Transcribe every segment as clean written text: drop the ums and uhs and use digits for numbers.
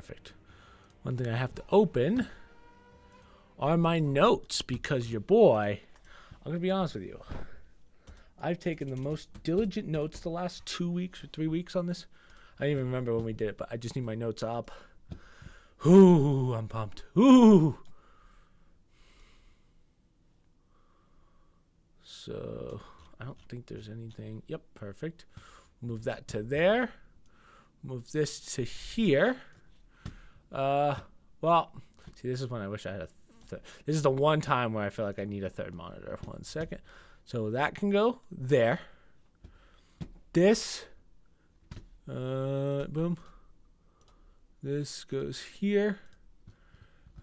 Perfect. One thing I have to open are my notes because your boy, I'm going to be honest with you, I've taken the most diligent notes the last 2 weeks or 3 weeks on this. I don't even remember when we did it, but I just need my notes up. Ooh, I'm pumped. Ooh. So, I don't think there's anything. Yep, perfect. Move that to there. Move this to here. Well, see, this is when I wish I had a third. This is the one time where I feel like I need a third monitor. 1 second. So that can go there. This, boom. This goes here.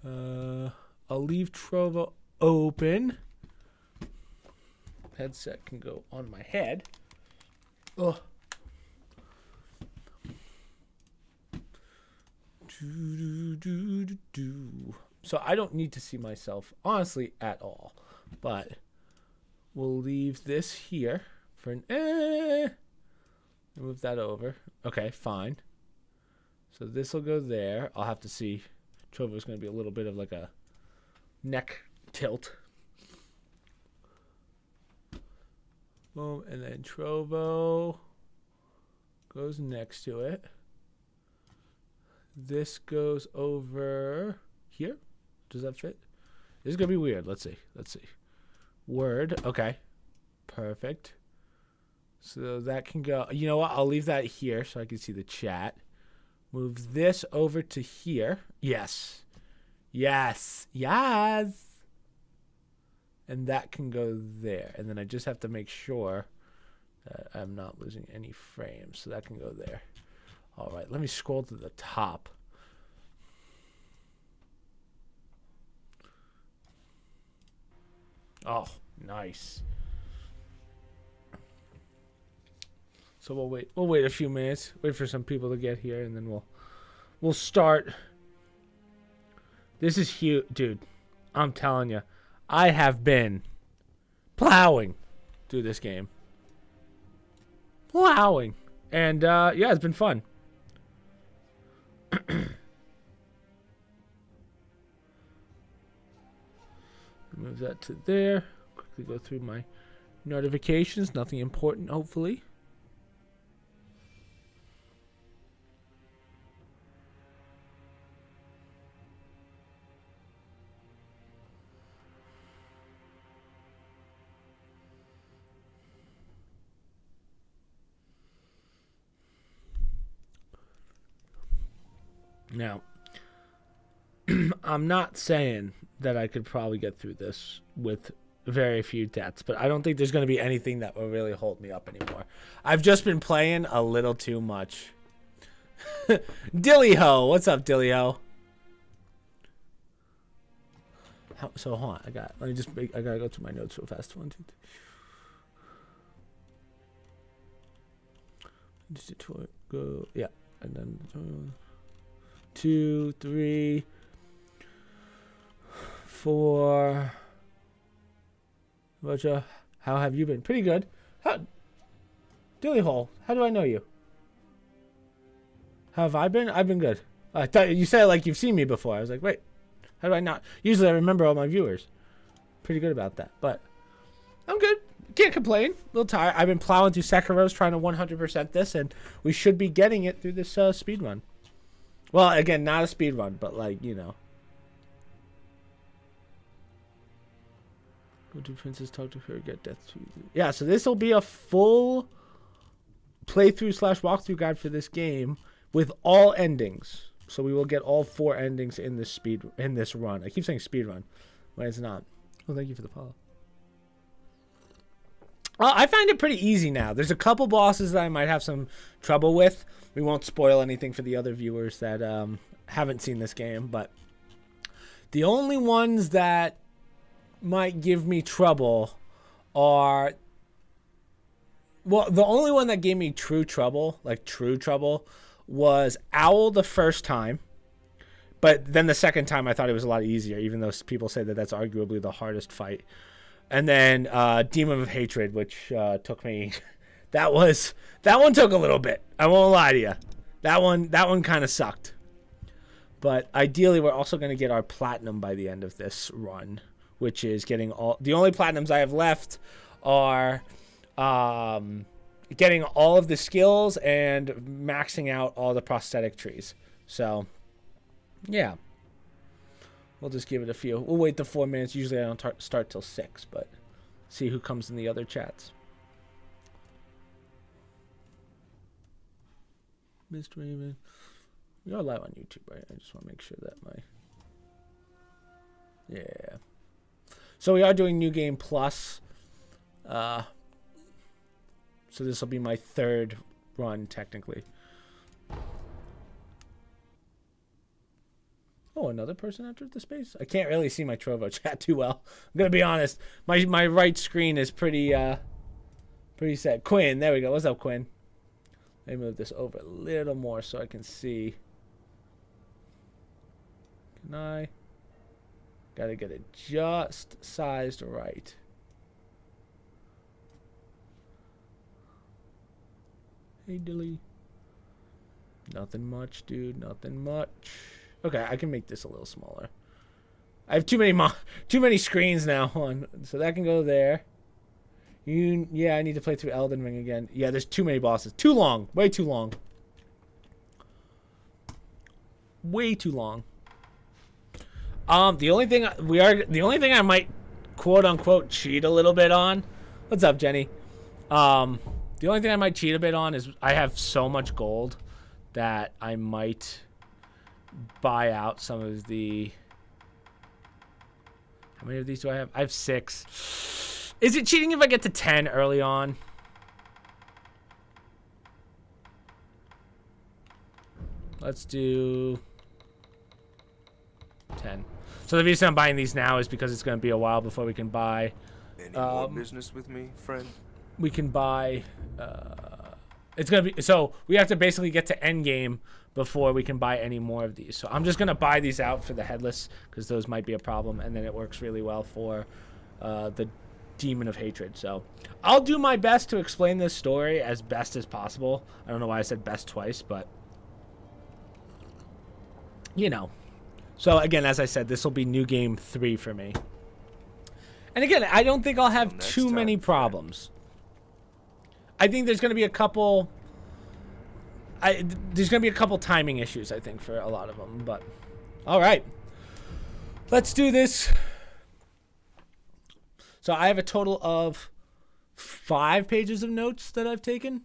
I'll leave Trovo open. Headset can go on my head. Oh. So I don't need to see myself, honestly, at all. But we'll leave this here for an move that over. Okay, fine. So this will go there. I'll have to see. Trovo's going to be a little bit of like a neck tilt. Boom, and then Trovo goes next to it. This goes over here. Does that fit? This is going to be weird. Let's see. Let's see. Word. Okay. Perfect. So that can go. You know what? I'll leave that here so I can see the chat. Move this over to here. Yes. Yes. Yes. And that can go there. And then I just have to make sure that I'm not losing any frames. So that can go there. All right, let me scroll to the top. Oh, nice. So we'll wait. We'll wait a few minutes. Wait for some people to get here, and then we'll start. This is huge, dude. I'm telling you, I have been plowing through this game. Plowing, and yeah, it's been fun. Move that to there. Quickly go through my notifications. Nothing important, hopefully. Now, I'm not saying that I could probably get through this with very few deaths, but I don't think there's going to be anything that will really hold me up anymore. I've just been playing a little too much. Dilly-ho! What's up, Dilly-ho? So, hold on. I gotta go through my notes real fast. 1, 2, 3. Just go, yeah. And then 2, 3, 4. Roger, how have you been? Pretty good. Dilly Hole, how do I know you? How have I been? I've been good. I thought you said it like you've seen me before. I was like, wait, how do I not? Usually I remember all my viewers. Pretty good about that, but I'm good. Can't complain. A little tired. I've been plowing through Sekiros trying to 100% this, and we should be getting it through this speed run. Well, again, not a speed run, but like, you know. Go to Princess, talk to her, get death to you. Yeah, so this will be a full playthrough / walkthrough guide for this game with all endings. So we will get all 4 endings in this run. I keep saying speed run, but it's not. Well, thank you for the follow. I find it pretty easy now. There's a couple bosses that I might have some trouble with. We won't spoil anything for the other viewers that haven't seen this game, but the only ones that might give me trouble are... Well, the only one that gave me true trouble, was Owl the first time. But then the second time I thought it was a lot easier, even though people say that that's arguably the hardest fight. And then Demon of Hatred, which took me... that one took a little bit. I won't lie to you. That one kind of sucked. But ideally, we're also going to get our platinum by the end of this run, which is getting all... The only platinums I have left are getting all of the skills and maxing out all the prosthetic trees. So, yeah. We'll just give it a few. We'll wait the 4 minutes. Usually I don't start till 6, but see who comes in the other chats. Mr. Raven. We are live on YouTube, right? I just want to make sure that my... Yeah. So we are doing New Game Plus. So this will be my 3rd run, technically. Oh, another person entered the space? I can't really see my Trovo chat too well. I'm going to be honest. My right screen is pretty set. Quinn, there we go. What's up, Quinn? Let me move this over a little more so I can see. Can I? Gotta get it just sized right. Hey, Dilly. Nothing much, dude. Nothing much. Okay, I can make this a little smaller. I have too many screens now on, so that can go there. Yeah, I need to play through Elden Ring again. Yeah, there's too many bosses. Too long. Way too long. Way too long. The only thing I might quote unquote cheat a little bit on. What's up, Jenny? The only thing I might cheat a bit on is I have so much gold that I might buy out some of the... How many of these do I have? I have 6. Is it cheating if I get to 10 early on? Let's do 10. So the reason I'm buying these now is because it's going to be a while before we can buy... Any more business with me, friend? We can buy... it's going to be... So we have to basically get to end game before we can buy any more of these. So I'm just going to buy these out for the headless because those might be a problem. And then it works really well for the Demon of Hatred. So I'll do my best to explain this story as best as possible. I don't know why I said best twice, but you know. So again, as I said, this will be New Game 3 for me. And again, I don't think I'll have too many problems. I think there's going to be a couple... there's going to be a couple timing issues, I think, for a lot of them. But, all right. Let's do this. So I have a total of 5 pages of notes that I've taken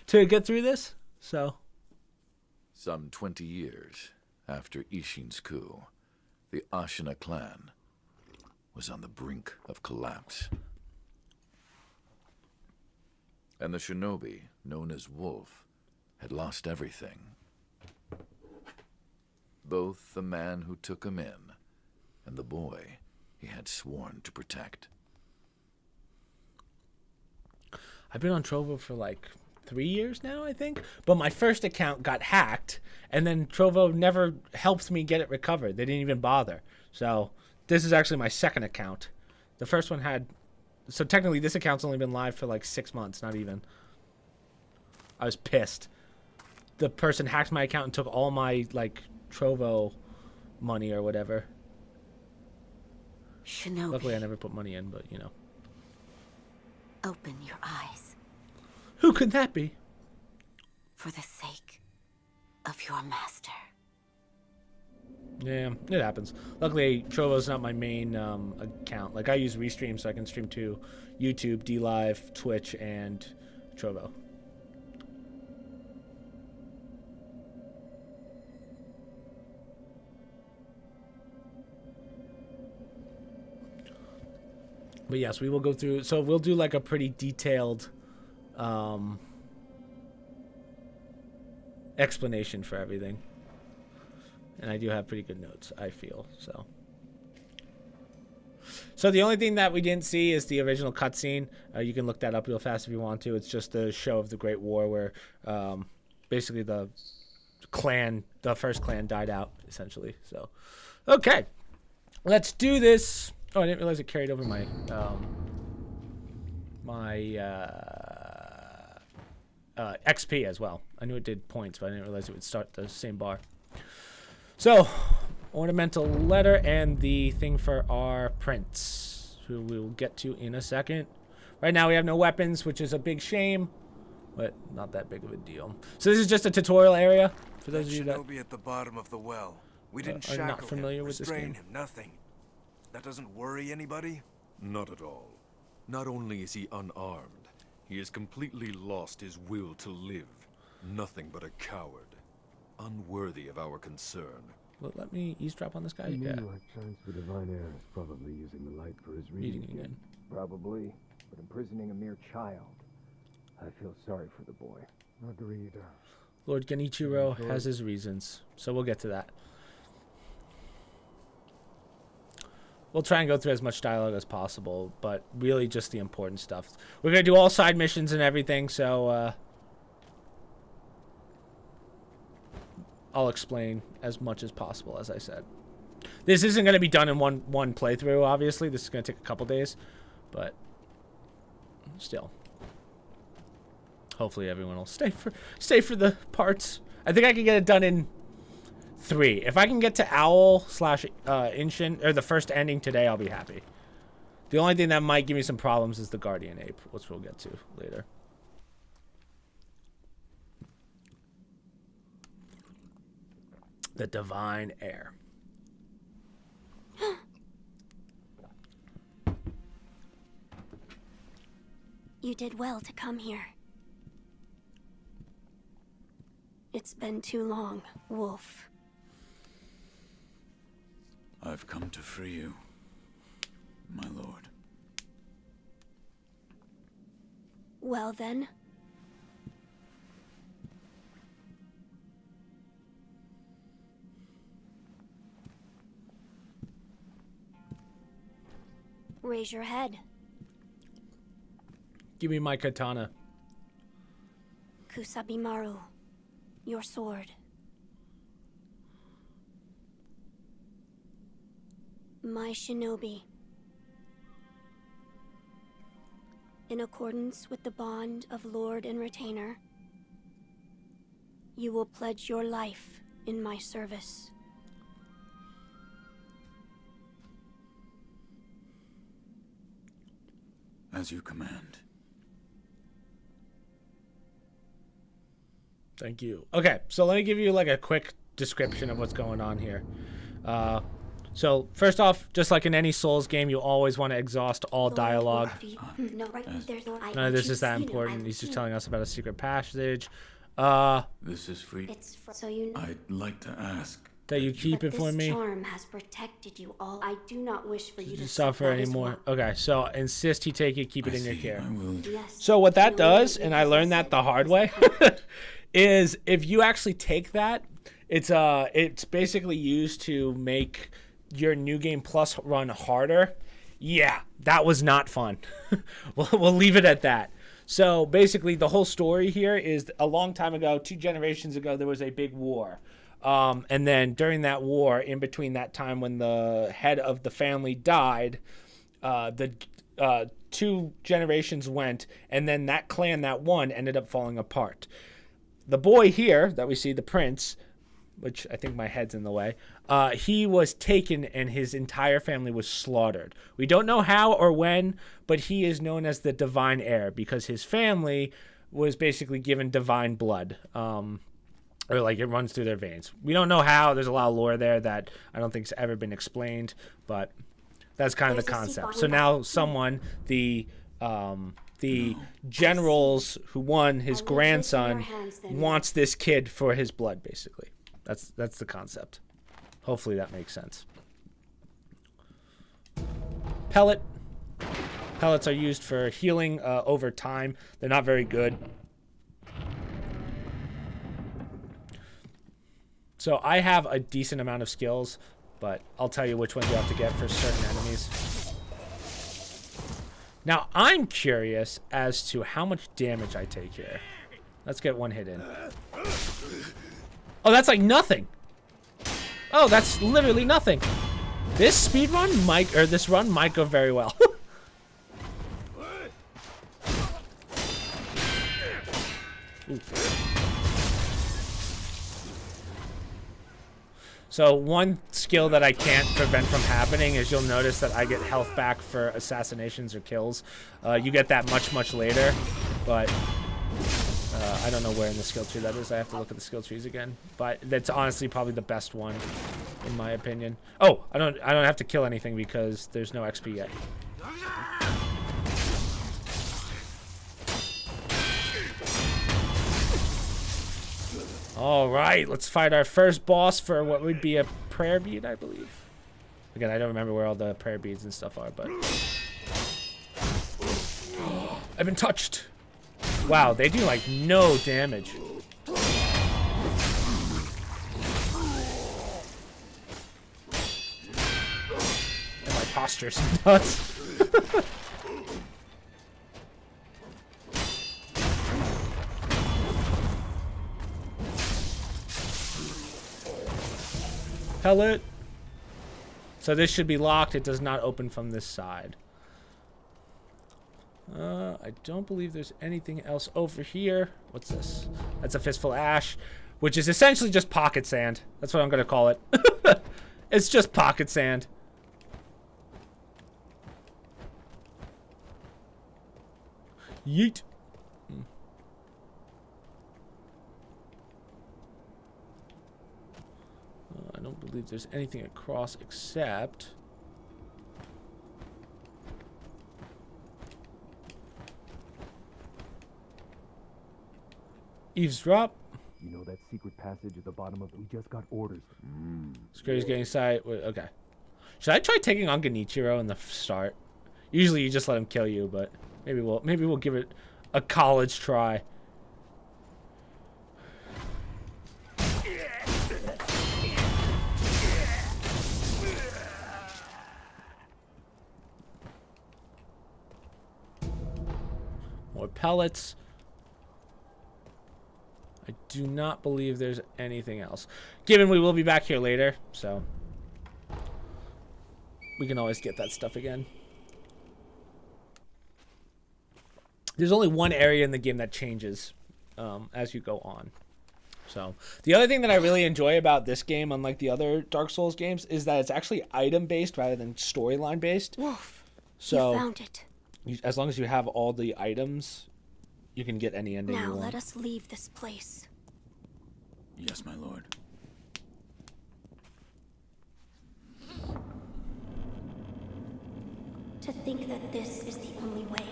to get through this. So, some 20 years after Ishin's coup, the Ashina clan was on the brink of collapse. And the shinobi, known as Wolf, had lost everything. Both the man who took him in and the boy he had sworn to protect. I've been on Trovo for like 3 years now, I think. But my first account got hacked, and then Trovo never helped me get it recovered. They didn't even bother. So this is actually my second account. The first one had... So technically this account's only been live for like 6 months, not even. I was pissed. The person hacked my account and took all my like Trovo money or whatever. Shinobi. Luckily I never put money in, but you know. Open your eyes. Who could that be? For the sake of your master. Yeah, it happens. Luckily, Trovo's not my main account. Like, I use Restream so I can stream to YouTube, DLive, Twitch, and Trovo. But yes, we will go through... So we'll do, like, a pretty detailed explanation for everything. And I do have pretty good notes, I feel, so. So the only thing that we didn't see is the original cutscene. You can look that up real fast if you want to. It's just the show of the Great War where basically the first clan died out, essentially. So, okay. Let's do this. Oh, I didn't realize it carried over my XP as well. I knew it did points, but I didn't realize it would start the same bar. So, ornamental letter and the thing for our prince, who we will get to in a second. Right now we have no weapons, which is a big shame, but not that big of a deal. So this is just a tutorial area for those of you that Shinobi at the bottom of the well. We didn't are shackle not familiar him, with this restrain game. him, nothing. That doesn't worry anybody? Not at all. Not only is he unarmed, he has completely lost his will to live. Nothing but a coward. Unworthy of our concern. Well, let me eavesdrop on this guy. A Yeah. man like Chance the Divine Heir is probably using the light for his Reading reading. again. Probably, but imprisoning a mere child. I feel sorry for the boy. Agreed. Lord Genichiro has his reasons, so we'll get to that. We'll try and go through as much dialogue as possible, but really just the important stuff. We're going to do all side missions and everything, so I'll explain as much as possible, as I said. This isn't going to be done in one playthrough, obviously. This is going to take a couple days, but still. Hopefully everyone will stay for the parts. I think I can get it done in 3. If I can get to Owl / Inshin, or the first ending today, I'll be happy. The only thing that might give me some problems is the Guardian Ape, which we'll get to later. The Divine Heir. You did well to come here. It's been too long, Wolf. I've come to free you, my lord. Well then. Raise your head. Give me my katana. Kusabimaru, your sword. My shinobi. In accordance with the bond of Lord and Retainer, you will pledge your life in my service. As you command. Thank you. Okay, so let me give you like a quick description of what's going on here. So first off, just like in any Souls game, you always want to exhaust all dialogue. None of this is that important. He's just telling us about a secret passage. This is free. It's so you know I'd like to ask. That you keep it for this me. charm has protected you all. I do not wish for you to Suffer that as anymore. well. Okay, so insist he take it, keep it I in your see, care. I will. Yes. So what that No, does, you and I learned that the hard way, is if you actually take that, it's basically used to make your New Game Plus run harder. Yeah, that was not fun. We'll leave it at that. So basically the whole story here is a long time ago, 2 generations ago, there was a big war. And then during that war, in between that time when the head of the family died, the 2 generations went, and then that clan that won ended up falling apart. The boy here that we see, the prince, which I think my head's in the way, he was taken and his entire family was slaughtered. We don't know how or when, but he is known as the Divine Heir because his family was basically given divine blood. Or like it runs through their veins. We don't know how. There's a lot of lore there that I don't think's ever been explained, but that's kind of the concept. So now someone, the generals who won, his grandson, wants this kid for his blood, basically. That's the concept. Hopefully that makes sense. Pellet. Pellets are used for healing over time. They're not very good. So I have a decent amount of skills, but I'll tell you which ones you have to get for certain enemies. Now, I'm curious as to how much damage I take here. Let's get one hit in. Oh, that's like nothing. Oh, that's literally nothing. This speed run might, or this run might go very well. So one skill that I can't prevent from happening is you'll notice that I get health back for assassinations or kills. You get that much later, but I don't know where in the skill tree that is. I have to look at the skill trees again. But that's honestly probably the best one, in my opinion. Oh, I don't have to kill anything because there's no XP yet. All right, let's fight our first boss for what would be a prayer bead, I believe. Again, I don't remember where all the prayer beads and stuff are, but I've been touched. Wow, they do like no damage. And my posture's nuts. Pellet. So this should be locked. It does not open from this side. I don't believe there's anything else over here. What's this? That's a fistful of ash, which is essentially just pocket sand. That's what I'm going to call it. It's just pocket sand. Yeet. I don't believe there's anything across except... Eavesdrop. You know that secret passage at the bottom of... We just got orders. Scrary's getting inside. Wait, okay. Should I try taking on Genichiro in the start? Usually you just let him kill you, but maybe we'll give it a college try. More pellets. I do not believe there's anything else. Given we will be back here later, so we can always get that stuff again. There's only one area in the game that changes as you go on. So the other thing that I really enjoy about this game, unlike the other Dark Souls games, is that it's actually item-based rather than storyline-based. Wolf, So you found it. As long as you have all the items, you can get any ending you Now want. let us leave this place. Yes, my lord. To think that this is the only way,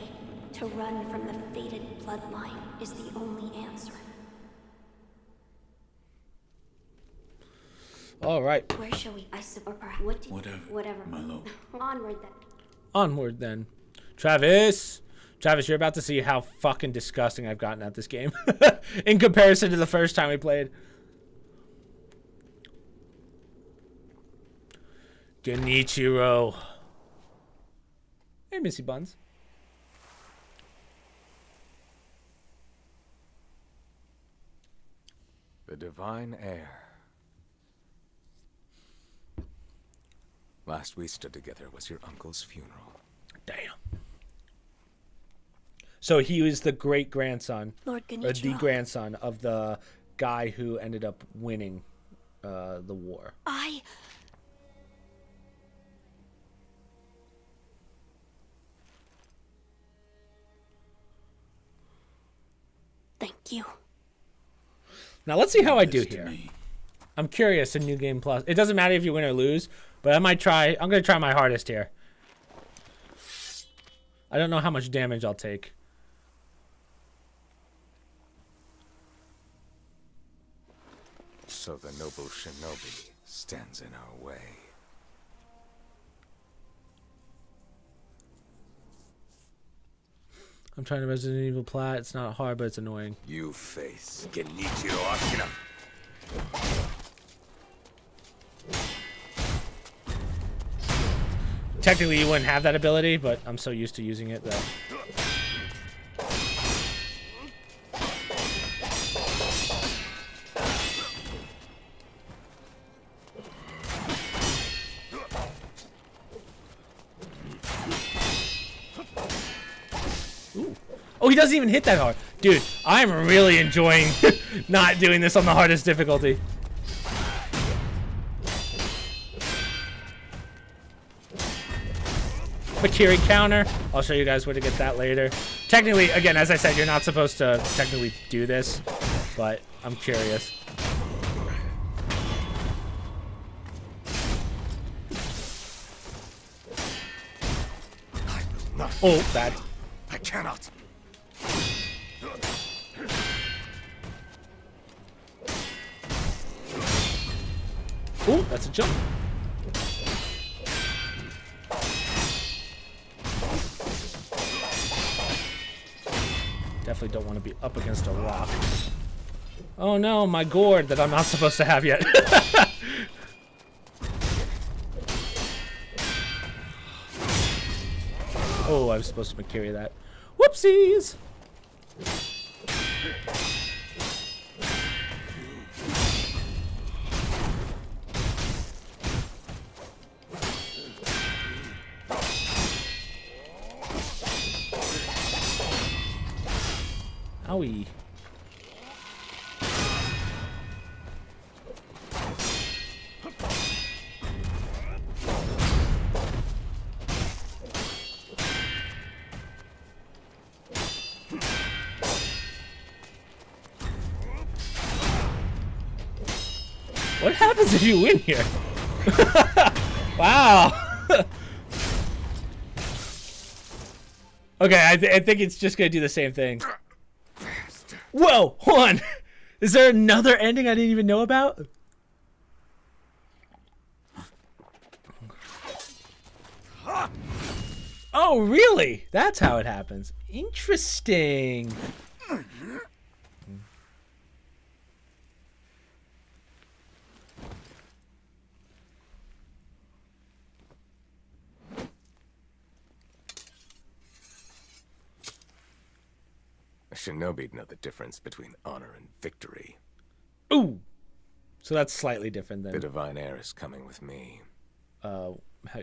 to run from the fated bloodline, is the only answer. All right. Where shall we? Or perhaps what do you, Whatever, my lord. Onward then. Onward then. Travis, you're about to see how fucking disgusting I've gotten at this game in comparison to the first time we played. Genichiro. Hey, Missy Buns. The divine heir. Last we stood together was your uncle's funeral. Damn. So he was the great-grandson, Lord or the Genichiro. grandson of the guy who ended up winning the war. Thank you. Now let's see how I do This to here. me. I'm curious in New Game Plus. It doesn't matter if you win or lose, but I'm going to try my hardest here. I don't know how much damage I'll take. So the noble shinobi stands in our way. I'm trying to Resident Evil Plat. It's not hard, but it's annoying. You face Genichiro Ashina. Technically, you wouldn't have that ability, but I'm so used to using it that... Ooh. Oh, he doesn't even hit that hard. Dude, I'm really enjoying not doing this on the hardest difficulty. Makiri counter. I'll show you guys where to get that later. Technically, again, as I said, you're not supposed to technically do this, but I'm curious. Oh, bad. I cannot. Oh, that's a jump. Definitely don't want to be up against a rock. Oh no, my gourd that I'm not supposed to have yet. Oh, I was supposed to carry that. Whoopsies! Owie. What happens if you win here? Wow. Okay, I think it's just gonna do the same thing. Whoa, hold on. Is there another ending I didn't even know about? Oh, really? That's how it happens. Interesting. A shinobi'd know the difference between honor and victory. Ooh. So that's slightly different than... The divine heir is coming with me.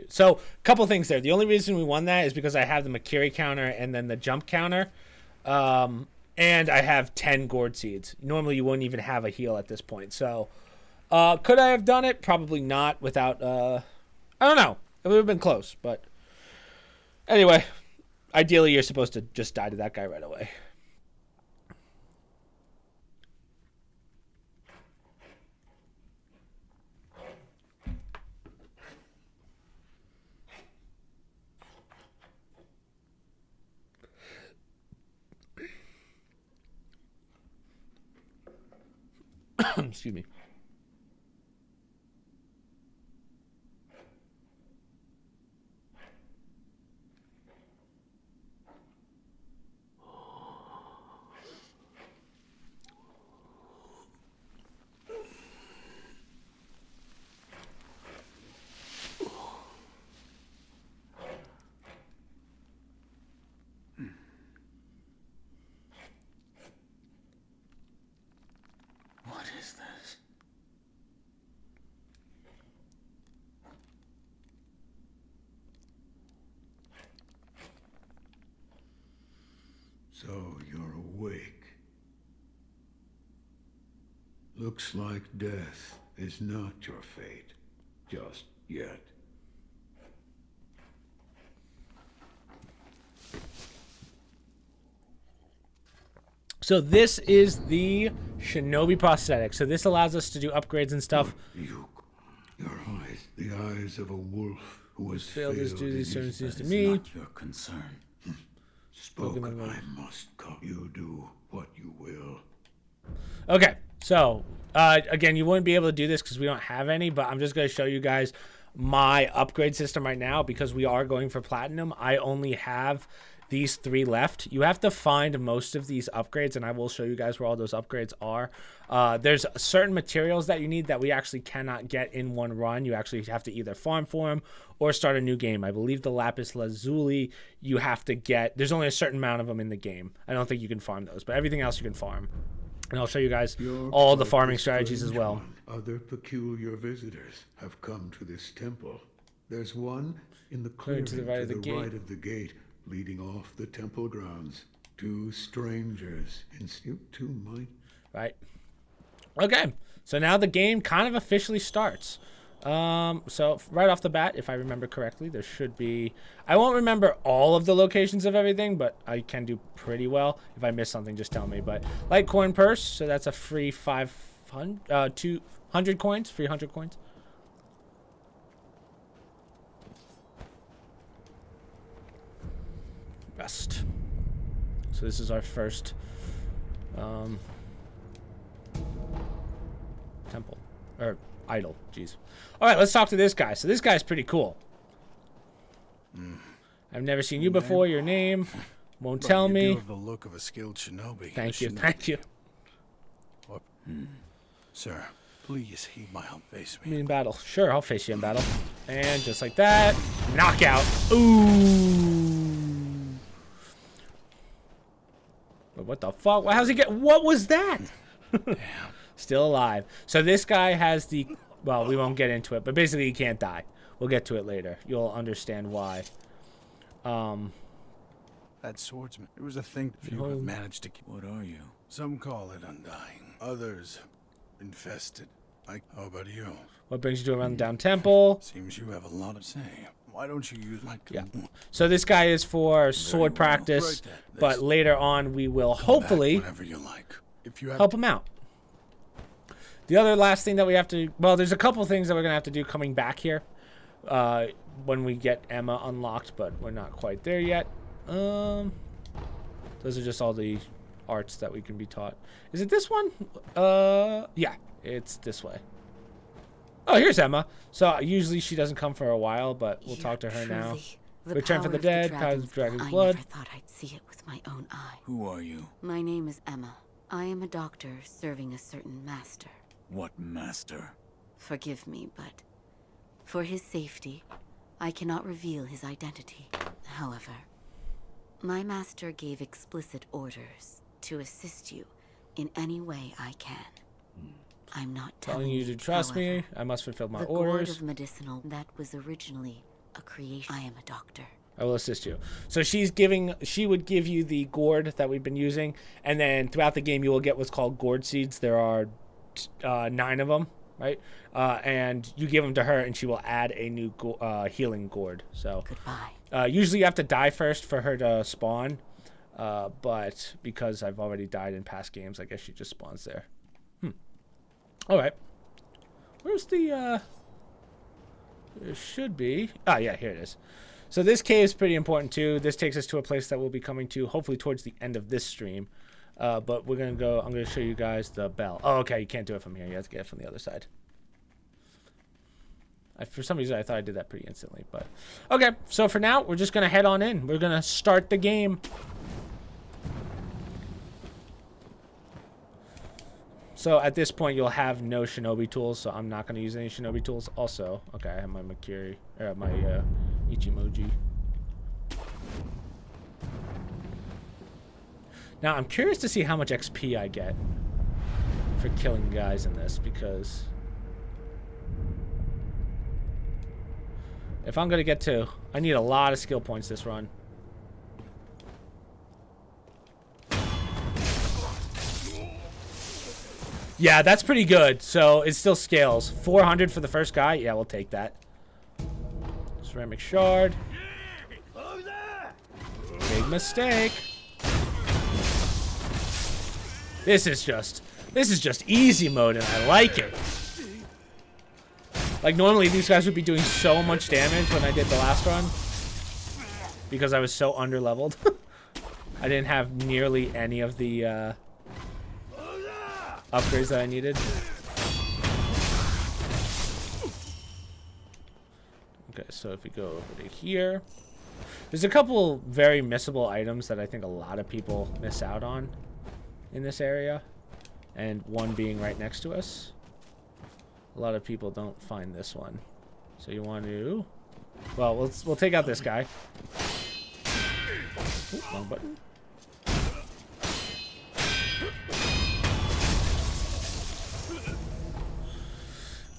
So, a couple things there. The only reason we won that is because I have the Makiri counter and then the jump counter. And I have 10 gourd seeds. Normally, you wouldn't even have a heal at this point. So, could I have done it? Probably not without... I don't know. It would have been close, but... Anyway, ideally, you're supposed to just die to that guy right away. Excuse me. What is this? So you're awake. Looks like death is not your fate. Just yet. So this is the Shinobi prosthetic. So this allows us to do upgrades and stuff. You, your eyes, the eyes of a wolf who has Failed his duty, so it seems to That is me. not your concern. spoke. I must call you do what you will. Okay, so again, you wouldn't be able to do this because we don't have any, but I'm just going to show you guys my upgrade system right now because we are going for platinum. I only have these 3 left. You have to find most of these upgrades, and I will show you guys where all those upgrades are. There's certain materials that you need that we actually cannot get in one run. You actually have to either farm for them or start a new game. I believe the lapis lazuli you have to get. There's only a certain amount of them in the game. I don't think you can farm those, but everything else you can farm. And I'll show you guys all the farming strategies as well. Other peculiar visitors have come to this temple. There's one in the clearing to the right of the gate. right of the gate, leading off the temple grounds. 2 strangers in you 2 might. Right. Okay. So now the game kind of officially starts. So right off the bat, if I remember correctly, there should be... I won't remember all of the locations of everything, but I can do pretty well. If I miss something, just tell me. But light coin purse, so that's a free 200 coins, free 100 coins. Rest. So this is our first temple. Or idol, jeez. Alright, let's talk to this guy. So this guy's pretty cool. I've never seen you before. Your name won't tell me. You have the look of a skilled shinobi. Thank you, thank you. Sir, please heed my help. Face Me me. in battle. Sure, I'll face you in battle. And just like that, knockout. Ooh. But what the fuck? How's he get? What was that? Damn. Still alive. So this guy has the... Well, we won't get into it, but basically he can't die. We'll get to it later. You'll understand why. That swordsman. It was a thing if you have managed to keep. What are you? Some call it undying. Others infested. How about you? What brings you to a rundown temple? Seems you have a lot to say. Why don't you use my... Yeah. So this guy is for sword practice, but later on we will hopefully whenever you like. If you help him out. The other last thing that we have to... Well, there's a couple things that we're going to have to do coming back here when we get Emma unlocked, but we're not quite there yet. Those are just all the arts that we can be taught. Is it this one? Yeah, it's this way. Oh, here's Emma. So usually she doesn't come for a while, but we'll talk to her now. Return for the dead, powers of dragon's blood. I never thought I'd see it with my own eye. Who are you? My name is Emma. I am a doctor serving a certain master. What master? Forgive me, but for his safety, I cannot reveal his identity. However, my master gave explicit orders to assist you in any way I can. I'm not telling you to trust me. I must fulfill my orders. The gourd of medicinal that was originally a creation. I am a doctor. I will assist you. So she would give you the gourd that we've been using, and then throughout the game you will get what's called gourd seeds. There are 9 of them, right? And you give them to her, and she will add a new healing gourd. So goodbye. Usually you have to die first for her to spawn, but because I've already died in past games, I guess she just spawns there. All right. Where's the? There should be. Ah, yeah, here it is. So this cave is pretty important too. This takes us to a place that we'll be coming to hopefully towards the end of this stream. But we're gonna go. I'm gonna show you guys the bell. Oh, okay. You can't do it from here. You have to get it from the other side. For some reason, I thought I did that pretty instantly. But okay. So for now, we're just gonna head on in. We're gonna start the game. So at this point, you'll have no shinobi tools, so I'm not going to use any shinobi tools. Also, okay, I have my Makiri, or my Ichimoji. Now, I'm curious to see how much XP I get for killing guys in this, because if I'm going to get to... I need a lot of skill points this run. Yeah, that's pretty good. So it still scales. 400 for the first guy. Yeah, we'll take that. Ceramic shard. Big mistake. This is just easy mode, and I like it. Like normally these guys would be doing so much damage when I did the last run, because I was so under-leveled. I didn't have nearly any of the upgrades that I needed. Okay, so if we go over to here, there's a couple very missable items that I think a lot of people miss out on in this area, and one being right next to us. A lot of people don't find this one, so you want to... Well, we'll take out this guy. Ooh, wrong button.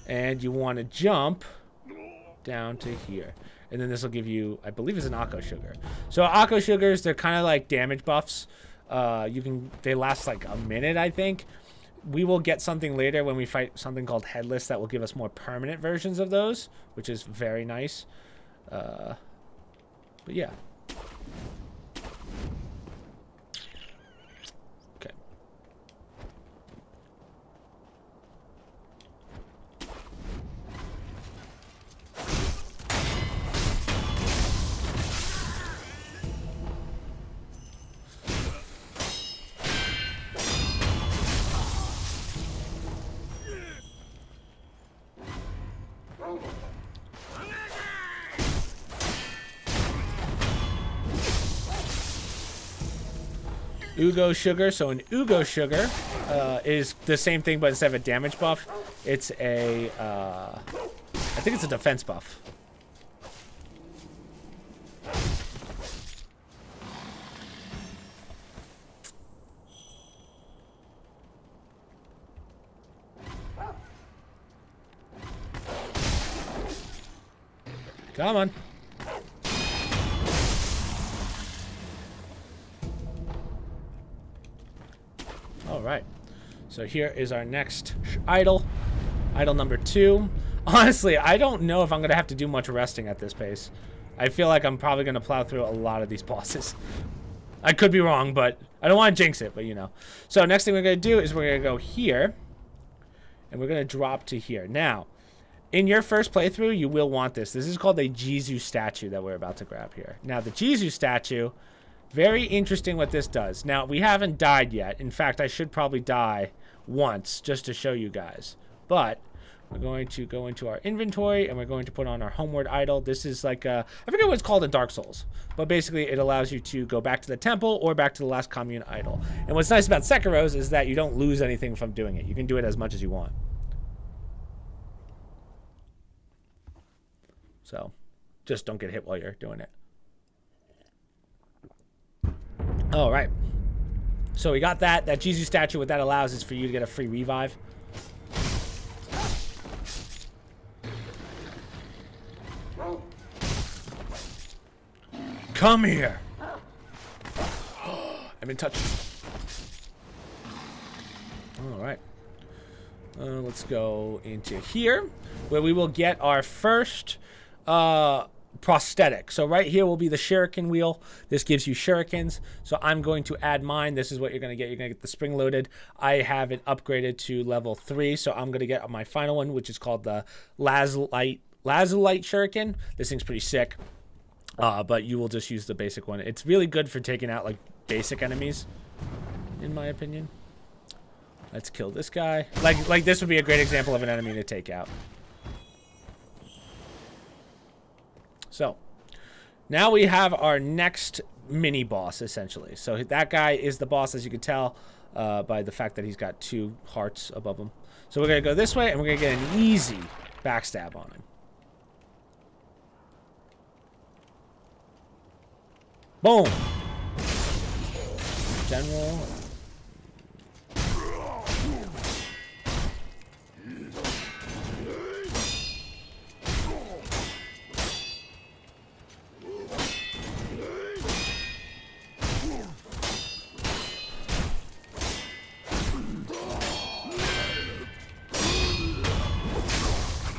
And you want to jump down to here. And then this will give you, I believe it's an Akko Sugar. So Akko Sugars, they're kind of like damage buffs. They last like a minute, I think. we will get something later when we fight something called Headless that will give us more permanent versions of those, which is very nice. But yeah. Okay. Ugo Sugar. So an Ugo Sugar is the same thing, but instead of a damage buff, it's a, I think it's a defense buff. Come on. All right. So here is our next idol. Idol number 2. Honestly, I don't know if I'm going to have to do much resting at this pace. I feel like I'm probably going to plow through a lot of these bosses. I could be wrong, but I don't want to jinx it, but you know. So next thing we're going to do is we're going to go here. And we're going to drop to here. Now, in your first playthrough, you will want this. This is called a Jizu statue that we're about to grab here. Now, the Jizu statue, very interesting what this does. Now, we haven't died yet. In fact, I should probably die once just to show you guys. But we're going to go into our inventory and we're going to put on our homeward idol. This is like I forget what it's called in Dark Souls, but basically it allows you to go back to the temple or back to the last commune idol. And what's nice about Sekiros is that you don't lose anything from doing it. You can do it as much as you want. So just don't get hit while you're doing it. All right. So we got that. That Jizu statue, what that allows is for you to get a free revive. Come here. I've been touched. All right. Let's go into here where we will get our first prosthetic. So right here will be the shuriken wheel. This gives you shurikens. So I'm going to add mine. This is what you're going to get. You're going to get the spring loaded. I have it upgraded to level 3. So I'm going to get my final one, which is called the Lazulite shuriken. This thing's pretty sick. But you will just use the basic one. It's really good for taking out like basic enemies, in my opinion. Let's kill this guy. Like this would be a great example of an enemy to take out. So now we have our next mini boss, essentially. So that guy is the boss, as you can tell by the fact that he's got 2 hearts above him. So we're going to go this way, and we're going to get an easy backstab on him. Boom. General.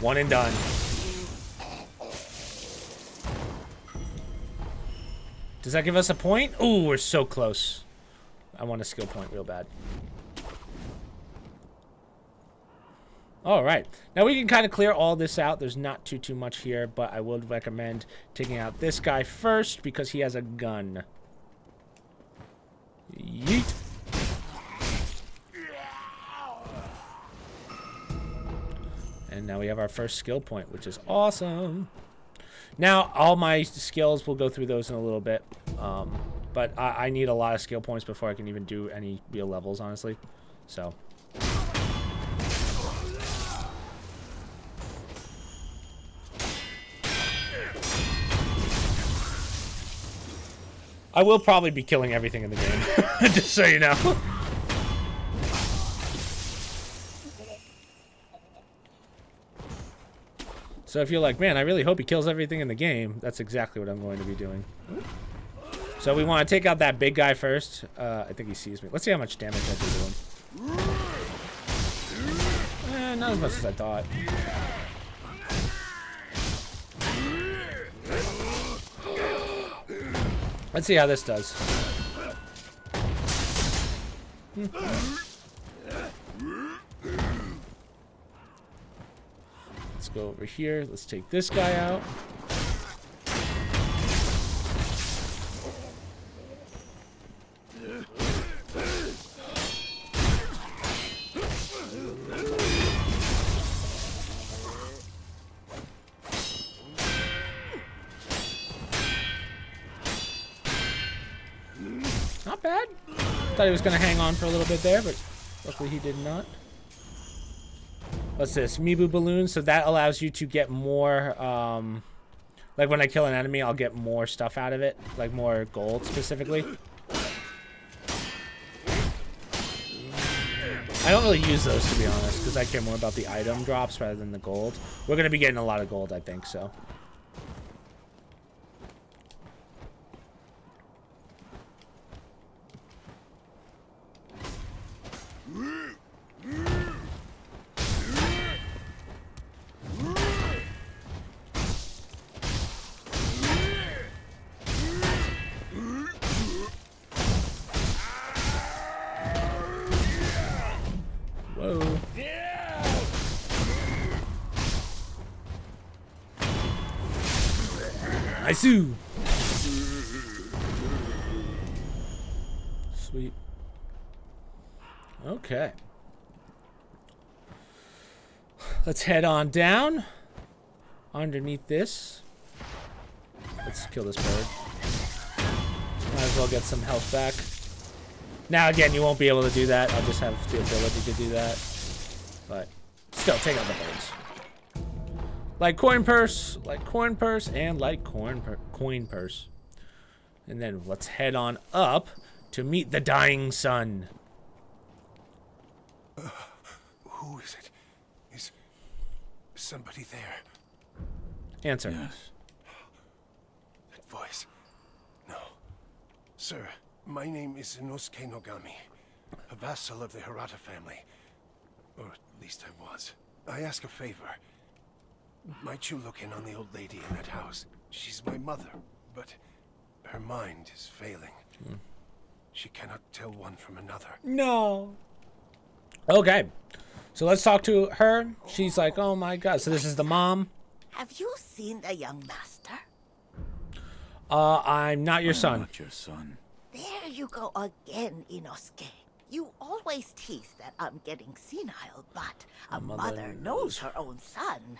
One and done. Does that give us a point? Ooh, we're so close. I want a skill point real bad. All right. Now we can kind of clear all this out. There's not too much here, but I would recommend taking out this guy first because he has a gun. Yeet. And now we have our first skill point, which is awesome. Now, all my skills, we'll go through those in a little bit. But I need a lot of skill points before I can even do any real levels, honestly. So. I will probably be killing everything in the game, just so you know. So if you're like, man, I really hope he kills everything in the game, that's exactly what I'm going to be doing. So we want to take out that big guy first. I think he sees me. Let's see how much damage I do to him. Not as much as I thought. Let's see how this does. Let's go over here. Let's take this guy out. Not bad. Thought he was going to hang on for a little bit there, but luckily he did not. What's this? Mibu balloon. So that allows you to get more, like when I kill an enemy, I'll get more stuff out of it. Like more gold specifically. I don't really use those, to be honest, because I care more about the item drops rather than the gold. We're going to be getting a lot of gold, I think, so. Whoa. I sue. Sweet. Okay. Let's head on down underneath this. Let's kill this bird. Might as well get some health back. Now, again, you won't be able to do that. I'll just have the ability to do that. But still, take out the birds. Like coin purse, and like coin purse. And then let's head on up to meet the dying sun. Who is it? Is somebody there? Answer. Yes. That voice. No. Sir, my name is Inosuke Nogami, a vassal of the Hirata family. Or at least I was. I ask a favor. Might you look in on the old lady in that house? She's my mother, but her mind is failing. She cannot tell one from another. No. Okay. So let's talk to her. She's like, oh my god. So this is the mom. Have you seen the young master? I'm not your son. Not your son. There you go again, Inosuke. You always tease that I'm getting senile, but a mother knows her own son.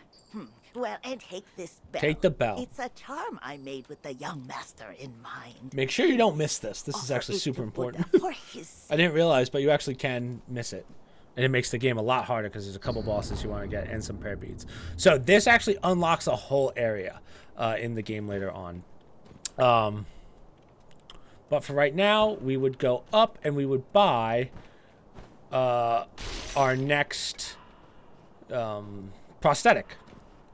Well, and take this bell. Take the bell. It's a charm I made with the young master in mind. Make sure you don't miss this. This is actually super important. For his I didn't realize, but you actually can miss it. And it makes the game a lot harder because there's a couple bosses you want to get and some prayer beads. So this actually unlocks a whole area in the game later on. But for right now, we would go up and we would buy our next prosthetic,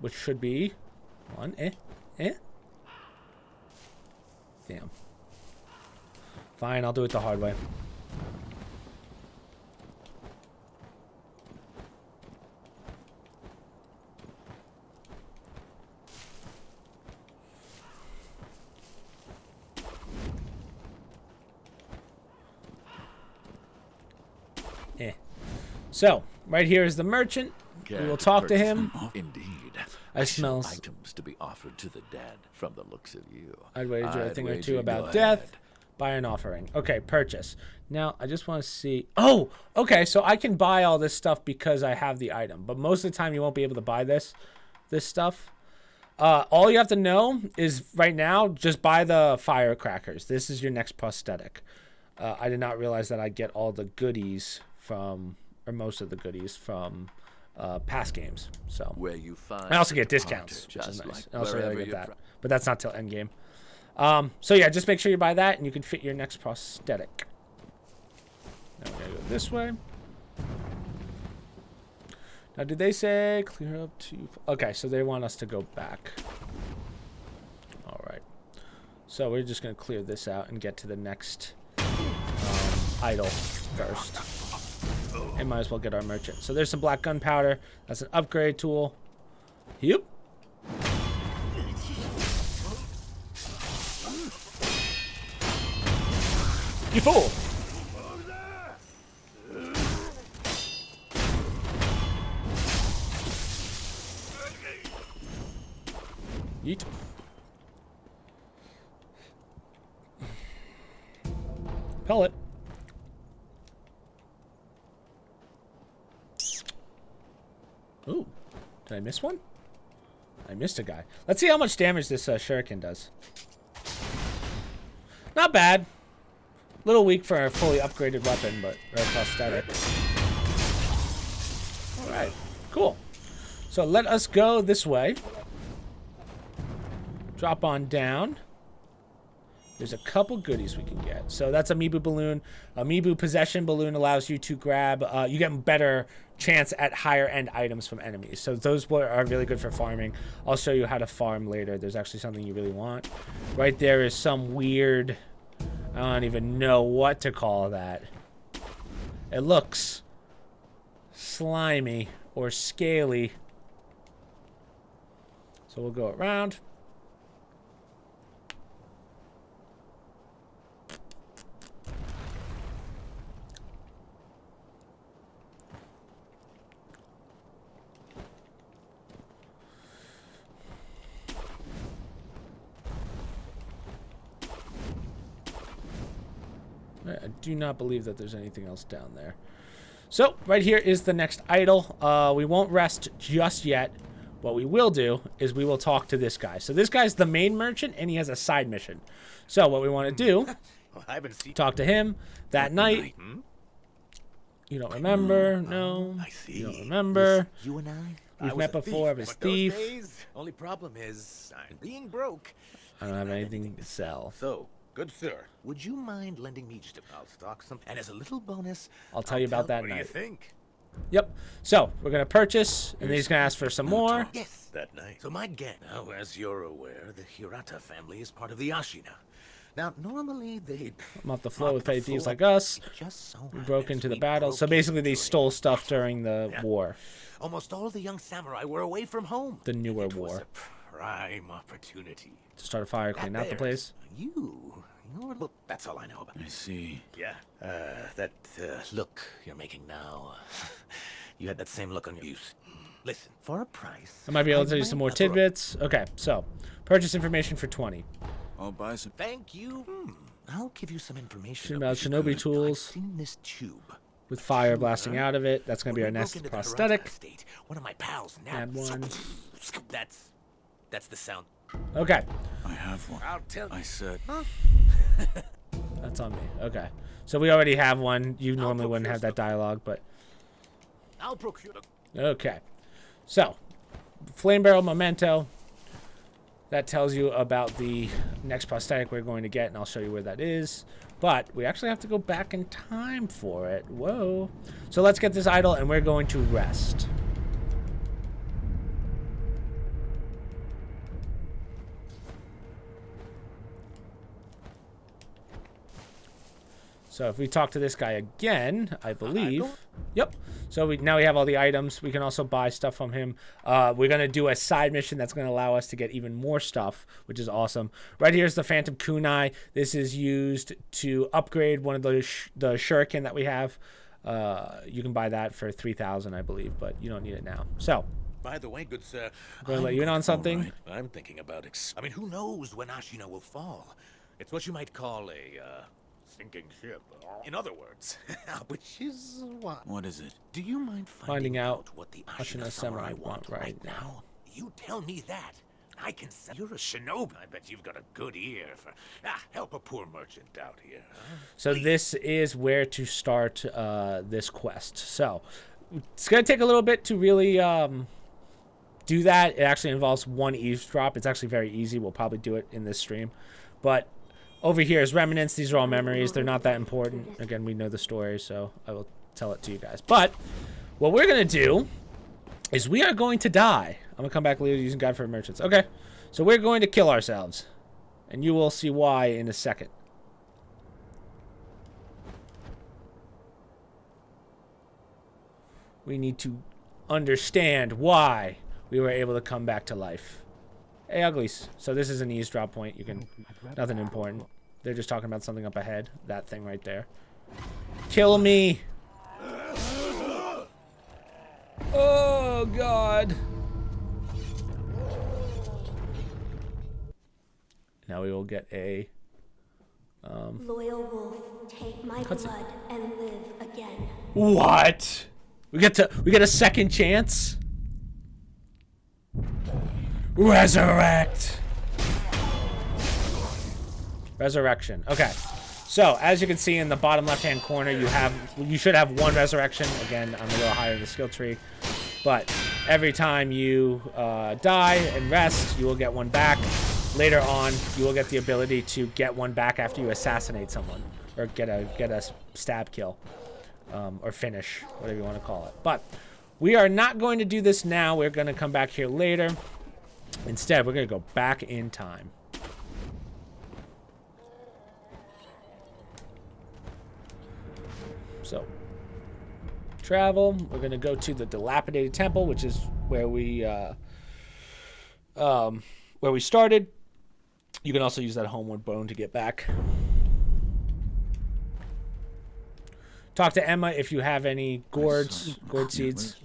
which should be on Damn. Fine, I'll do it the hard way. So, right here is the merchant. We will talk to him. Indeed. I smell items to be offered to the dead from the looks of you. I'd wager a thing or two wager about go death. ahead. Buy an offering. Okay, purchase. Now, I just want to see. Oh, okay. So I can buy all this stuff because I have the item. But most of the time, you won't be able to buy this stuff. All you have to know is right now, just buy the firecrackers. This is your next prosthetic. I did not realize that I get all the goodies from, or most of the goodies from past games. So where you find I also the get discounts, departed, which is just nice. like I also wherever really get you that. But that's not till end game. So yeah, just make sure you buy that and you can fit your next prosthetic. Now we're gonna go this way. Now did they say clear up to... Okay, so they want us to go back. Alright. So we're just gonna clear this out and get to the next idol first. and might as well get our merchant. So there's some black gunpowder. That's an upgrade tool. Yep. You fool! Yeet. Pellet. Ooh. Did I miss one? I missed a guy. Let's see how much damage this shuriken does. Not bad. A little weak for a fully upgraded weapon, but very prosthetic. Alright. Cool. So let us go this way. Drop on down. There's a couple goodies we can get. So that's Amiibo balloon. Amiibo possession balloon allows you to grab, you get better chance at higher end items from enemies. So those are really good for farming. I'll show you how to farm later. There's actually something you really want. Right there is some weird, I don't even know what to call that. It looks slimy or scaly. So we'll go around. I do not believe that there's anything else down there. So, right here is the next idol. We won't rest just yet. What we will do is we will talk to this guy. So this guy's the main merchant, and he has a side mission. So what we want to do, talk to him that night. You don't remember? No. I see. You don't remember? You and I? We've met before. I was a thief. Only problem is I'm being broke. I don't have anything to sell. So, good sir, would you mind lending me just I'll stock some, and as a little bonus, I'll tell you about that what night. What do you think? Yep. So we're gonna purchase, and then he's gonna ask for some more. Yes, that night. So my gang. Now, as you're aware, the Hirata family is part of the Ashina. Now, normally they'd I'm off the floor with petty thieves like us. We broke into the battle. So basically, they stole stuff during the war. Almost all the young samurai were away from home. The newer war. Prime opportunity To start a fire, clean out the place. Well, that's all I know about. I see. Yeah. That look you're making now. You had that same look on your use. Listen, for a price. I might be able to tell you some more tidbits. Okay, so purchase information for 20. I'll buy some. Thank you. I'll give you some information Shooting about shinobi tools. I've seen this tube. With fire blasting out of it. That's going to be our next prosthetic. One of my pals now. Add one. That's the sound. Okay. I have one. I'll tell you. I said. That's on me. Okay. So we already have one. You normally wouldn't have that dialogue, but. I'll procure. Okay. So, flame barrel memento. That tells you about the next prosthetic we're going to get, and I'll show you where that is. But we actually have to go back in time for it. Whoa. So let's get this idol, and we're going to rest. So if we talk to this guy again, I believe. Yep. So now we have all the items. We can also buy stuff from him. We're going to do a side mission that's going to allow us to get even more stuff, which is awesome. Right here's the Phantom Kunai. This is used to upgrade one of the shuriken that we have. You can buy that for 3,000, I believe, but you don't need it now. So. By the way, good sir, I'm going to let you in on something. Right. I'm thinking about I mean, who knows when Ashina will fall? It's what you might call a sinking ship. In other words, which is what? What is it? Do you mind finding out what the Ashina samurai want right now? You tell me that. I can say you're a shinobi. I bet you've got a good ear for help a poor merchant out here. Huh? So this is where to start this quest. So it's gonna take a little bit to really do that. It actually involves one eavesdrop. It's actually very easy. We'll probably do it in this stream, but. Over here is remnants. These are all memories. They're not that important. Again, we know the story, so I will tell it to you guys. But what we're going to do is we are going to die. I'm going to come back later using Guide for Merchants. Okay. So we're going to kill ourselves. And you will see why in a second. we need to understand why we were able to come back to life. Hey, uglies. So this is an eavesdrop point. You can... Nothing important. They're just talking about something up ahead. That thing right there. Kill me! Oh, God. Now we will get a... Loyal wolf, take my blood and live again. What? We get a second chance? Resurrect! Resurrection. Okay. So, as you can see in the bottom left-hand corner, you should have one resurrection. Again, I'm a little higher in the skill tree. But every time you die and rest, you will get one back. Later on, you will get the ability to get one back after you assassinate someone. Or get a stab kill. Or finish, whatever you want to call it. But we are not going to do this now. We're going to come back here later. Instead, we're going to go back in time. So, travel. We're going to go to the dilapidated temple, which is where we started. You can also use that homeward bone to get back. Talk to Emma if you have any gourd seeds.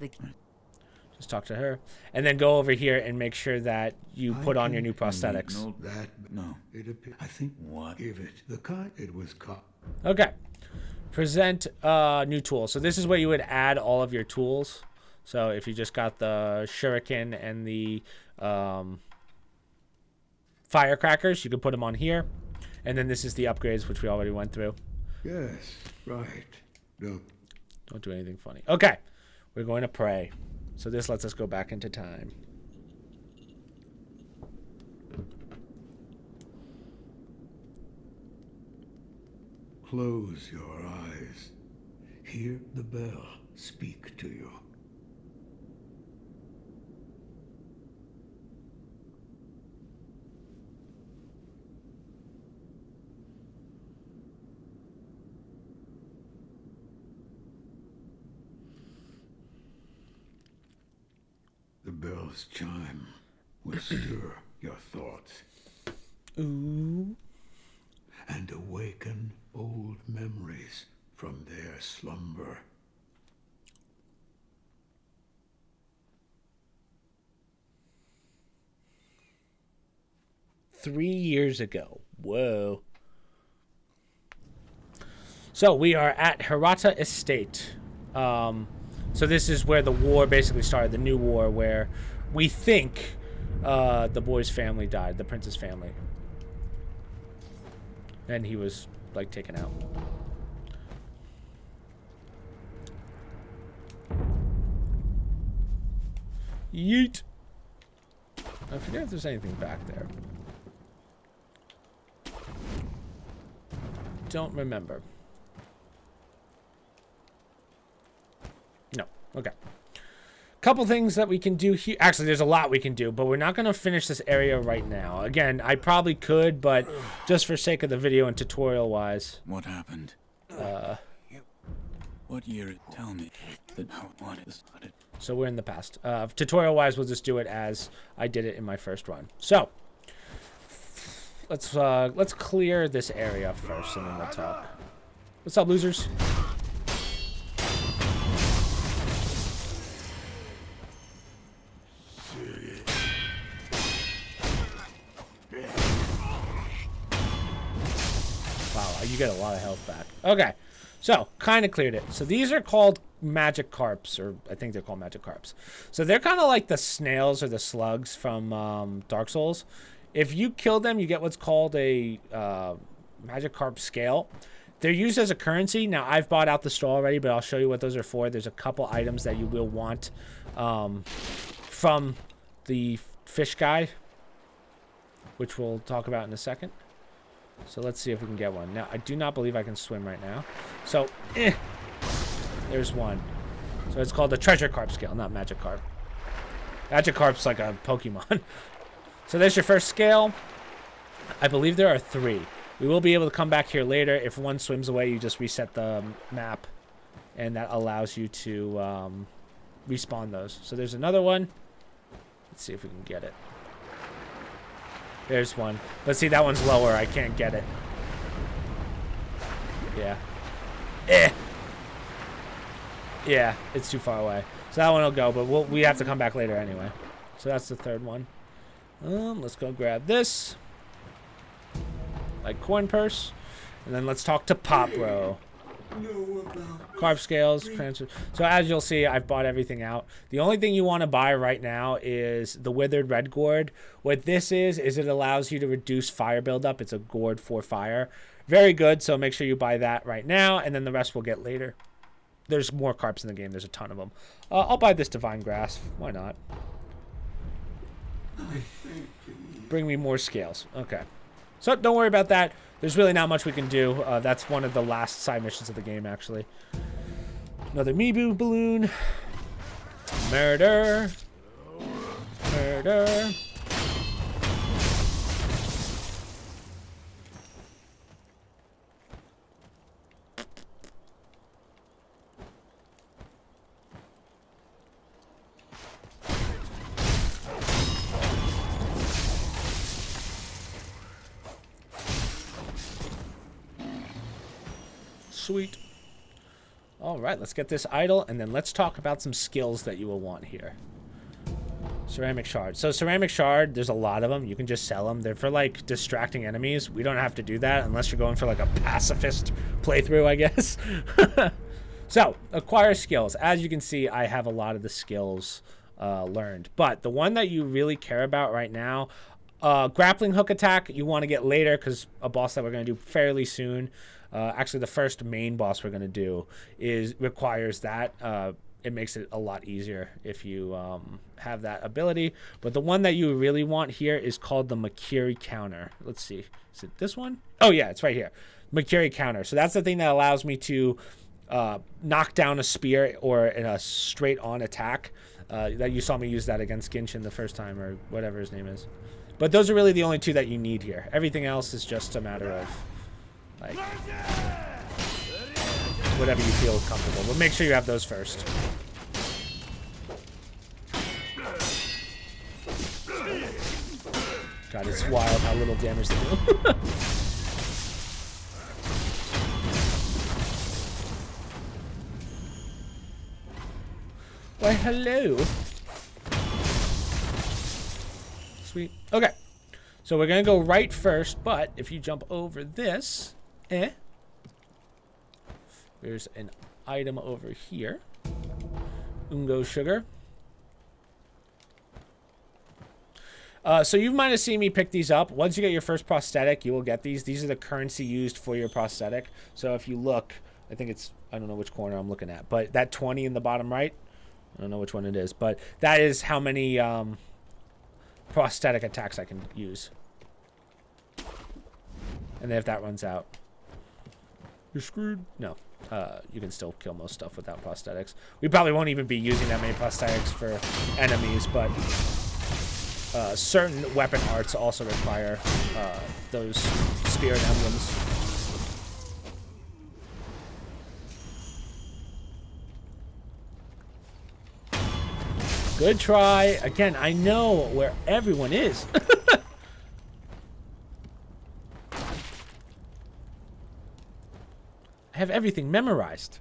Just talk to her. And then go over here and make sure that you put on your new prosthetics. I think what? Give it the cut. It was cut. Okay. Present new tool. So this is where you would add all of your tools. So if you just got the shuriken and the firecrackers, you can put them on here. And then this is the upgrades, which we already went through. Yes, right. No. Don't do anything funny. Okay. We're going to pray. So this lets us go back into time. Close your eyes. Hear the bell speak to you. The bell's chime will stir your thoughts. Ooh. And awaken old memories from their slumber. Three years ago. Whoa. So we are at Hirata Estate. So this is where the war basically started, the new war, where we think the boy's family died, the prince's family. And he was, like, taken out. Yeet! I forget if there's anything back there. Don't remember. No. Okay. Couple things that we can do here. Actually, there's a lot we can do, but we're not going to finish this area right now. Again, I probably could, but just for sake of the video and tutorial-wise. What happened? What year? Tell me. So we're in the past. Tutorial-wise, we'll just do it as I did it in my first run. So let's clear this area first, and then we'll talk. What's up, losers? You get a lot of health back. Okay, so kind of cleared it. So these are called magic carps, or I think they're called magic carps. So they're kind of like the snails or the slugs from Dark Souls. If you kill them, you get what's called a magic carp scale. They're used as a currency. Now, I've bought out the straw already, but I'll show you what those are for. There's a couple items that you will want from the fish guy, which we'll talk about in a second. So let's see if we can get one. Now, I do not believe I can swim right now. So, there's one. So it's called the treasure carp scale, not magic carp. Magic carp's like a Pokemon. So there's your first scale. I believe there are 3. We will be able to come back here later. If one swims away, you just reset the map. And that allows you to respawn those. So there's another one. Let's see if we can get it. There's one. But see, that one's lower. I can't get it. Yeah. Yeah, it's too far away. So that one will go, but we have to come back later anyway. So that's the third one. Let's go grab this. Like coin purse. And then let's talk to Pop Bro. Carb scales, transfer. So as you'll see, I've bought everything out. The only thing you want to buy right now is the Withered Red Gourd. What this is it allows you to reduce fire buildup. It's a gourd for fire. Very good, so make sure you buy that right now, and then the rest we'll get later. There's more carps in the game. There's a ton of them. I'll buy this Divine Grasp. Why not? Bring me more scales. Okay. So don't worry about that. There's really not much we can do. That's one of the last side missions of the game, actually. Another Mibu balloon. Murder. Murder. Sweet. All right, let's get this idol, and then let's talk about some skills that you will want here. Ceramic shard. So ceramic shard, there's a lot of them. You can just sell them. They're for like distracting enemies. We don't have to do that unless you're going for like a pacifist playthrough, I guess. So acquire skills. As you can see, I have a lot of the skills learned, but the one that you really care about right now, grappling hook attack, you want to get later because a boss that we're going to do fairly soon. Actually, the first main boss we're going to do requires that. It makes it a lot easier if you have that ability. But the one that you really want here is called the Makiri counter. Let's see. Is it this one? Oh, yeah, it's right here. Makiri counter. So that's the thing that allows me to knock down a spear or in a straight-on attack. That you saw me use that against Genshin the first time, or whatever his name is. But those are really the only two that you need here. Everything else is just a matter of like whatever you feel comfortable. But make sure you have those first. God, it's wild how little damage they do. Why, hello. Sweet. Okay. So we're going to go right first, but if you jump over this, there's an item over here. Ungo sugar. So you might have seen me pick these up. Once you get your first prosthetic, you will get these. These are the currency used for your prosthetic. So if you look, I think it's, I don't know which corner I'm looking at, but that 20 in the bottom right, I don't know which one it is, but that is how many prosthetic attacks I can use. And then if that runs out, you're screwed. No, you can still kill most stuff without prosthetics. We probably won't even be using that many prosthetics for enemies, but certain weapon arts also require those spirit emblems. Good try. Again, I know where everyone is. I have everything memorized.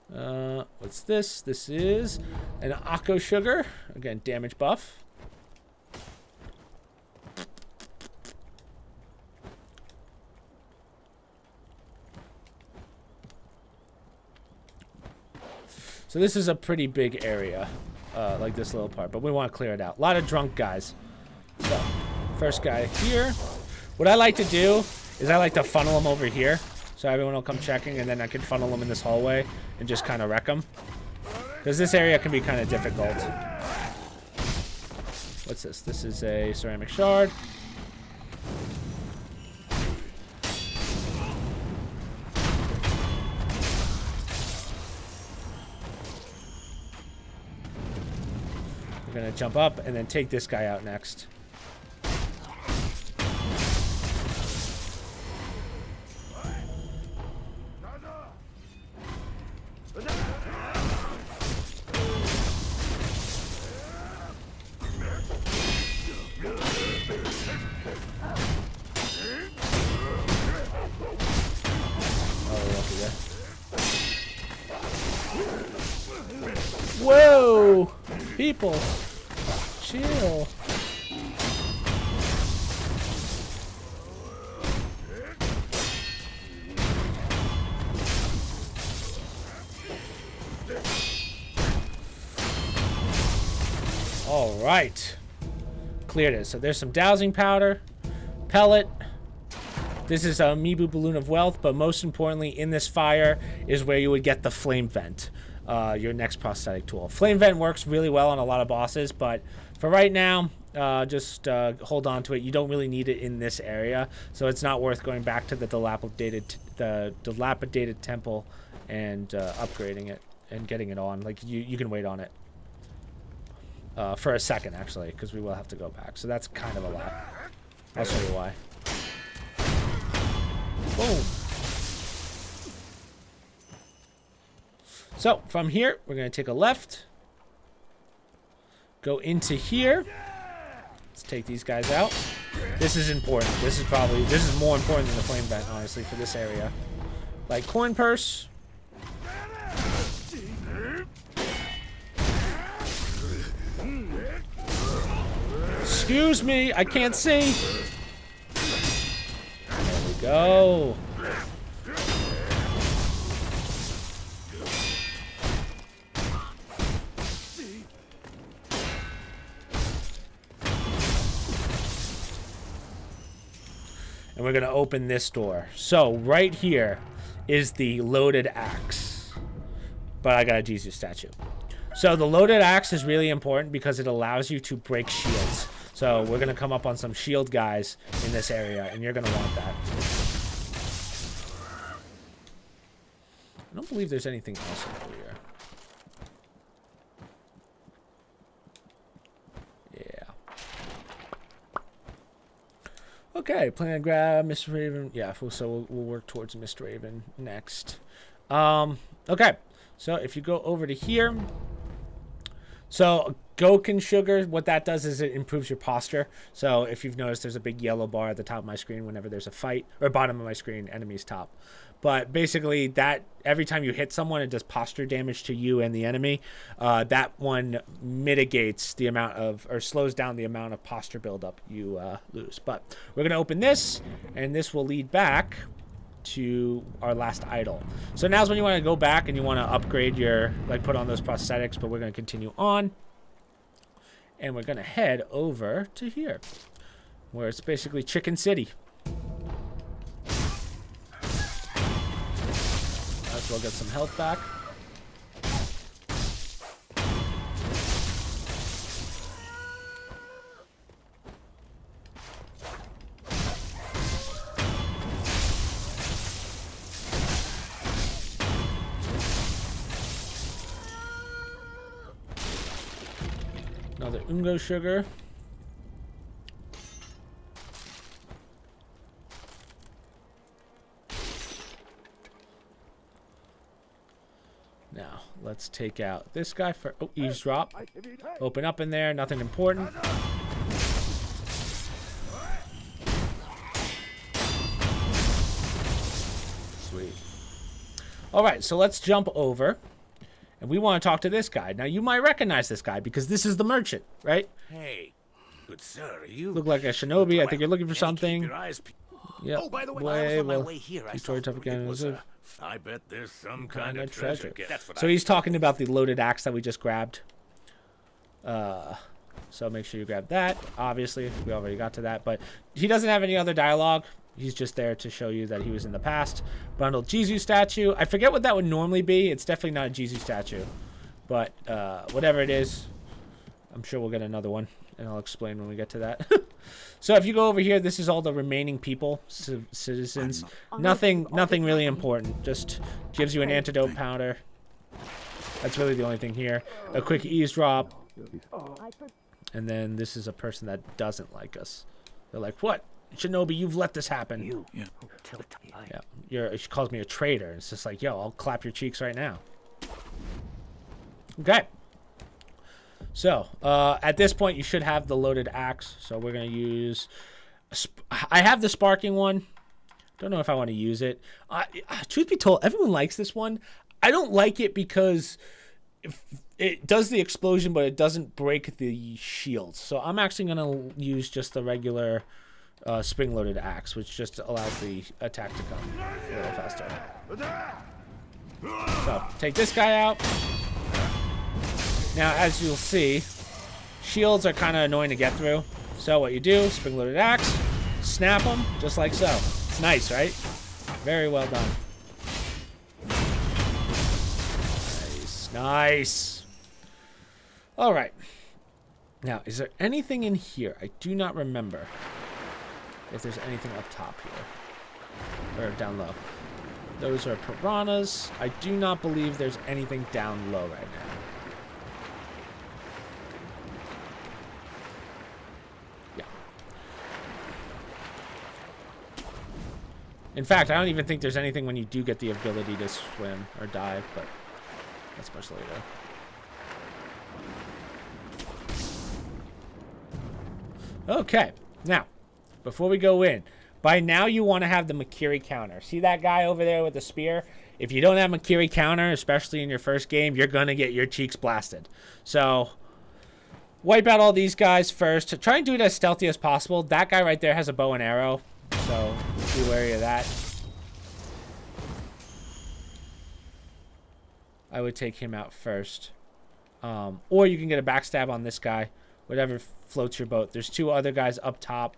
What's this? This is an Akko sugar. Again, damage buff. So this is a pretty big area, like this little part, but we want to clear it out. A lot of drunk guys. So, first guy here. What I like to do is I like to funnel them over here, so everyone will come checking, and then I can funnel them in this hallway and just kind of wreck them. Because this area can be kind of difficult. What's this? This is a ceramic shard. We're gonna jump up and then take this guy out next. Whoa! People, chill. All right. Cleared it. So there's some dowsing powder, pellet. This is a Amiibo Balloon of Wealth, but most importantly in this fire is where you would get the Flame Vent, your next prosthetic tool. Flame Vent works really well on a lot of bosses, but for right now, just hold on to it. You don't really need it in this area, so it's not worth going back to the dilapidated temple and upgrading it and getting it on. Like, you can wait on it for a second, actually, because we will have to go back. So that's kind of a lot. I'll show you why. Boom. So from here, we're going to take a left. Go into here. Let's take these guys out. This is important. This is more important than the flame vent, honestly, for this area. Like coin purse. Excuse me, I can't see. There we go. And we're going to open this door. So right here is the loaded axe. But I got a Jesus statue. So the loaded axe is really important because it allows you to break shields. So we're going to come up on some shield guys in this area, and you're going to want that. I don't believe there's anything else over here. Yeah. Okay, plan to grab Mr. Raven. Yeah, so we'll work towards Mr. Raven next. Okay, so if you go over to here. So Goken sugar, what that does is it improves your posture. So if you've noticed, there's a big yellow bar at the top of my screen whenever there's a fight, or bottom of my screen, enemy's top. But basically, that every time you hit someone, it does posture damage to you and the enemy. That one mitigates the amount of, or slows down the amount of posture buildup you lose. But we're gonna open this, and this will lead back to our last idol. So now's when you want to go back and you want to upgrade your, like, put on those prosthetics, but we're going to continue on. And we're going to head over to here, where it's basically Chicken City. Might as well get some health back. Another Ungo sugar. Now, let's take out this guy for... Oh, eavesdrop. Open up in there. Nothing important. Sweet. All right, so let's jump over. And we want to talk to this guy. Now, you might recognize this guy because this is the merchant, right? Hey, good sir, are you... Look like a shinobi. I think you're looking for something. Yep. Oh, by the way, I was on my way here. I saw I bet there's some kind of treasure. So he's talking about the loaded axe that we just grabbed. So make sure you grab that. Obviously, we already got to that. But he doesn't have any other dialogue. He's just there to show you that he was in the past. Bundled Jizu statue. I forget what that would normally be. It's definitely not a Jizu statue. But whatever it is, I'm sure we'll get another one. And I'll explain when we get to that. So if you go over here, this is all the remaining people, citizens. Nothing really important. Just gives you an antidote powder. That's really the only thing here. A quick eavesdrop. And then this is a person that doesn't like us. They're like, what? Shinobi, you've let this happen. Yeah. She calls me a traitor. It's just like, yo, I'll clap your cheeks right now. Okay. So, at this point, you should have the loaded axe. So we're going to use... I have the sparking one. Don't know if I want to use it. Truth be told, everyone likes this one. I don't like it because it does the explosion, but it doesn't break the shields. So I'm actually going to use just the regular spring-loaded axe, which just allows the attack to come a little faster. So take this guy out. Now, as you'll see, shields are kind of annoying to get through. So what you do, spring-loaded axe, snap them just like so. It's nice, right? Very well done. Nice. All right. Now, is there anything in here? I do not remember if there's anything up top here. Or down low. Those are piranhas. I do not believe there's anything down low right now. Yeah. In fact, I don't even think there's anything when you do get the ability to swim or dive, but that's much later. Okay, now, before we go in, by now you want to have the Makiri counter. See that guy over there with the spear? If you don't have Makiri counter, especially in your first game, you're going to get your cheeks blasted. So, wipe out all these guys first. Try and do it as stealthy as possible. That guy right there has a bow and arrow, so be wary of that. I would take him out first. Or you can get a backstab on this guy. Whatever floats your boat. There's two other guys up top.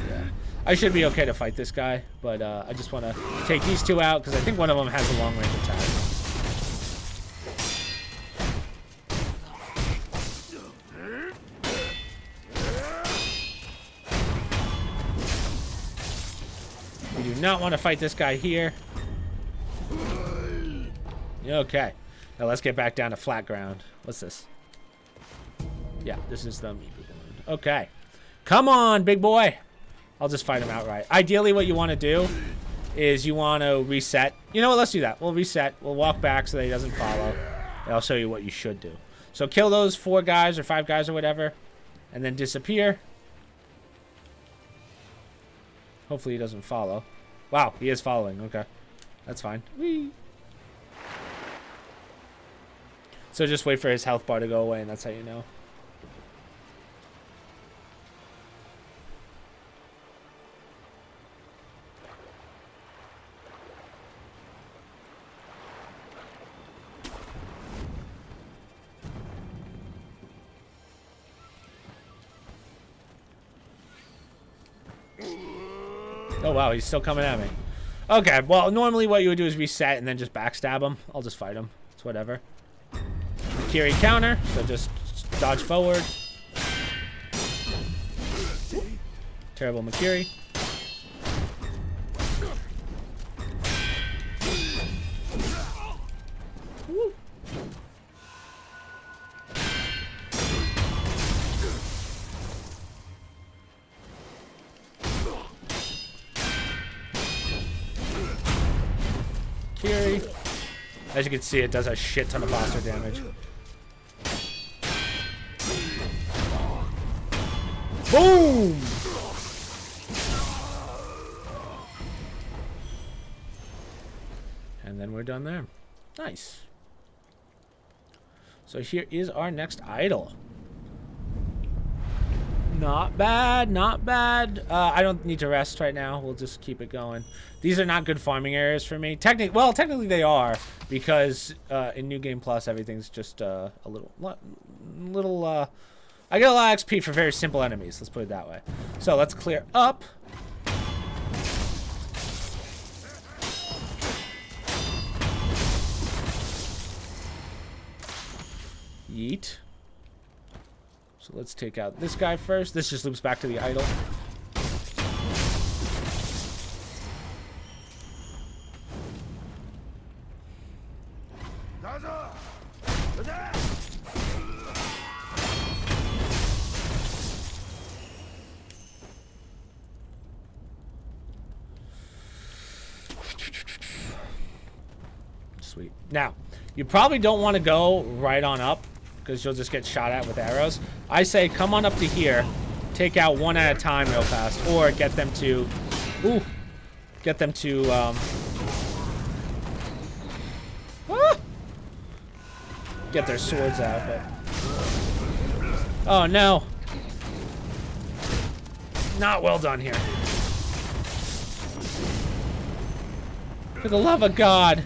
Yeah. I should be okay to fight this guy, but I just want to take these two out because I think one of them has a long-range attack. We do not want to fight this guy here. Okay. Now let's get back down to flat ground. What's this? Yeah, this is the meat balloon. Okay. Come on, big boy. I'll just fight him outright. Ideally, what you want to do is you want to reset. You know what? Let's do that. We'll reset. We'll walk back so that he doesn't follow. And I'll show you what you should do. So kill those 4 guys or 5 guys or whatever. And then disappear. Hopefully he doesn't follow. Wow, he is following. Okay. That's fine. Whee! So just wait for his health bar to go away, and that's how you know. Oh, wow, he's still coming at me. Okay, well, normally what you would do is reset and then just backstab him. I'll just fight him. It's whatever. Makiri counter, so just dodge forward. Terrible Makiri. Woo. Makiri. As you can see, it does a shit ton of monster damage. Boom! And then we're done there. Nice. So here is our next idol. Not bad, not bad. I don't need to rest right now. We'll just keep it going. These are not good farming areas for me. Technically they are, because in New Game Plus everything's just a little. I get a lot of XP for very simple enemies. Let's put it that way. So let's clear up. Yeet. So let's take out this guy first. This just loops back to the idol. Sweet. Now, you probably don't want to go right on up, because you'll just get shot at with arrows. I say come on up to here, take out one at a time real fast, or get them to get them to get their swords out, but oh no, not well done here. For the love of God.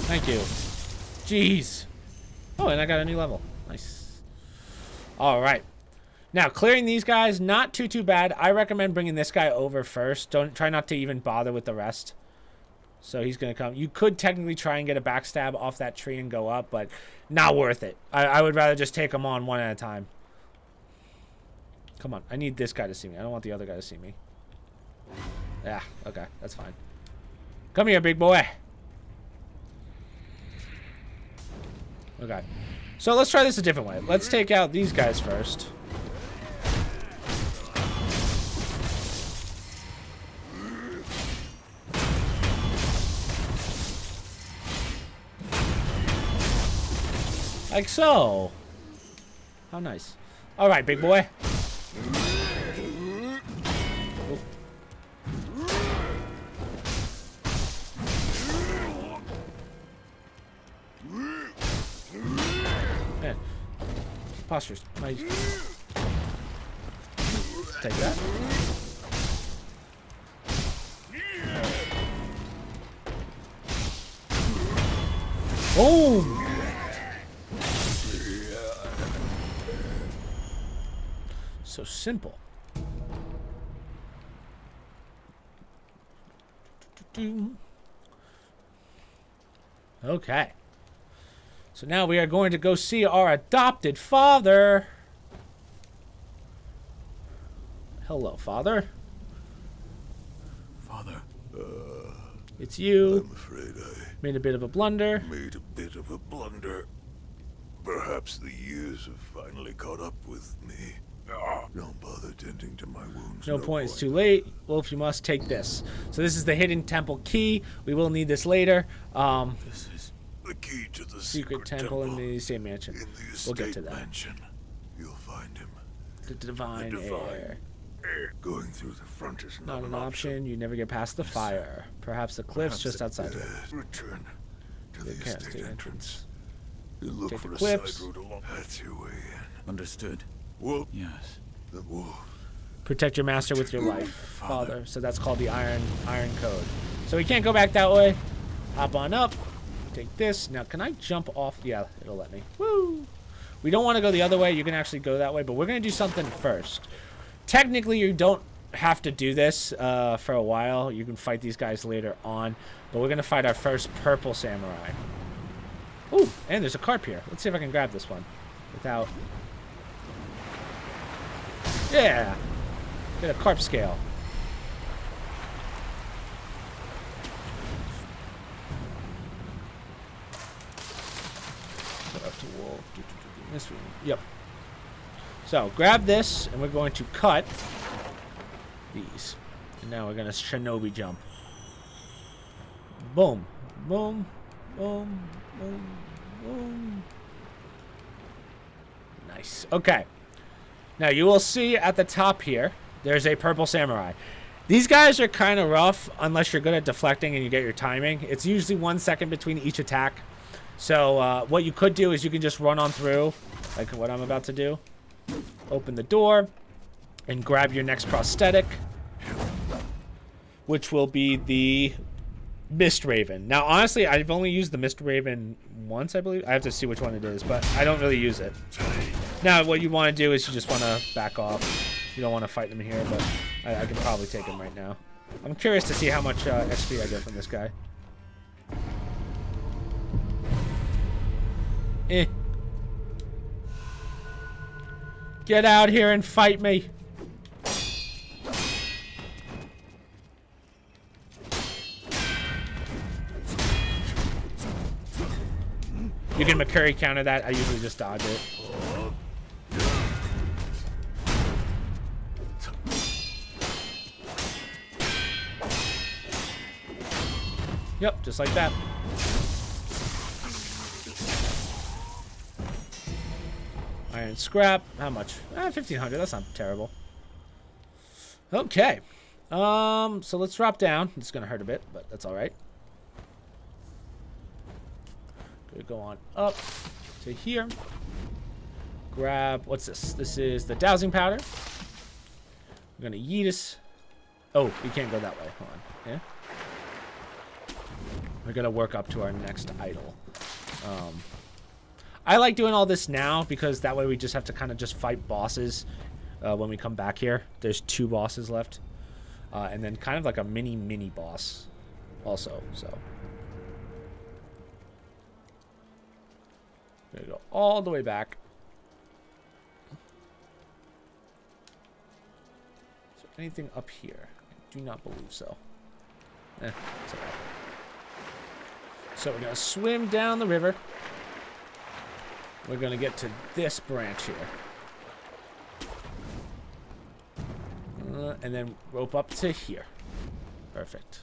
Thank you. Jeez. Oh, and I got a new level. Nice. All right. Now, clearing these guys, not too bad. I recommend bringing this guy over first. Try not to even bother with the rest. So he's going to come. You could technically try and get a backstab off that tree and go up, but not worth it. I would rather just take them on one at a time. Come on. I need this guy to see me. I don't want the other guy to see me. Yeah, okay. That's fine. Come here, big boy. Okay. So let's try this a different way. Let's take out these guys first. Like so. How nice. All right, big boy. Man, postures. My... Take that. Boom. So simple. Okay. So now we are going to go see our adopted father. Hello, father. Father. It's you. I'm afraid I made a bit of a blunder. Made a bit of a blunder. Perhaps the years have finally caught up with me. Don't bother tending to my wounds. No point. It's too late. Wolf, you must take this. So this is the hidden temple key. We will need this later. This is the key to the secret temple in the same mansion. In the we'll get to that. Mansion. You'll find him. The divine air. Going through the front is not an option. You never get past the fire. Perhaps the cliffs just outside here. Return to the estate entrance. You look take for the a cliffs. side road along. That's your way in. Understood. Wolf. Yes. The wolf. Protect your master with your life, father. So that's called the iron code. So we can't go back that way. Hop on up. Take this. Now, can I jump off? Yeah, it'll let me. Woo! We don't want to go the other way. You can actually go that way, but we're going to do something first. Technically, you don't have to do this for a while. You can fight these guys later on, but we're going to fight our first purple samurai. Ooh, and there's a carp here. Let's see if I can grab this one without... Yeah! Get a carp scale. Go up to wolf. This one. Yep. So, grab this, and we're going to cut these. And now we're going to shinobi jump. Boom. Boom. Boom. Boom. Boom. Nice. Okay. Now, you will see at the top here, there's a purple samurai. These guys are kind of rough unless you're good at deflecting and you get your timing. It's usually 1 second between each attack. So, what you could do is you can just run on through, like what I'm about to do. Open the door and grab your next prosthetic, which will be the Mist Raven. Now, honestly, I've only used the Mist Raven once, I believe. I have to see which one it is, but I don't really use it. Now, what you want to do is you just want to back off. You don't want to fight them here, but I can probably take him right now. I'm curious to see how much XP I get from this guy. Eh. Get out here and fight me. You can McCurry counter that. I usually just dodge it. Yep, just like that. Iron scrap. How much? 1,500. That's not terrible. Okay. So let's drop down. It's gonna hurt a bit, but that's all right. Gonna go on up to here. Grab, what's this? This is the dowsing powder. We're gonna yeet us. Oh, we can't go that way. Hold on. Yeah. We're gonna work up to our next idol. I like doing all this now because that way we just have to kind of just fight bosses when we come back here. There's 2 bosses left. And then kind of like a mini boss also, so. We're gonna go all the way back. Is there anything up here? I do not believe so. It's all right. So we're gonna swim down the river. We're gonna get to this branch here. And then rope up to here. Perfect.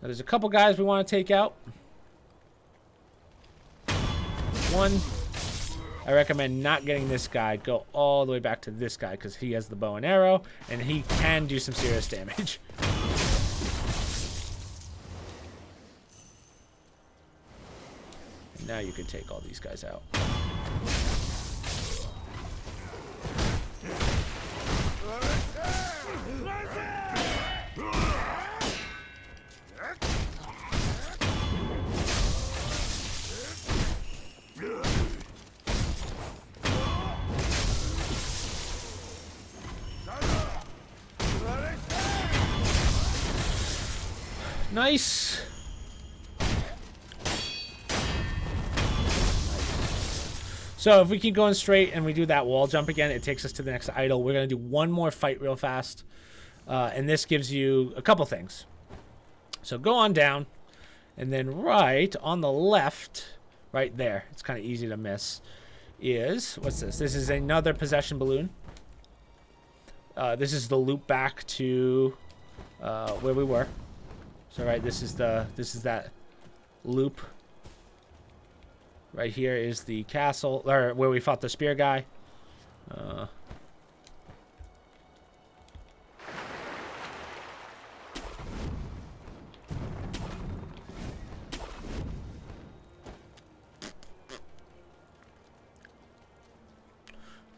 Now there's a couple guys we want to take out. One, I recommend not getting this guy. Go all the way back to this guy because he has the bow and arrow and he can do some serious damage. And now you can take all these guys out. Nice. So if we keep going straight and we do that wall jump again, it takes us to the next idol. We're going to do one more fight real fast. And this gives you a couple things. So go on down. And then right on the left, right there, it's kind of easy to miss, is, what's this? This is another possession balloon. This is the loop back to where we were. So right, this is that loop. Right here is the castle, or where we fought the spear guy.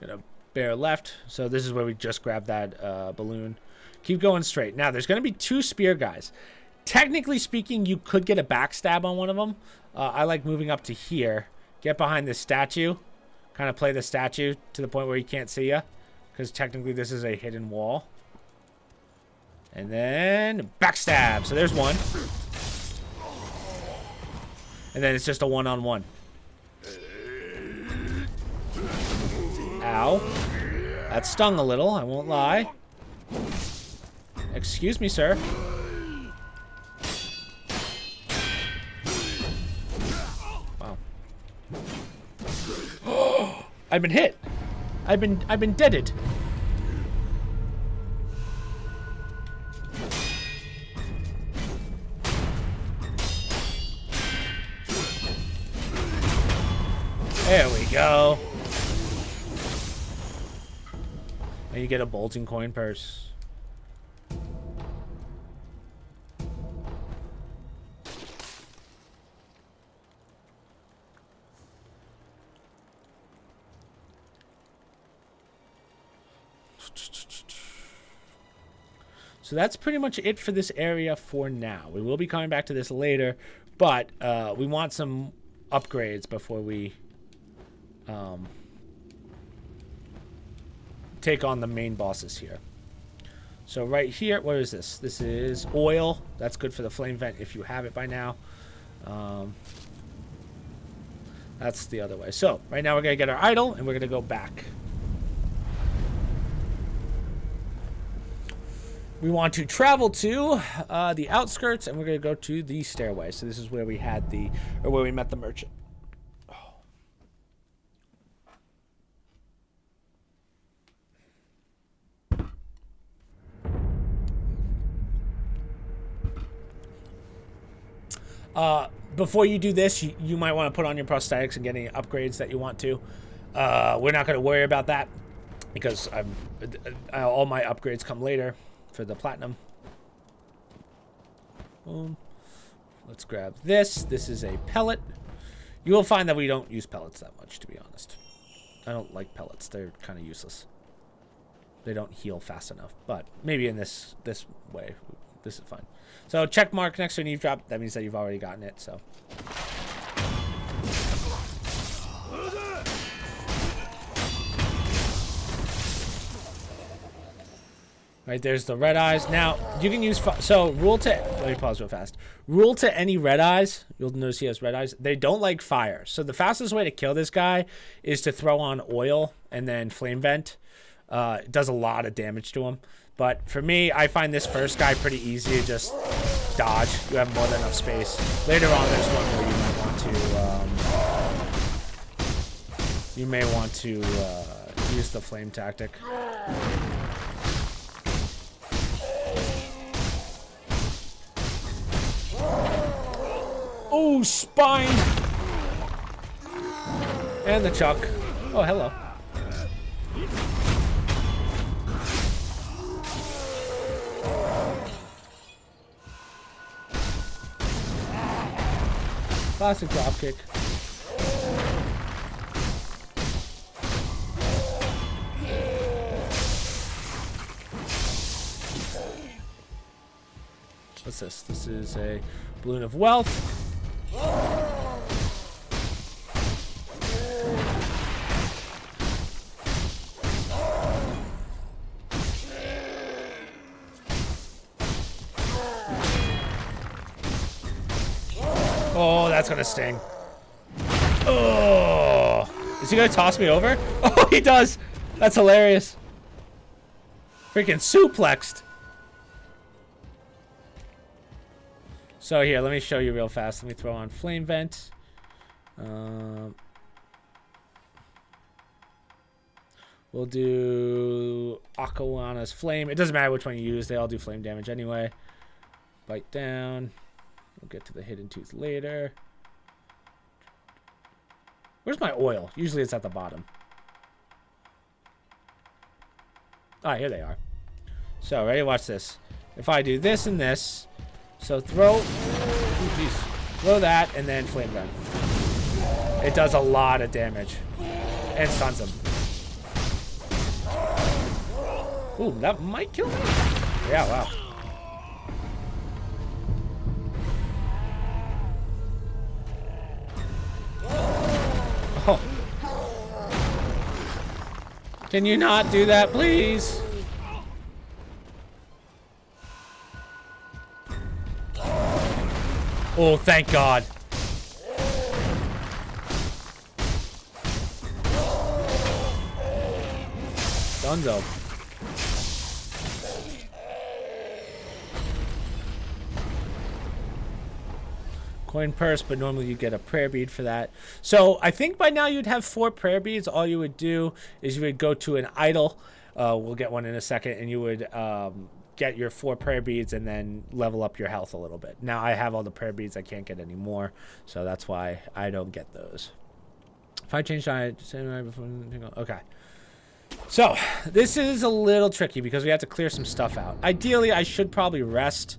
Gonna bear left. So this is where we just grabbed that balloon. Keep going straight. Now there's gonna be 2 spear guys. Technically speaking, you could get a backstab on one of them. I like moving up to here. Get behind this statue. Kind of play the statue to the point where he can't see you. Because technically this is a hidden wall. And then backstab. So there's one. And then it's just a one-on-one. Ow. That stung a little, I won't lie. Excuse me, sir. I've been hit. I've been deaded. There we go. And you get a bulging coin purse. So that's pretty much it for this area for now. We will be coming back to this later, but we want some upgrades before we take on the main bosses here. So right here, what is this? This is oil. That's good for the flame vent if you have it by now. That's the other way. So right now we're going to get our idol and we're going to go back. We want to travel to the outskirts, and we're going to go to the stairway. So this is where we had where we met the merchant. Oh. Before you do this, you might want to put on your prosthetics and get any upgrades that you want to. We're not going to worry about that because all my upgrades come later for the platinum. Boom. Let's grab this. This is a pellet. You will find that we don't use pellets that much, to be honest. I don't like pellets. They're kind of useless. They don't heal fast enough. But maybe in this way, this is fine. So check mark next to an eavesdrop. That means that you've already gotten it. So. Right, there's the red eyes. Now, you can use... So, rule to... Let me pause real fast. Rule to any red eyes. You'll notice he has red eyes. They don't like fire. So, the fastest way to kill this guy is to throw on oil and then flame vent. It does a lot of damage to him. But for me, I find this first guy pretty easy to just dodge. You have more than enough space. Later on, there's one where you might want to... use the flame tactic. Oh, spine! And the chuck. Oh, hello. Classic dropkick. What's this? This is a balloon of wealth. Oh, that's gonna sting. Oh, is he gonna toss me over? Oh, he does. That's hilarious. Freaking suplexed. So here, let me show you real fast. Let me throw on flame vent. We'll do Akawana flame. It doesn't matter which one you use. They all do flame damage anyway. Bite down. We'll get to the hidden tooth later. Where's my oil? Usually it's at the bottom. Ah, here they are. So, ready? Watch this. If I do this and this, so throw, ooh, geez, throw that and then flame gun. It does a lot of damage and stuns him. Ooh, that might kill me. Yeah, wow. Oh. Can you not do that, please? Oh, thank God. Dunzo. Coin purse, but normally you get a prayer bead for that. So I think by now you'd have 4 prayer beads. All you would do is you would go to an idol. We'll get one in a second, and you would get your 4 prayer beads and then level up your health a little bit. Now I have all the prayer beads. I can't get any more, so that's why I don't get those. If I change diet, okay. So this is a little tricky because we have to clear some stuff out. Ideally, I should probably rest.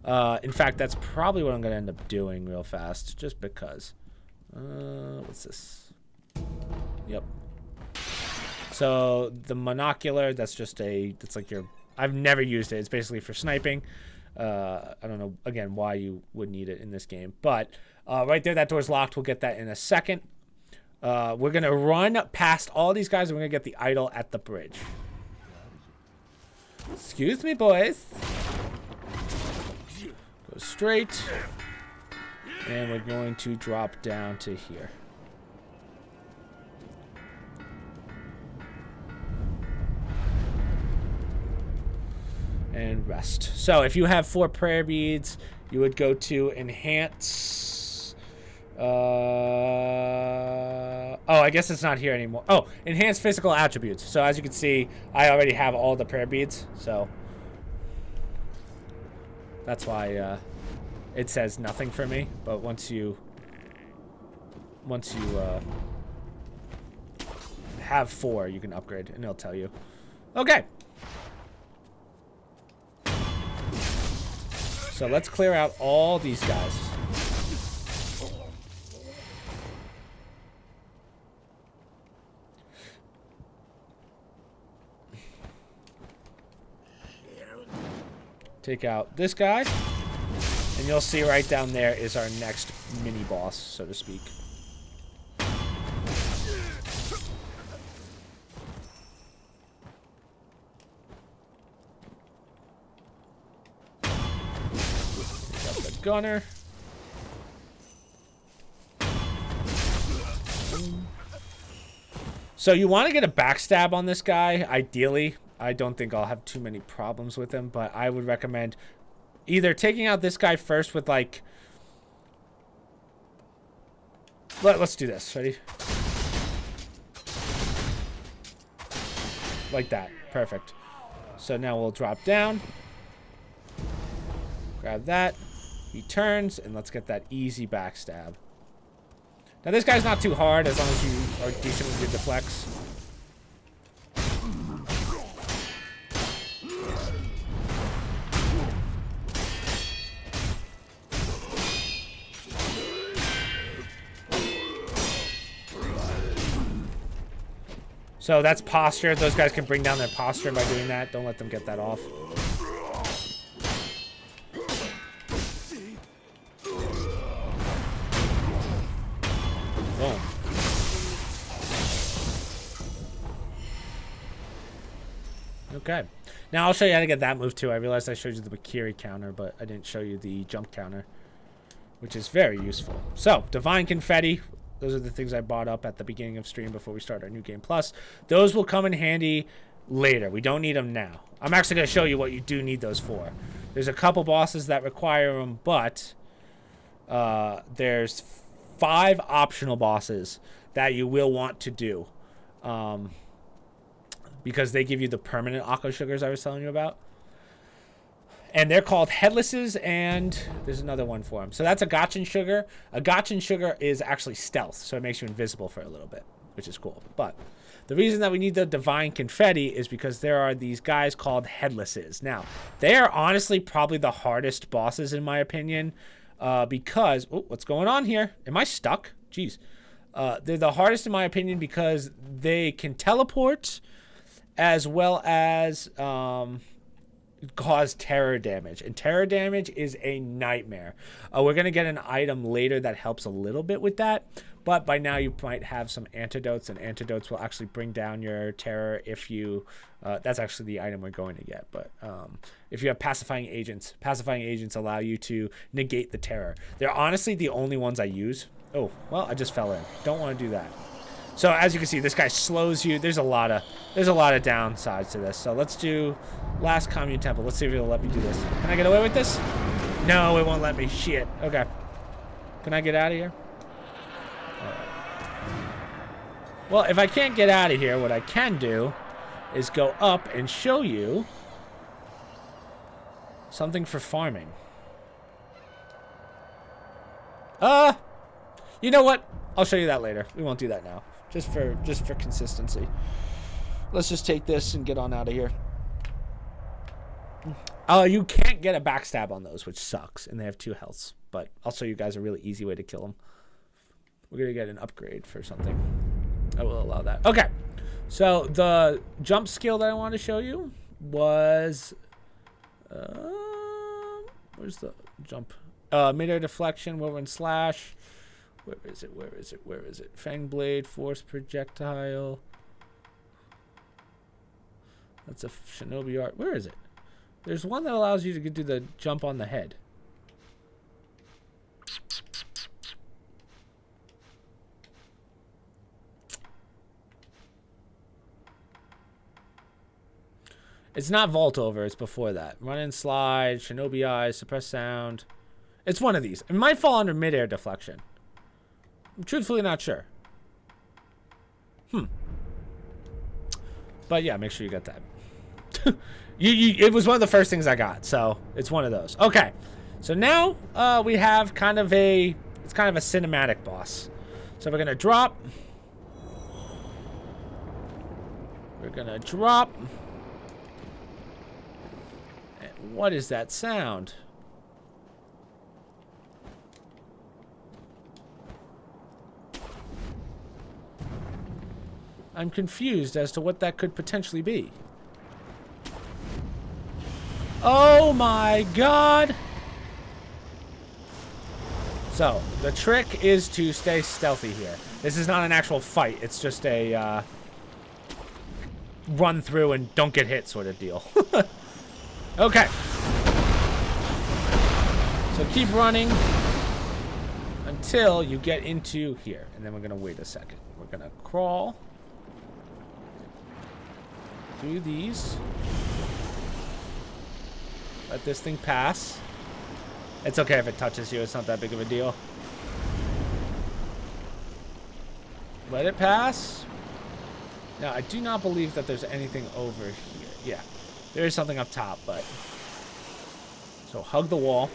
In fact, that's probably what I'm going to end up doing real fast, just because. What's this? Yep. So the monocular, that's just that's like your, I've never used it. It's basically for sniping. I don't know, again, why you would need it in this game. But right there, that door's locked. We'll get that in a second. We're going to run past all these guys, and we're going to get the idol at the bridge. Excuse me, boys. Go straight. And we're going to drop down to here. And rest. So if you have 4 prayer beads, you would go to enhance. Oh, I guess it's not here anymore. Oh, enhance physical attributes. So as you can see, I already have all the prayer beads. So that's why it says nothing for me. But once you have 4, you can upgrade, and it'll tell you. Okay. So let's clear out all these guys. Take out this guy, and you'll see right down there is our next mini boss, so to speak. Take out the gunner. So you want to get a backstab on this guy, ideally. I don't think I'll have too many problems with him, but I would recommend either taking out this guy first with, like... Let's do this. Ready? Like that. Perfect. So now we'll drop down. Grab that. He turns, and let's get that easy backstab. Now this guy's not too hard as long as you are decent with your deflects. So that's posture. Those guys can bring down their posture by doing that. Don't let them get that off. Boom. Okay. Now I'll show you how to get that move too. I realized I showed you the Bakiri counter, but I didn't show you the jump counter, which is very useful. So, Divine Confetti. Those are the things I bought up at the beginning of stream before we start our New Game Plus. Those will come in handy later. We don't need them now. I'm actually going to show you what you do need those for. There's a couple bosses that require them, but there's 5 optional bosses that you will want to do because they give you the permanent Akko Sugars I was telling you about. And they're called Headlesses, and there's another one for them. So that's a Gotchin Sugar. A Gotchin Sugar is actually stealth, so it makes you invisible for a little bit, which is cool. But the reason that we need the Divine Confetti is because there are these guys called Headlesses. Now, they are honestly probably the hardest bosses in my opinion because... Oh, what's going on here? Am I stuck? Jeez. They're the hardest in my opinion because they can teleport as well as... cause terror damage, and terror damage is a nightmare. We're gonna get an item later that helps a little bit with that, but by now you might have some antidotes, and antidotes will actually bring down your terror if you that's actually the item we're going to get. But if you have pacifying agents allow you to negate the terror. They're honestly the only ones I use. Oh well, I just fell in. Don't want to do that. So as you can see, this guy slows you. There's a lot of downsides to this. So let's do Last Commune Temple. Let's see if it'll let me do this. Can I get away with this? No, it won't let me. Shit. Okay. Can I get out of here? All right. Well, if I can't get out of here, what I can do is go up and show you something for farming. You know what? I'll show you that later. We won't do that now. Just for consistency. Let's just take this and get on out of here. You can't get a backstab on those, which sucks, and they have 2 healths. But I'll show you guys a really easy way to kill them. We're gonna get an upgrade for something. I will allow that. Okay. So the jump skill that I wanted to show you was where's the jump? Midair deflection, whirlwind slash. Where is it? Where is it? Where is it? Fang blade, force projectile. That's a shinobi art. Where is it? There's one that allows you to do the jump on the head. It's not vault over. It's before that. Run and slide, shinobi eyes, suppress sound. It's one of these. It might fall under midair deflection. I'm truthfully not sure. But yeah, make sure you got that. It was one of the first things I got, so it's one of those. Okay, So now we have kind of a cinematic boss. So we're gonna drop. We're gonna drop. And what is that sound? I'm confused as to what that could potentially be. Oh my god! So, the trick is to stay stealthy here. This is not an actual fight. It's just a run through and don't get hit sort of deal. Okay. So keep running until you get into here. And then we're going to wait a second. We're going to crawl through these. Let this thing pass. It's okay if it touches you. It's not that big of a deal. Let it pass. Now, I do not believe that there's anything over here. Yeah, there is something up top, but... So, hug the wall.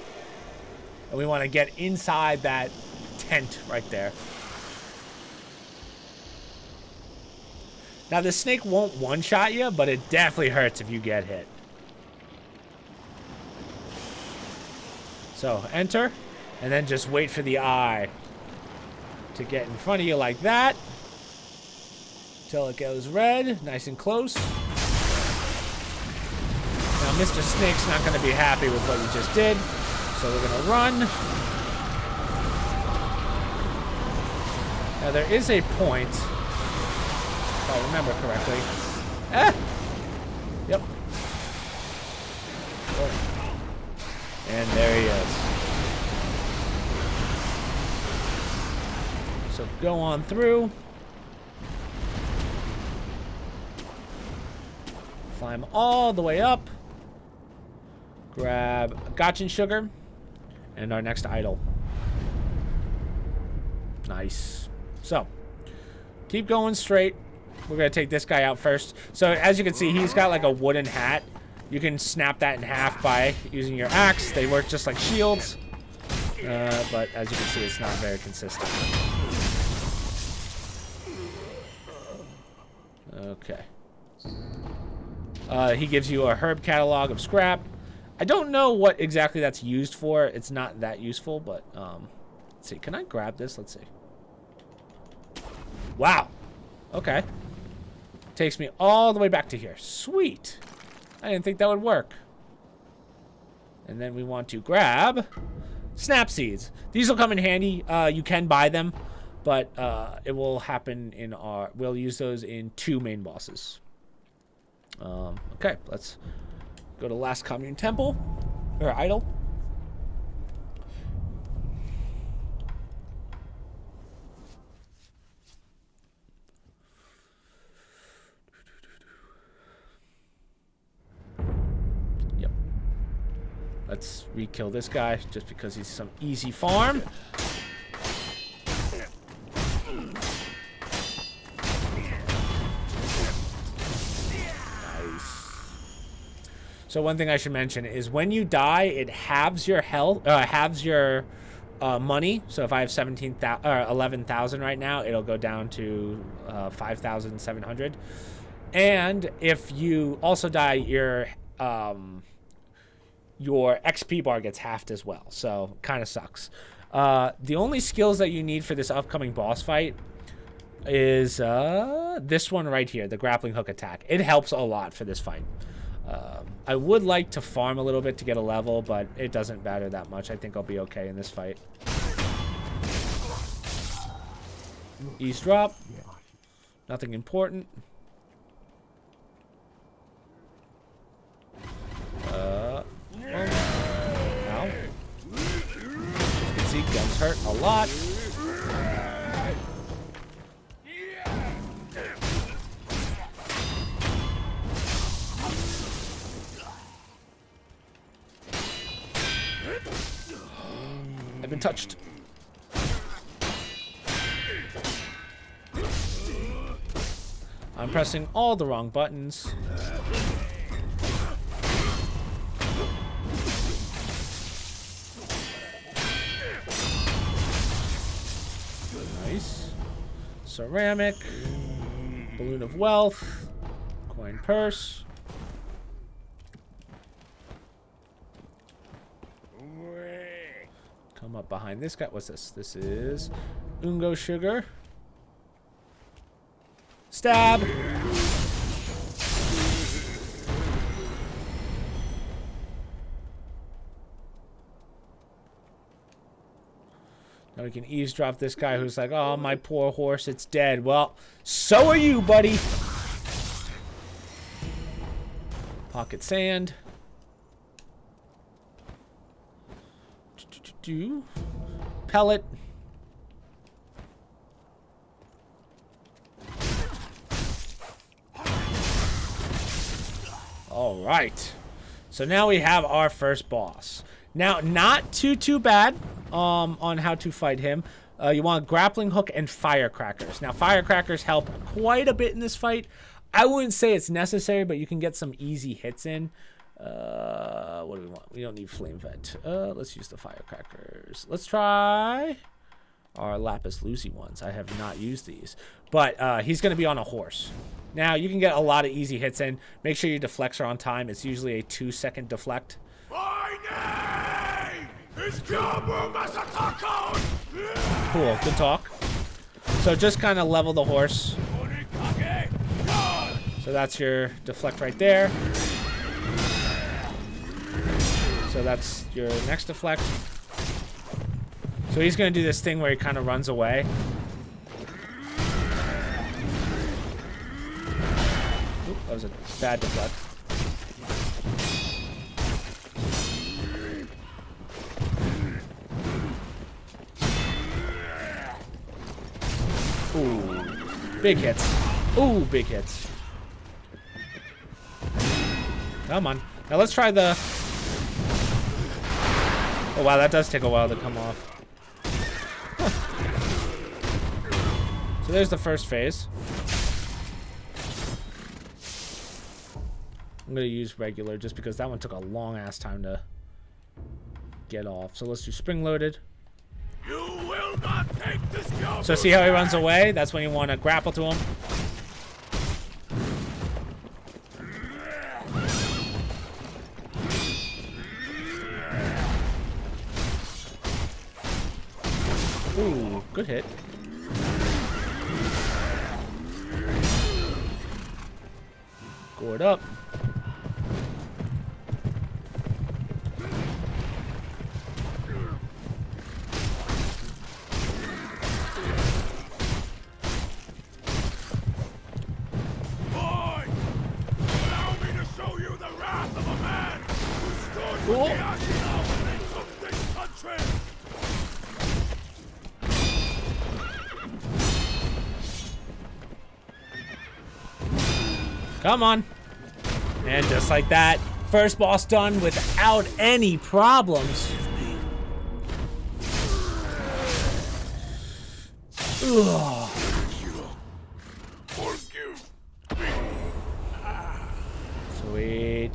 And we want to get inside that tent right there. Now, the snake won't one-shot you, but it definitely hurts if you get hit. So, enter, and then just wait for the eye to get in front of you like that. Till it goes red, nice and close. Now, Mr. Snake's not going to be happy with what you just did, so we're going to run. Now, there is a point, if I remember correctly. Ah! Yep. Oh. And there he is. So go on through. Climb all the way up. Grab a gotchin sugar. And our next idol. Nice. So, keep going straight. We're going to take this guy out first. So, as you can see, he's got like a wooden hat. You can snap that in half by using your axe. They work just like shields. But as you can see, it's not very consistent. Okay. He gives you a herb catalog of scrap. I don't know what exactly that's used for. It's not that useful, but let's see. Can I grab this? Let's see. Wow. Okay. Takes me all the way back to here. Sweet. I didn't think that would work. And then we want to grab snap seeds. These will come in handy. You can buy them, but it will happen in our... We'll use those in 2 main bosses. Okay, let's go to Last Commune Temple. Or Idol. Let's re-kill this guy just because he's some easy farm. Nice. So one thing I should mention is when you die, it halves your health, halves your money. So if I have 11,000 right now, it'll go down to 5,700. And if you also die, your XP bar gets halved as well, so kind of sucks. The only skills that you need for this upcoming boss fight is this one right here, the grappling hook attack. It helps a lot for this fight. I would like to farm a little bit to get a level, but it doesn't matter that much. I think I'll be okay in this fight. Eavesdrop. Nothing important. Ow. You can see guns hurt a lot. I've been touched. I'm pressing all the wrong buttons. Nice. Ceramic. Balloon of wealth. Coin purse. Come up behind this guy. What's this? This is Ungo sugar. Stab. Now we can eavesdrop this guy who's like, oh, my poor horse, it's dead. Well, so are you, buddy. Pocket sand. Pellet. All right. So now we have our first boss. Now, not too bad on how to fight him. You want grappling hook and firecrackers. Now, firecrackers help quite a bit in this fight. I wouldn't say it's necessary, but you can get some easy hits in. What do we want? We don't need flame vent. Let's use the firecrackers. Let's try our lapis lazuli ones. I have not used these, but he's going to be on a horse. Now you can get a lot of easy hits in. Make sure your deflects are on time. It's usually a 2-second deflect. My name is Kabu Masatako! Cool, good talk. So just kind of level the horse. So that's your deflect right there. So that's your next deflect. So he's going to do this thing where he kind of runs away. Oop, that was a bad deflect. Ooh, big hits. Ooh, big hits. Come on. Now let's try the... Oh, wow, that does take a while to come off. Huh. So there's the first phase. I'm going to use regular just because that one took a long-ass time to get off. So let's do spring-loaded. You will not take this job. So see how he runs away? That's when you want to grapple to him. Ooh, good hit. Gourd up. Boy, allow me to show you the wrath of a man who stood with the Ashina when they took this country. Come on. And just like that, first boss done without any problems. Ugh. Forgive me. Sweet.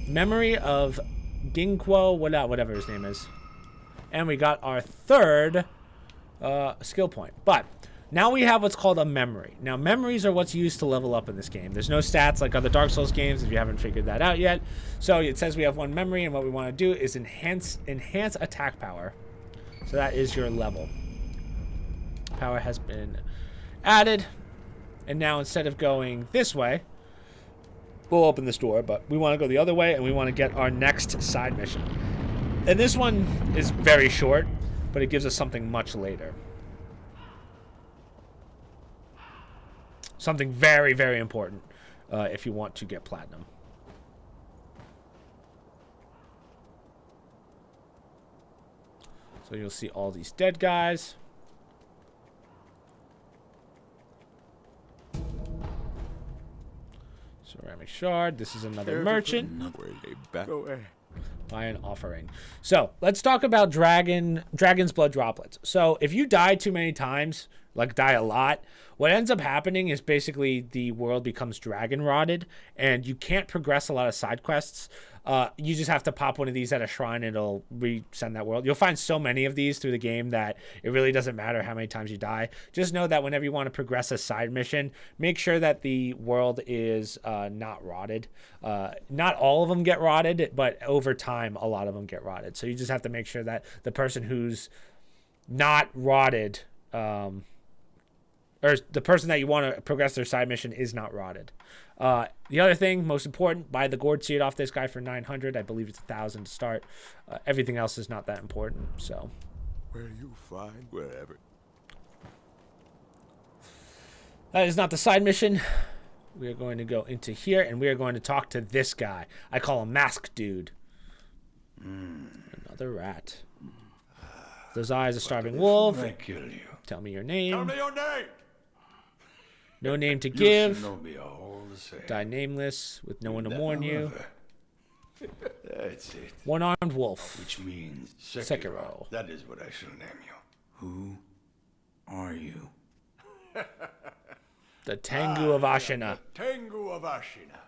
Memory of Ginkgo, whatever his name is. And we got our third skill point. But now we have what's called a memory. Now, memories are what's used to level up in this game. There's no stats like other Dark Souls games if you haven't figured that out yet. So it says we have one memory, and what we want to do is enhance attack power. So that is your level. Power has been added. And now instead of going this way, we'll open this door, but we want to go the other way, and we want to get our next side mission. And this one is very short, but it gives us something much later. Something very, very important if you want to get platinum. So you'll see all these dead guys. Ceramic shard. This is another merchant. Buy an offering. So let's talk about dragon's blood droplets. So if you die too many times, like die a lot, what ends up happening is basically the world becomes dragon rotted, and you can't progress a lot of side quests. You just have to pop one of these at a shrine and it'll resend that world. You'll find so many of these through the game that it really doesn't matter how many times you die. Just know that whenever you want to progress a side mission, make sure that the world is not rotted. Not all of them get rotted, but over time, a lot of them get rotted. So you just have to make sure that the person who's not rotted, or the person that you want to progress their side mission is not rotted. The other thing, most important, buy the gourd seed off this guy for 900. I believe it's 1,000 to start. Everything else is not that important. So, Where you find wherever. that is not the side mission. We are going to go into here and we are going to talk to this guy. I call him Mask Dude. Another rat. Those eyes, a starving wolf. I kill you. Tell me your name. Tell me your name. No name to You give. should know me all the same. Die nameless with no one to warn you. That's it. One-armed wolf. Which means Sekiro. That is what I shall name you. Who are you? The Tengu of Ashina. Tengu of Ashina.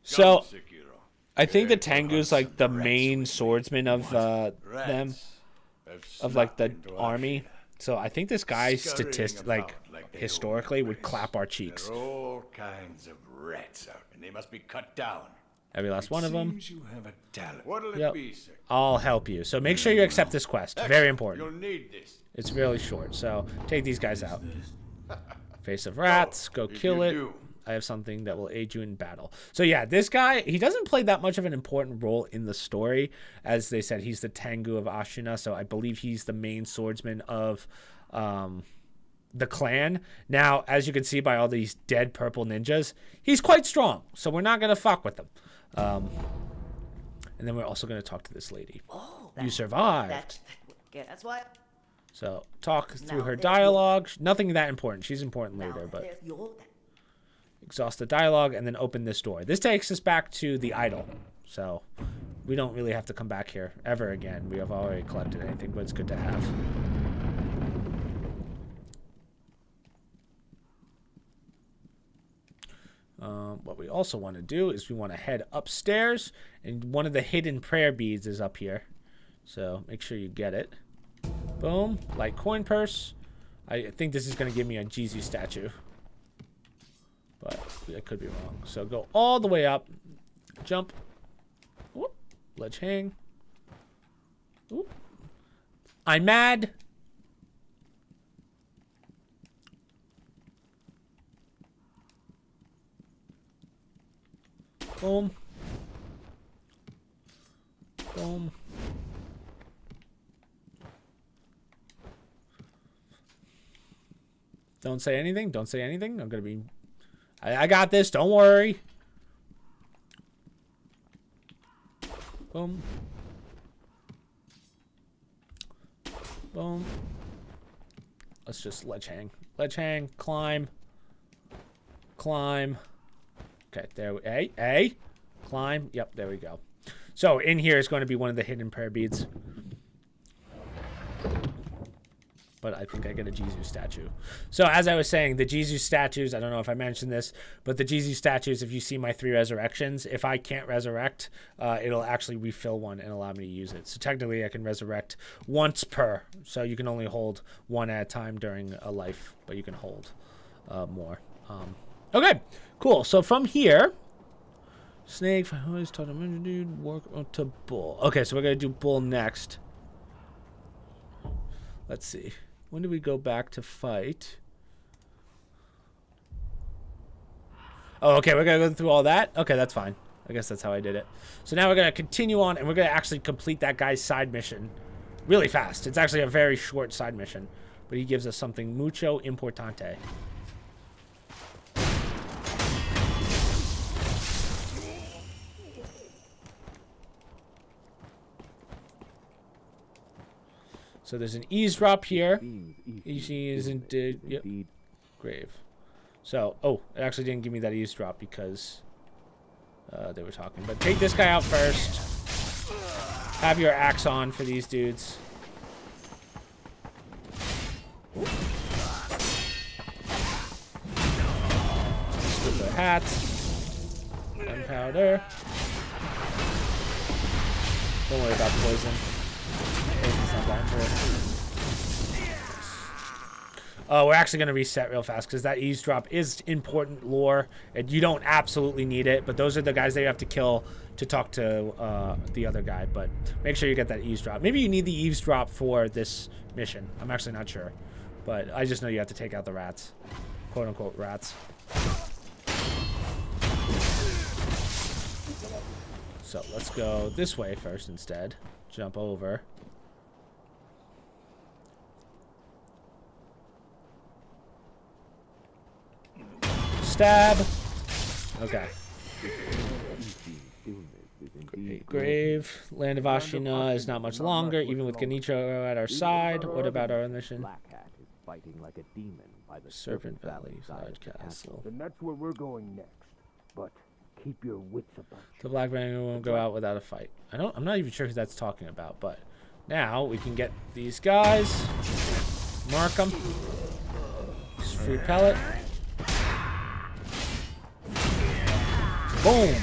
So, Come, Sekiro. I think the Tengu's like the main swordsman of them, of like the army. So I think this guy, historically, would clap our cheeks. There are all kinds of rats out, and they must be cut down. Every last one of them. You have a talent. What'll Yep. it be, sir? I'll help you. So make sure you accept this quest. Very important. You'll need this. It's really short. So take these guys out. Face of rats. Go kill it. I have something that will aid you in battle. So yeah, this guy, he doesn't play that much of an important role in the story. As they said, he's the Tengu of Ashina. So I believe he's the main swordsman of the clan. Now, as you can see by all these dead purple ninjas, he's quite strong. So we're not going to fuck with him. And then we're also going to talk to this lady. You survived. That's why. So talk through her dialogue. Nothing that important. She's important later, but exhaust the dialogue and then open this door. This takes us back to the idol. So we don't really have to come back here ever again. We have already collected anything, but it's good to have. What we also want to do is we want to head upstairs, and one of the hidden prayer beads is up here. So make sure you get it. Boom. Light coin purse. I think this is going to give me a Jesus statue, but I could be wrong. So go all the way up. Jump. Whoop. Ledge hang. Whoop. I'm mad. Boom. Boom. Don't say anything. Don't say anything. I'm going to be... I got this. Don't worry. Boom. Boom. Let's just ledge hang. Ledge hang. Climb. Climb. Okay, there we... Hey. Climb. Yep, there we go. So, in here is going to be one of the hidden prayer beads. But I think I get a Jesus statue. So, as I was saying, the Jesus statues, I don't know if I mentioned this, but the Jesus statues, if you see my 3 resurrections, if I can't resurrect, it'll actually refill one and allow me to use it. So, technically, I can resurrect once per. So, you can only hold one at a time during a life, but you can hold more. Okay, cool. So, from here... Snake, I always taught him, dude, work to bull. Okay, so we're going to do bull next. Let's see. When do we go back to fight? Oh, okay, we're going to go through all that? Okay, that's fine. I guess that's how I did it. So now we're going to continue on, and we're going to actually complete that guy's side mission really fast. It's actually a very short side mission, but he gives us something mucho importante. So there's an eavesdrop here. You see, isn't it? Yep. Grave. So, oh, it actually didn't give me that eavesdrop because they were talking. But take this guy out first. Have your axe on for these dudes. Stupid hats. Gunpowder. Don't worry about poison. Poison's not dying for it. Oh, we're actually going to reset real fast because that eavesdrop is important lore. And you don't absolutely need it, but those are the guys that you have to kill to talk to the other guy. But make sure you get that eavesdrop. Maybe you need the eavesdrop for this mission. I'm actually not sure. But I just know you have to take out the rats. Quote-unquote rats. So let's go this way first instead. Jump over. Stab. Okay. Grave. Land of Ashina is not much longer, even with Genichiro at our side. What about our mission? Fighting like a demon by the Serpent Valley side castle. And that's where we're going next. But keep your wits about you. The Black Banner won't go out without a fight. I'm not even sure who that's talking about, but now we can get these guys. Mark them. Free pellet. Boom.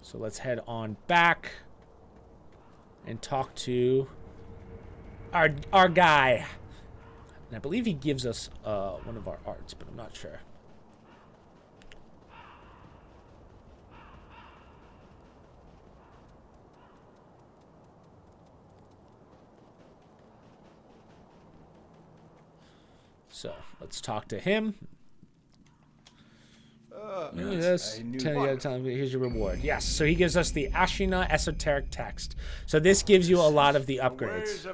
So let's head on back and talk to our guy. And I believe he gives us one of our arts, but I'm not sure. So let's talk to him. Yes, 10 out of time. Here's your reward. Yes, so he gives us the Ashina esoteric text. So this gives you a lot of the upgrades.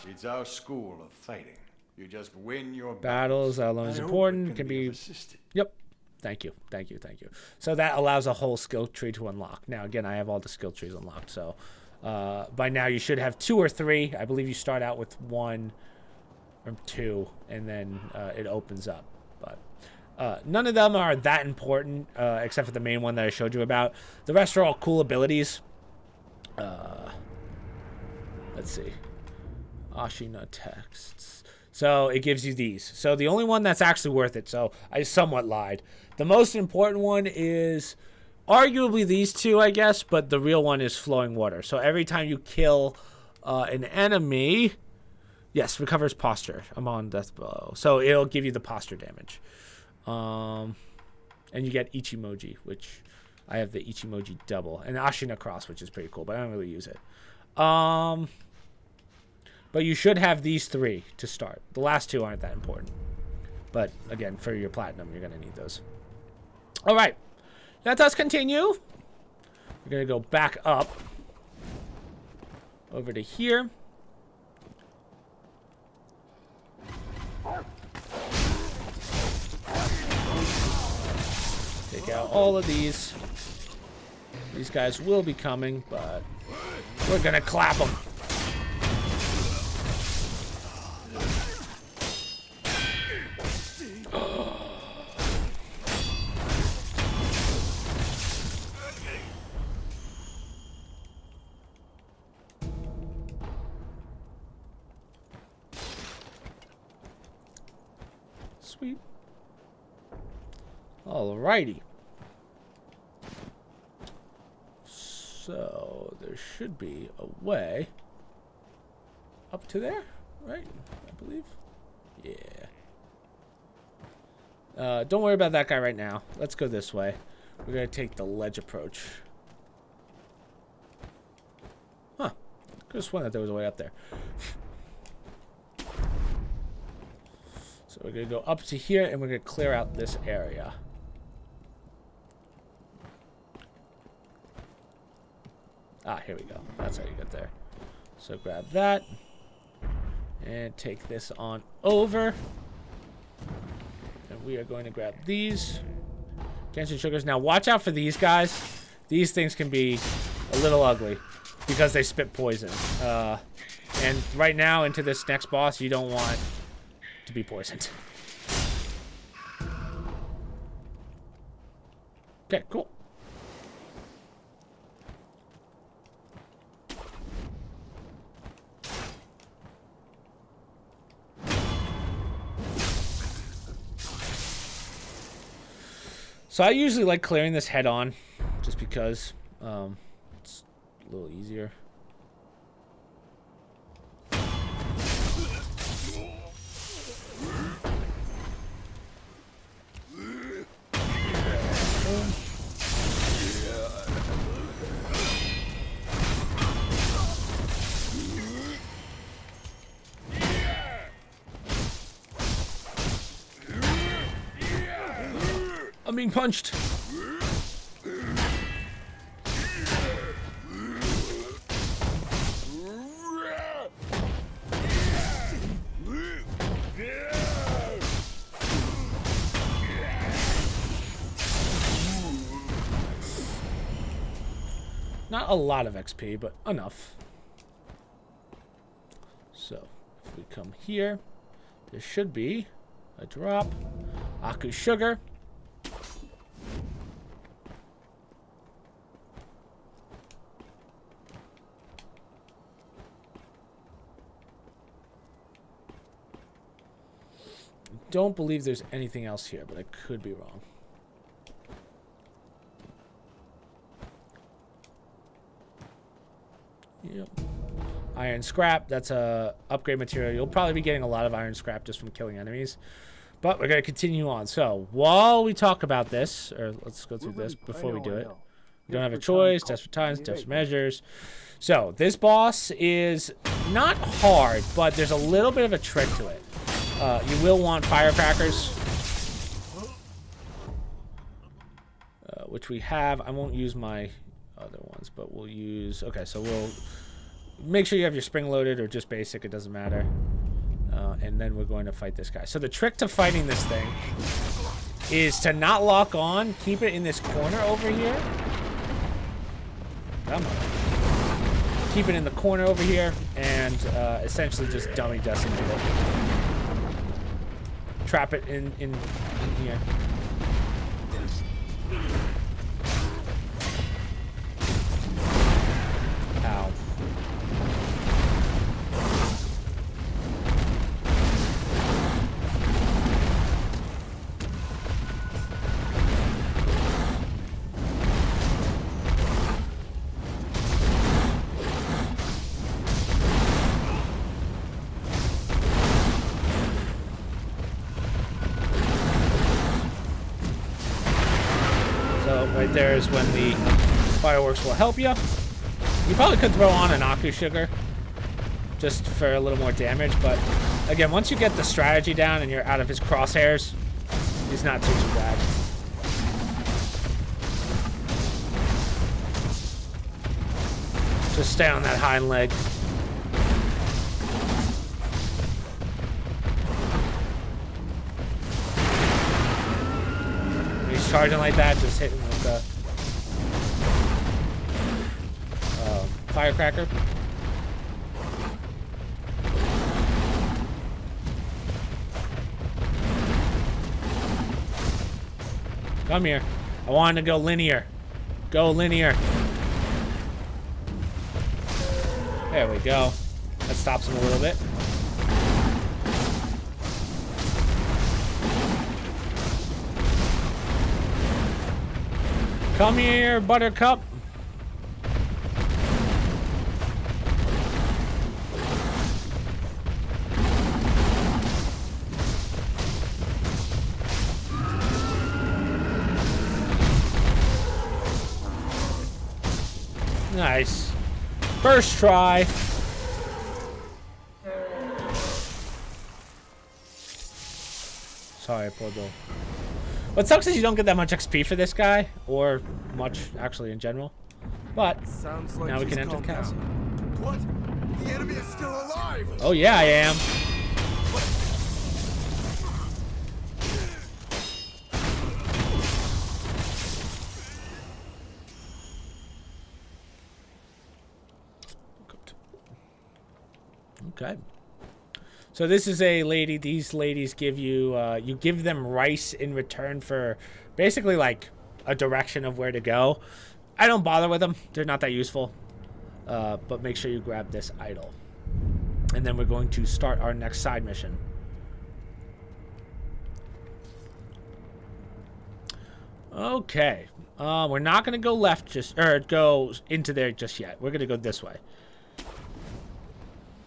It's our school of fighting. You just win your Battles alone is important. Can be. Yep. Thank you. Thank you. Thank you. So that allows a whole skill tree to unlock. Now again, I have all the skill trees unlocked. So by now you should have 2 or 3. I believe you start out with 1 or 2, and then it opens up. But none of them are that important, except for the main one that I showed you about. The rest are all cool abilities. Let's see. Ashina texts. So it gives you these. So the only one that's actually worth it, so I somewhat lied. The most important one is arguably these 2, I guess, but the real one is flowing water. So every time you kill an enemy, yes, recovers posture. I'm on death blow. So it'll give you the posture damage. And you get Ichimoji, which I have the Ichimoji double. And Ashina Cross, which is pretty cool, but I don't really use it. But you should have these 3 to start. The last 2 aren't that important. But again, for your platinum, you're going to need those. All right. Let us continue. We're going to go back up over to here. Take out all of these. These guys will be coming, but we're going to clap them. Sweet. Alrighty. So there should be a way up to there, right? I believe. Yeah. Don't worry about that guy right now. Let's go this way. We're gonna take the ledge approach. Huh. Could have sworn that there was a way up there. So we're going to go up to here, and we're going to clear out this area. Ah, here we go. That's how you get there. So grab that. And take this on over. And we are going to grab these. Genshin sugars. Now watch out for these guys. These things can be a little ugly because they spit poison. And right now into this next boss, you don't want to be poisoned. Okay, cool. So I usually like clearing this head on, just because it's a little easier. I'm being punched. Not a lot of XP, but enough. So, if we come here, there should be a drop. Aku sugar. Don't believe there's anything else here, but I could be wrong. Yep. Iron scrap, that's a upgrade material. You'll probably be getting a lot of iron scrap just from killing enemies. But we're going to continue on. So, while we talk about this, or let's go through this before we do it. We don't have a choice, desperate times, desperate measures. So, this boss is not hard, but there's a little bit of a trick to it. You will want firecrackers, which we have. I won't use my other ones, but we'll use... Okay, so we'll make sure you have your spring loaded or just basic. It doesn't matter. And then we're going to fight this guy. So the trick to fighting this thing is to not lock on. Keep it in this corner over here. Come on. Keep it in the corner over here and essentially just dummy decimate it. Trap it in here. Ow. Right there is when the fireworks will help you. You probably could throw on an Aku sugar just for a little more damage, but again, once you get the strategy down and you're out of his crosshairs, he's not too bad. Just stay on that hind leg. He's charging like that, just hit him with the firecracker. Come here. I wanted to go linear. Go linear. There we go. That stops him a little bit. Come here, Buttercup. Nice. First try. Sorry, poor Bill. What sucks is you don't get that much XP for this guy, or much actually in general. But sounds like now we can enter the castle. What? The enemy is still alive. Oh yeah, I am. Okay. So this is a lady. These ladies give you, you give them rice in return for basically like a direction of where to go. I don't bother with them. They're not that useful. But make sure you grab this idol. And then we're going to start our next side mission. Okay. We're not gonna go left or go into there just yet. We're gonna go this way.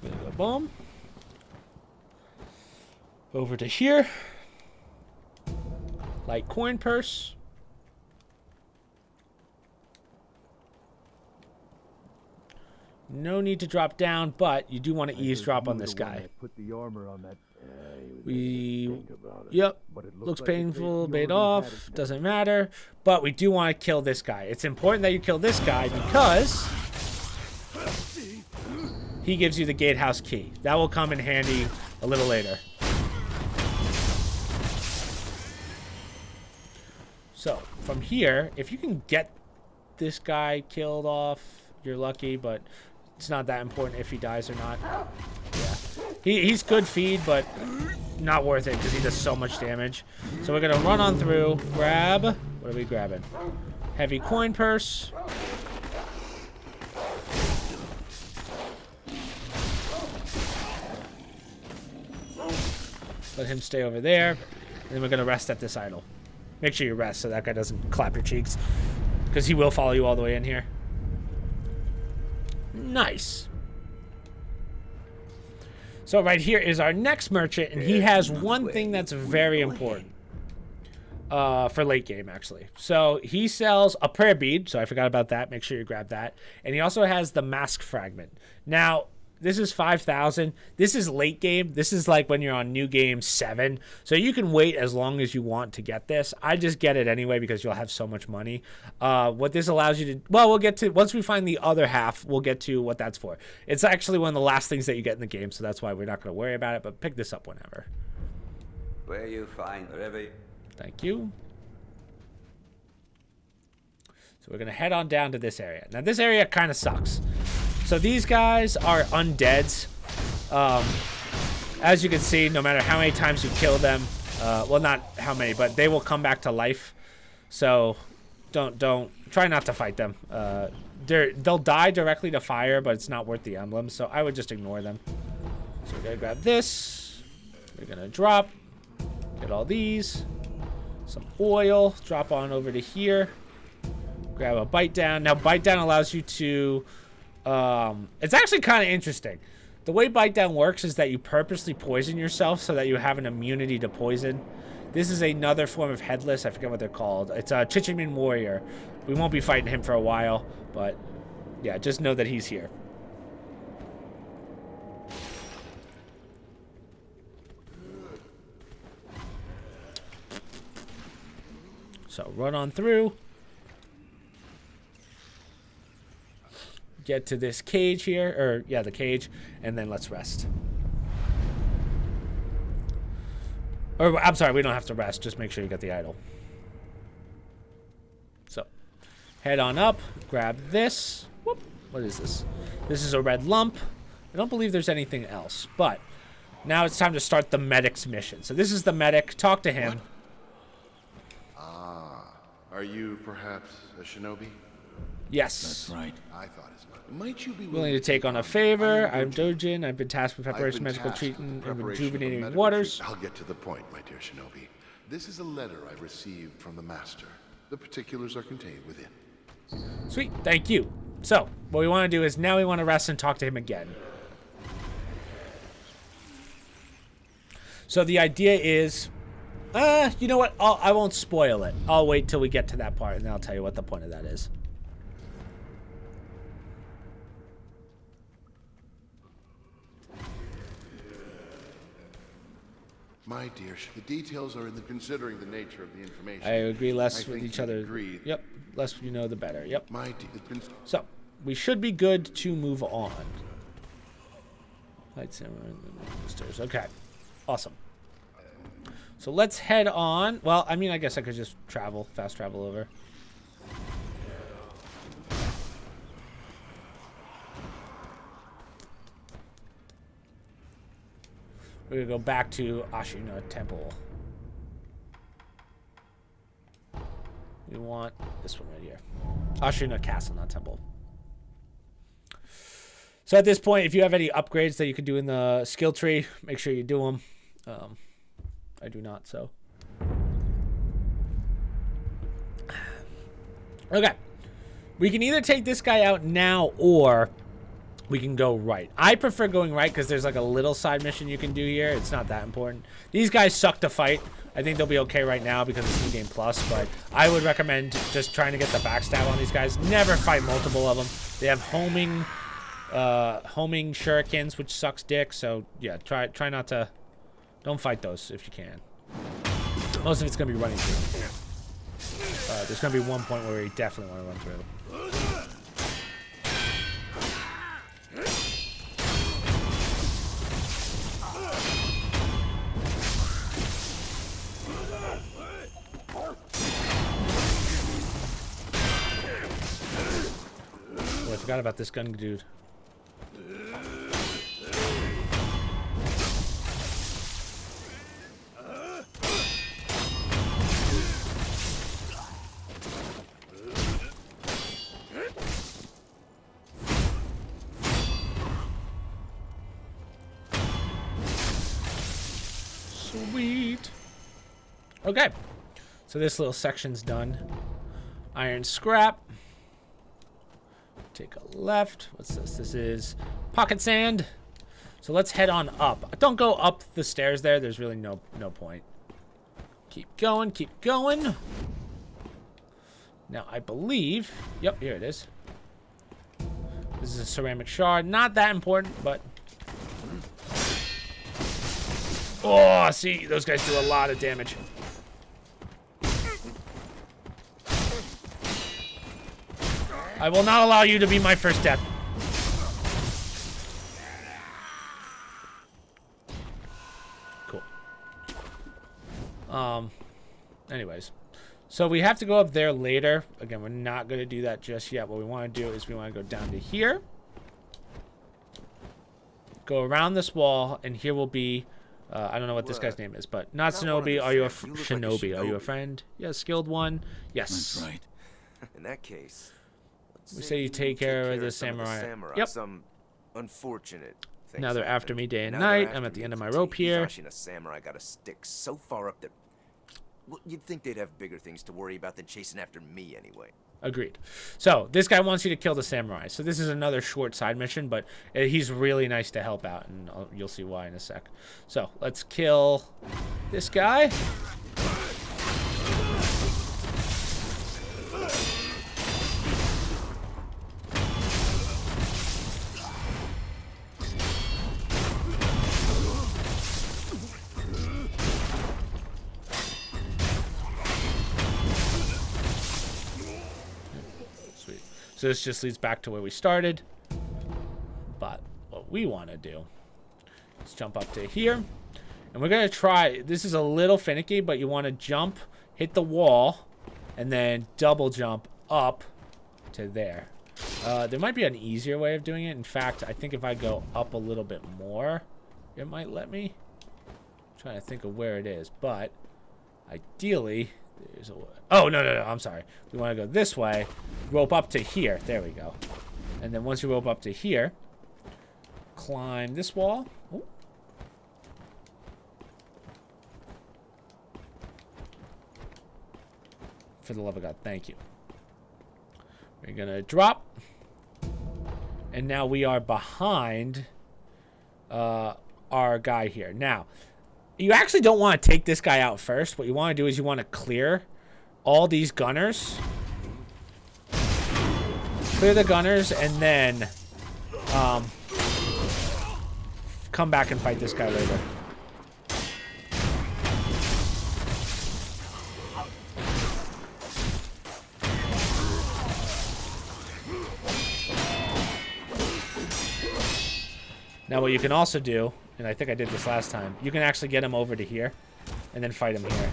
We're gonna go boom. Over to here. Light coin purse. No need to drop down, but you do want to eavesdrop on this guy. Put the armor on that. Yep. Looks painful, bait off, doesn't matter. But we do want to kill this guy. It's important that you kill this guy because he gives you the gatehouse key. That will come in handy a little later. So, from here, if you can get this guy killed off, you're lucky, but it's not that important if he dies or not. Yeah. He's good feed, but not worth it because he does so much damage. So we're going to run on through, grab... What are we grabbing? Heavy coin purse. Let him stay over there. And then we're going to rest at this idol. Make sure you rest so that guy doesn't clap your cheeks. Because he will follow you all the way in here. Nice. So right here is our next merchant, and he has one thing that's very important. For late game, actually. So he sells a prayer bead, so I forgot about that. Make sure you grab that. And he also has the mask fragment. Now, this is 5,000. This is late game. This is like when you're on new game 7. So you can wait as long as you want to get this. I just get it anyway because you'll have so much money. What this allows you to... Well, we'll get to... Once we find the other half, we'll get to what that's for. It's actually one of the last things that you get in the game, so that's why we're not going to worry about it, but pick this up whenever. Where you find wherever... Thank you. So we're going to head on down to this area. Now, this area kind of sucks. So these guys are undeads. As you can see, no matter how many times you kill them, well, not how many, but they will come back to life. So don't try not to fight them. They'll die directly to fire, but it's not worth the emblem. So I would just ignore them. So we're gonna grab this. We're gonna drop. Get all these. Some oil. Drop on over to here. Grab a bite down. Now bite down allows you to... it's actually kind of interesting. The way bite down works is that you purposely poison yourself so that you have an immunity to poison. This is another form of headless. I forget what they're called. It's a Chichimin warrior. We won't be fighting him for a while, but yeah, just know that he's here. So run on through. Get to this cage here, or yeah, the cage, and then let's rest. Or I'm sorry, we don't have to rest. Just make sure you get the idol. So, head on up, grab this. Whoop, what is this? This is a red lump. I don't believe there's anything else, but now it's time to start the medic's mission. So this is the medic. Talk to him. Are you perhaps a shinobi? Yes. That's right. I thought as much. Might you be willing to take on a favor? I'm Dojin. I've been tasked with preparation medical treatment and rejuvenating waters. I'll get to the point, my dear shinobi. This is a letter I received from the master. The particulars are contained within. Sweet. Thank you. So, what we want to do is now we want to rest and talk to him again. So the idea is... you know what? I won't spoil it. I'll wait till we get to that part, and then I'll tell you what the point of that is. My dear, the details are in the considering the nature of the information. I agree less with each other. Yep. Less you know, the better. Yep. My dear. So, we should be good to move on. Lightsaber stairs. Okay. Awesome. So let's head on. Well, I mean, I guess I could just travel, fast travel over. We're gonna go back to Ashina Temple. We want this one right here. Ashina Castle, not Temple. So at this point, if you have any upgrades that you can do in the skill tree, make sure you do them. I do not, so. Okay. We can either take this guy out now or we can go right. I prefer going right because there's like a little side mission you can do here. It's not that important. These guys suck to fight. I think they'll be okay right now because it's New Game Plus, but I would recommend just trying to get the backstab on these guys. Never fight multiple of them. They have homing shurikens, which sucks dick, so yeah, try not to... Don't fight those if you can. Most of it's going to be running through. There's going to be one point where you definitely want to run through. Oh, I forgot about this gun dude. Sweet. Okay. So this little section's done. Iron scrap. Take a left. What's this? This is pocket sand. So let's head on up. Don't go up the stairs there. There's really no point. Keep going. Keep going. Now, I believe... Yep, here it is. This is a ceramic shard. Not that important, but... Oh, see, those guys do a lot of damage. I will not allow you to be my first death. Cool. Anyways. So we have to go up there later. Again, we're not going to do that just yet. What we want to do is we want to go down to here. Go around this wall, and here will be... I don't know what this guy's name is, but not Shinobi. Are you a Shinobi? Are you a friend? Yes, skilled one. Yes. That's right. In that case, we say you take care of the samurai. Yep. Some unfortunate things. Now they're after me day and night. I'm at the end of my rope here. A samurai got a stick so far up that, well, you'd think they'd have bigger things to worry about than chasing after me anyway. Agreed. So this guy wants you to kill the samurai. So this is another short side mission, but he's really nice to help out, and you'll see why in a sec. So let's kill this guy. So this just leads back to where we started. But what we want to do is jump up to here. And we're going to try, this is a little finicky, but you want to jump, hit the wall, and then double jump up to there. There might be an easier way of doing it. In fact, I think if I go up a little bit more, it might let me. I'm trying to think of where it is, but ideally... There's a way. Oh, no, I'm sorry. We want to go this way. Rope up to here. There we go. And then once you rope up to here, climb this wall. Ooh. For the love of God, thank you. We're going to drop. And now we are behind our guy here. Now... You actually don't want to take this guy out first. What you want to do is you want to clear all these gunners. Clear the gunners and then come back and fight this guy later. Now what you can also do, and I think I did this last time, you can actually get him over to here and then fight him here.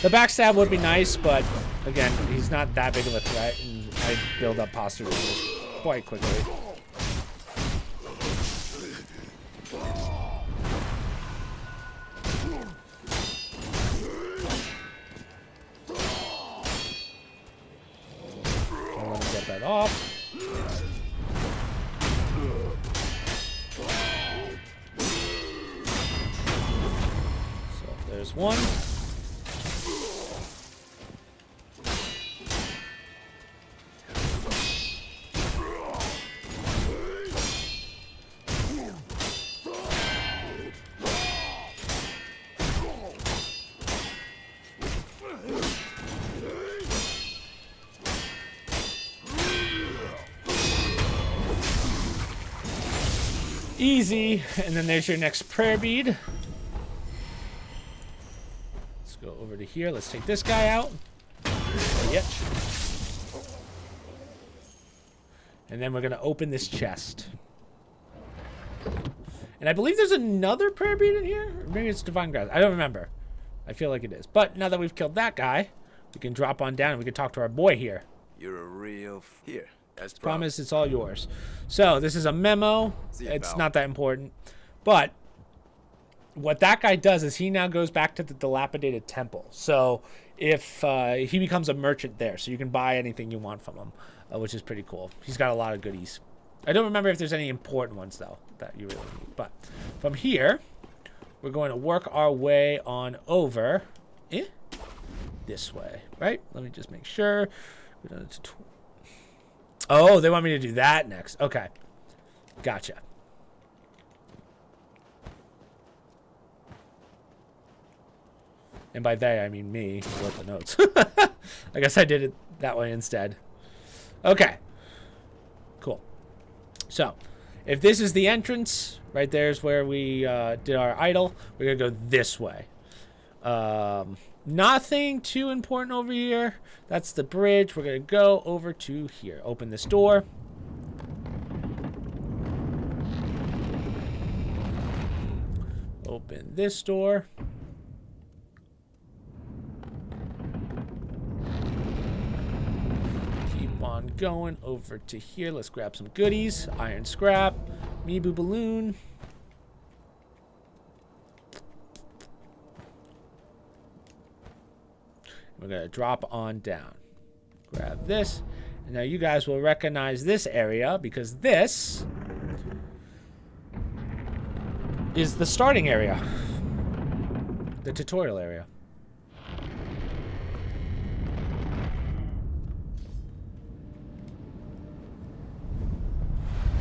The backstab would be nice, but again, he's not that big of a threat, and I build up posture quite quickly. I'll let him get that off. There's one. Easy. And then there's your next prayer bead. Let's go over to here. Let's take this guy out. Yep. And then we're going to open this chest. And I believe there's another prayer bead in here. Or maybe it's divine grass. I don't remember. I feel like it is. But now that we've killed that guy, we can drop on down and we can talk to our boy here. You're a real... Here, as Promise, it's all yours. So, this is a memo. It's not that important. But what that guy does is he now goes back to the dilapidated temple. So, if he becomes a merchant there, so you can buy anything you want from him, which is pretty cool. He's got a lot of goodies. I don't remember if there's any important ones, though, that you really need. But from here, we're going to work our way on over this way, right? Let me just make sure. Oh, they want me to do that next. Okay. Gotcha. And by they, I mean me, who wrote the notes. I guess I did it that way instead. Okay. Cool. So, if this is the entrance, right there's where we did our idol, we're going to go this way. Nothing too important over here. That's the bridge. We're going to go over to here. Open this door. Open this door. Keep on going over to here. Let's grab some goodies. Iron scrap. Meeboo balloon. We're going to drop on down. Grab this. And now you guys will recognize this area because this is the starting area. The tutorial area.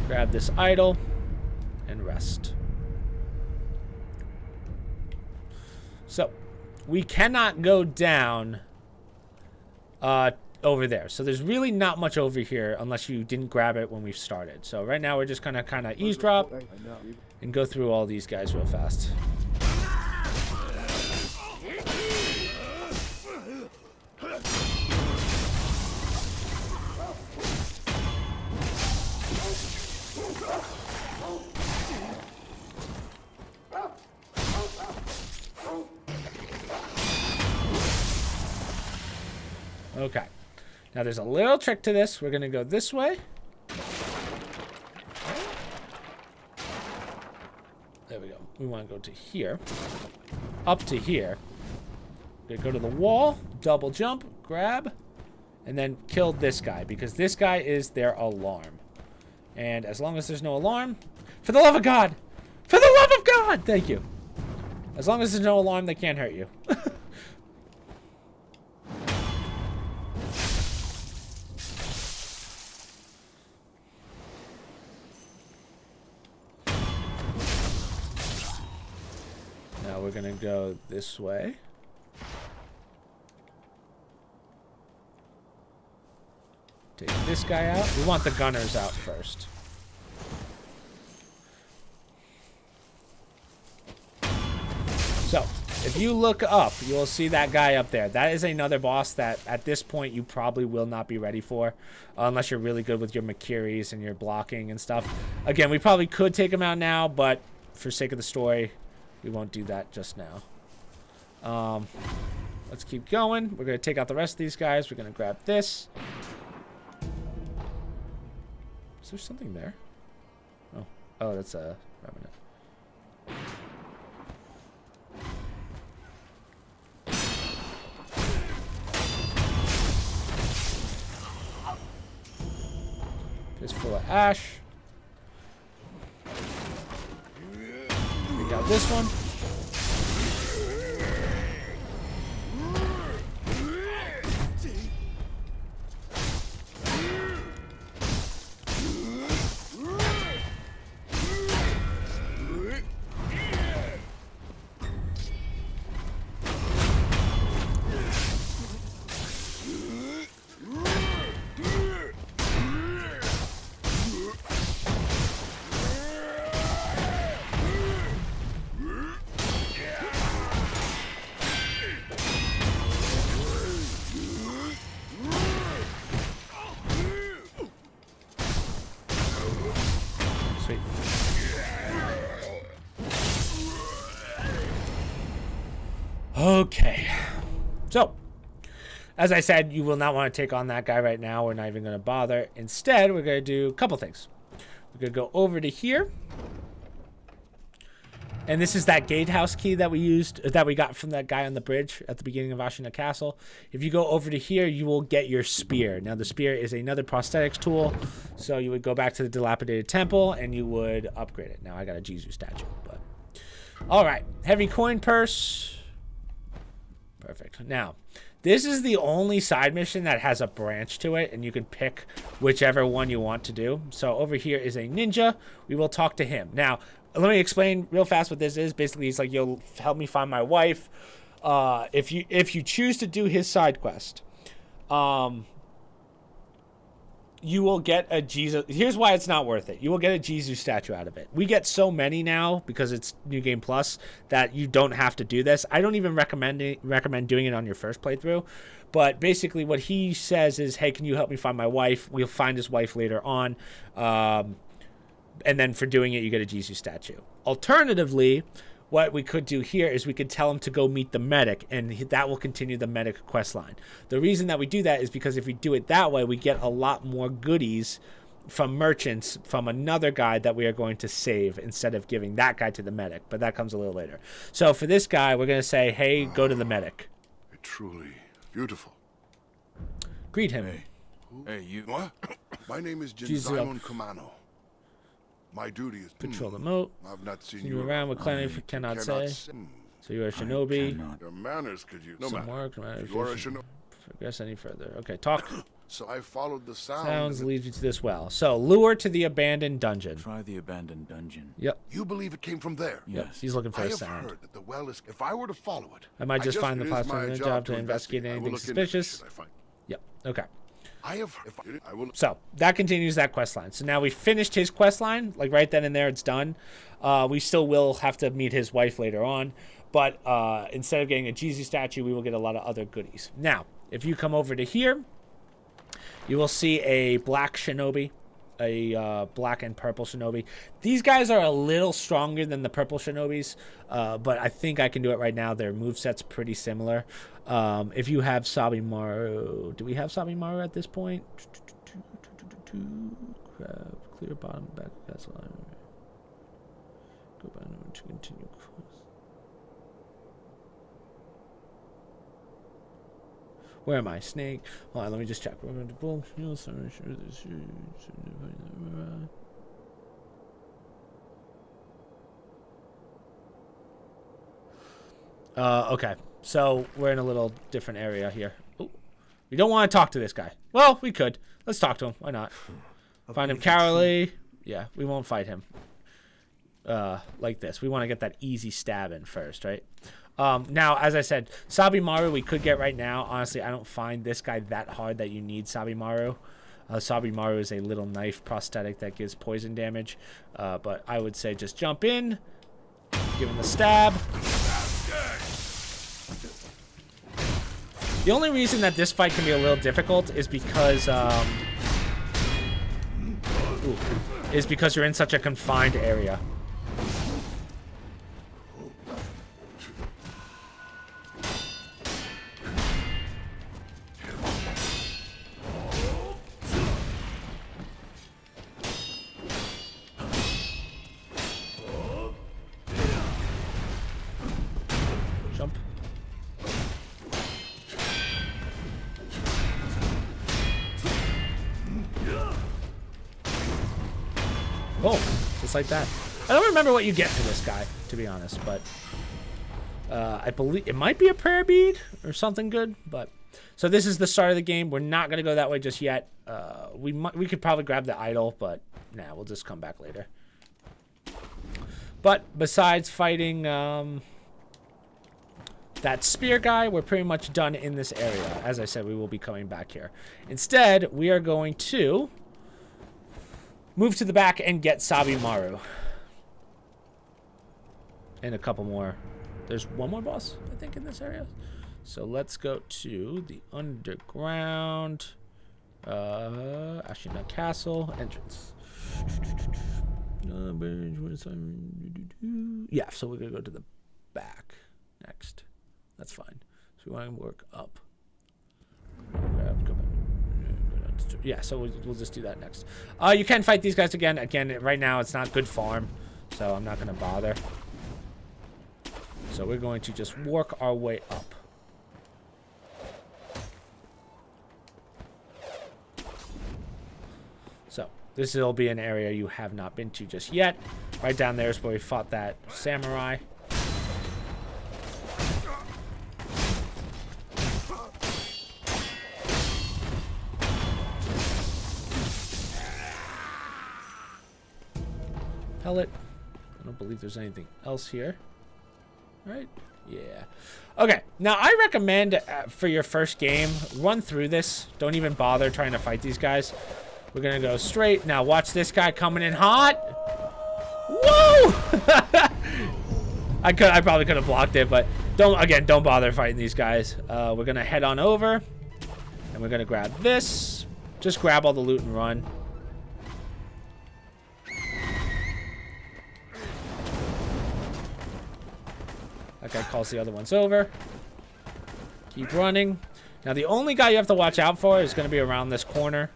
Grab this idol and rest. So, we cannot go down over there. So there's really not much over here unless you didn't grab it when we started. So right now we're just gonna kind of eavesdrop and go through all these guys real fast. Okay. Now there's a little trick to this. We're going to go this way. There we go. We want to go to here. Up to here. We're going to go to the wall. Double jump. Grab. And then kill this guy. Because this guy is their alarm. And as long as there's no alarm... For the love of God! For the love of God! Thank you. As long as there's no alarm, they can't hurt you. We're gonna go this way. Take this guy out. We want the gunners out first. So, if you look up, you'll see that guy up there. That is another boss that, at this point, you probably will not be ready for. Unless you're really good with your Makiris and your blocking and stuff. Again, we probably could take him out now, but for sake of the story... we won't do that just now. Let's keep going. We're going to take out the rest of these guys. We're going to grab this. Is there something there? Oh, oh, that's a remnant. Fist full of ash. Got this one. Sweet. Okay. So, as I said, you will not want to take on that guy right now. We're not even going to bother. Instead, we're going to do a couple things. We're going to go over to here. And this is that gatehouse key that we used, that we got from that guy on the bridge at the beginning of Ashina Castle. If you go over to here, you will get your spear. Now, the spear is another prosthetics tool. So you would go back to the dilapidated temple and you would upgrade it. Now, I got a Jesus statue, but... All right. Heavy coin purse. Perfect. Now, this is the only side mission that has a branch to it, and you can pick whichever one you want to do. So over here is a ninja. We will talk to him. Now, let me explain real fast what this is. Basically, it's like, you'll help me find my wife. If you choose to do his side quest, you will get a Jesus. Here's why it's not worth it. You will get a Jesus statue out of it. We get so many now because it's New Game Plus that you don't have to do this. I don't even recommend doing it on your first playthrough. But basically what he says is, hey, can you help me find my wife? We'll find his wife later on. And then for doing it, you get a Jesus statue. Alternatively, what we could do here is we could tell him to go meet the medic, and that will continue the medic quest line. The reason that we do that is because if we do it that way, we get a lot more goodies from merchants from another guy that we are going to save instead of giving that guy to the medic. But that comes a little later. So for this guy, we're going to say, hey, go to the medic. Truly beautiful. Greet him. Hey, you. What? My name is Jinzaimon Kumano. My duty is patrol the moat. I've not seen you around with clan if you cannot say. So you are a shinobi. Your manners, could you? Some work. You are a shinobi. Progress any further. Okay, talk. So I followed the sounds leads you to this well. So lure to the abandoned dungeon. Try the abandoned dungeon. Yep. You believe it came from there? Yes. Yep. He's looking for a sound. I have heard that the well is. If I were to follow it, I might just find the platform in the job to investigate anything suspicious. Yep. Okay. So that continues that quest line. So now we finished his quest line, like right then and there, it's done. We still will have to meet his wife later on, but instead of getting a Jesus statue, we will get a lot of other goodies. Now, if you come over to here, you will see a black shinobi, a black and purple shinobi. These guys are a little stronger than the purple shinobis, but I think I can do it right now. Their moveset's pretty similar. If you have Sabimaru, do we have Sabimaru at this point? Grab, clear bottom, back, that's all. Go back to continue. Where am I? Snake. Hold on, let me just check. We're going to pull. Okay. So we're in a little different area here. Ooh. We don't want to talk to this guy. Well, we could. Let's talk to him. Why not? Find him cowardly. Yeah, we won't fight him. Like this. We want to get that easy stab in first, right? Now, as I said, Sabimaru we could get right now. Honestly, I don't find this guy that hard that you need Sabimaru. Sabimaru is a little knife prosthetic that gives poison damage. But I would say just jump in, give him the stab. The only reason that this fight can be a little difficult is because you're in such a confined area. Jump. Oh, just like that. I don't remember what you get for this guy, to be honest, but I believe it might be a prayer bead or something good. But so this is the start of the game. We're not gonna go that way just yet. We could probably grab the idol, but nah, we'll just come back later. But besides fighting that spear guy, we're pretty much done in this area. As I said, we will be coming back here. Instead, we are going to move to the back and get Sabimaru. And a couple more. There's one more boss, I think, in this area. So let's go to the underground Ashina Castle entrance. Yeah, so we're gonna go to the back next. That's fine. So we want to work up. Yeah, so we'll just do that next. You can fight these guys again. Again, right now it's not good farm, so I'm not gonna bother. So we're going to just work our way up. So this will be an area you have not been to just yet. Right down there is where we fought that samurai. Pellet. I don't believe there's anything else here. Right? Yeah. Okay. Now, I recommend for your first game, run through this. Don't even bother trying to fight these guys. We're going to go straight. Now, watch this guy coming in hot. Whoa! I probably could have blocked it, but don't bother fighting these guys. We're going to head on over, and we're going to grab this. Just grab all the loot and run. That guy calls the other ones over. Keep running. Now, the only guy you have to watch out for is going to be around this corner.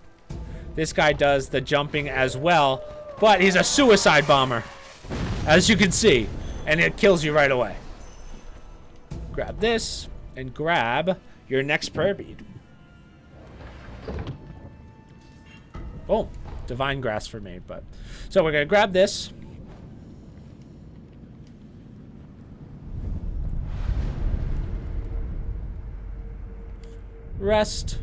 This guy does the jumping as well, but he's a suicide bomber, as you can see, and it kills you right away. Grab this, and grab your next prayer bead. Boom. Divine grass for me, but... So we're going to grab this. Rest.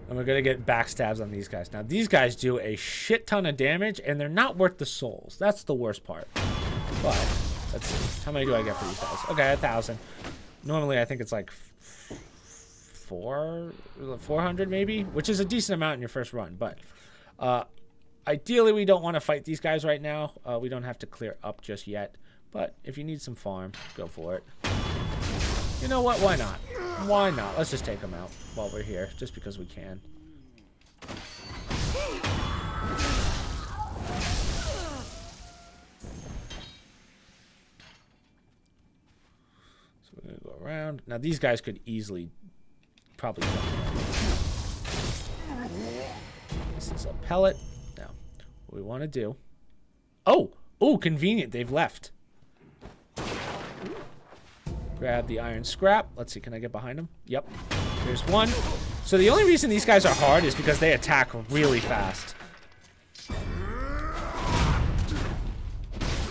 And we're going to get backstabs on these guys. Now, these guys do a shit ton of damage, and they're not worth the souls. That's the worst part. But, let's see. How many do I get for these guys? Okay, 1,000. Normally, I think it's like 400 maybe, which is a decent amount in your first run. But, ideally, we don't want to fight these guys right now. We don't have to clear up just yet. But if you need some farm, go for it. You know what? Why not? Why not? Let's just take them out while we're here, just because we can. So we're going to go around. Now, these guys could easily probably jump around. This is a pellet. Now, what we want to do... Oh! Oh, convenient. They've left. Grab the iron scrap. Let's see, can I get behind them? Yep. There's one. So the only reason these guys are hard is because they attack really fast.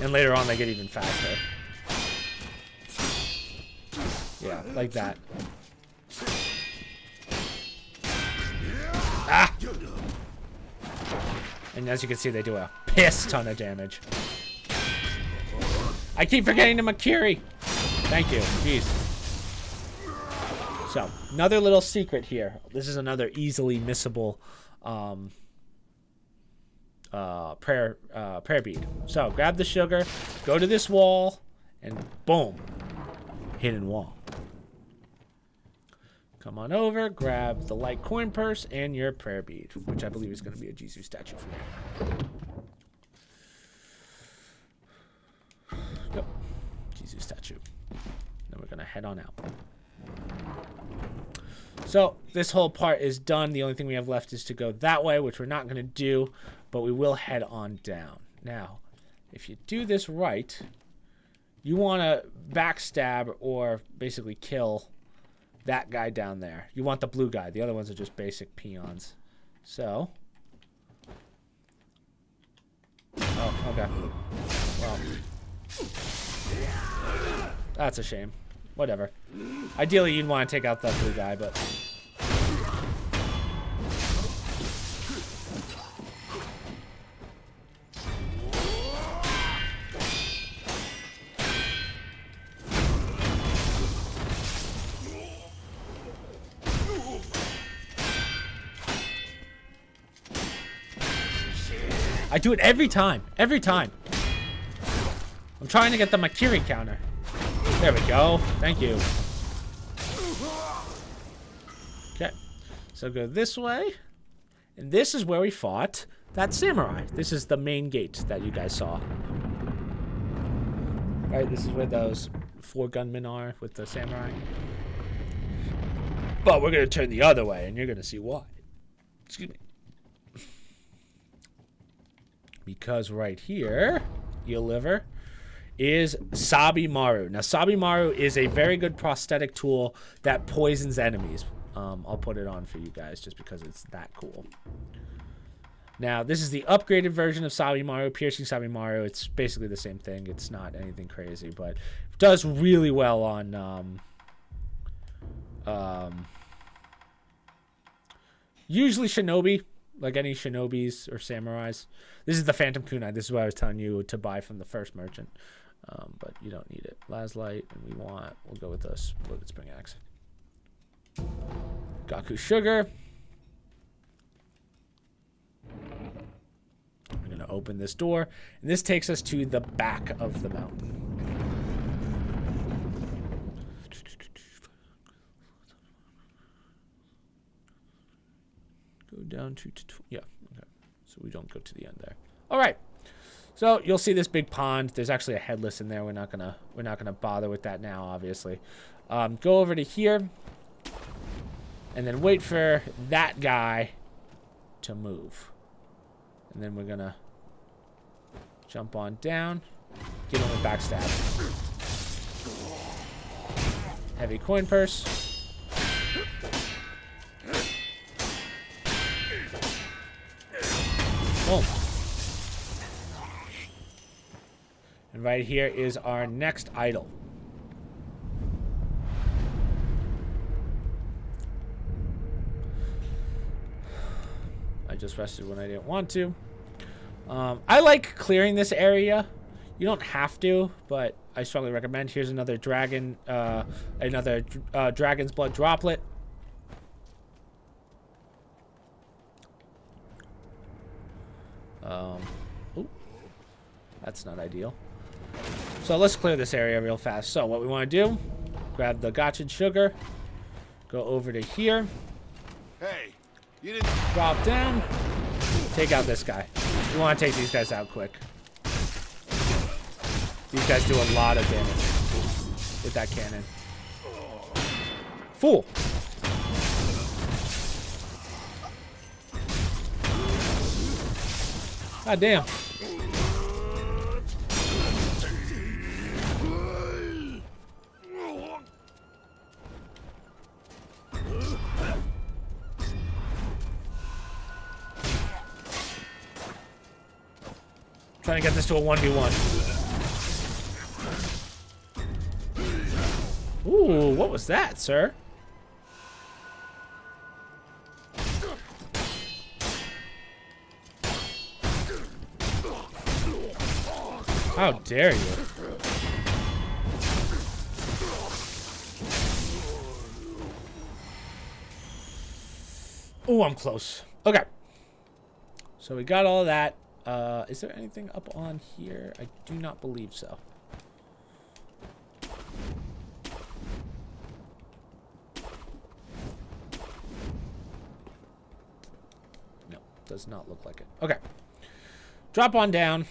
And later on, they get even faster. Yeah, like that. Ah! And as you can see, they do a piss ton of damage. I keep forgetting the Makiri. Thank you. Jeez. So, another little secret here. This is another easily missable prayer bead. So, grab the sugar, go to this wall, and boom. Hidden wall. Come on over, grab the light coin purse and your prayer bead, which I believe is going to be a Jesus statue for me. Yep. Jesus statue. Then we're going to head on out. So this whole part is done. The only thing we have left is to go that way, which we're not going to do, but we will head on down. Now, if you do this right, you want to backstab or basically kill that guy down there. You want the blue guy. The other ones are just basic peons. So. Oh, okay. Well. That's a shame. Whatever. Ideally, you'd want to take out that blue guy, but... I do it every time. Every time. I'm trying to get the Makiri counter. There we go. Thank you. Okay. So go this way. And this is where we fought that samurai. This is the main gate that you guys saw. Right, this is where those 4 gunmen are with the samurai. But we're going to turn the other way, and you're going to see why. Excuse me. Because right here, eel liver, is Sabi Maru. Now, Sabi Maru is a very good prosthetic tool that poisons enemies. I'll put it on for you guys just because it's that cool. Now, this is the upgraded version of Sabi Maru, Piercing Sabi Maru. It's basically the same thing. It's not anything crazy, but it does really well on usually shinobi, like any shinobis or samurais. This is the Phantom Kunai. This is what I was telling you to buy from the first merchant, but you don't need it. Laslight, and we'll go with the Loaded Spring Axe. Gaku Sugar. We're going to open this door, and this takes us to the back of the mountain. Go down to yeah, okay. So we don't go to the end there. All right. So you'll see this big pond. There's actually a headless in there. We're not gonna bother with that now, obviously. Go over to here, and then wait for that guy to move. And then we're gonna jump on down, get him with backstab. Heavy coin purse. Boom. And right here is our next idol. I just rested when I didn't want to. I like clearing this area. You don't have to, but I strongly recommend. Here's another dragon, dragon's blood droplet. Ooh, that's not ideal. So let's clear this area real fast. So what we want to do, grab the gotcha sugar, go over to here. Hey, you didn't drop down. Take out this guy. We want to take these guys out quick. These guys do a lot of damage with that cannon. Fool! God damn. Trying to get this to a 1v1. Ooh, what was that, sir? How dare you? Ooh, I'm close. Okay. So we got all that. Is there anything up on here? I do not believe so. No, does not look like it. Okay. Drop on down.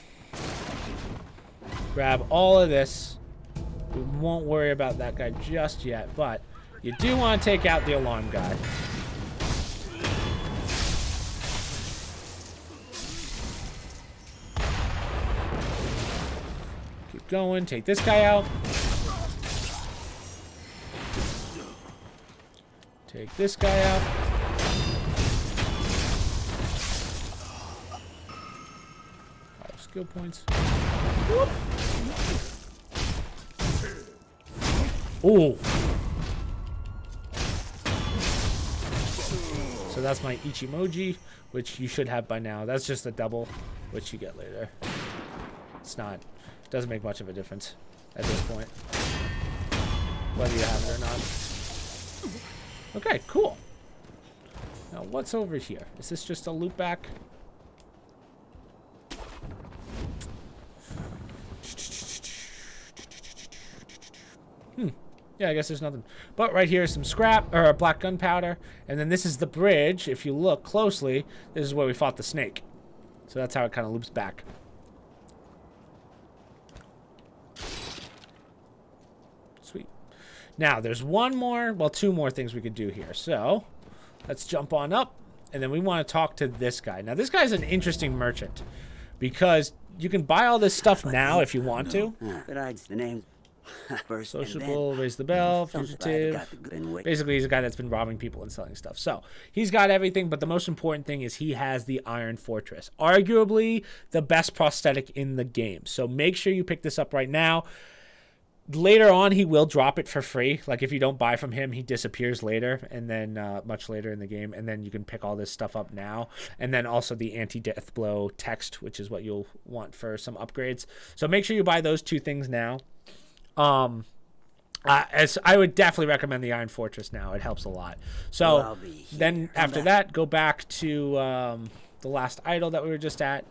Grab all of this. We won't worry about that guy just yet, but you do want to take out the alarm guy. Keep going. Take this guy out. Take this guy out. 5 skill points. Whoop. Ooh. So that's my Ichimoji, which you should have by now. That's just a double, which you get later. It's not, it doesn't make much of a difference at this point, whether you have it or not. Okay, cool. Now what's over here? Is this just a loop back? Yeah, I guess there's nothing. But right here is some scrap, or black gunpowder. And then this is the bridge. If you look closely, this is where we fought the snake. So that's how it kind of loops back. Sweet. Now, there's one more, well, two more things we could do here. So, let's jump on up. And then we want to talk to this guy. Now, this guy's an interesting merchant. Because you can buy all this stuff now if you want to. Besides the name. First Sociable, raise the bell, fugitive. Basically, he's a guy that's been robbing people and selling stuff. So, he's got everything, but the most important thing is he has the Iron Fortress. Arguably, the best prosthetic in the game. So, make sure you pick this up right now. Later on, he will drop it for free. Like, if you don't buy from him, he disappears later, and then much later in the game, and then you can pick all this stuff up now. And then also the anti-death blow text, which is what you'll want for some upgrades. So, make sure you buy those two things now. As I would definitely recommend the Iron Fortress now. It helps a lot. So then after that, go back to the last idol that we were just at.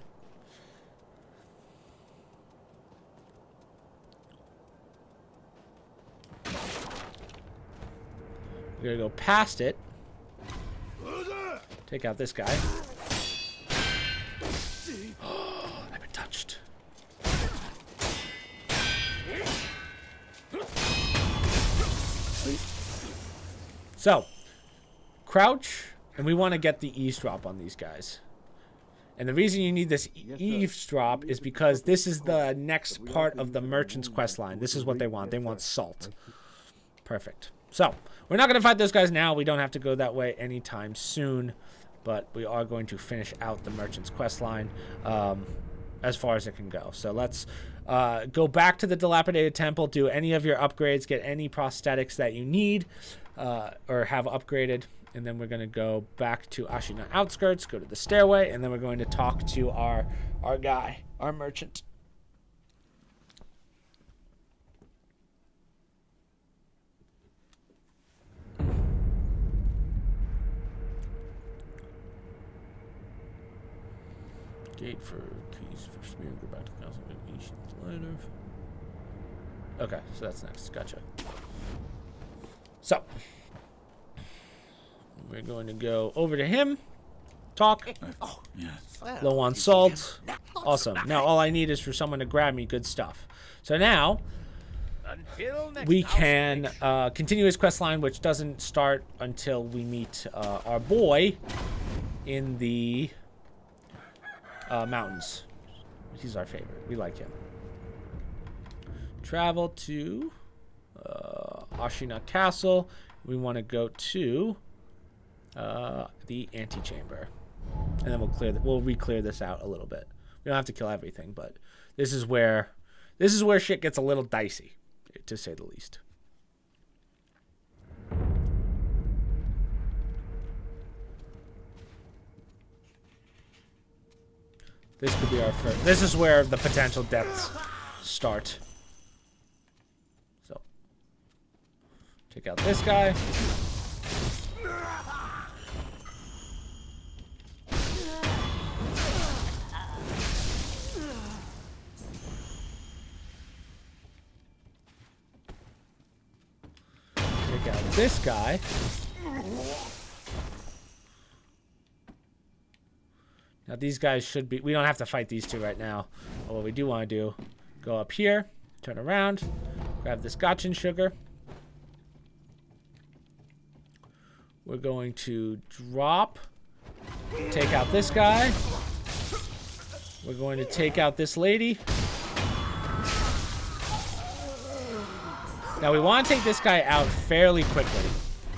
We're gonna go past it. Take out this guy. I've been touched. So, crouch, and we want to get the eavesdrop on these guys. And the reason you need this eavesdrop is because this is the next part of the merchant's quest line. This is what they want. They want salt. Perfect. So, we're not going to fight those guys now. We don't have to go that way anytime soon. But we are going to finish out the merchant's quest line as far as it can go. So, let's go back to the dilapidated temple, do any of your upgrades, get any prosthetics that you need. Or have upgraded, and then we're going to go back to Ashina outskirts, go to the stairway, and then we're going to talk to our guy, our merchant. Gate for keys for spear, go back to the castle, later. Okay, so that's next. Gotcha. So, we're going to go over to him, talk, low on salt, awesome. Now all I need is for someone to grab me good stuff. So now, we can continue his quest line, which doesn't start until we meet our boy in the mountains. He's our favorite, we like him. Travel to... Ashina Castle. We want to go to the antechamber, and then we'll re-clear this out a little bit. We don't have to kill everything, but this is where shit gets a little dicey, to say the least. This could be our first. This is where the potential deaths start. Take out this guy. Take out this guy. Now these guys should be... We don't have to fight these two right now. But what we do want to do, go up here, turn around, grab this gotchin sugar. We're going to drop, take out this guy. We're going to take out this lady. Now we want to take this guy out fairly quickly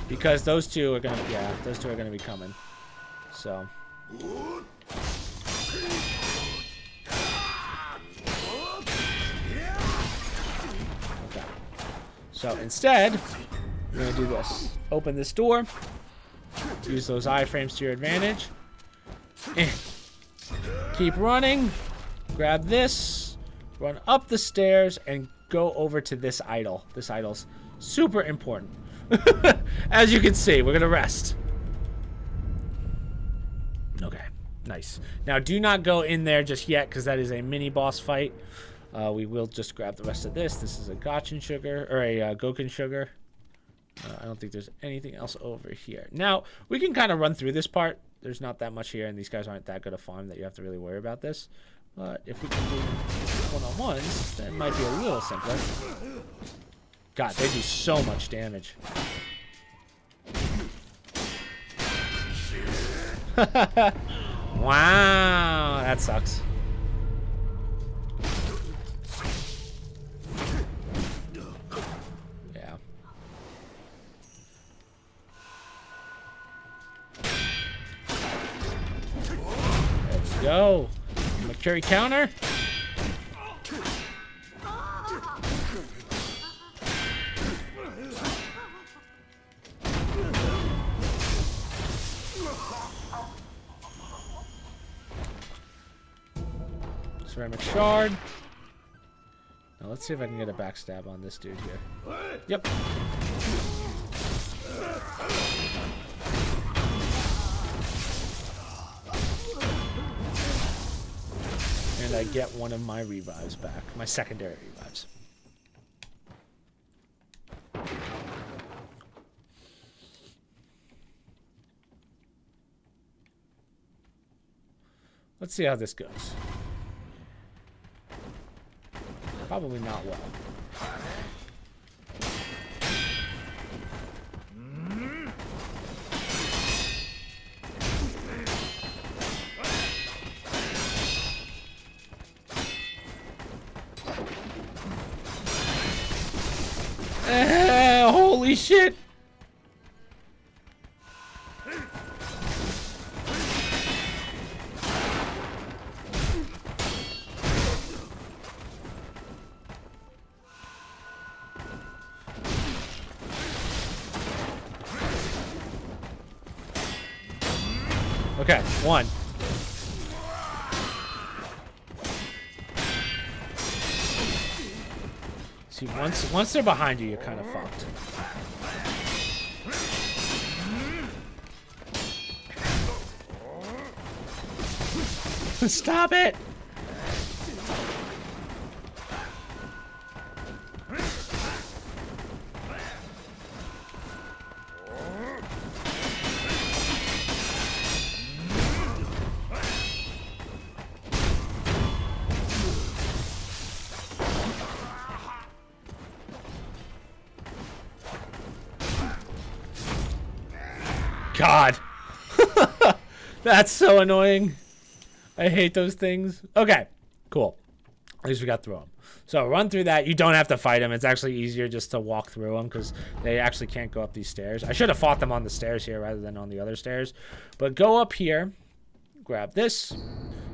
because those two are gonna, those two are gonna be coming. So. Okay. So instead, we're gonna do this. Open this door. Use those iframes to your advantage. Keep running. Grab this. Run up the stairs and go over to this idol. This idol's super important. As you can see, we're gonna rest. Okay, nice. Now do not go in there just yet because that is a mini boss fight. We will just grab the rest of this. This is a gotchin sugar, or a Gokin sugar. I don't think there's anything else over here. Now, we can kind of run through this part. There's not that much here, and these guys aren't that good a farm that you have to really worry about this. But if we can do one-on-ones, that might be a little simpler. God, they do so much damage. Wow, that sucks. Yeah. Let's go. Mercury counter. Ceramic shard. Now let's see if I can get a backstab on this dude here. Yep. And I get one of my revives back. My secondary revives. Let's see how this goes. Probably not well. Holy shit! Okay, one. See, once they're behind you, you're kind of fucked. Stop it! God. That's so annoying. I hate those things. Okay, cool. At least we got through them. So run through that. You don't have to fight them. It's actually easier just to walk through them because they actually can't go up these stairs. I should have fought them on the stairs here rather than on the other stairs. But go up here. Grab this.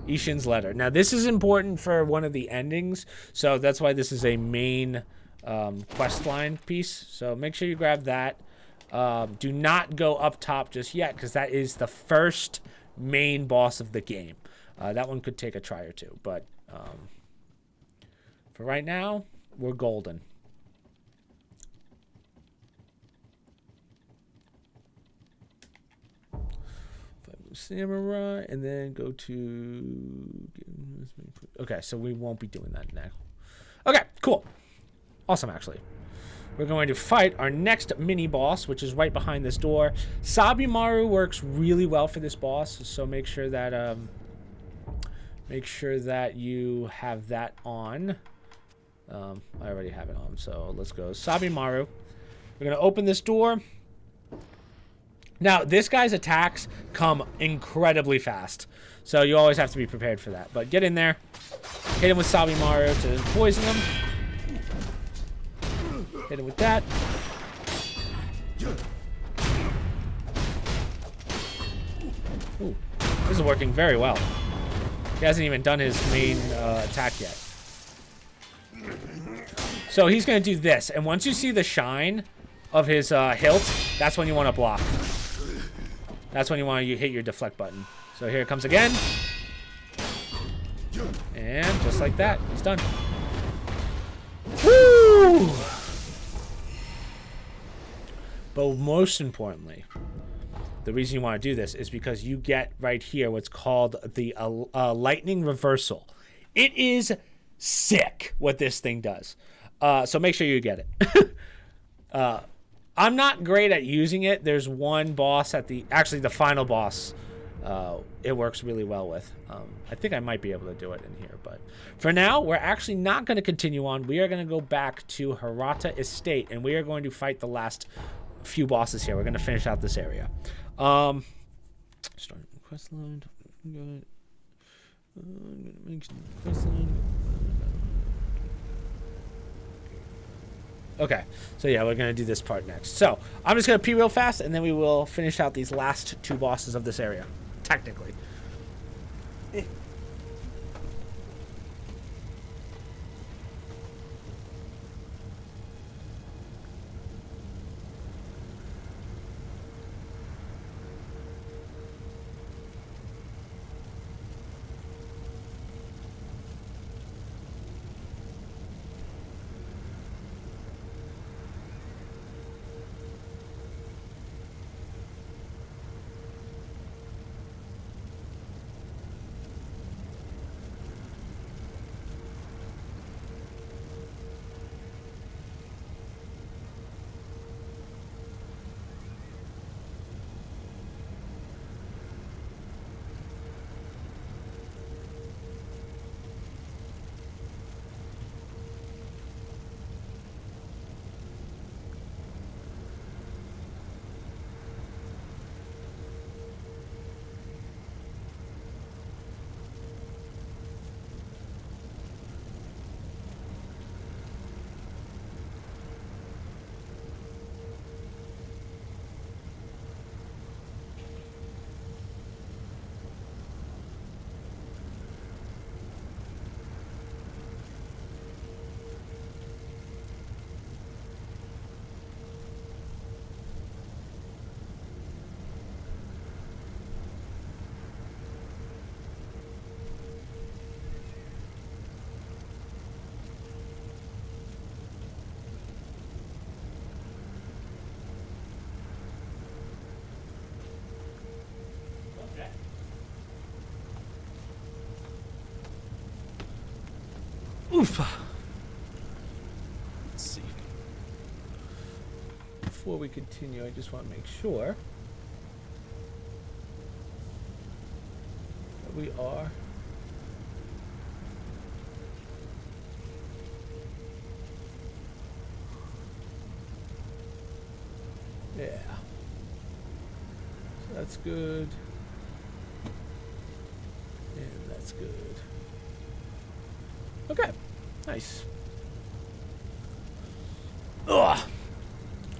Ishin's letter. Now, this is important for one of the endings. So that's why this is a main quest line piece. So make sure you grab that. Do not go up top just yet because that is the first main boss of the game. That one could take a try or two, but for right now, we're golden. Samurai, and then go to... Okay, so we won't be doing that now. Okay, cool. Awesome, actually. We're going to fight our next mini-boss, which is right behind this door. Sabimaru works really well for this boss, so make sure that you have that on. I already have it on, so let's go. Sabimaru. We're going to open this door. Now, this guy's attacks come incredibly fast, so you always have to be prepared for that. But get in there. Hit him with Sabimaru to poison him. Hit him with that. Ooh, this is working very well. He hasn't even done his main attack yet. So he's going to do this. And once you see the shine of his hilt, that's when you want to block. That's when you want to hit your deflect button. So here it comes again. And just like that, it's done. Woo! But most importantly, the reason you want to do this is because you get right here what's called the lightning reversal. It is sick what this thing does. So make sure you get it. I'm not great at using it. There's one boss at the final boss. It works really well with. I think I might be able to do it in here, but for now, we're actually not going to continue on. We are going to go back to Hirata Estate, and we are going to fight the last few bosses here. We're going to finish out this area. Starting quest line. Okay, so yeah, we're gonna do this part next. So I'm just gonna pee real fast, and then we will finish out these last 2 bosses of this area, technically. Oof. Let's see. Before we continue, I just want to make sure that we are so that's good. And that's good. Okay, nice. Ugh.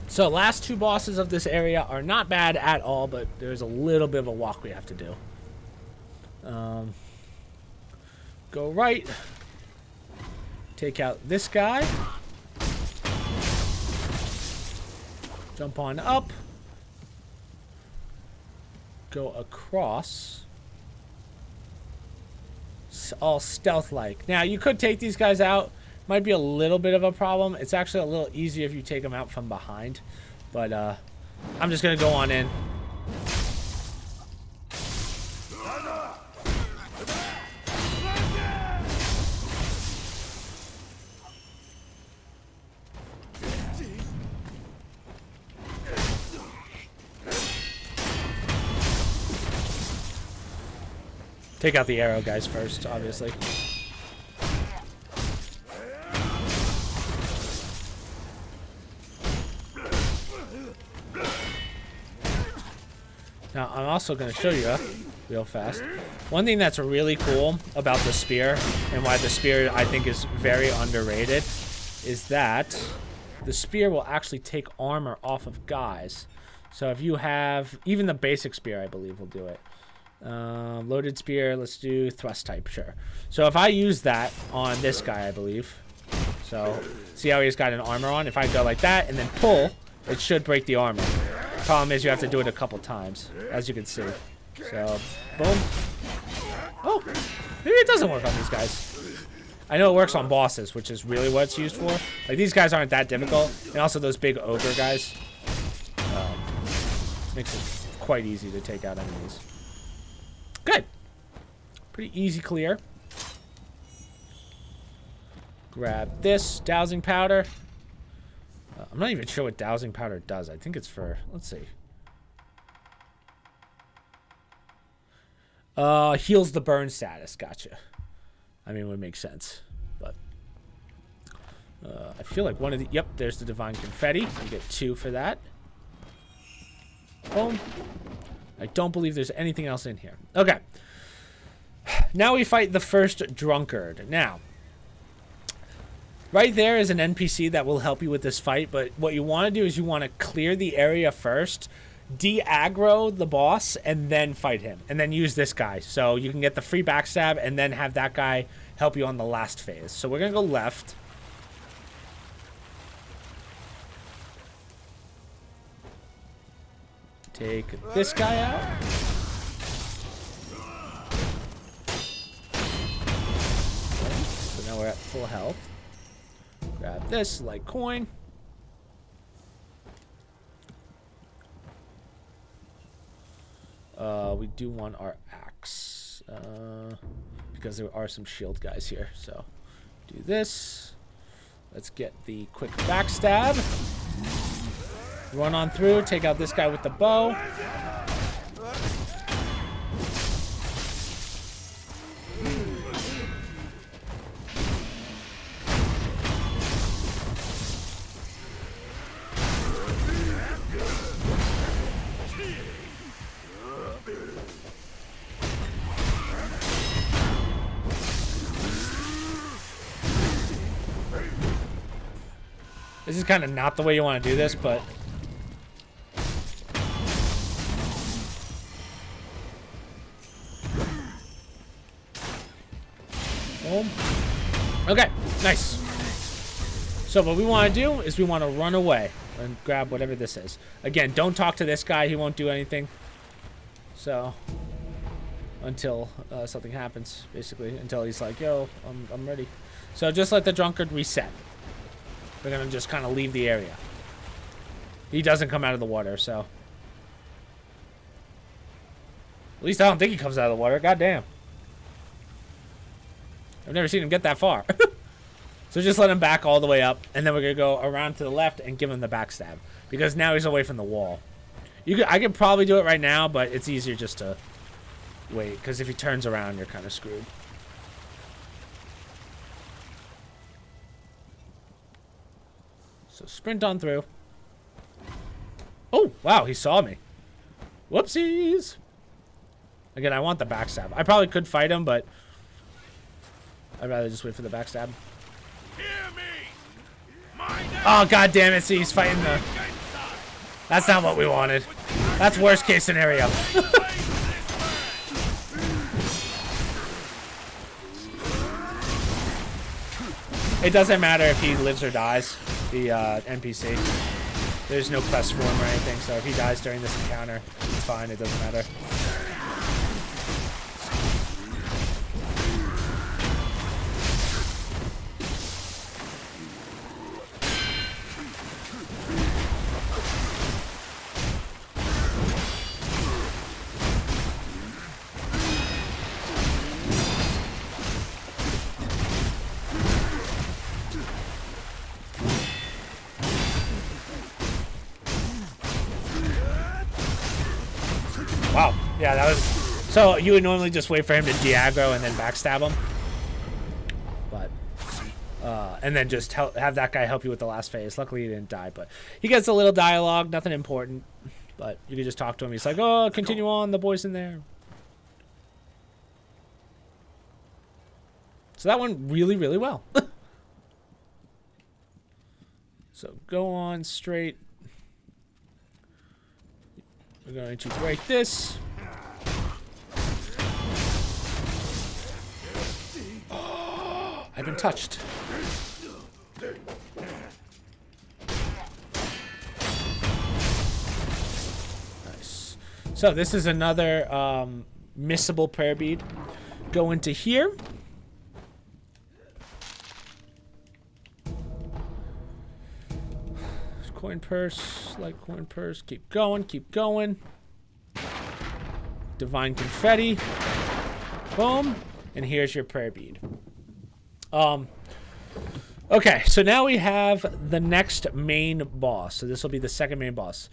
So last 2 bosses of this area are not bad at all, but there's a little bit of a walk we have to do. Go right. Take out this guy. Jump on up. Go across. All stealth-like. Now, you could take these guys out. Might be a little bit of a problem. It's actually a little easier if you take them out from behind. But, I'm just going to go on in. Take out the arrow guys first, obviously. Now, I'm also going to show you real fast. One thing that's really cool about the spear, and why the spear I think is very underrated, is that the spear will actually take armor off of guys. So if you have, even the basic spear I believe will do it. Loaded spear, let's do thrust type, sure. So if I use that on this guy, I believe. So see how he's got an armor on? If I go like that and then pull, it should break the armor. Problem is you have to do it a couple times, as you can see. So, boom. Oh, maybe it doesn't work on these guys. I know it works on bosses, which is really what it's used for. Like, these guys aren't that difficult. And also those big ogre guys. Makes it quite easy to take out enemies. Good. Pretty easy clear. Grab this dowsing powder. I'm not even sure what dowsing powder does. I think it's for, let's see. Heals the burn status. Gotcha. I mean, it would make sense, but I feel like one of the, yep, there's the divine confetti. You get 2 for that. Boom. I don't believe there's anything else in here. Okay. Now we fight the first drunkard. Now, right there is an NPC that will help you with this fight, but what you want to do is you want to clear the area first, de-aggro the boss, and then fight him. And then use this guy. So you can get the free backstab and then have that guy help you on the last phase. So we're going to go left. Take this guy out. Okay, so now we're at full health. Grab this, like coin. We do want our axe. Because there are some shield guys here. So do this. Let's get the quick backstab. Run on through, take out this guy with the bow. This is kind of not the way you want to do this, but okay, nice. So what we want to do is we want to run away and grab whatever this is. Again, don't talk to this guy. He won't do anything. So until something happens, basically, until he's like, yo, I'm ready. So just let the drunkard reset. We're going to just kind of leave the area. He doesn't come out of the water, so. At least I don't think he comes out of the water. God damn. I've never seen him get that far. So just let him back all the way up, and then we're going to go around to the left and give him the backstab. Because now he's away from the wall. I could probably do it right now, but it's easier just to wait. Because if he turns around, you're kind of screwed. So sprint on through. Oh, wow, he saw me. Whoopsies. Again, I want the backstab. I probably could fight him, but I'd rather just wait for the backstab. Oh, god damn it. See, he's fighting the... That's not what we wanted. That's worst case scenario. It doesn't matter if he lives or dies, the NPC. There's no quest for him or anything, so if he dies during this encounter, it's fine. It doesn't matter. Wow. Yeah, that was... So you would normally just wait for him to de-aggro and then backstab him. But... and then just have that guy help you with the last phase. Luckily he didn't die, but... He gets a little dialogue, nothing important. But you can just talk to him. He's like, oh, continue on, the boy's in there. So that went really, really well. So go on straight. We're going to break this. Oh, I've been touched. Nice. So this is another missable prayer bead. Go into here. Coin purse, like coin purse. Keep going, keep going. Divine confetti. Boom. And here's your prayer bead. Okay, so now we have the next main boss. So this will be the second main boss.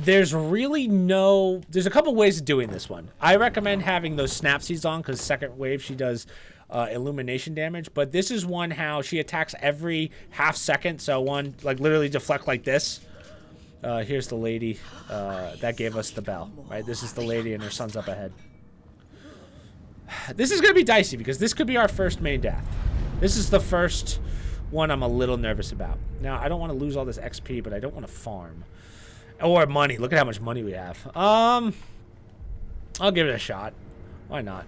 There's really there's a couple ways of doing this one. I recommend having those snap seeds on because second wave she does illumination damage. But this is one how she attacks every half second. So one, like literally deflect like this. Here's the lady that gave us the bell, right? This is the lady and her son's up ahead. This is going to be dicey because this could be our first main death. This is the first one I'm a little nervous about. Now, I don't want to lose all this XP, but I don't want to farm. Or money. Look at how much money we have. I'll give it a shot. Why not?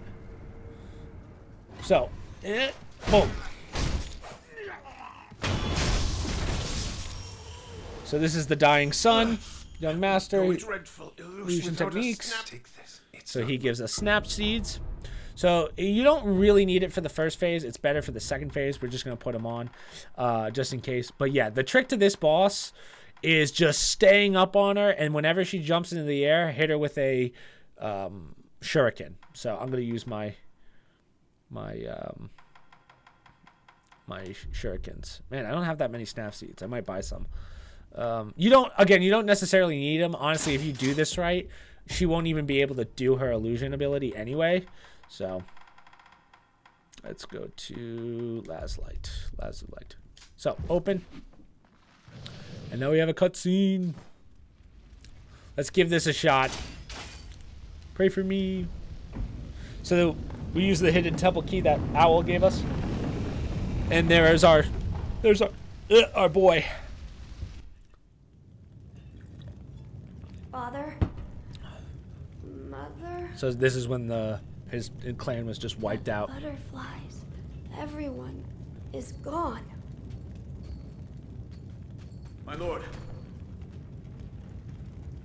So, boom. So this is the dying son, young master, illusion techniques. So he gives us snap seeds. So you don't really need it for the first phase. It's better for the second phase. We're just going to put them on just in case. But yeah, the trick to this boss is just staying up on her. And whenever she jumps into the air, hit her with a shuriken. So I'm going to use my shurikens. Man, I don't have that many snap seeds. I might buy some. You don't necessarily need them. Honestly, if you do this right, she won't even be able to do her illusion ability anyway. So let's go to Lazulite. So open. And now we have a cutscene. Let's give this a shot. Pray for me. So we use the hidden temple key that Owl gave us. And there's our boy. Father? Mother? So this is when his clan was just wiped out. Butterflies. Everyone is gone. My lord.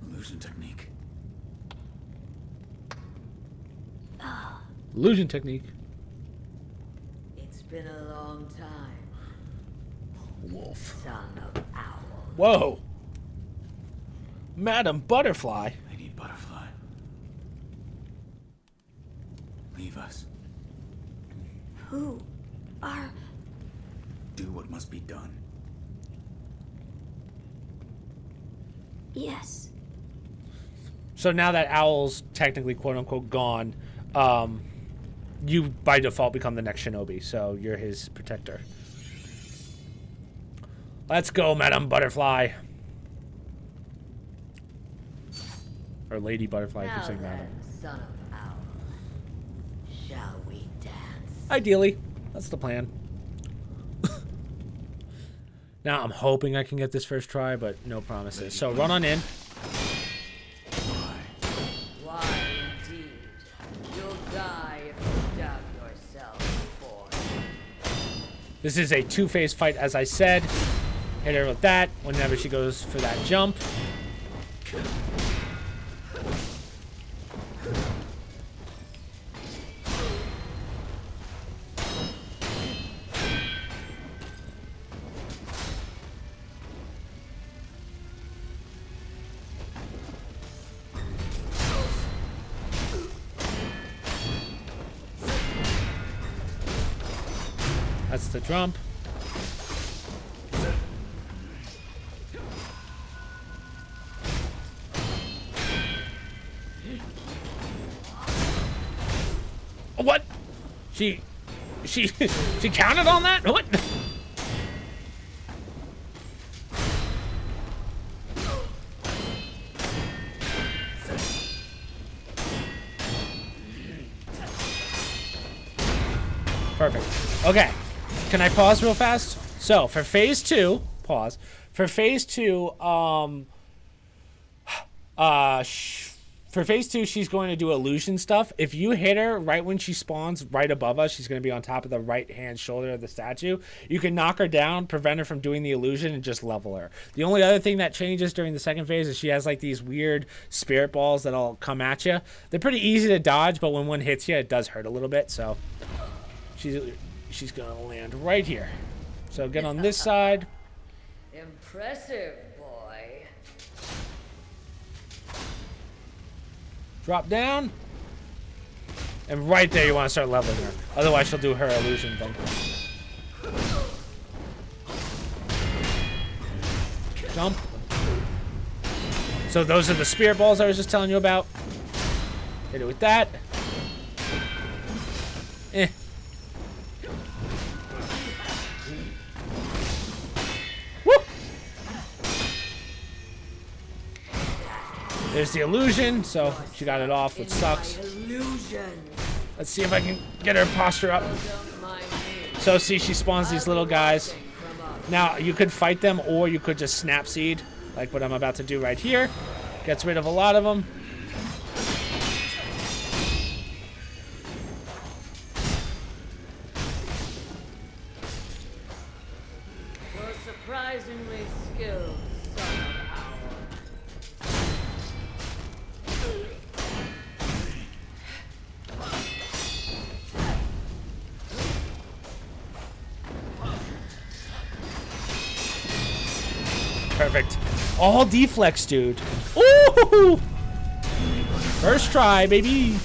Illusion technique. Illusion technique. It's been a long time. Wolf. Son of Owl. Whoa. Madam Butterfly. Lady Butterfly. Leave us. Who are... Do what must be done. Yes. So now that Owl's technically quote-unquote gone, you by default become the next shinobi, so you're his protector. Let's go, Madam Butterfly. Or Lady Butterfly, I keep saying Madam. Son of Owl. Shall we dance? Ideally, that's the plan. Now I'm hoping I can get this first try, but no promises. So run on in. Why indeed? You'll die if you doubt yourself, boy. This is a two-phase fight, as I said. Hit her with that whenever she goes for that jump. That's the jump. What? She counted on that? What? Perfect. Okay. Can I pause real fast? So for phase 2, pause. For phase 2, for phase 2, she's going to do illusion stuff. If you hit her right when she spawns right above us, she's going to be on top of the right hand shoulder of the statue. You can knock her down, prevent her from doing the illusion, and just level her. The only other thing that changes during the second phase is she has like these weird spirit balls that'll come at you. They're pretty easy to dodge, but when one hits you, it does hurt a little bit. So she's going to land right here. So get on this side. Impressive, boy. Drop down. And right there, you want to start leveling her. Otherwise, she'll do her illusion thing. Jump. So those are the spirit balls I was just telling you about. Hit it with that. Eh. Woo! There's the illusion, so she got it off, which sucks. Let's see if I can get her posture up. So see, she spawns these little guys. Now, you could fight them, or you could just snap seed, like what I'm about to do right here. Gets rid of a lot of them. You're surprisingly skilled, son of Perfect. All deflex, dude. Ooh! First try, baby.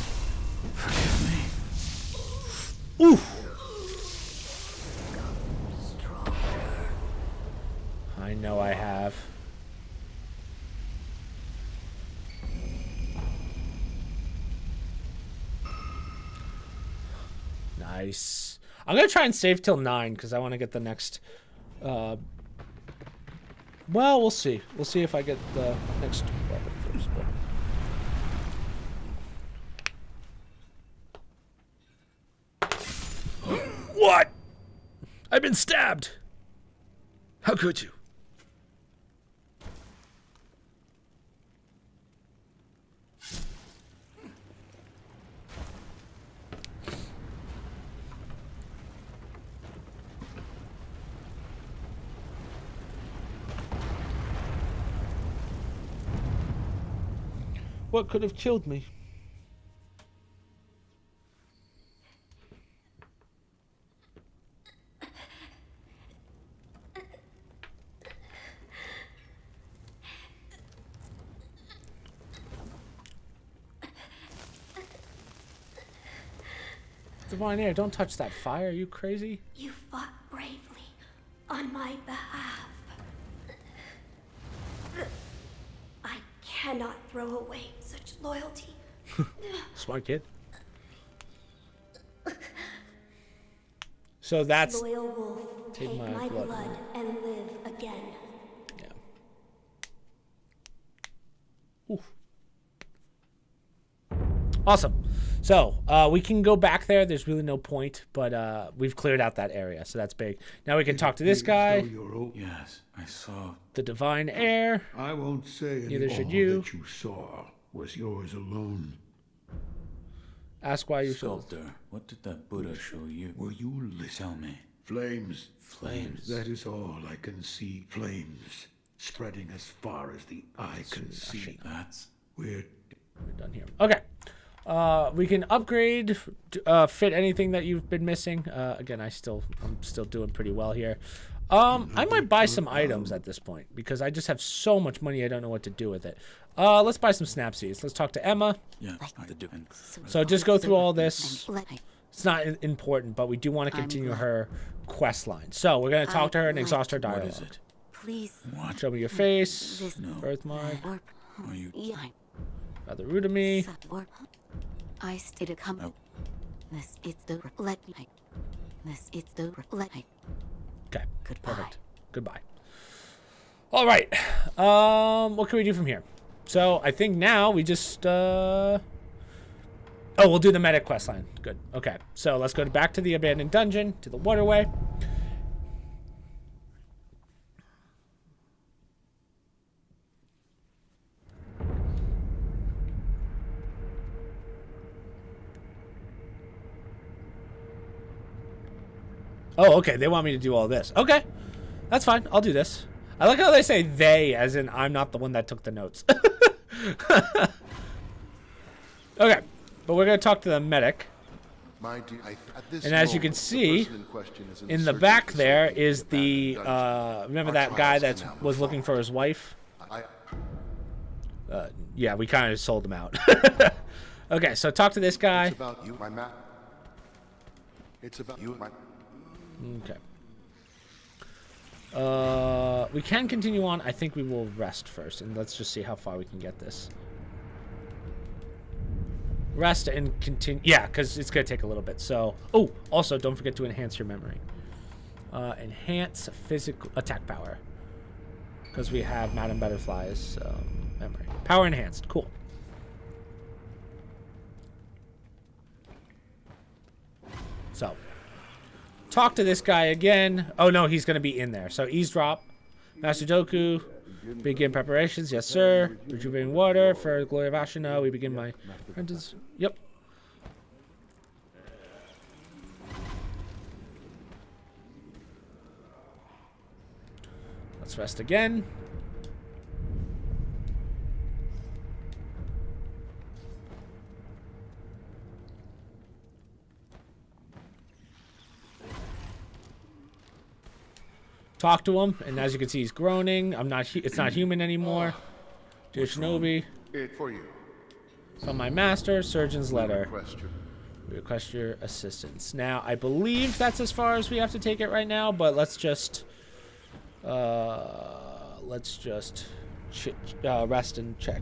Ooh. I know I have. Nice. I'm gonna try and save till 9 because I want to get the next. Well, we'll see. We'll see if I get the next weapon first. But... What? I've been stabbed. How could you? What could have killed me? Divine Air, don't touch that fire. Are you crazy? You fought bravely on my behalf. I cannot throw away such loyalty. Smart kid. So that's Loyal wolf, take my blood and live again. Yeah. Oof. Awesome. So we can go back there. There's really no point, but we've cleared out that area, so that's big. Now we can talk to this guy. Yes, I saw the Divine Air. I won't say Neither should all you. that you saw was yours alone. Ask why you Sculptor, what did that Buddha show you? Will you listen? Tell me. Flames. Flames. That is all I can see. Flames spreading as far as the eye can see. That's We're done here. Okay. We can upgrade, fit anything that you've been missing. Again, I'm still doing pretty well here. I might buy some items at this point because I just have so much money I don't know what to do with it. Let's buy some snap seeds. Let's talk to Emma. Yeah. So just go through all this. It's not important, but we do want to continue her quest line. So we're gonna talk to her and exhaust her dialogue. What is it? Please. Show me your face. Birthmark. Are you? Rather rude of me. I stay to come. This is the let me. This is the let me. Okay. Goodbye. Perfect. Goodbye. All right. What can we do from here? So I think now we just oh, we'll do the medic quest line. Good. Okay. So let's go back to the abandoned dungeon, to the waterway. Oh, okay. They want me to do all this. Okay. That's fine. I'll do this. I like how they say they, as in I'm not the one that took the notes. Okay. But we're going to talk to the medic. And as you can see, in the back there is the, remember that guy that was looking for his wife? Yeah, we kind of sold him out. Okay, so talk to this guy. It's about you, my man. It's about you, my... Okay. We can continue on. I think we will rest first, and let's just see how far we can get this. Rest and continue. Yeah, because it's going to take a little bit. So, oh, also, don't forget to enhance your memory. Enhance physical attack power. Because we have Madame Butterfly's memory. Power enhanced. Cool. So, talk to this guy again. Oh, no, he's going to be in there. So, eavesdrop. Master Doku. Begin preparations. Yes, sir. Rejuvenating water for the glory of Ashina. We begin my apprentice. Yep. Let's rest again. Talk to him, and as you can see, he's groaning. It's not human anymore. Dear Shinobi. For you. From my master, surgeon's letter. We request your assistance. Now, I believe that's as far as we have to take it right now, but let's just rest and check.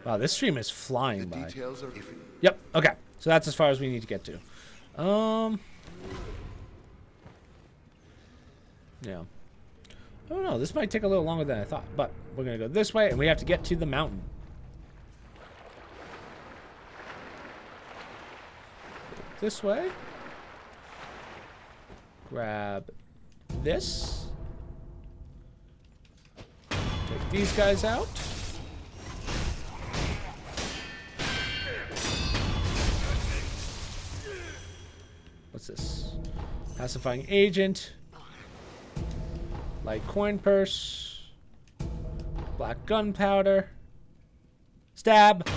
Wow, this stream is flying by. Yep, okay. So that's as far as we need to get to. Yeah. I don't know. This might take a little longer than I thought, but we're going to go this way, and we have to get to the mountain. This way. Grab this. Take these guys out. What's this? Pacifying agent. Light coin purse. Black gunpowder. Stab.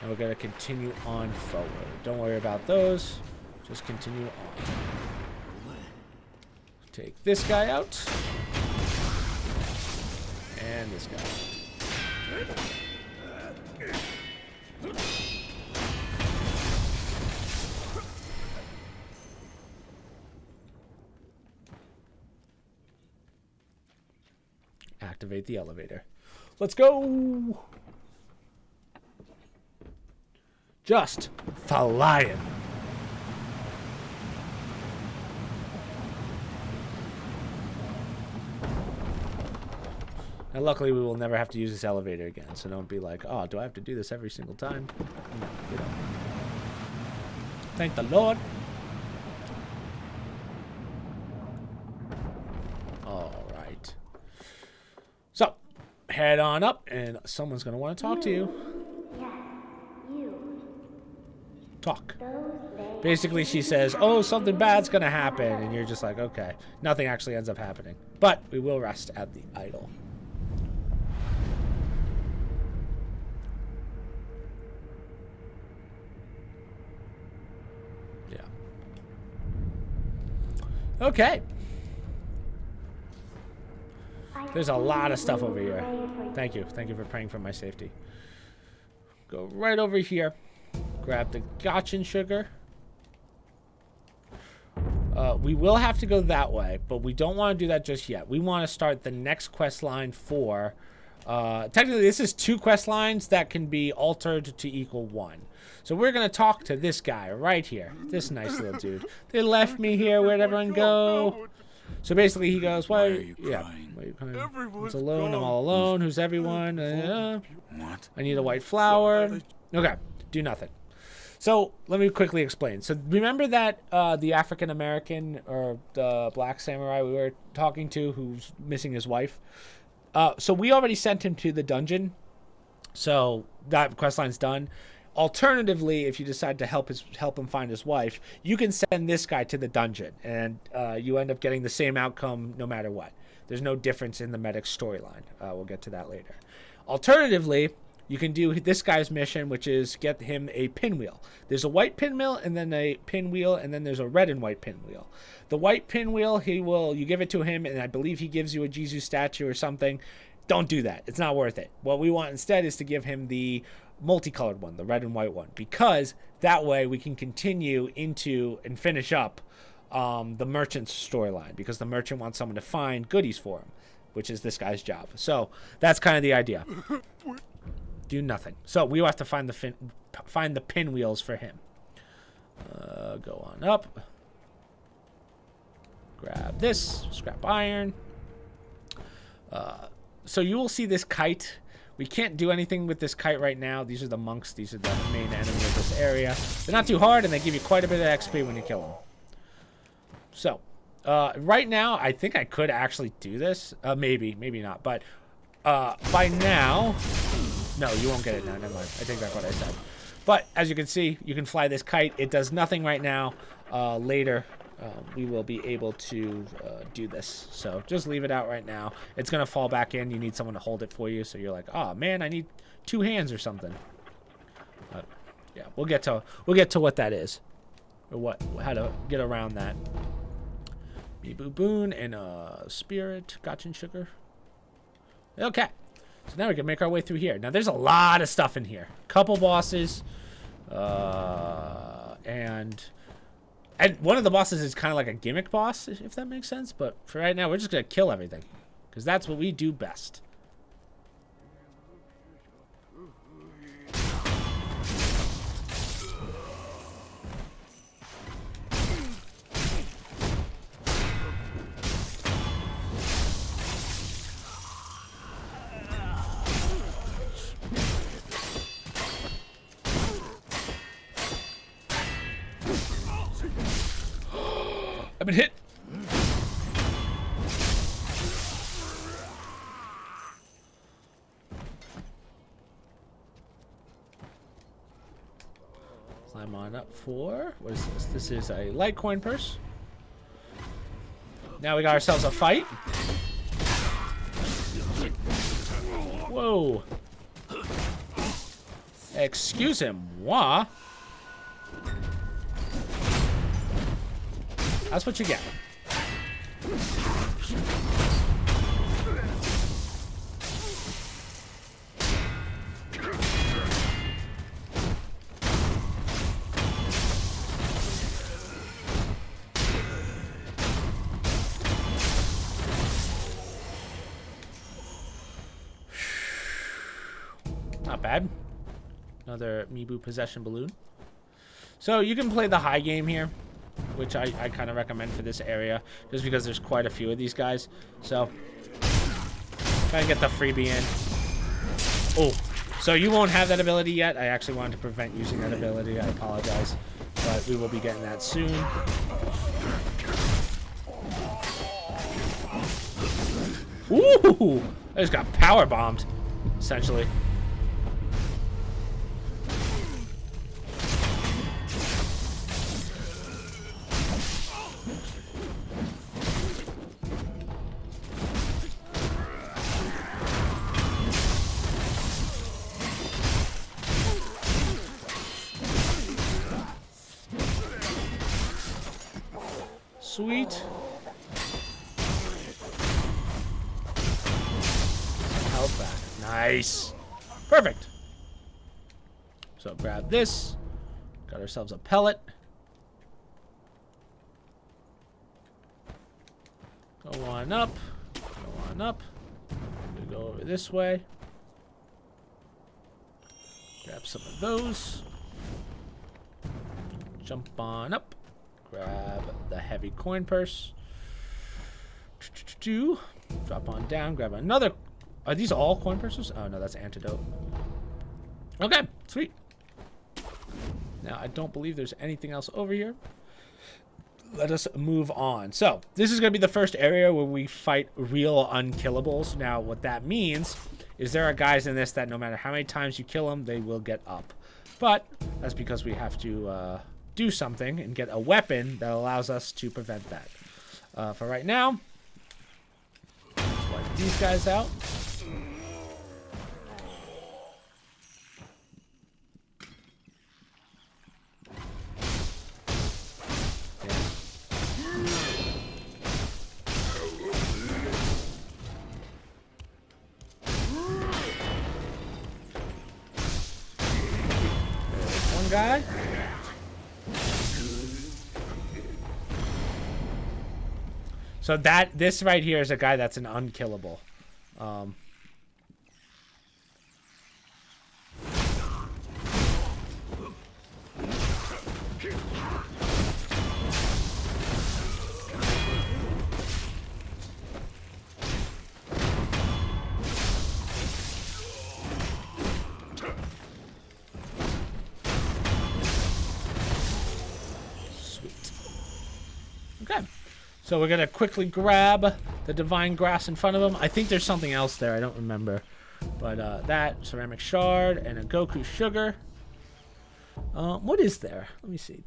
And we're going to continue on forward. Don't worry about those. Just continue on. Take this guy out. And this guy. Activate the elevator. Let's go! Just flying. Now, luckily, we will never have to use this elevator again, so don't be like, oh, do I have to do this every single time? No, you don't. Thank the Lord. All right. So, head on up, and someone's going to want to talk to you. Talk. Basically, she says, oh, something bad's going to happen, and you're just like, okay. Nothing actually ends up happening. But we will rest at the idol. Yeah. Okay. There's a lot of stuff over here. Thank you. Thank you for praying for my safety. Go right over here. Grab the gotchin sugar. We will have to go that way, but we don't want to do that just yet. We want to start the next quest line for... technically, this is 2 quest lines that can be altered to equal 1. So we're going to talk to this guy right here. This nice little dude. They left me here. Where'd everyone go? So basically, he goes, why are you crying? Why are you crying? Everyone's alone. I'm all alone. Who's everyone? What? I need a white flower. Okay. Do nothing. So let me quickly explain. So remember that the African American or the black samurai we were talking to who's missing his wife? So we already sent him to the dungeon. So that quest line's done. Alternatively, if you decide to help him find his wife, you can send this guy to the dungeon, and you end up getting the same outcome no matter what. There's no difference in the medic storyline. We'll get to that later. Alternatively, you can do this guy's mission, which is get him a pinwheel. There's a white pinwheel, and then a pinwheel, and then there's a red and white pinwheel. The white pinwheel, you give it to him, and I believe he gives you a Jesus statue or something. Don't do that. It's not worth it. What we want instead is to give him the multicolored one, the red and white one, because that way we can continue into and finish up the merchant's storyline, because the merchant wants someone to find goodies for him, which is this guy's job. So that's kind of the idea. Do nothing. So we have to find the pinwheels for him. Go on up. Grab this. Scrap iron. So you will see this kite. We can't do anything with this kite right now. These are the monks. These are the main enemy of this area. They're not too hard, and they give you quite a bit of XP when you kill them. So, right now, I think I could actually do this. Maybe not. But by now... No, you won't get it now. Never mind. I think that's what I said. But, as you can see, you can fly this kite. It does nothing right now. Later, we will be able to do this. So just leave it out right now. It's going to fall back in. You need someone to hold it for you. So you're like, oh man, I need 2 hands or something. But yeah, we'll get to what that is, or how to get around that. Boo Boon and Spirit, Gotcha and Sugar. Okay, so now we can make our way through here. Now there's a lot of stuff in here. Couple bosses, and one of the bosses is kind of like a gimmick boss, if that makes sense. But for right now, we're just going to kill everything, because that's what we do best. I've been hit. Climb on up for, what is this? This is a light coin purse. Now we got ourselves a fight. Whoa. Excuse him, moi. That's what you get. Not bad. Another Mibu possession balloon. So you can play the high game here, which I kind of recommend for this area, just because there's quite a few of these guys. So, try and get the freebie in. Oh, so you won't have that ability yet. I actually wanted to prevent using that ability. I apologize. But we will be getting that soon. Ooh! I just got power bombed, essentially. Sweet. Health back. Nice. Perfect. So grab this. Got ourselves a pellet. Go on up. Go on up. We go over this way. Grab some of those. Jump on up. Grab the heavy coin purse. Drop on down. Grab another. Are these all coin purses? Oh no, that's antidote. Okay, sweet. Now I don't believe there's anything else over here. Let us move on. So this is going to be the first area where we fight real unkillables. Now what that means is there are guys in this that no matter how many times you kill them, they will get up. But that's because we have to do something and get a weapon that allows us to prevent that. For right now, let's wipe these guys out. guy. So this right here is a guy that's an unkillable. Okay, so we're gonna quickly grab the divine grass in front of him. I think there's something else there. I don't remember, but that ceramic shard and a Goku sugar. What is there? Let me see.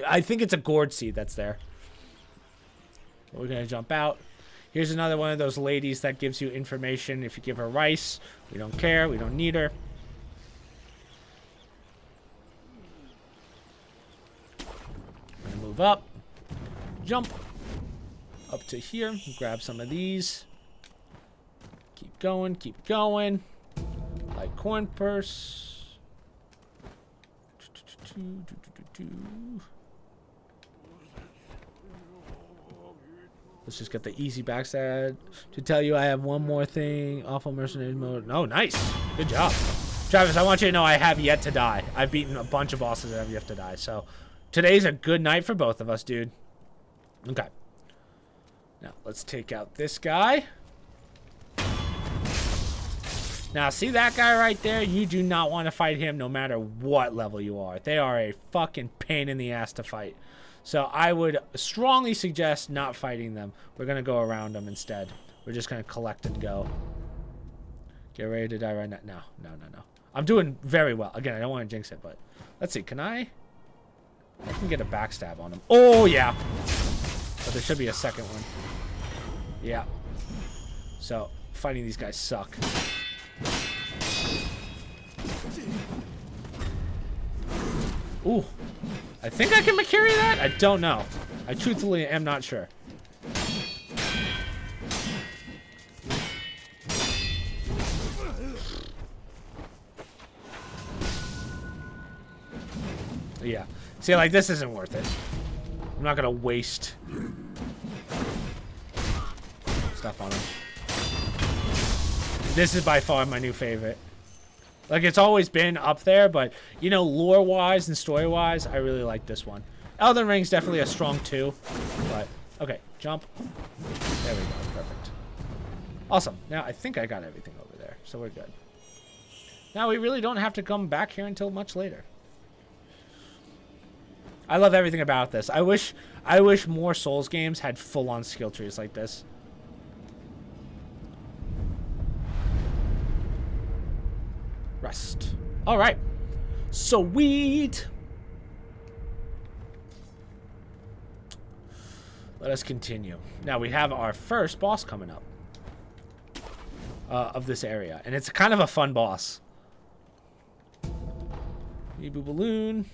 I think it's a gourd seed that's there. We're gonna jump out. Here's another one of those ladies that gives you information. If you give her rice, we don't care. We don't need her. Move up, jump up to here, grab some of these, keep going, like corn purse. Let's just get the easy backstab to tell you I have one more thing. Awful mercenary mode. Oh, nice. Good job. Travis, I want you to know I have yet to die. I've beaten a bunch of bosses that have yet to die, so today's a good night for both of us, dude. Okay. Now, let's take out this guy. Now, see that guy right there? You do not want to fight him no matter what level you are. They are a fucking pain in the ass to fight. So, I would strongly suggest not fighting them. We're going to go around them instead. We're just going to collect and go. Get ready to die right now. No. I'm doing very well. Again, I don't want to jinx it, but let's see. Can I can get a backstab on him. Oh, yeah. But there should be a second one. Yeah. So, fighting these guys suck. Ooh. I think I can Makiri that? I don't know. I truthfully am not sure. Yeah. See, like, this isn't worth it. I'm not gonna waste stuff on him. This is by far my new favorite. Like, it's always been up there, but, you know, lore-wise and story-wise, I really like this one. Elden Ring's definitely a strong 2, but, okay, jump. There we go, perfect. Awesome. Now, I think I got everything over there, so we're good. Now, we really don't have to come back here until much later. I love everything about this. I wish more Souls games had full-on skill trees like this. Rest. All right. Sweet. Let us continue. Now we have our first boss coming up of this area, and it's kind of a fun boss. Ebu Balloon.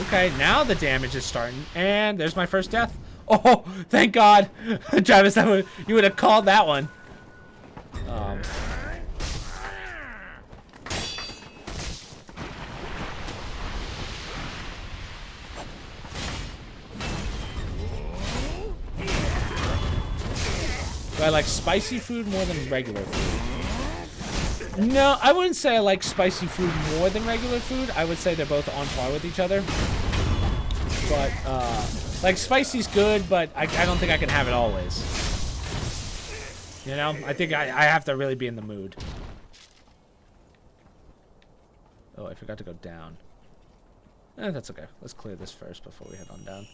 Okay, now the damage is starting, and there's my first death. Oh, thank God, Travis! You would have called that one. Do I like spicy food more than regular food? No, I wouldn't say I like spicy food more than regular food. I would say they're both on par with each other. But, like, spicy's good, but I don't think I can have it always. You know? I think I have to really be in the mood. Oh, I forgot to go down. That's okay. Let's clear this first before we head on down.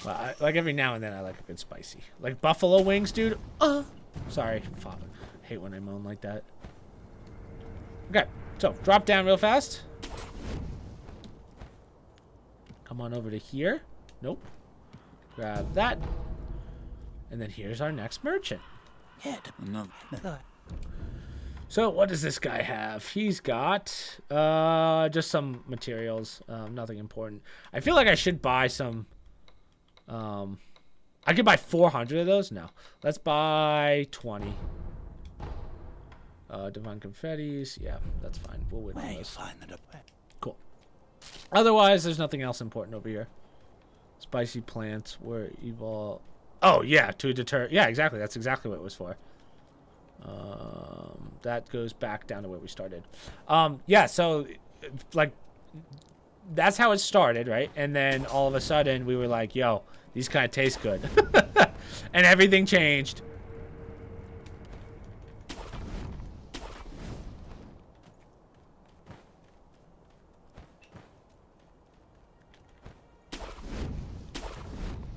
Well, like every now and then I like a good spicy. Like buffalo wings, dude. Sorry, father. Hate when I moan like that. Okay, so drop down real fast. Come on over to here. Nope. Grab that. And then here's our next merchant. No. So what does this guy have? He's got just some materials, nothing important. I feel like I should buy some. I could buy 400 of those. No, let's buy 20. Divine confettis. Yeah, that's fine. We'll win on those. Cool. Otherwise, there's nothing else important over here. Spicy plants were evil. Oh yeah, to deter. Yeah, exactly. That's exactly what it was for. That goes back down to where we started. Yeah, so like that's how it started, right? And then all of a sudden we were like, yo, these kind of taste good. And everything changed.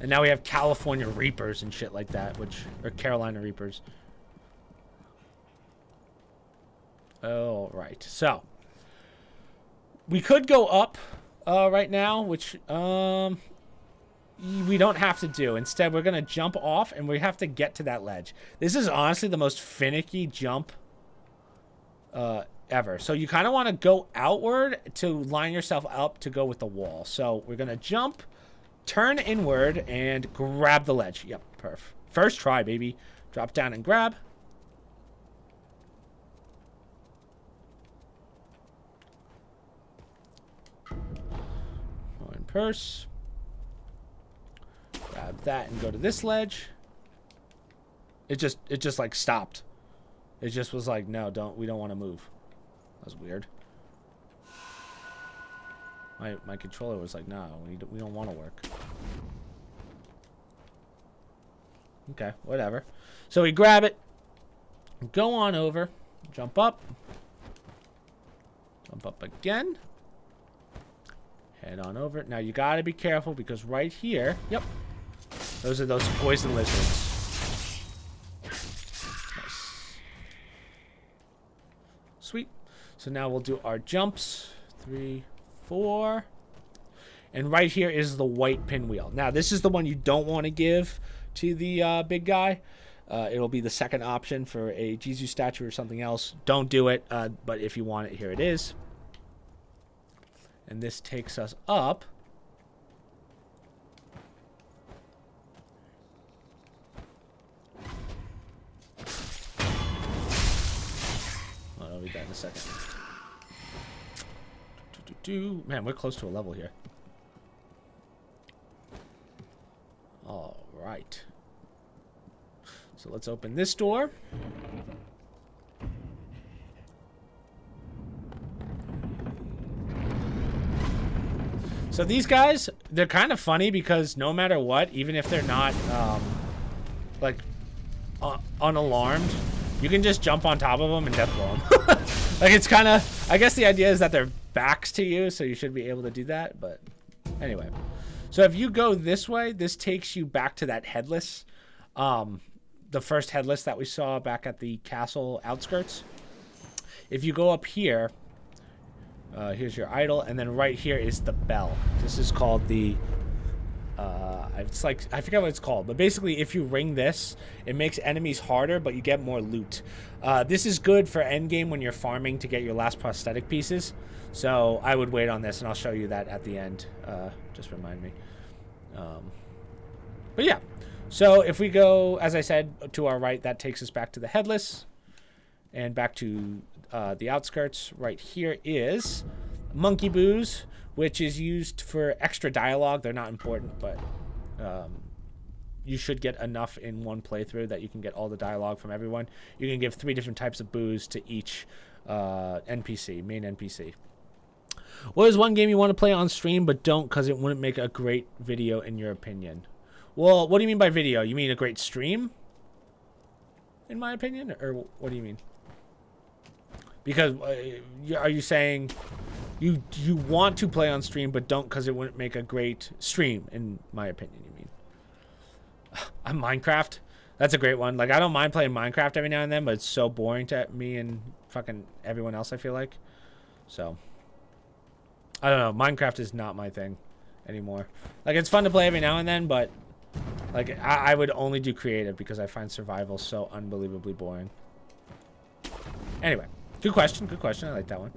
And now we have California Reapers and shit like that, or Carolina Reapers. All right, so we could go up right now, which we don't have to do. Instead, we're gonna jump off, and we have to get to that ledge. This is honestly the most finicky jump ever. So you kind of want to go outward to line yourself up to go with the wall. So we're gonna jump, turn inward, and grab the ledge. Yep, perf. First try, baby. Drop down and grab. Purse. Grab that and go to this ledge. It just like stopped. It just was like, no, we don't want to move. That was weird. My controller was like, no, we don't want to work. Okay, whatever. So we grab it, go on over, jump up again. Head on over. Now you gotta be careful because right here, yep, those are those poison lizards. Nice. Sweet. So now we'll do our jumps. 3, 4. And right here is the white pinwheel. Now this is the one you don't want to give to the big guy. It'll be the second option for a Jesus statue or something else. Don't do it, but if you want it, here it is. And this takes us up. I'll read that in a second. Man, we're close to a level here. All right. So let's open this door. So these guys, they're kind of funny because no matter what, even if they're not like unalarmed, you can just jump on top of them and death blow them. Like it's kind of, I guess the idea is that they're backs to you, so you should be able to do that. But anyway, so if you go this way, this takes you back to that headless, the first headless that we saw back at the castle outskirts. If you go up here, here's your idol, and then right here is the bell. This is called the it's like, I forget what it's called, but basically if you ring this, it makes enemies harder, but you get more loot. This is good for endgame when you're farming to get your last prosthetic pieces, so I would wait on this, and I'll show you that at the end. Just remind me. But yeah, so if we go, as I said, to our right, that takes us back to the headless and back to the outskirts. Right here is monkey booze, which is used for extra dialogue. They're not important, but you should get enough in one playthrough that you can get all the dialogue from everyone. You can give 3 different types of booze to each NPC, main NPC. What is one game you want to play on stream but don't because it wouldn't make a great video in your opinion? Well, what do you mean by video? You mean a great stream? In my opinion? Or what do you mean? Because are you saying you want to play on stream but don't because it wouldn't make a great stream, in my opinion, you mean? Minecraft? That's a great one. Like, I don't mind playing Minecraft every now and then, but it's so boring to me and fucking everyone else, I feel like. So, I don't know. Minecraft is not my thing anymore. Like, it's fun to play every now and then, but Like, I would only do creative because I find survival so unbelievably boring. Anyway, good question. Good question. I like that one.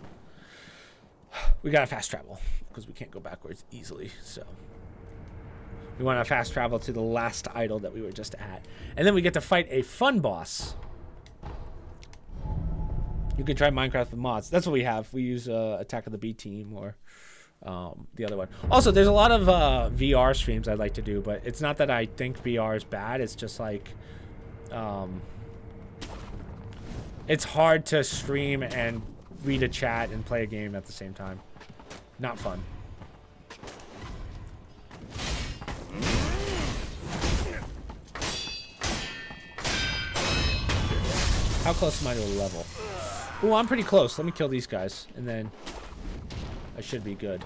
We got to fast travel because we can't go backwards easily. So we want to fast travel to the last idol that we were just at. And then we get to fight a fun boss. You can try Minecraft with mods. That's what we have. We use Attack of the B Team or the other one. Also, there's a lot of VR streams I'd like to do, but it's not that I think VR is bad. It's just like it's hard to stream and read a chat and play a game at the same time. Not fun. How close am I to a level? Ooh, I'm pretty close. Let me kill these guys, and then I should be good.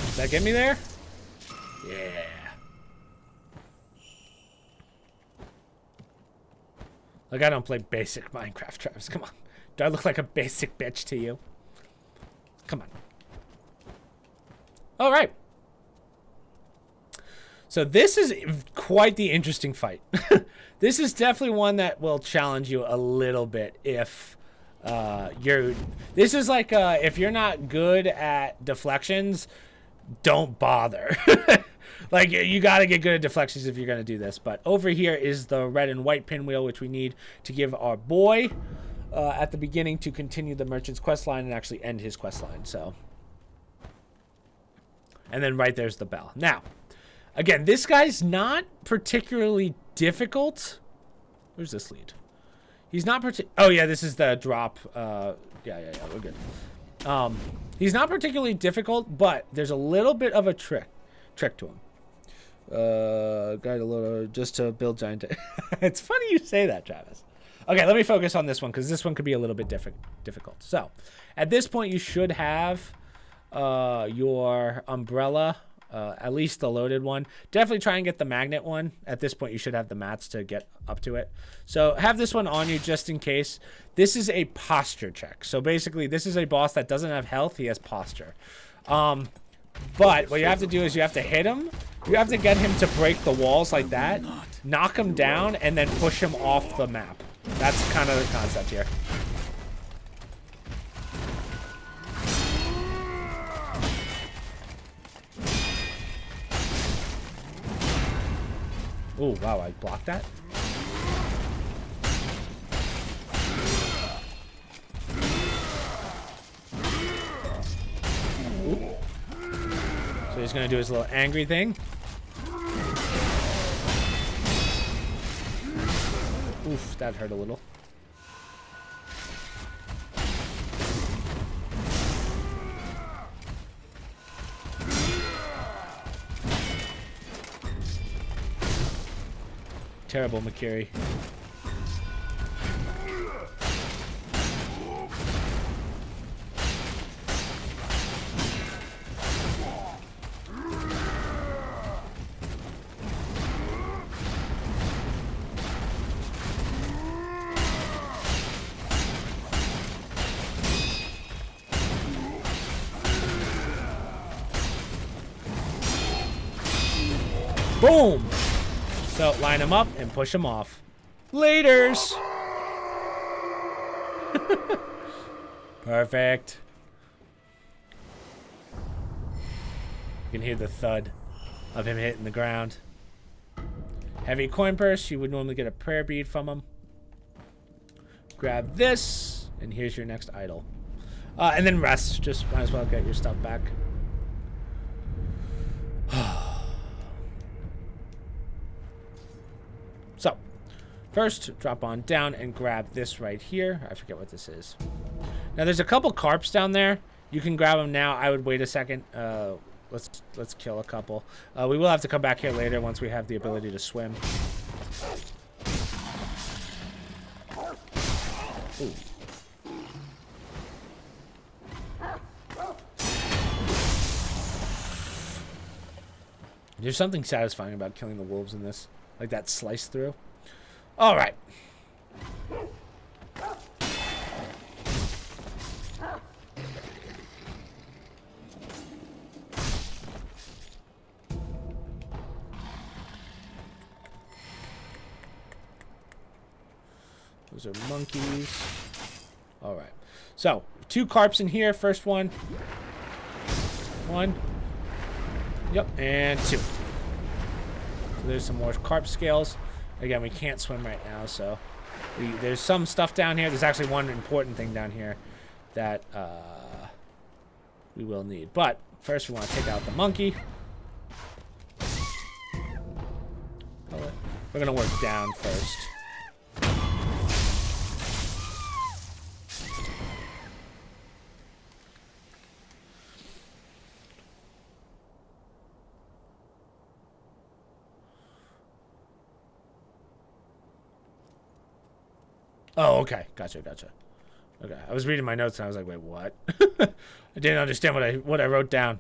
Did that get me there? Yeah. Like, I don't play basic Minecraft, Travis. Come on. Do I look like a basic bitch to you? Come on. All right. So this is quite the interesting fight. This is definitely one that will challenge you a little bit if you're... This is like if you're not good at deflections, don't bother. Like, you got to get good at deflections if you're going to do this. But over here is the red and white pinwheel, which we need to give our boy at the beginning to continue the merchant's quest line and actually end his quest line. So, and then right there's the bell. Now, again, this guy's not particularly difficult. Where's this lead? He's not oh yeah, this is the drop. Yeah, we're good. He's not particularly difficult, but there's a little bit of a trick to him. Guide a little just to build giant. It's funny you say that, Travis. Okay, let me focus on this one because this one could be a little bit difficult. So, at this point, you should have your umbrella, at least the loaded one. Definitely try and get the magnet one. At this point, you should have the mats to get up to it. So, have this one on you just in case. This is a posture check. So, basically, this is a boss that doesn't have health. He has posture. But what you have to do is you have to hit him. You have to get him to break the walls like that, knock him down, and then push him off the map. That's kind of the concept here. Oh, wow, I blocked that. Ooh. So he's going to do his little angry thing. Oof, that hurt a little. Terrible, Makiri. Boom! So line him up and push him off. Laters! Perfect. You can hear the thud of him hitting the ground. Heavy coin purse. You would normally get a prayer bead from him. Grab this, and here's your next idol. And then rest. Just might as well get your stuff back. So, first, drop on down and grab this right here. I forget what this is. Now, there's a couple carps down there. You can grab them now. I would wait a second. Let's kill a couple. We will have to come back here later once we have the ability to swim. Ooh. There's something satisfying about killing the wolves in this. Like that slice through. All right. Those are monkeys. All right. So, 2 carps in here. First one. 1. Yep, and 2. So there's some more carp scales. Again, we can't swim right now, so there's some stuff down here. There's actually one important thing down here that we will need. But first, we want to take out the monkey. We're going to work down first. Oh, okay. Gotcha. Okay. I was reading my notes and I was like, wait, what? I didn't understand what I wrote down,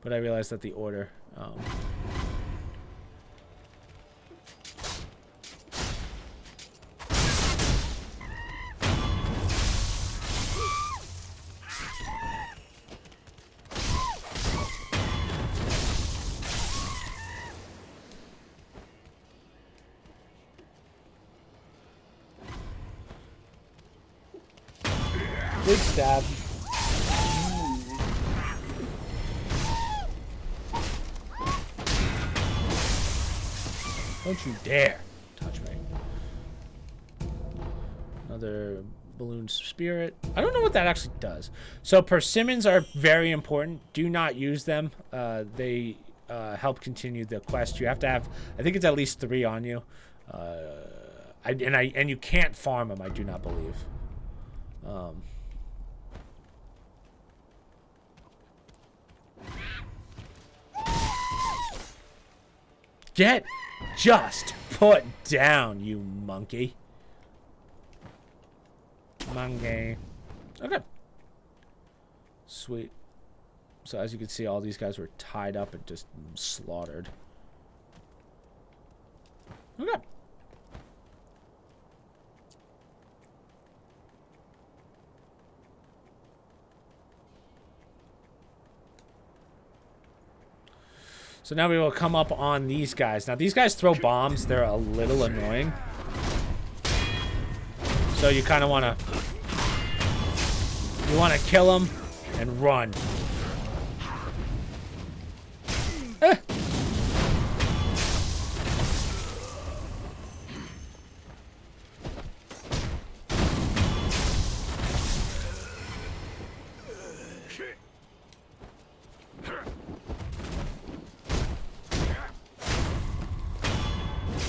but I realized that the order. Big stab. Don't you dare touch me. Another balloon spirit. I don't know what that actually does. So persimmons are very important. Do not use them. They help continue the quest. You have to have, I think it's at least 3 on you. And you can't farm them, I do not believe. Get just put down, you monkey. Monkey. Okay. Sweet. So as you can see, all these guys were tied up and just slaughtered. Okay. So now we will come up on these guys. Now these guys throw bombs. They're a little annoying. So you kind of want to kill them and run.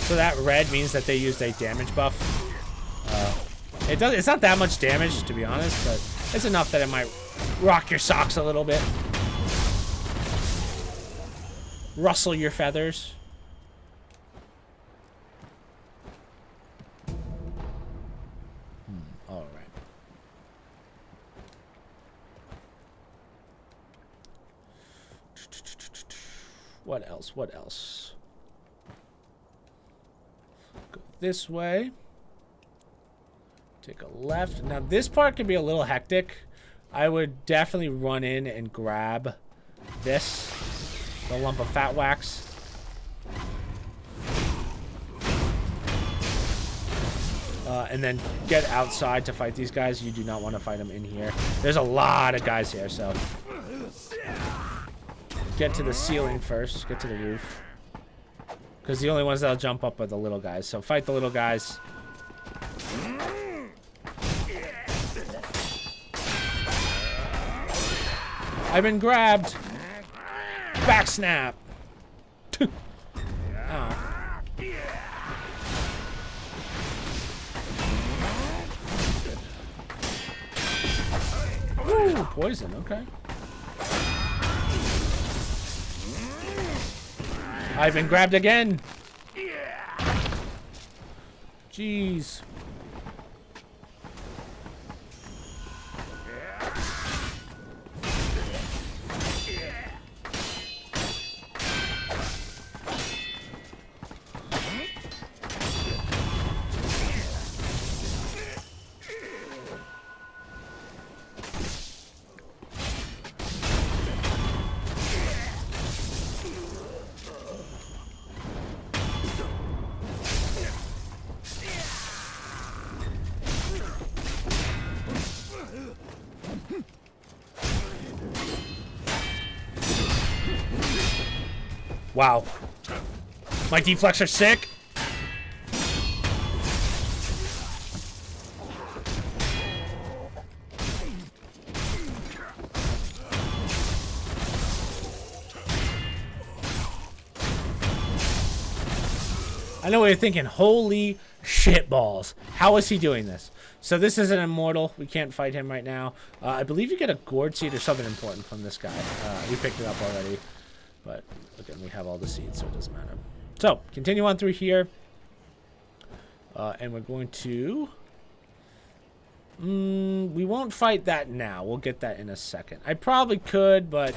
So that red means that they used a damage buff. It's not that much damage, to be honest, but it's enough that it might rock your socks a little bit. Rustle your feathers. All right. What else? What else? Go this way. Take a left. Now this part can be a little hectic. I would definitely run in and grab this, the lump of fat wax. And then get outside to fight these guys. You do not want to fight them in here. There's a lot of guys here, so get to the ceiling first. Get to the roof. Because the only ones that'll jump up are the little guys. So fight the little guys. I've been grabbed. Back snap. Oh. Ooh, poison, okay. I've been grabbed again. Jeez. Wow. My deflects are sick. I know what you're thinking. Holy shit balls. How is he doing this? So this is an immortal. We can't fight him right now. I believe you get a gourd seed or something important from this guy. We picked it up already. But again, we have all the seeds, so it doesn't matter. So, continue on through here. And we're going to... we won't fight that now. We'll get that in a second. I probably could, but...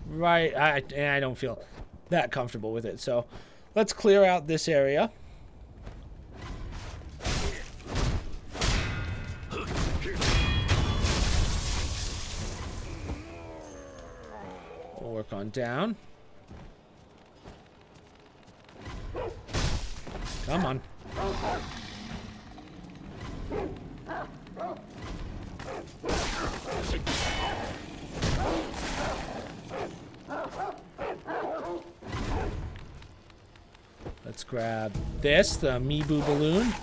Right, I don't feel that comfortable with it. So, let's clear out this area. We'll work on down. Come on. Let's grab this, the Amiibo balloon.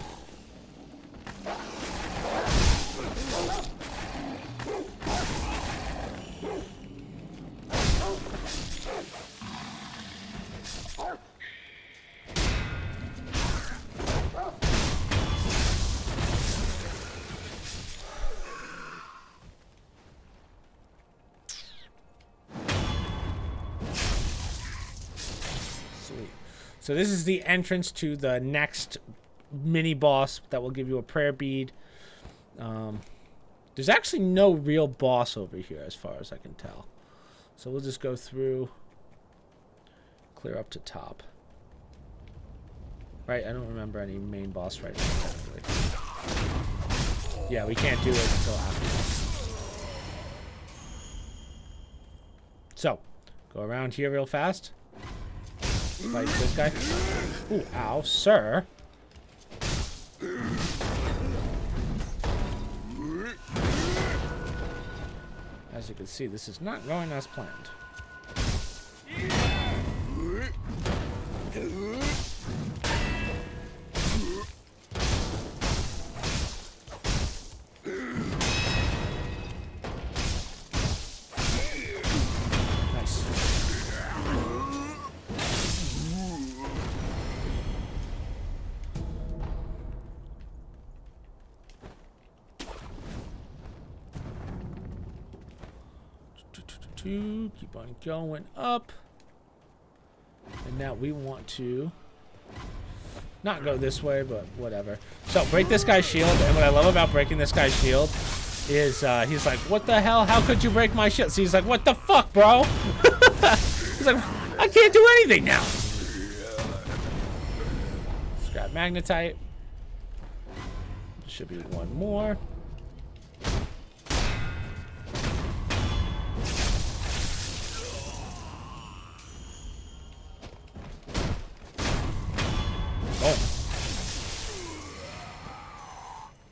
So this is the entrance to the next mini boss that will give you a prayer bead. There's actually no real boss over here as far as I can tell. So we'll just go through, clear up to top. Right, I don't remember any main boss right now. Technically. Yeah, we can't do it until after. So, go around here real fast. Fight this guy. Ooh, ow, sir. As you can see, this is not going as planned. Keep on going up. And now we want to not go this way, but whatever. So break this guy's shield. And what I love about breaking this guy's shield is he's like, what the hell? How could you break my shield? So he's like, what the fuck, bro? He's like, I can't do anything now. Let's grab magnetite. Should be one more.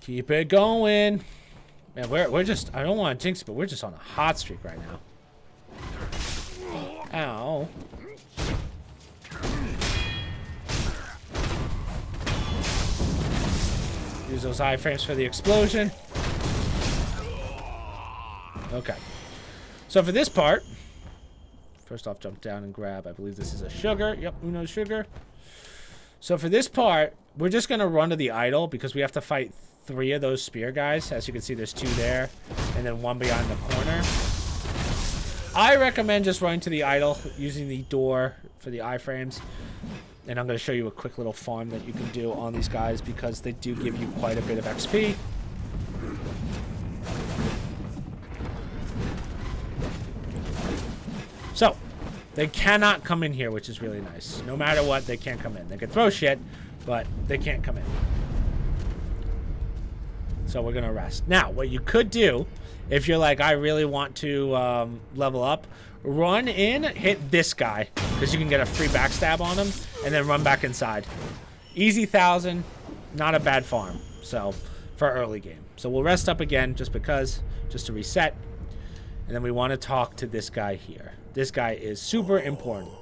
Keep it going. Man, we're just, I don't want to jinx it, but we're just on a hot streak right now. Ow. Use those iframes for the explosion. Okay. So for this part, first off, jump down and grab, I believe this is a sugar. Yep, Uno's sugar. So for this part, we're just going to run to the idol because we have to fight 3 of those spear guys. As you can see, there's 2 there and then 1 behind the corner. I recommend just running to the idol using the door for the iframes. And I'm going to show you a quick little farm that you can do on these guys because they do give you quite a bit of XP. So, they cannot come in here, which is really nice. No matter what, they can't come in. They can throw shit, but they can't come in. So we're going to rest. Now, what you could do, if you're like, I really want to level up, run in, hit this guy, because you can get a free backstab on him, and then run back inside. Easy 1,000, not a bad farm, so, for early game. So we'll rest up again, just because, just to reset. And then we want to talk to this guy here. This guy is super important.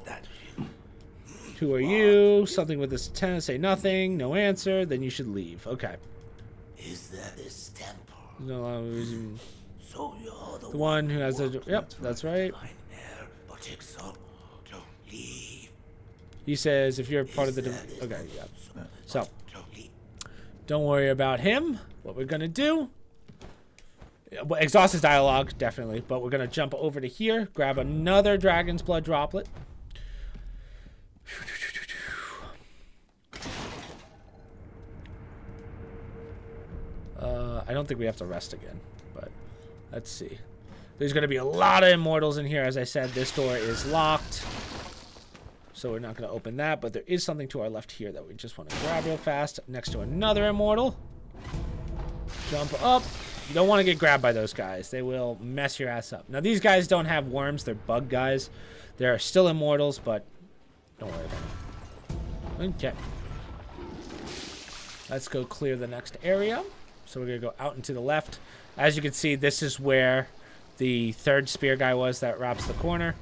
Who are you? Something with this tenant. Say nothing. No answer. Then you should leave. Okay. Is that this temple? No, So you're the one who has the. Yep, that's right. But exalt, don't leave. He says if you're part of the. Okay, yeah. So, don't worry about him. What we're gonna do. Well, exhaust his dialogue, definitely. But we're gonna jump over to here, grab another dragon's blood droplet. I don't think we have to rest again, but let's see. There's going to be a lot of immortals in here. As I said, this door is locked, so we're not going to open that, but there is something to our left here that we just want to grab real fast next to another immortal. Jump up. You don't want to get grabbed by those guys. They will mess your ass up. Now, these guys don't have worms. They're bug guys. They're still immortals, but don't worry about it. Okay. Let's go clear the next area. So we're going to go out and to the left. As you can see, this is where the third spear guy was that wraps the corner.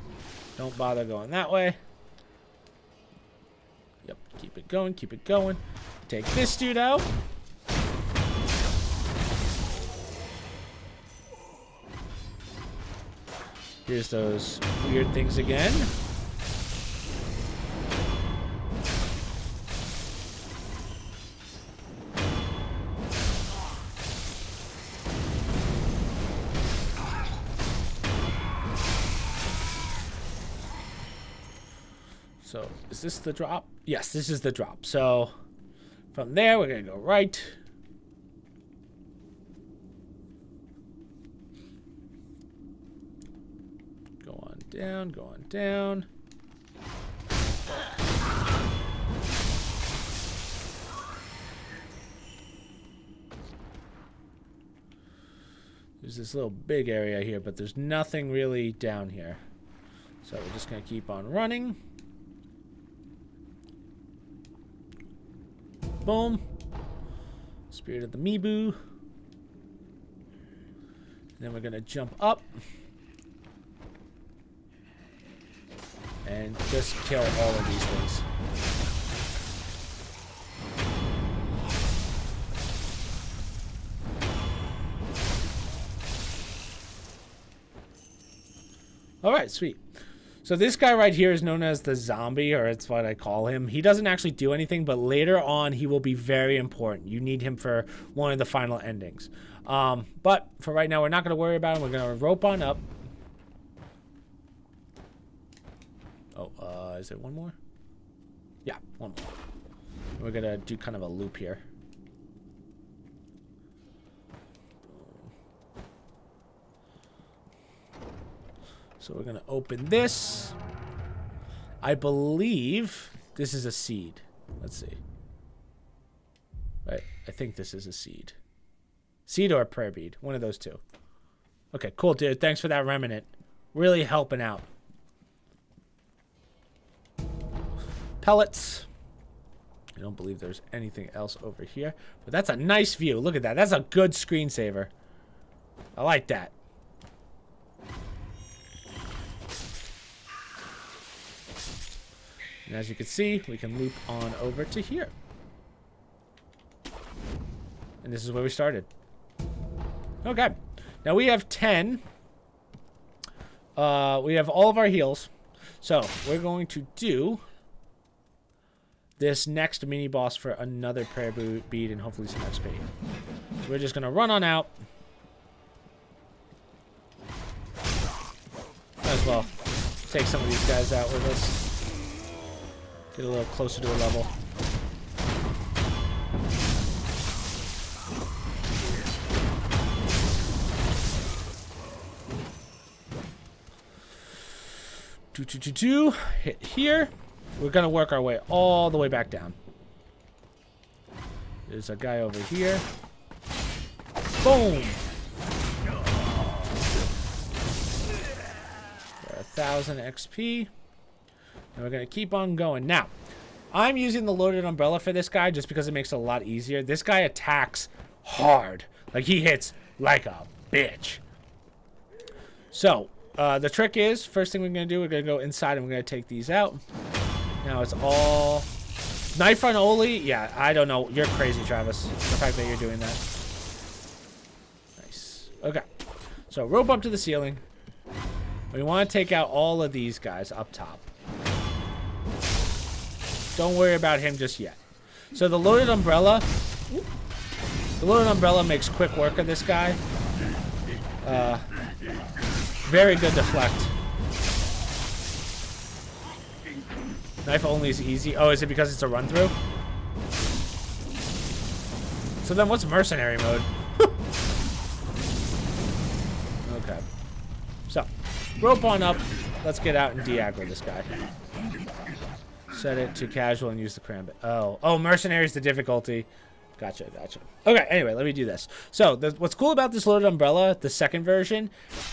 Don't bother going that way. Yep, keep it going, keep it going. Take this dude out. Here's those weird things again. So, is this the drop? Yes, this is the drop. So, from there, we're going to go right. Go on down, go on down. There's this little big area here, but there's nothing really down here. So, we're just going to keep on running. Boom. Spirit of the Mibu. Then we're going to jump up. And just kill all of these things. Alright, sweet. So this guy right here is known as the zombie, or it's what I call him. He doesn't actually do anything, but later on he will be very important. You need him for one of the final endings. But for right now, we're not going to worry about him. We're going to rope on up. Oh, is it one more? Yeah, one more. We're going to do kind of a loop here. So we're going to open this. I believe this is a seed. Let's see. Right, I think this is a seed. Seed or a prayer bead. One of those two. Okay, cool, dude. Thanks for that remnant. Really helping out. Pellets. I don't believe there's anything else over here. But that's a nice view. Look at that. That's a good screensaver. I like that. And as you can see, we can loop on over to here. And this is where we started. Okay. Now we have 10. We have all of our heals. So we're going to do this next mini boss for another prayer bead and hopefully some XP. So we're just going to run on out. Might as well take some of these guys out with us. Get a little closer to the level. Hit here. We're gonna work our way all the way back down. There's a guy over here. Boom. For 1,000 XP. And we're going to keep on going. Now, I'm using the loaded umbrella for this guy just because it makes it a lot easier. This guy attacks hard. Like, he hits like a bitch. So, the trick is, first thing we're going to do, we're going to go inside and we're going to take these out. Now it's all knife run only. Yeah, I don't know. You're crazy, Travis. The fact that you're doing that. Nice. Okay. So rope up to the ceiling. We want to take out all of these guys up top. Don't worry about him just yet. So the loaded umbrella. The loaded umbrella makes quick work of this guy. Very good deflect. Knife only is easy. Oh, is it because it's a run through? So then what's mercenary mode? Okay. So, rope on up. Let's get out and de-aggro this guy. Set it to casual and use the karambit. Oh, mercenary is the difficulty. Gotcha. Okay, anyway, let me do this. So, what's cool about this loaded umbrella, the second version,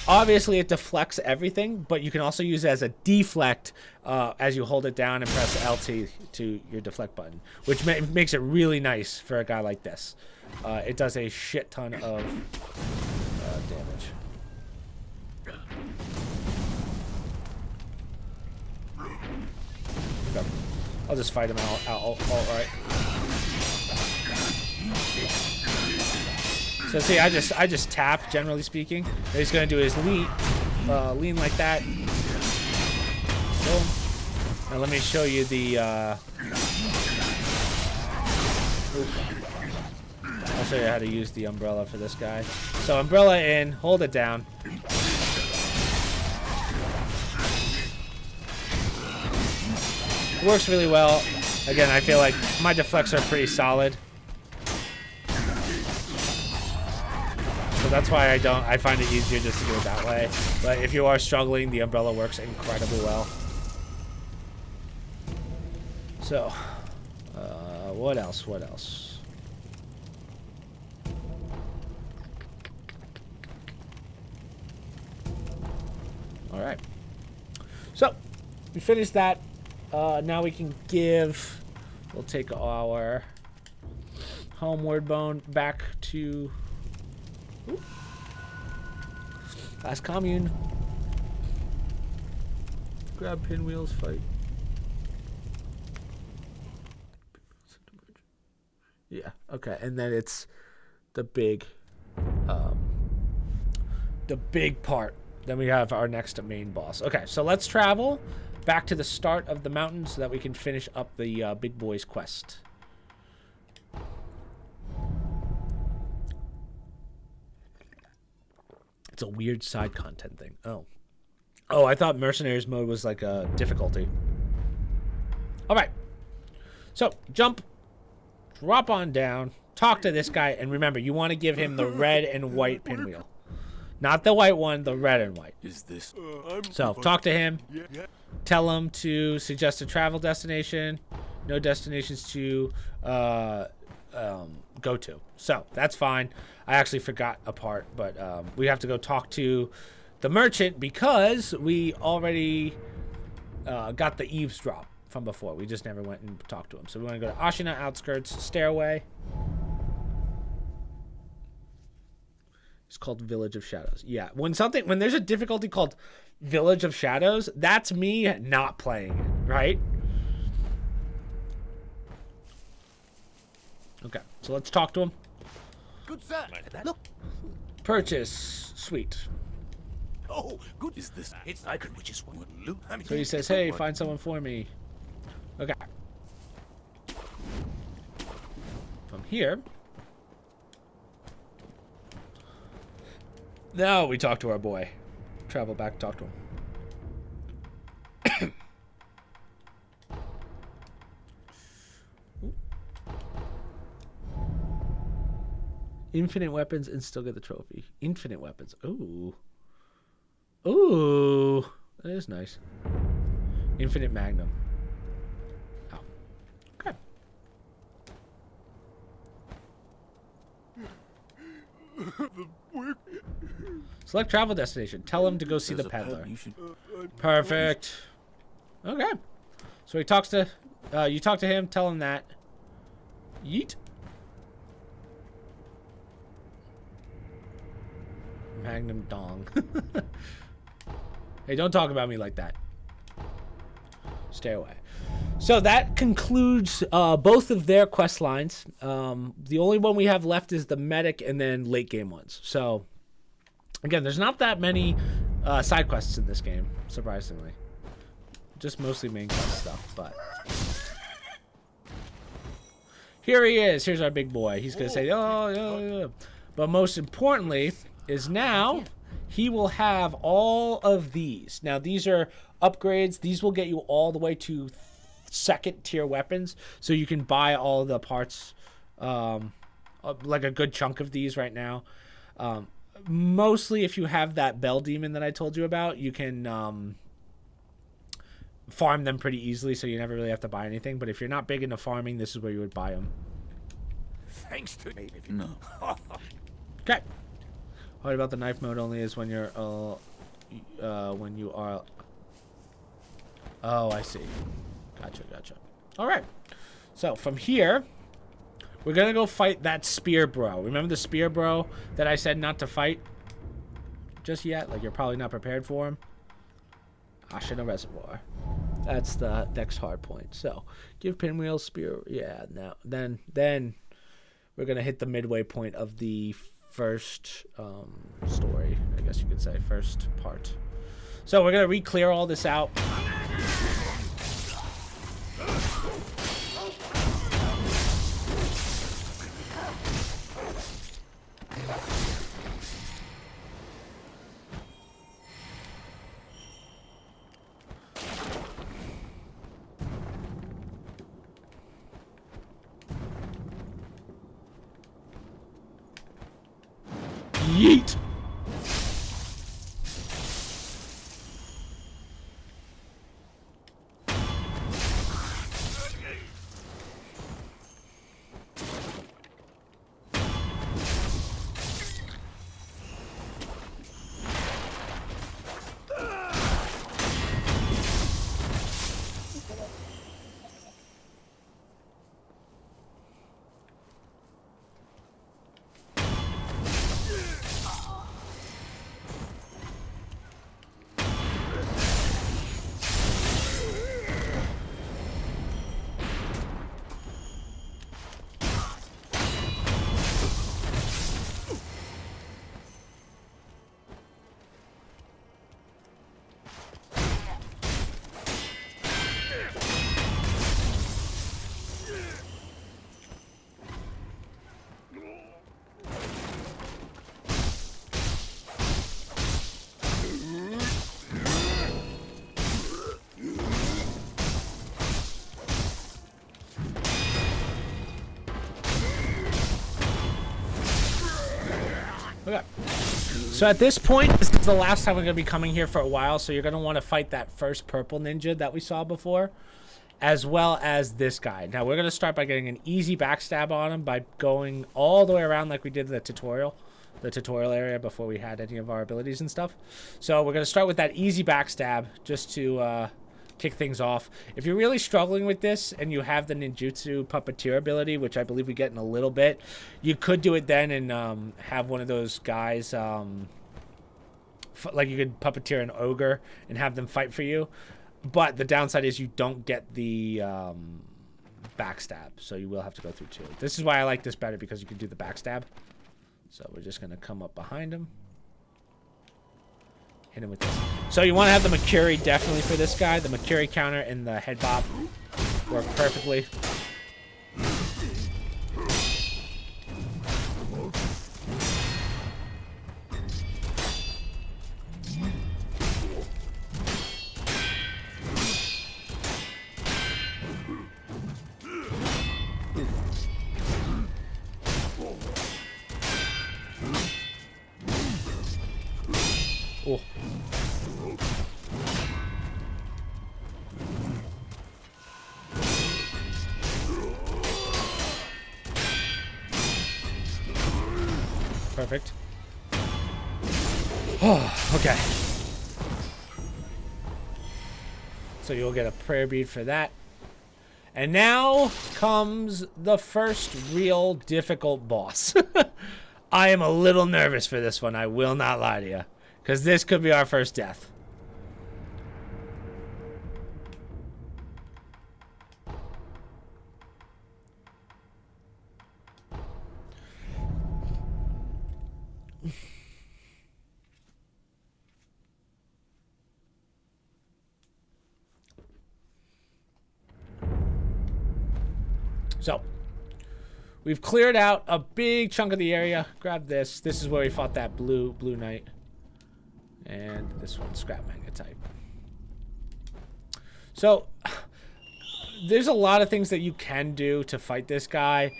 obviously it deflects everything, but you can also use it as a deflect as you hold it down and press LT to your deflect button, which makes it really nice for a guy like this. It does a shit ton of damage. Okay. I'll just fight him out right. So see, I just tap, generally speaking. And he's gonna do his lean like that. Boom. Now let me show you the. I'll show you how to use the umbrella for this guy. So umbrella in, hold it down. Works really well. Again, I feel like my deflects are pretty solid. So that's why I find it easier just to do it that way. But if you are struggling, the umbrella works incredibly well. So, what else? All right. So, we finished that. Now we can we'll take our homeward bone back to last commune. Grab pinwheels, fight. Yeah, okay, and then it's the big part. Then we have our next main boss. Okay, so let's travel back to the start of the mountain so that we can finish up the big boy's quest. It's a weird side content thing. Oh, I thought mercenaries mode was like a difficulty. All right. So, jump, drop on down, talk to this guy, and remember, you want to give him the red and white pinwheel. Not the white one, the red and white. Is this? So, talk to him. Tell him to suggest a travel destination. No destinations to go to. So, that's fine. I actually forgot a part, but we have to go talk to the merchant because we already got the eavesdrop from before. We just never went and talked to him. So, we want to go to Ashina Outskirts Stairway. It's called Village of Shadows. Yeah, when there's a difficulty called Village of Shadows, that's me not playing it, right? Okay, so let's talk to him. Good sir. Look. Purchase. Sweet. Oh, good. Is this? It's I could just want loot. I mean, So he says, hey, find someone for me. Okay. From here. Now we talk to our boy. Travel back, talk to him. Infinite weapons and still get the trophy. Infinite weapons. Ooh. Ooh. That is nice. Infinite magnum. Oh. Okay. Select travel destination. Tell him to go see the peddler. Perfect. Okay. So he talks to you talk to him, tell him that. Yeet. Magnum dong. Hey, don't talk about me like that. Stay away. So that concludes both of their quest lines. The only one we have left is the medic and then late game ones. So, again, there's not that many side quests in this game, surprisingly. Just mostly main quest stuff, but... Here he is. Here's our big boy. He's going to say, oh, yeah. But most importantly is now he will have all of these. Now, these are upgrades. These will get you all the way to second tier weapons, so you can buy all the parts, like a good chunk of these right now. Mostly if you have that bell demon that I told you about, you can farm them pretty easily, so you never really have to buy anything. But if you're not big into farming, this is where you would buy them. Thanks to me. No. Okay. What about the knife mode only is when you're when you are... Oh, I see. Gotcha. All right. So from here, we're going to go fight that spear bro. Remember the spear bro that I said not to fight just yet? Like, you're probably not prepared for him? Ashina Reservoir. That's the next hard point. So, give Pinwheel spear... Yeah, now, then we're going to hit the midway point of the first story, I guess you could say. First part. So, we're going to re-clear all this out. Yeet! Okay. So at this point, this is the last time we're going to be coming here for a while, so you're going to want to fight that first purple ninja that we saw before, as well as this guy. Now, we're going to start by getting an easy backstab on him by going all the way around like we did in the tutorial area before we had any of our abilities and stuff. So we're going to start with that easy backstab just to kick things off. If you're really struggling with this and you have the ninjutsu puppeteer ability, which I believe we get in a little bit, you could do it then and have one of those guys, like you could puppeteer an ogre and have them fight for you. But the downside is you don't get the backstab, so you will have to go through two. This is why I like this better, because you can do the backstab. So we're just going to come up behind him. Hit him with this. So you want to have the Makuri definitely for this guy. The Makuri counter and the head bop work perfectly. Oh. Perfect. Oh, okay. So you'll get a prayer bead for that. And now comes the first real difficult boss. I am a little nervous for this one, I will not lie to you. Because this could be our first death. So, we've cleared out a big chunk of the area. Grab this. This is where we fought that blue knight. And this one's scrap magnetite. So, there's a lot of things that you can do to fight this guy.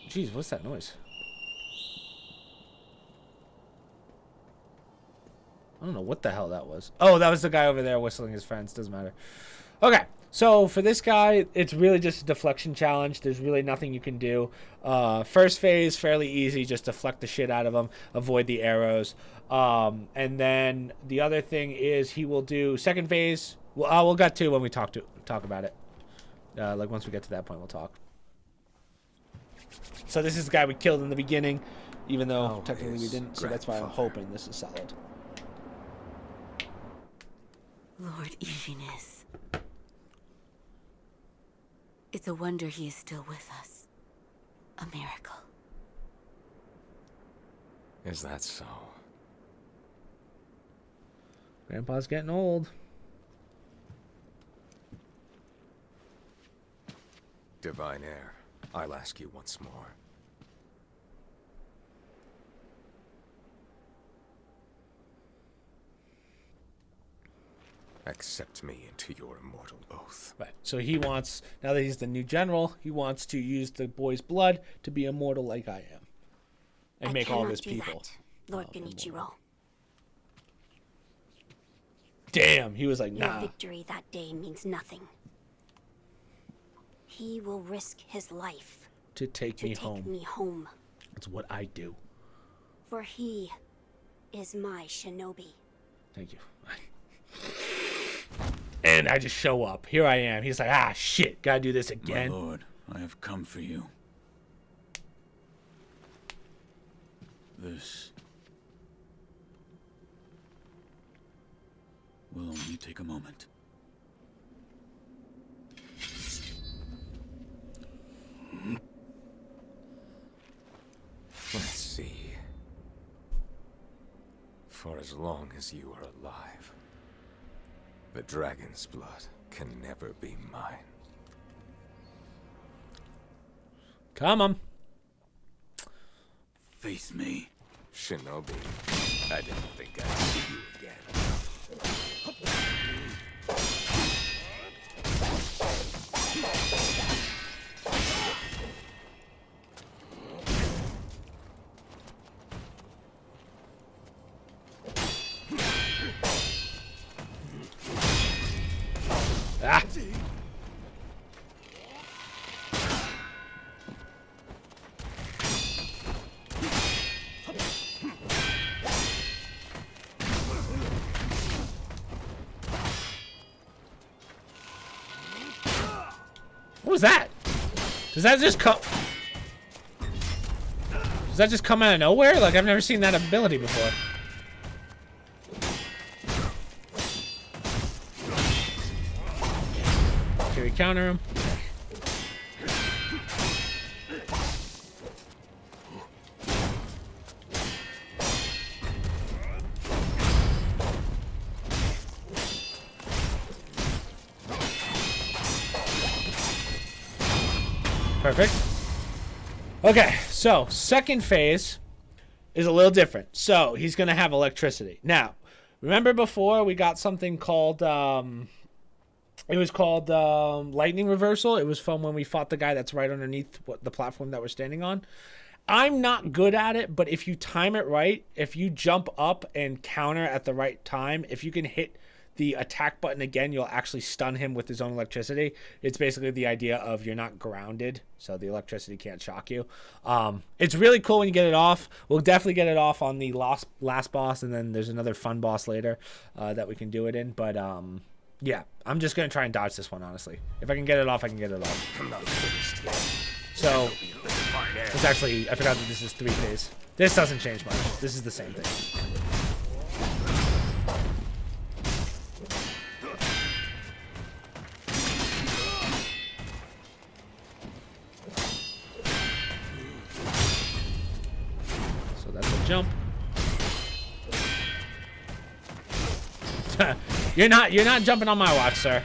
Jeez, what's that noise? I don't know what the hell that was. Oh, that was the guy over there whistling his friends. Doesn't matter. Okay, so for this guy, it's really just a deflection challenge. There's really nothing you can do. First phase, fairly easy. Just deflect the shit out of him. Avoid the arrows. And then the other thing is he will do second phase. Well, we'll get to when we talk about it. Like once we get to that point, we'll talk. So this is the guy we killed in the beginning, even though technically we didn't. So that's why I'm hoping this is solid. Lord Ishinis. It's a wonder he is still with us. A miracle. Is that so? Grandpa's getting old. Divine Heir, I'll ask you once more. Accept me into your immortal oath. Right. So he wants, now that he's the new general, he wants to use the boy's blood to be immortal like I am. And make all of his people. Lord Genichiro. Damn, he was like, Your nah. victory that day means nothing. He will risk his life To take me home. That's what I do. For he is my shinobi. Thank you. And I just show up. Here I am. He's like, ah, shit. Gotta do this again. My lord, I have come for you. This will only take a moment. Let's see. For as long as you are alive, the dragon's blood can never be mine. Come on. Face me. Shinobi, I didn't think I'd see you again. Ah. What was that? Does that just come? Does that just come out of nowhere? Like, I've never seen that ability before. Can we counter him? Perfect. Okay, so second phase is a little different. So he's going to have electricity. Now, remember before we got something called, it was called lightning reversal. It was from when we fought the guy that's right underneath the platform that we're standing on. I'm not good at it, but if you time it right, if you jump up and counter at the right time, if you can hit the attack button again, you'll actually stun him with his own electricity. It's basically the idea of you're not grounded, so the electricity can't shock you. It's really cool when you get it off. We'll definitely get it off on the last boss, and then there's another fun boss later that we can do it in. But yeah, I'm just going to try and dodge this one, honestly. If I can get it off, I can get it off. I'm not finished yet. So, it's actually, I forgot that this is 3 phase. This doesn't change much. This is the same thing. So that's a jump. You're not jumping on my watch, sir.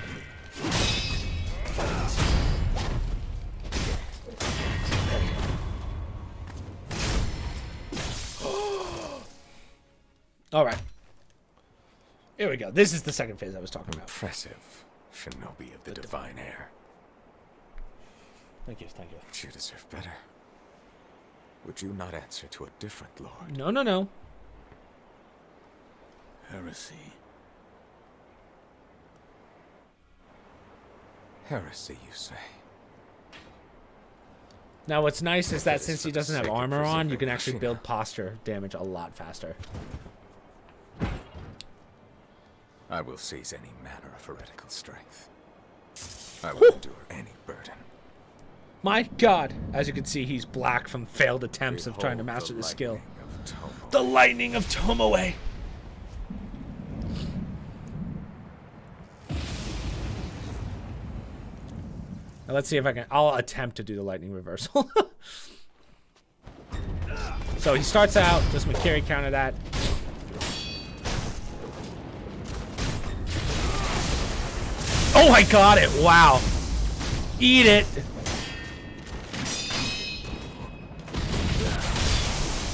All right. Here we go. This is the second phase I was talking about. Impressive, Shinobi of the Divine Heir. Thank you, thank you. You deserve better. Would you not answer to a different lord? No, no, no. Heresy. Heresy, you say? Now, what's nice is that since he doesn't have armor on, you can actually build posture damage a lot faster. I will seize any manner of heretical strength. I will endure any burden. My God! As you can see, he's black from failed attempts of trying to master the skill. The lightning of Tomoe! Now let's see if I can. I'll attempt to do the lightning reversal. So he starts out. Does Makiri counter that? Oh, I got it! Wow. Eat it!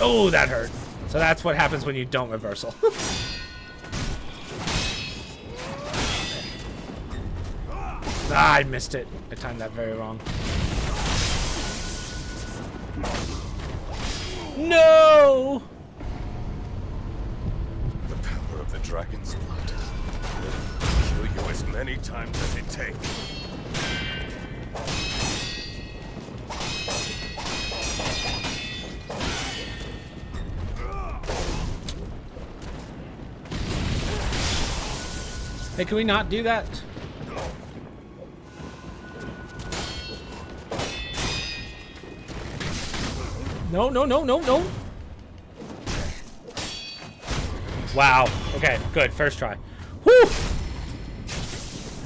Oh, that hurt. So that's what happens when you don't reversal. Ah, I missed it. I timed that very wrong. No! The power of the dragon's blood will kill you as many times as it takes. Hey, can we not do that? No, no, no, no, no. Wow. Okay, good. First try. Whew!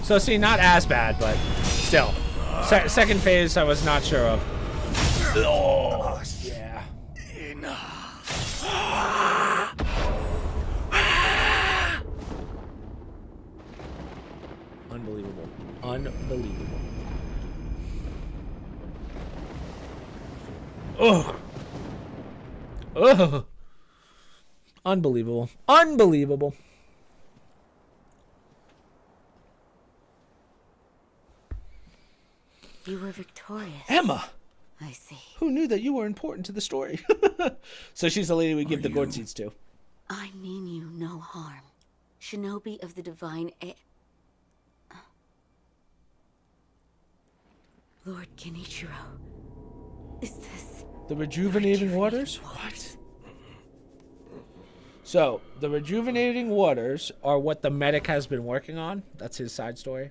So, see, not as bad, but still. Second phase, I was not sure of. Oh, yeah. Unbelievable. Unbelievable. Ugh. Ugh. Unbelievable. Unbelievable. You were victorious. Emma! I see. Who knew that you were important to the story? So she's the lady we give the gourd seeds to. I mean you no harm. Shinobi of the Divine Heir. Lord Kenichiro. Is this... The rejuvenating waters? What? So, the rejuvenating waters are what the medic has been working on. That's his side story.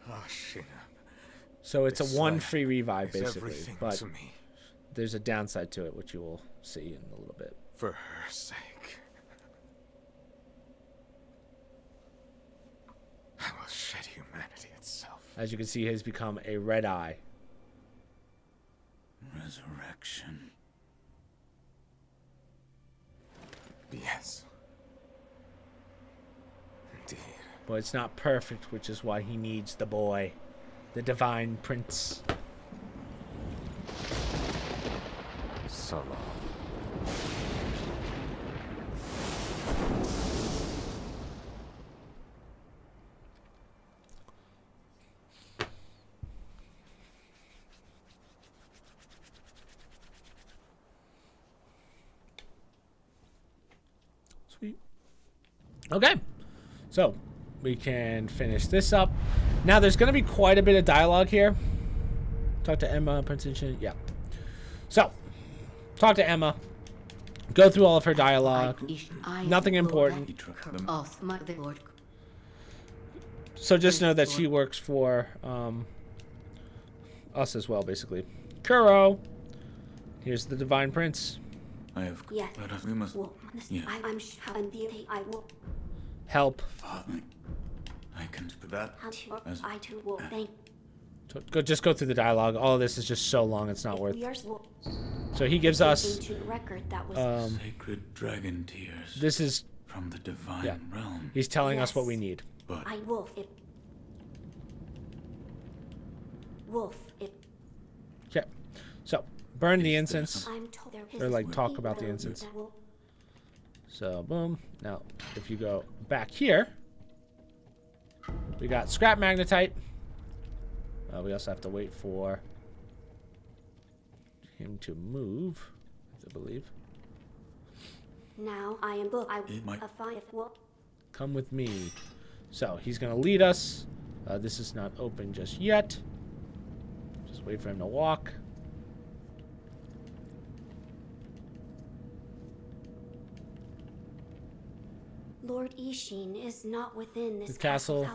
Oh, shit. So it's a one free revive, basically. Everything but to me. There's a downside to it, which you will see in a little bit. For her sake. I will shed humanity itself. As you can see, he has become a red eye. Resurrection. Yes. Indeed. But it's not perfect, which is why he needs the boy. The Divine Prince. So long. Sweet. Okay. So, we can finish this up. Now, there's going to be quite a bit of dialogue here. Talk to Emma, Princess. Yeah. So, talk to Emma. Go through all of her dialogue. Nothing important. So just know that she works for us as well, basically. Kuro. Here's the Divine Prince. I have. Yes. We must. Yeah. I'm sure I will. Help. I can do that. I too will thank. So just go through the dialogue. All of this is just so long, it's not worth. So he gives us sacred dragon tears. This is from the divine realm. He's telling us what we need. But Okay. So burn the incense. Or like talk about the incense. So boom. Now if you go back here, we got scrap magnetite. We also have to wait for him to move, I believe. Now I am Come with me. So he's gonna lead us. This is not open just yet. Just wait for him to walk. Lord Ishin is not within this The castle.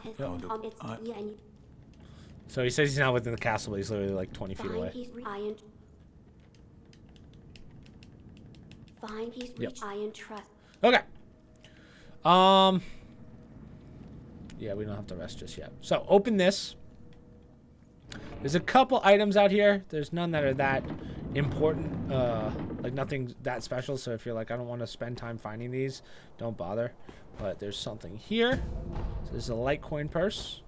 So he says he's not within the castle, but he's literally like 20 feet away. Fine, he's reached. I entrust. Okay. Yeah, we don't have to rest just yet. So open this. There's a couple items out here. There's none that are that important. Like nothing that special. So if you're like, I don't want to spend time finding these, don't bother. But there's something here. So there's a Litecoin purse.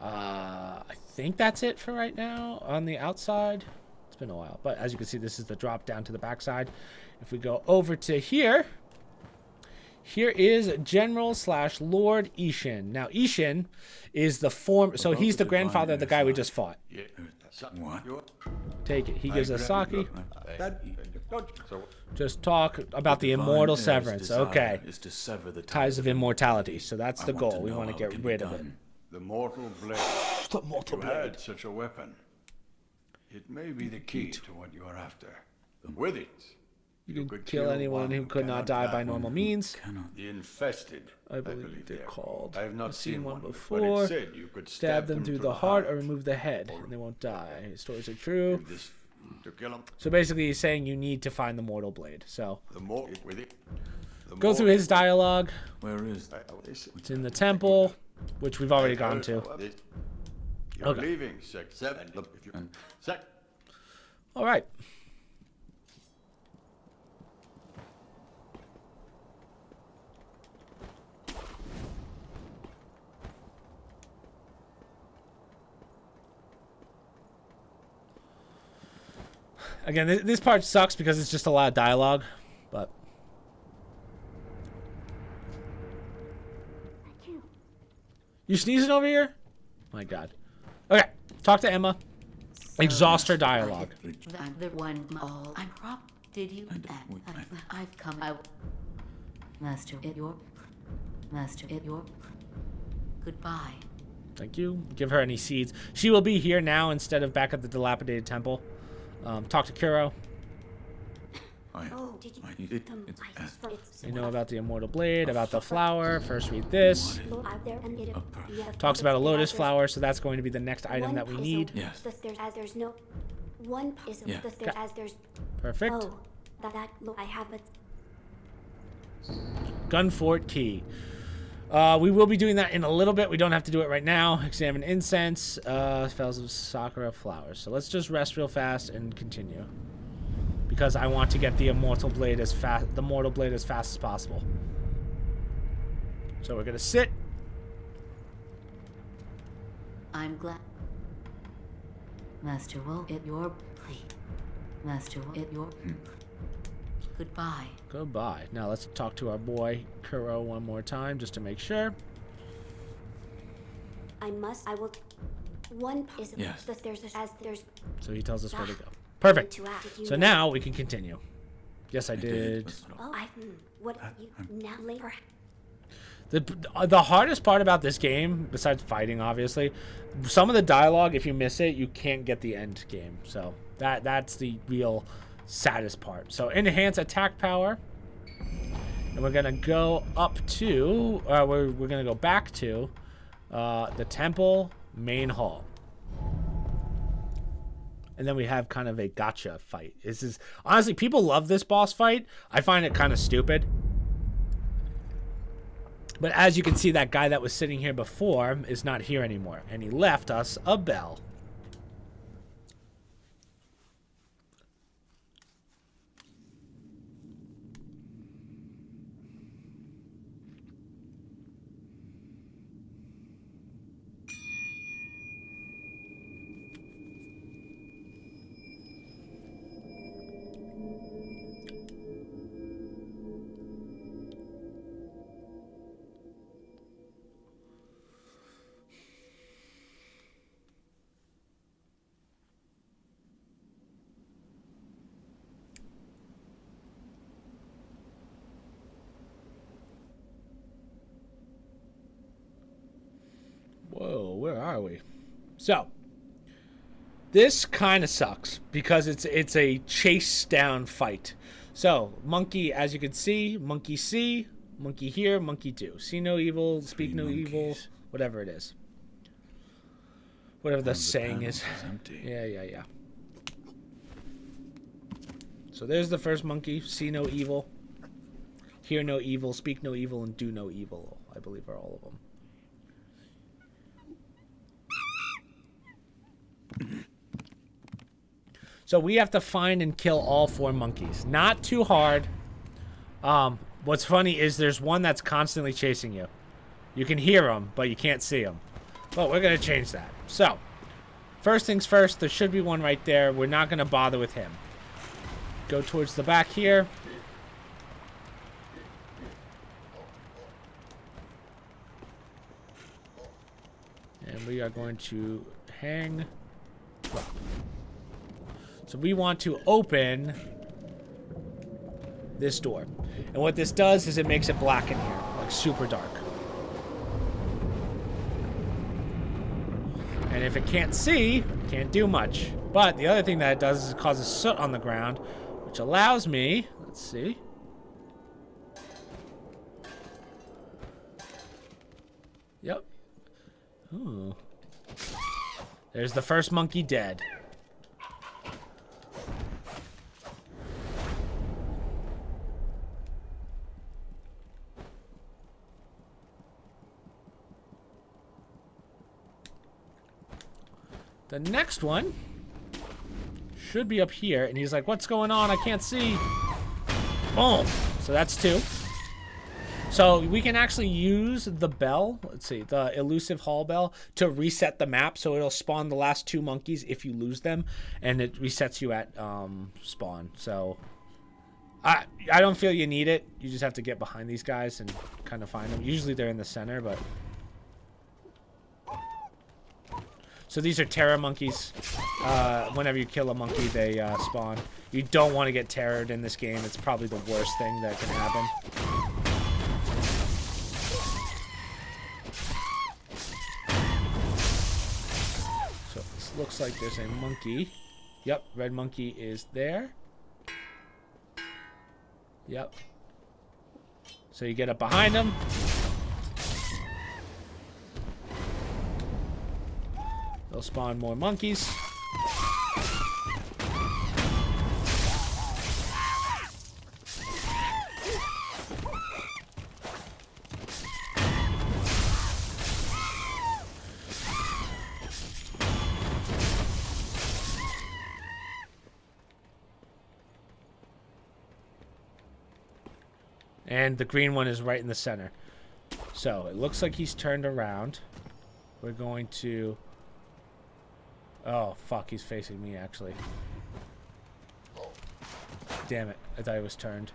I think that's it for right now on the outside. It's been a while, but as you can see, this is the drop down to the backside. If we go over to here, here is General / Lord Ishin. Now Ishin is the form, so he's the grandfather of the guy we just fought. What? Take it. He gives us sake. Just talk about the immortal severance. Okay. Is to sever the ties of immortality. So that's the goal. We want to get rid of it. The mortal blade. The mortal you blade. had such a weapon. It may be the key to what you are after. With it, you can kill anyone who could not die by normal means. The infested. I believe they're called. I have not seen one but before. it said you could stab them through the heart or remove the head, and they won't die. His stories are true. To kill him. So basically, he's saying you need to find the mortal blade. So with it. Go through his dialogue. Where is it's in the temple, which we've already gone to. You're leaving, Sec. All right. Again, this part sucks because it's just a lot of dialogue, but... You sneezing over here? My God. Okay, talk to Emma. Exhaust her dialogue. I'm the one. I'm Rob. Did you? I've come. Master, at your. Goodbye. Thank you. Give her any seeds. She will be here now instead of back at the dilapidated temple. Talk to Kuro. You know about the immortal blade, about the flower. First read this. Talks about a lotus flower, so that's going to be the next item that we need. Yes. There's no one is as there's perfect. Oh, that I have it. Gunfort key. We will be doing that in a little bit. We don't have to do it right now. Examine incense. Spells of sakura flowers. So let's just rest real fast and continue. Because I want to get the immortal blade as fast, the mortal blade as fast as possible. So we're gonna sit. I'm glad. Master will at your plea. Master will at your. Goodbye. Goodbye. Now let's talk to our boy Kuro one more time just to make sure. I will. One is there's. So he tells us where to go. Perfect. So now we can continue. Yes, I did. Oh, what you now later. The hardest part about this game, besides fighting, obviously, some of the dialogue, if you miss it, you can't get the end game. So that's the real saddest part. So enhance attack power, and we're gonna go up to, we're gonna go back to the temple main hall. And then we have kind of a gotcha fight. This is honestly, people love this boss fight. I find it kind of stupid. But as you can see, that guy that was sitting here before is not here anymore. And he left us a bell. where are we? So, this kind of sucks because it's a chase down fight. So, monkey, as you can see, monkey see, monkey hear, monkey do. See no evil, speak no evil, whatever it is. Whatever the saying is. Yeah. So there's the first monkey. See no evil, hear no evil, speak no evil, and do no evil, I believe are all of them. So we have to find and kill all 4 monkeys. Not too hard. What's funny is there's one that's constantly chasing you. You can hear him, but you can't see him. But we're going to change that. So, first things first, there should be one right there. We're not going to bother with him. Go towards the back here. And we are going to hang. Drop. So we want to open this door. And what this does is it makes it black in here, like super dark. And if it can't see, can't do much. But the other thing that it does is it causes soot on the ground, which allows me, let's see. Yep. Ooh. There's the first monkey dead. The next one should be up here, and he's like, what's going on? I can't see. Boom. So that's 2. So we can actually use the bell, let's see, the elusive hall bell, to reset the map. So it'll spawn the last 2 monkeys if you lose them, and it resets you at spawn. So I don't feel you need it. You just have to get behind these guys and kind of find them. Usually they're in the center, but... So these are terror monkeys. Whenever you kill a monkey, they spawn. You don't want to get terrored in this game. It's probably the worst thing that can happen. So this looks like there's a monkey. Yep, red monkey is there. Yep. So you get up behind him. They'll spawn more monkeys. And the green one is right in the center. So it looks like he's turned around. We're going to... Oh, fuck, he's facing me, actually. Damn it, I thought he was turned.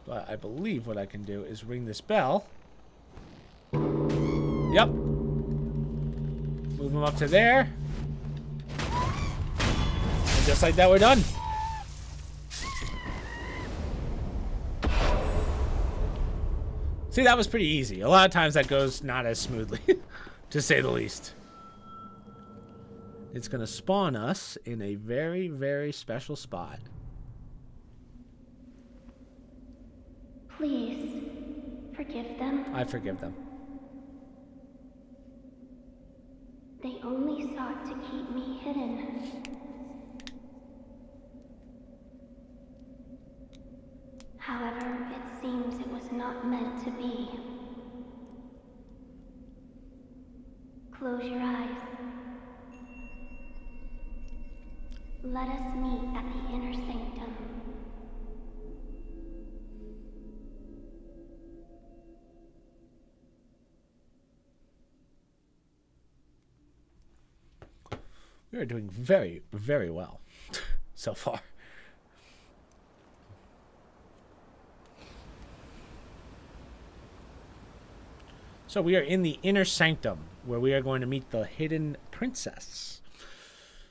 But I believe what I can do is ring this bell. Yep. Move him up to there. And just like that, we're done. See, that was pretty easy. A lot of times that goes not as smoothly, to say the least. It's going to spawn us in a very, very special spot. Please, forgive them. I forgive them. They only sought to keep me hidden. However, it seems it was not meant to be. Close your eyes. Let us meet at the inner sanctum. We are doing very, very well so far. So we are in the inner sanctum, where we are going to meet the hidden princess.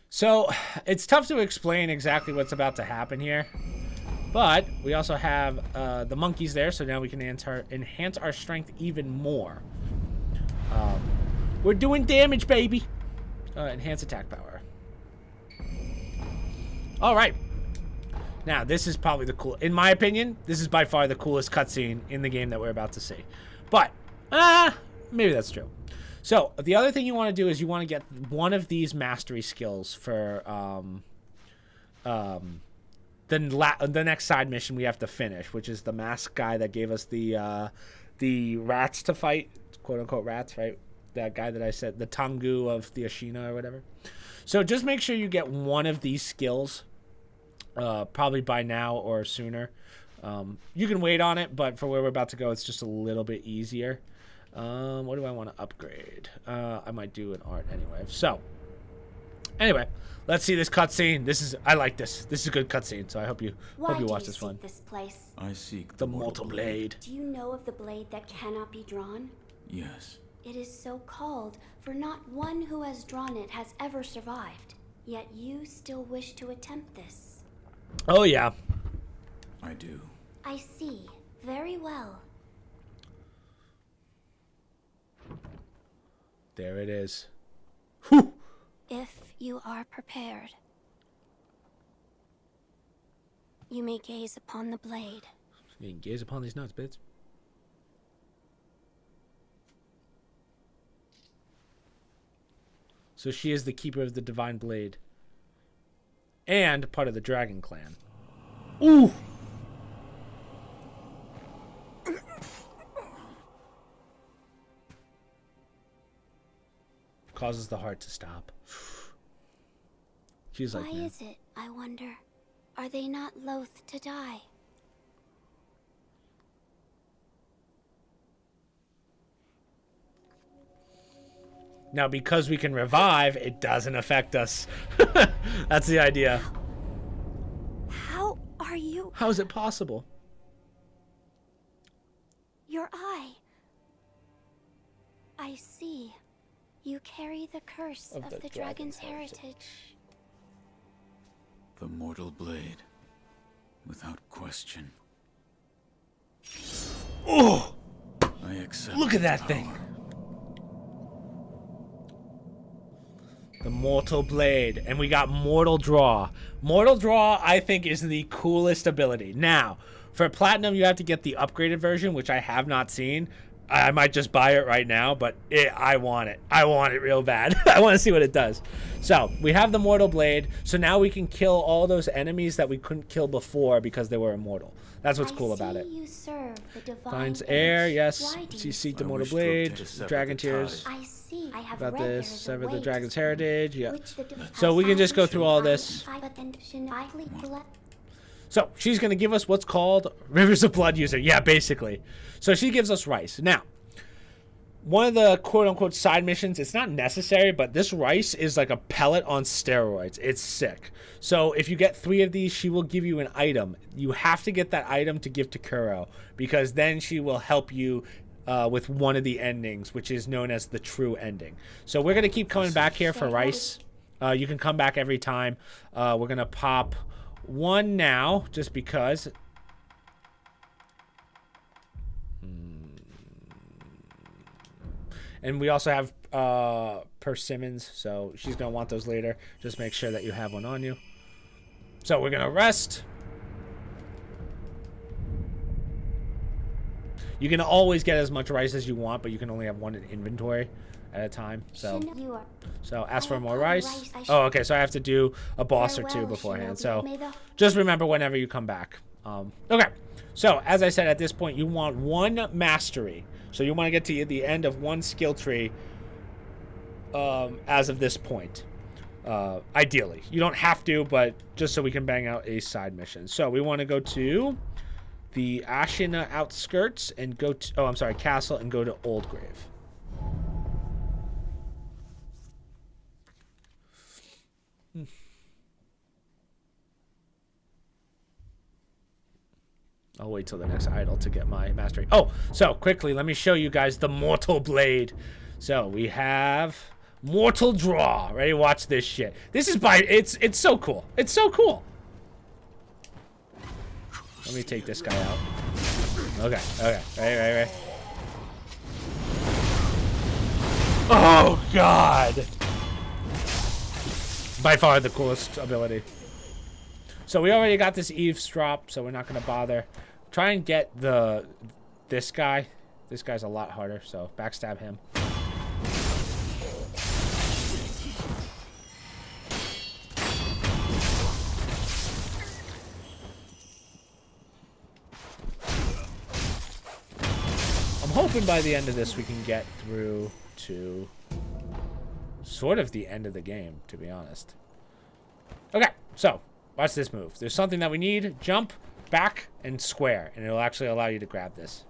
So it's tough to explain exactly what's about to happen here. But we also have the monkeys there, so now we can enhance our strength even more. We're doing damage, baby. Enhance attack power. All right. Now, this is probably the cool. In my opinion, this is by far the coolest cutscene in the game that we're about to see. But, maybe that's true. So, the other thing you want to do is you want to get one of these mastery skills for the next side mission we have to finish, which is the masked guy that gave us the rats to fight, quote unquote rats, right? That guy that I said, the Tengu of the Ashina or whatever. So just make sure you get one of these skills, probably by now or sooner. You can wait on it, but for where we're about to go, it's just a little bit easier. What do I want to upgrade? I might do an art anyway. So, anyway, let's see this cutscene. I like this. This is a good cutscene, so I hope you watch this one. This place? I seek the mortal blade. Do you know of the blade that cannot be drawn? Yes. It is so called, for not one who has drawn it has ever survived. Yet you still wish to attempt this. Oh, yeah. I do. I see. Very well. There it is. Whew. If you are prepared, you may gaze upon the blade. You can gaze upon these nuts, bitch. So she is the keeper of the divine blade. And part of the dragon clan. Ooh! Causes the heart to stop. She's like, why is it, I wonder? Are they not loath to die? Now, because we can revive, it doesn't affect us. That's the idea. How are you? How is it possible? Your eye. I see. You carry the curse of the dragon's heritage. The mortal blade. Without question. Oh! I accept. Look at that thing. The mortal blade. And we got mortal draw. Mortal draw, I think, is the coolest ability. Now, for platinum, you have to get the upgraded version, which I have not seen. I might just buy it right now, but I want it. I want it real bad. I want to see what it does. So, we have the mortal blade. So now we can kill all those enemies that we couldn't kill before because they were immortal. That's what's cool about it. You serve the divine Finds air, yes. Why do You you seek the mortal blade. Dragon tears. I see. I have About read this. there is a Sever the way dragon's to heritage. Yeah. which the So we can just go through all this. I So she's going to give us what's called Rivers of Blood User. Yeah, basically. So she gives us rice. Now, one of the quote-unquote side missions, it's not necessary, but this rice is like a pellet on steroids. It's sick. So if you get 3 of these, she will give you an item. You have to get that item to give to Kuro, because then she will help you with one of the endings, which is known as the true ending. So we're going to keep coming back here for rice. You can come back every time. We're going to pop one now, just because. And we also have persimmons, so she's going to want those later. Just make sure that you have one on you. So we're going to rest. You can always get as much rice as you want, but you can only have one in inventory at a time. So ask for more rice. Oh, okay, so I have to do a boss or 2 beforehand. So just remember whenever you come back. Okay, so as I said, at this point, you want 1 mastery. So you want to get to the end of 1 skill tree as of this point. Ideally. You don't have to, but just so we can bang out a side mission. So we want to go to the Ashina outskirts and go to, castle, and go to Oldgrave. I'll wait till the next idol to get my mastery. Oh, so quickly, let me show you guys the mortal blade. So we have mortal draw. Ready? Watch this shit. This is it's so cool. It's so cool. Let me take this guy out. Okay, okay. Right. Oh, God! By far the coolest ability. So we already got this eavesdrop, so we're not going to bother. Try and get this guy. This guy's a lot harder, so backstab him. I'm hoping by the end of this we can get through to sort of the end of the game, to be honest. Okay, so watch this move. There's something that we need. Jump, back, and square, and it'll actually allow you to grab this.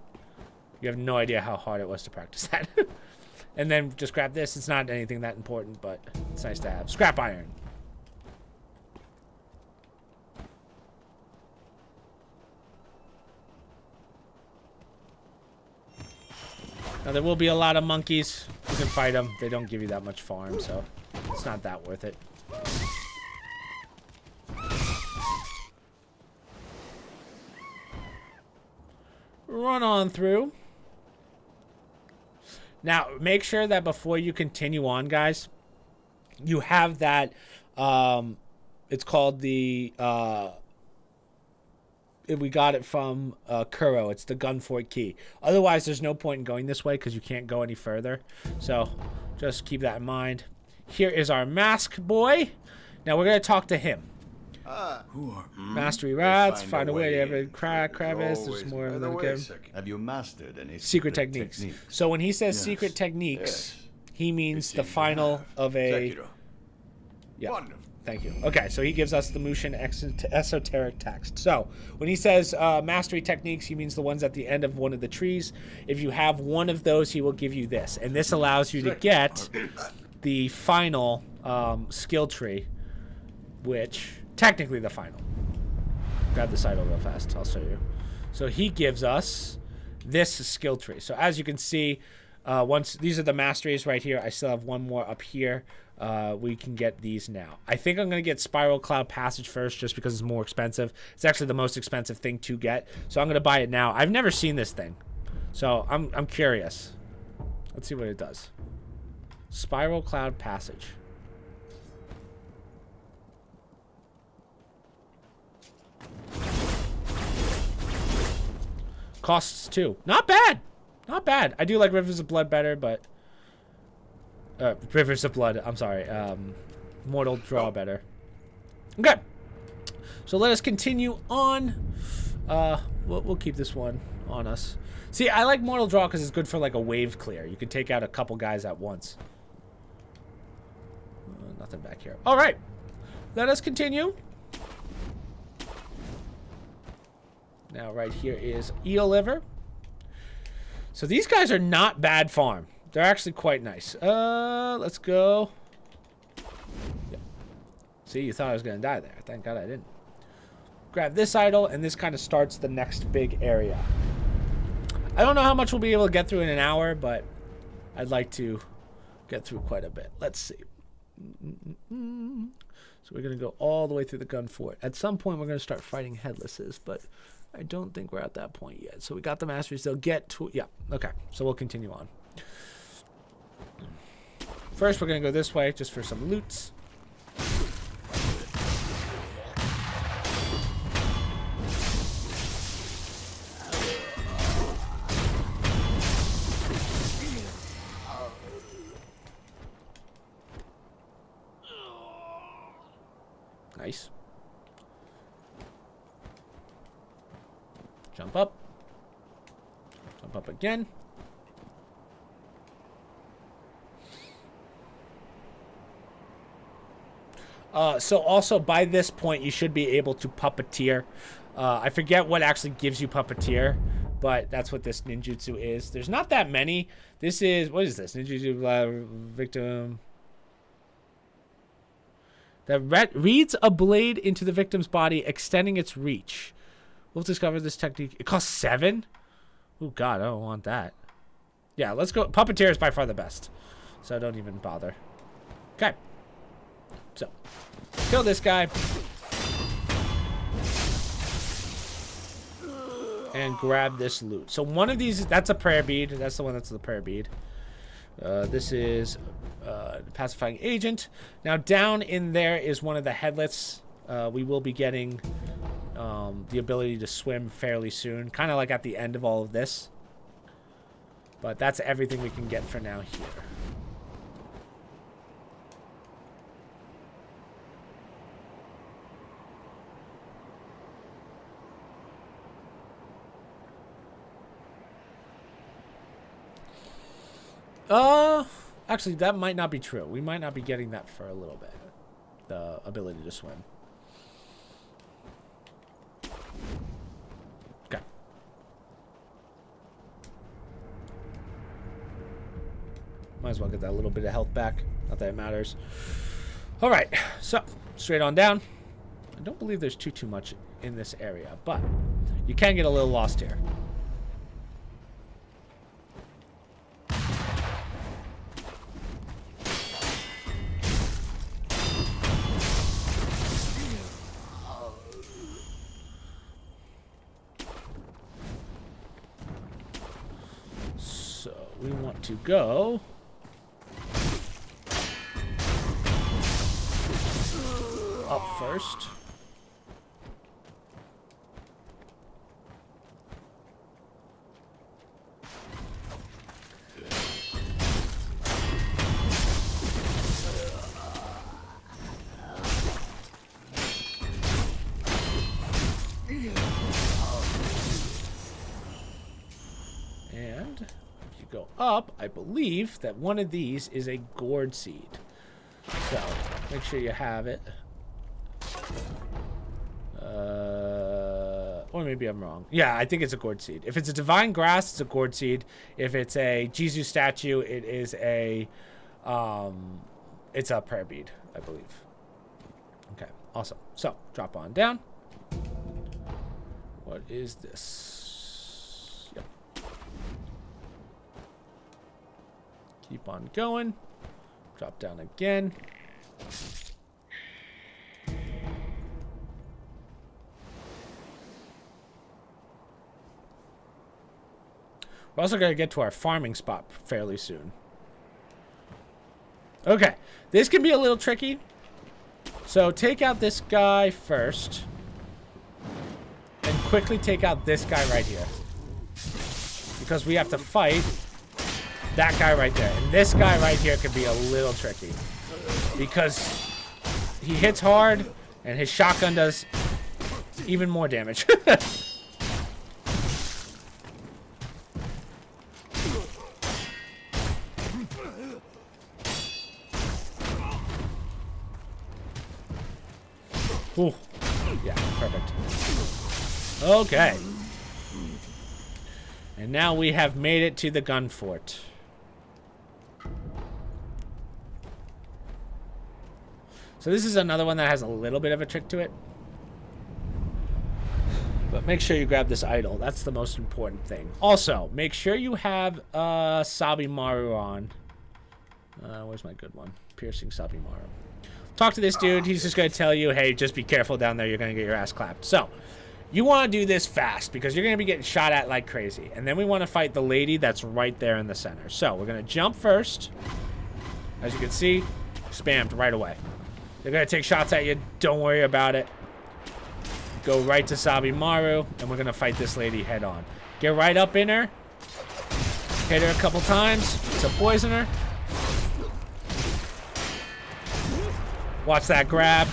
You have no idea how hard it was to practice that. And then just grab this. It's not anything that important, but it's nice to have. Scrap iron. Now, there will be a lot of monkeys. You can fight them. They don't give you that much farm, so it's not that worth it. Run on through. Now, make sure that before you continue on, guys, you have that, it's called the, we got it from Kuro. It's the Gunfort key. Otherwise, there's no point in going this way because you can't go any further. So, just keep that in mind. Here is our mask boy. Now, we're going to talk to him. Who are Mastery rats, find a way to every crevice. There's more of them. Have you mastered any secret techniques? So when he says secret techniques, he means the final of a. Yeah. Wonderful. Thank you. Okay, so he gives us the Mushin esoteric text. So when he says mastery techniques, he means the ones at the end of one of the trees. If you have one of those, he will give you this, and this allows you to get the final skill tree, which. Technically the final. Grab this idol real fast. I'll show you. So he gives us this skill tree. So as you can see, once these are the masteries right here. I still have one more up here. We can get these now. I think I'm going to get Spiral Cloud Passage first just because it's more expensive. It's actually the most expensive thing to get. So I'm going to buy it now. I've never seen this thing. So I'm curious. Let's see what it does. Spiral Cloud Passage. Costs 2. Not bad. Not bad. I do like Rivers of Blood better, but... Rivers of Blood. I'm sorry. Mortal Draw better. Okay. So let us continue on. We'll keep this one on us. See, I like Mortal Draw because it's good for like a wave clear. You can take out a couple guys at once. Nothing back here. All right. Let us continue. Now, right here is eel liver. So these guys are not bad farm. They're actually quite nice. Let's go. Yeah. See, you thought I was going to die there. Thank God I didn't. Grab this idol, and this kind of starts the next big area. I don't know how much we'll be able to get through in an hour, but I'd like to get through quite a bit. Let's see. So we're going to go all the way through the gun fort. At some point, we're going to start fighting headlesses, but... I don't think we're at that point yet. So we got the masteries. They'll get to... Yeah. Okay. So we'll continue on. First, we're going to go this way just for some loots. Nice. Jump up. Jump up again. So also by this point you should be able to puppeteer. I forget what actually gives you puppeteer, but that's what this ninjutsu is. There's not that many. This is, what is this? Ninjutsu victim. That reads a blade into the victim's body, extending its reach. We'll discover this technique. It costs 7? Oh, God, I don't want that. Yeah, let's go. Puppeteer is by far the best. So don't even bother. Okay. So, kill this guy. and grab this loot. So one of these, that's a prayer bead. That's the one that's the prayer bead. This is pacifying agent. Now down in there is one of the headlets. We will be getting the ability to swim fairly soon, kind of like at the end of all of this. But that's everything we can get for now here. Actually, that might not be true. We might not be getting that for a little bit. The ability to swim. Okay. Might as well get that little bit of health back. Not that it matters. All right, so straight on down. I don't believe there's too much in this area, but you can get a little lost here. We want to go up first. And if you go up, I believe that one of these is a gourd seed. So make sure you have it. Or maybe I'm wrong. Yeah, I think it's a gourd seed. If it's a divine grass, it's a gourd seed. If it's a Jesus statue, it is a it's a prayer bead, I believe. Okay, awesome. So drop on down. What is this? Yep. Keep on going. Drop down again. We're also going to get to our farming spot fairly soon. Okay, this can be a little tricky. So take out this guy first. And quickly take out this guy right here. Because we have to fight that guy right there. And this guy right here could be a little tricky. Because he hits hard and his shotgun does even more damage. Ooh. Yeah, perfect. Okay. And now we have made it to the gun fort. So this is another one that has a little bit of a trick to it. But make sure you grab this idol. That's the most important thing. Also, make sure you have Sabimaru on. Where's my good one? Piercing Sabimaru. Talk to this dude. He's just going to tell you, hey, just be careful down there. You're going to get your ass clapped. So, you want to do this fast because you're going to be getting shot at like crazy. And then we want to fight the lady that's right there in the center. So, we're going to jump first. As you can see, spammed right away. They're going to take shots at you. Don't worry about it. Go right to Sabimaru, and we're going to fight this lady head on. Get right up in her. Hit her a couple times to poison her. Watch that grab.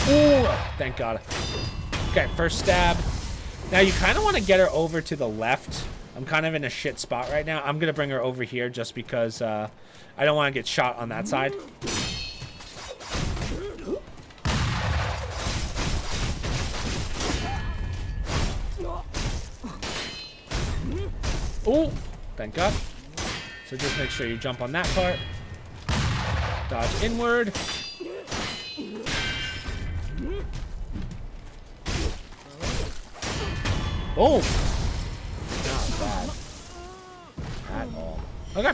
Ooh, thank God. Okay, first stab. Now you kind of want to get her over to the left. I'm kind of in a shit spot right now. I'm going to bring her over here just because I don't want to get shot on that side. Oh, thank God. So just make sure you jump on that part. Dodge inward. Oh, not bad at all. Okay,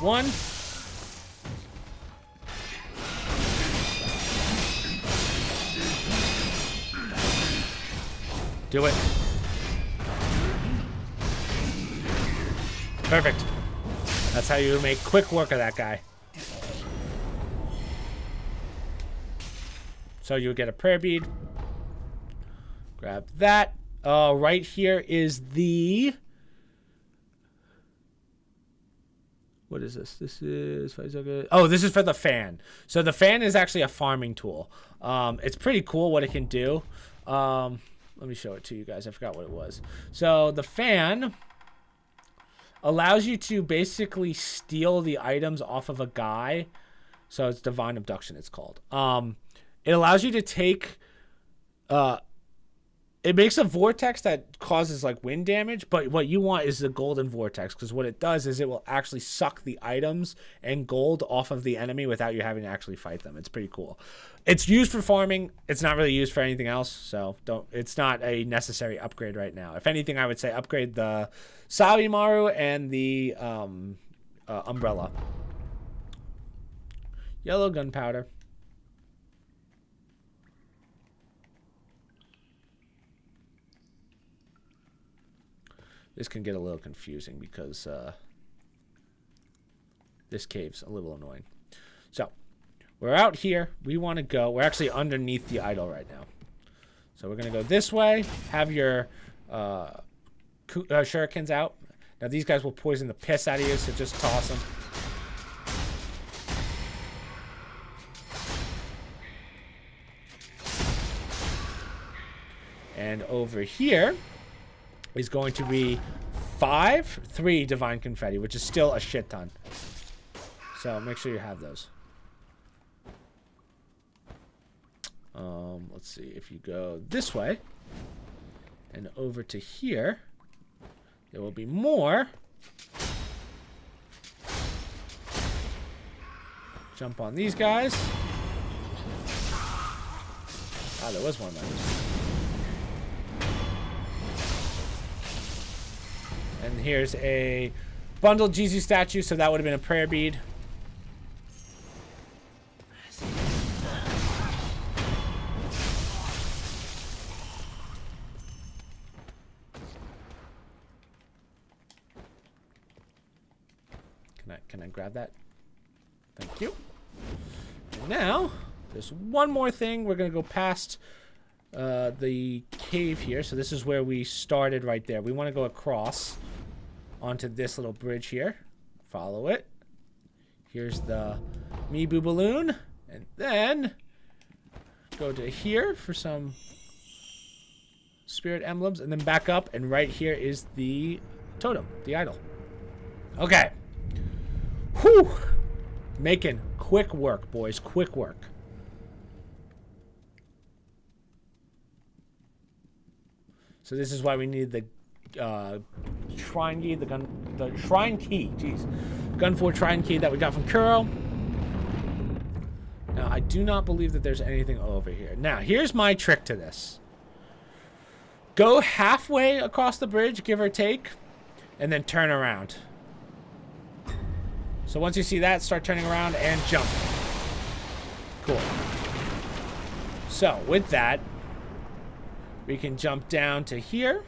That's one. Do it. Perfect. That's how you make quick work of that guy. So you get a prayer bead. Grab that. Right here is the... What is this? This is... Oh, this is for the fan. So the fan is actually a farming tool. It's pretty cool what it can do. Let me show it to you guys. I forgot what it was. So the fan allows you to basically steal the items off of a guy. So it's divine abduction, it's called. It allows you to take... it makes a vortex that causes like wind damage, but what you want is the golden vortex, because what it does is it will actually suck the items and gold off of the enemy without you having to actually fight them. It's pretty cool. It's used for farming. It's not really used for anything else, so it's not a necessary upgrade right now. If anything, I would say upgrade the Sabimaru and the umbrella. Yellow gunpowder. This can get a little confusing because this cave's a little annoying. So, we're out here. We want to go. We're actually underneath the idol right now. So we're going to go this way. Have your shurikens out. Now these guys will poison the piss out of you, so just toss them. And over here is going to be 3 divine confetti, which is still a shit ton. So make sure you have those. Let's see, if you go this way and over to here, there will be more. Jump on these guys. Ah, there was one of those. And here's a bundled Jesus statue, so that would have been a prayer bead. Can I grab that? Thank you. And now, there's one more thing. We're going to go past the cave here. So this is where we started right there. We want to go across onto this little bridge here. Follow it. Here's the Mibu balloon. And then go to here for some spirit emblems. And then back up. And right here is the totem, the idol. Okay. Whew. Making quick work, boys. Quick work. So this is why we need the shrine key, the shrine key. Jeez, Gunfor shrine key that we got from Kuro. Now I do not believe that there's anything over here. Now here's my trick to this. Go halfway across the bridge, give or take, and then turn around. So once you see that, start turning around and jump. Cool. So with that, we can jump down to here.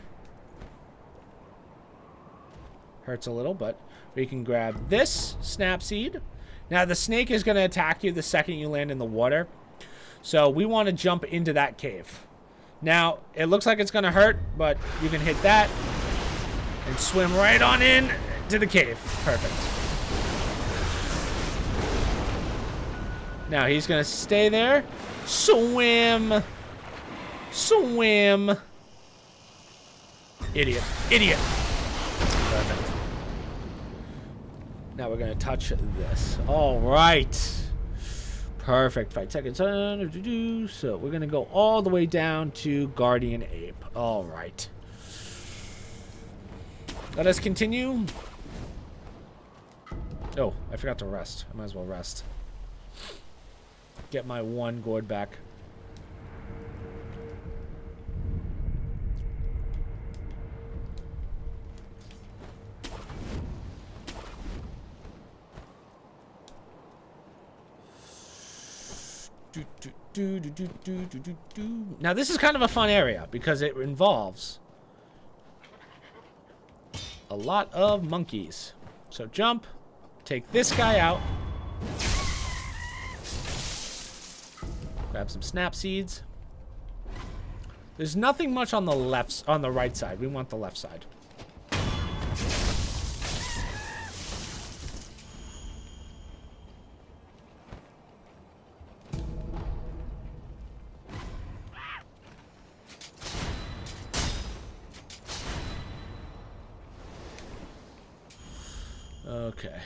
Hurts a little, but we can grab this snap seed. Now the snake is going to attack you the second you land in the water. So we want to jump into that cave. Now, it looks like it's going to hurt, but you can hit that and swim right on in to the cave. Perfect. Now he's gonna stay there. Swim. Swim. Idiot. Idiot. Perfect. Now we're gonna touch this. All right. Perfect. 5 seconds. So we're gonna go all the way down to Guardian Ape. All right. Let us continue. Oh, I forgot to rest. I might as well rest. Get my 1 gourd back. Now this is kind of a fun area because it involves a lot of monkeys. So jump, take this guy out, grab some snap seeds. There's nothing much on the right side. We want the left side. Okay.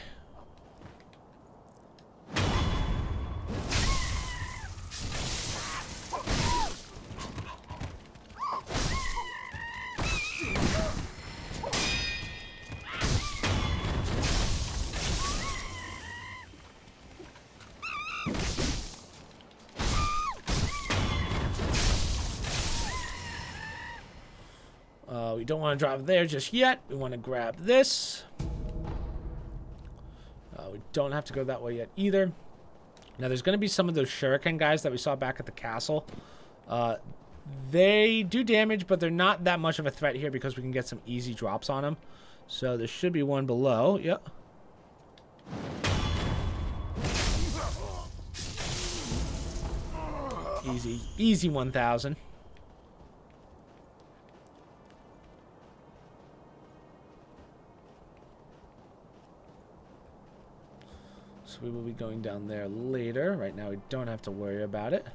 We don't want to drop there just yet. We want to grab this. We don't have to go that way yet either. Now, there's going to be some of those shuriken guys that we saw back at the castle. They do damage, but they're not that much of a threat here because we can get some easy drops on them. So there should be one below. Yep. Easy 1,000. So we will be going down there later. Right now we don't have to worry about it.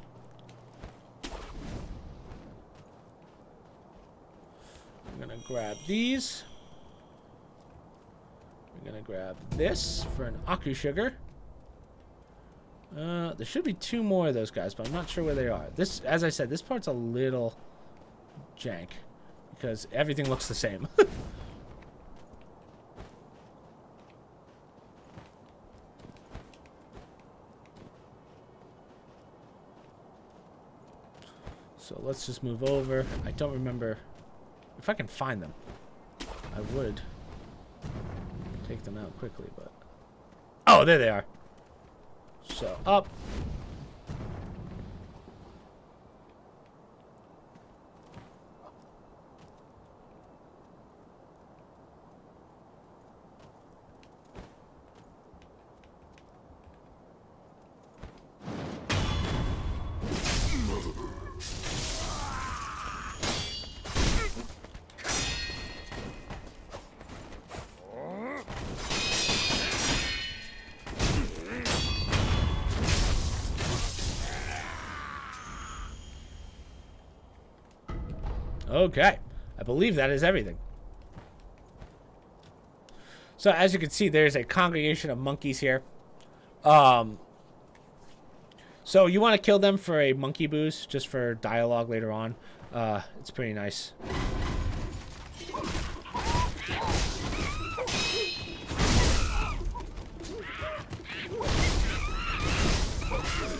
I'm gonna grab these. We're gonna grab this for an Aku sugar. There should be 2 more of those guys, but I'm not sure where they are. This, as I said, this part's a little jank because everything looks the same. So let's just move over. I don't remember if I can find them. I would take them out quickly, but... Oh, there they are. So, up. Okay, I believe that is everything. So as you can see, there's a congregation of monkeys here. So you want to kill them for a monkey boost, just for dialogue later on. It's pretty nice.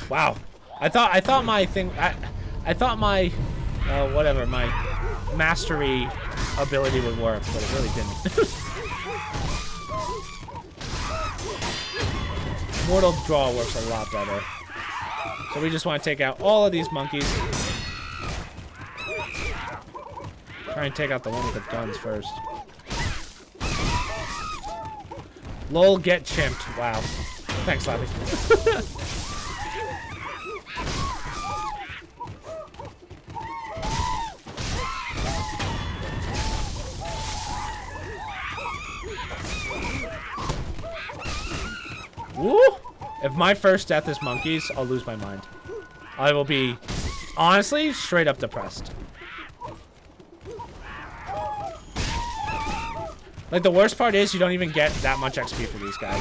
Wow, I thought my thing, I thought my whatever, my mastery ability would work, but it really didn't. Mortal Draw works a lot better. So we just want to take out all of these monkeys. Try and take out the one with the guns first. Lol, get chimped. Wow. Thanks, Slappy. Woo! If my first death is monkeys, I'll lose my mind. I will be, honestly, straight up depressed. Like, the worst part is you don't even get that much XP for these guys.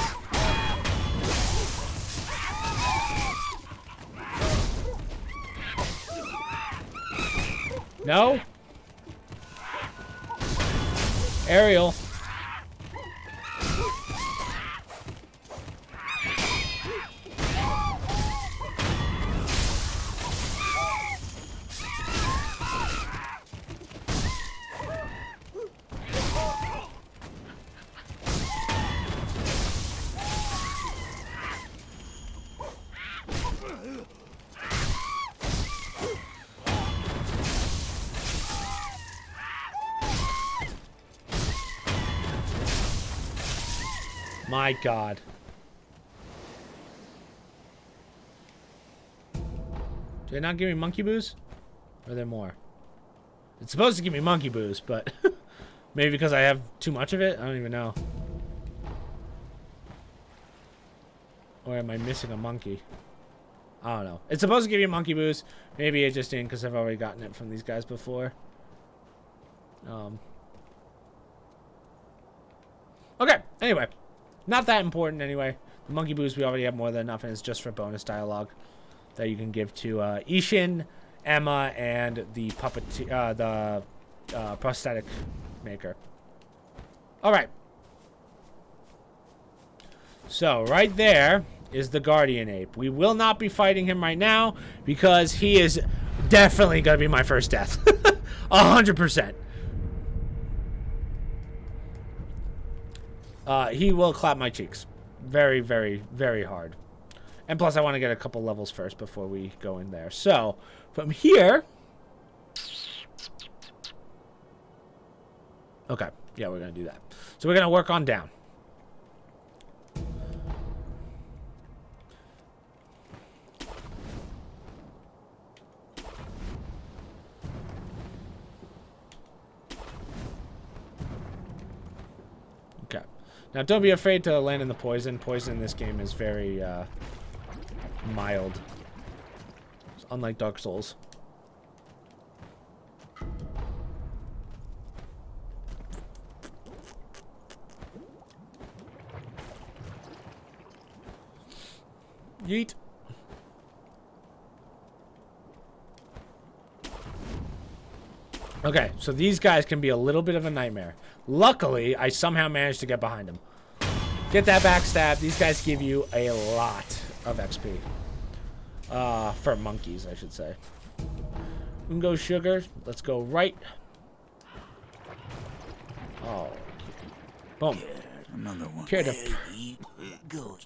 No? Ariel. My God. Did it not give me monkey booze? Or are there more? It's supposed to give me monkey booze, but maybe because I have too much of it? I don't even know. Or am I missing a monkey? I don't know. It's supposed to give you monkey booze. Maybe it just didn't because I've already gotten it from these guys before. Okay, anyway. Not that important anyway. The monkey booze we already have more than enough, and it's just for bonus dialogue that you can give to Ishin, Emma, and the prosthetic maker. Alright. So, right there is the Guardian Ape. We will not be fighting him right now because he is definitely going to be my first death. 100%. He will clap my cheeks. Very, very, very hard. And plus, I want to get a couple levels first before we go in there. So, from here... Okay. Yeah, we're going to do that. So, we're going to work on down. Okay. Now, don't be afraid to land in the poison. Poison in this game is very mild. It's unlike Dark Souls. Yeet. Okay, so these guys can be a little bit of a nightmare. Luckily, I somehow managed to get behind them. Get that backstab. These guys give you a lot of XP. For monkeys, I should say. Ungo sugar. Let's go right. Oh. Boom. Another one.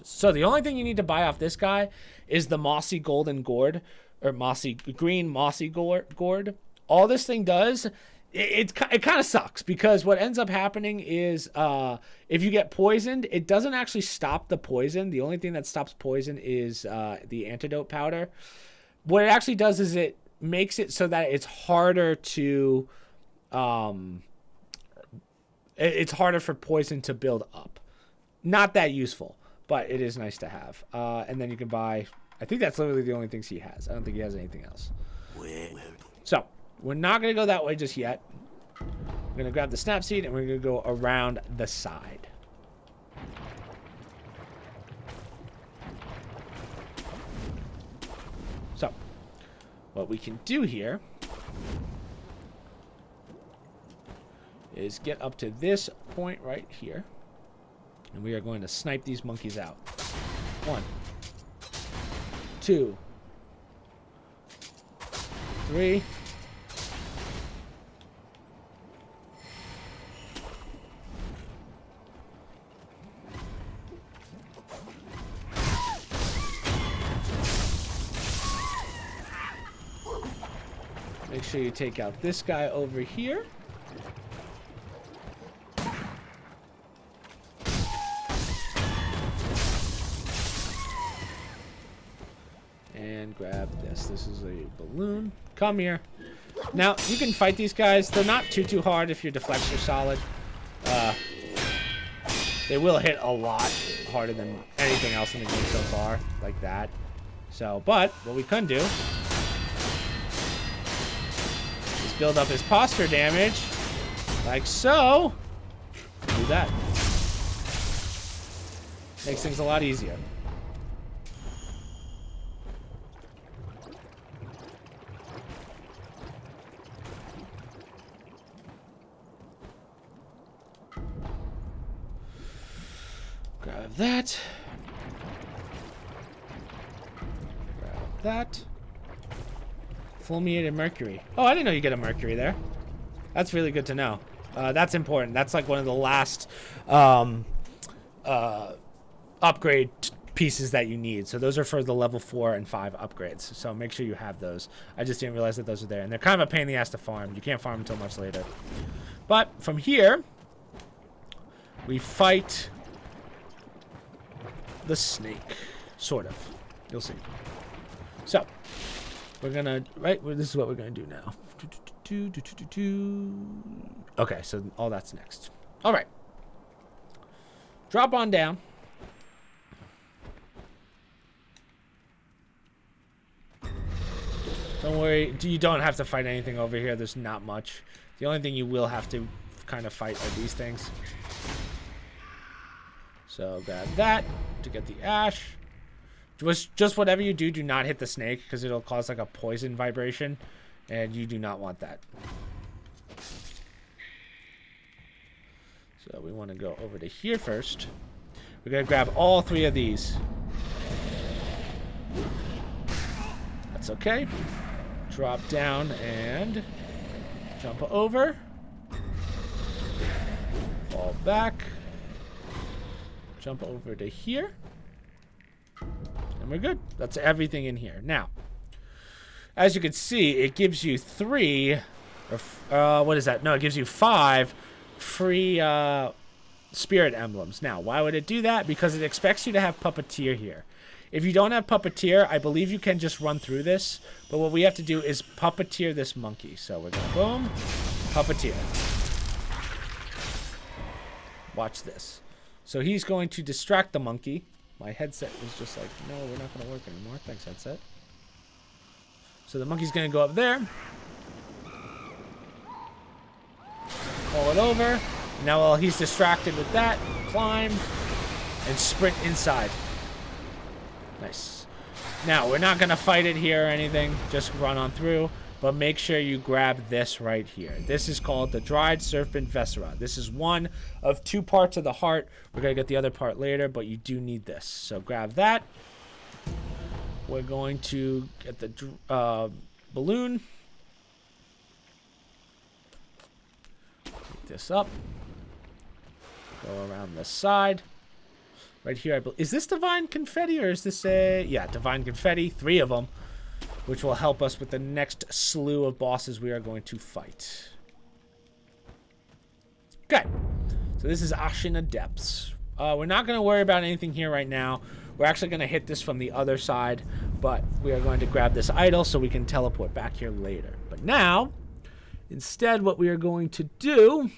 So the only thing you need to buy off this guy is the mossy golden gourd. Or green mossy gourd. All this thing does... It kind of sucks because what ends up happening is if you get poisoned, it doesn't actually stop the poison. The only thing that stops poison is the antidote powder. What it actually does is it makes it so that it's harder to it's harder for poison to build up. Not that useful, but it is nice to have. And then you can buy. I think that's literally the only things he has. I don't think he has anything else. So. We're not going to go that way just yet. We're going to grab the snap seed and we're going to go around the side. So, what we can do here is get up to this point right here. And we are going to snipe these monkeys out. 1, 2, 3. Make sure you take out this guy over here. And grab this. This is a balloon. Come here. Now, you can fight these guys. They're not too hard if your deflects are solid. They will hit a lot harder than anything else in the game so far. Like that. So, but, what we can do... build up his posture damage, like so. Do that. Makes things a lot easier. Grab that. Grab that. Fulminated mercury. Oh, I didn't know you get a mercury there. That's really good to know. That's important. That's like one of the last upgrade pieces that you need. So those are for the level 4 and 5 upgrades. So make sure you have those. I just didn't realize that those are there. And they're kind of a pain in the ass to farm. You can't farm until much later. But from here, we fight the snake. Sort of. You'll see. So, we're gonna, this is what we're gonna do now. Okay, so all that's next. All right. Drop on down. Don't worry, you don't have to fight anything over here. There's not much. The only thing you will have to kind of fight are these things. So grab that to get the ash. Just whatever you do, do not hit the snake because it'll cause like a poison vibration, and you do not want that. So we want to go over to here first. We're going to grab all 3 of these. That's okay. Drop down and jump over. Fall back. Jump over to here. And we're good. That's everything in here. Now, as you can see, it gives you 3, or what is that? No, it gives you 5 free spirit emblems. Now, why would it do that? Because it expects you to have Puppeteer here. If you don't have Puppeteer, I believe you can just run through this. But what we have to do is Puppeteer this monkey. So we're going to boom, Puppeteer. Watch this. So he's going to distract the monkey. My headset was just like, no, we're not going to work anymore. Thanks, headset. So the monkey's going to go up there. Pull it over. Now while he's distracted with that, climb and sprint inside. Nice. Now, we're not going to fight it here or anything. Just run on through. But make sure you grab this right here. This is called the Dried Serpent Viscera. This is one of 2 parts of the heart. We're going to get the other part later, but you do need this. So grab that. We're going to get the balloon. Pick this up. Go around the side. Right here, is this Divine Confetti or is this a... Yeah, Divine Confetti. 3 of them. Which will help us with the next slew of bosses we are going to fight. Okay. So this is Ashina Depths. We're not going to worry about anything here right now. We're actually going to hit this from the other side. But we are going to grab this idol so we can teleport back here later. But now, instead what we are going to do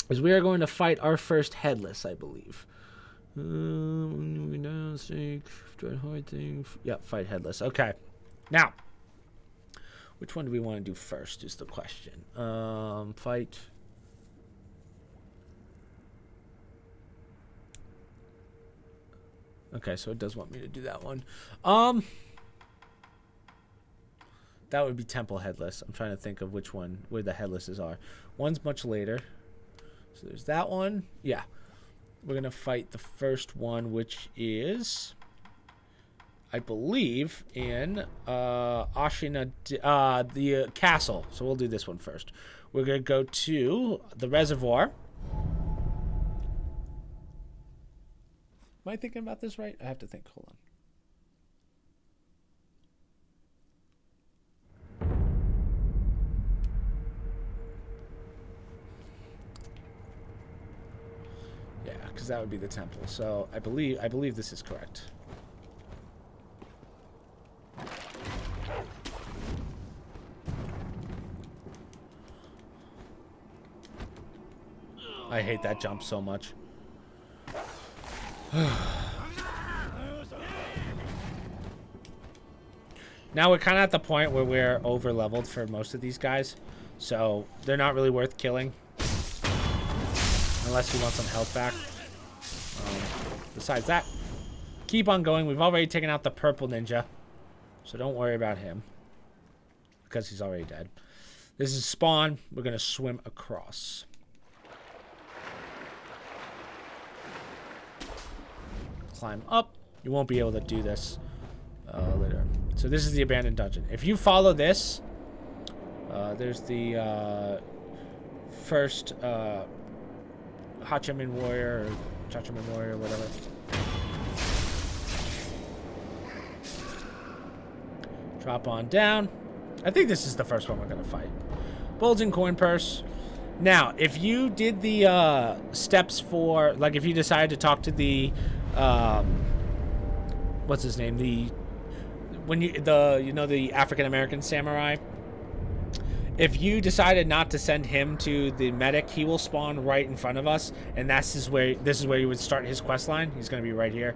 is we are going to fight our first Headless, I believe. Yeah, fight Headless. Okay. Now, which one do we want to do first is the question. Fight. Okay, so it does want me to do that one. That would be Temple Headless. I'm trying to think of which one, where the Headlesses are. One's much later. So there's that one. Yeah. We're going to fight the first one, which is... I believe in Ashina, the castle. So we'll do this one first. We're going to go to the reservoir. Am I thinking about this right? I have to think. Hold on. Yeah, because that would be the temple. So I believe this is correct. I hate that jump so much. Now we're kind of at the point where we're over leveled for most of these guys, so they're not really worth killing unless you want some health back. Besides that, keep on going. We've already taken out the purple ninja, so don't worry about him because he's already dead. This is spawn. We're gonna swim across. Climb up. You won't be able to do this later. So this is the abandoned dungeon. If you follow this, there's the first Hachaman warrior or Chachaman warrior or whatever. Drop on down. I think this is the first one we're gonna fight. Bulging coin purse. Now, if you did the steps for, like, if you decided to talk to the what's his name? The African American samurai. If you decided not to send him to the medic, he will spawn right in front of us, and this is where you would start his quest line. He's going to be right here.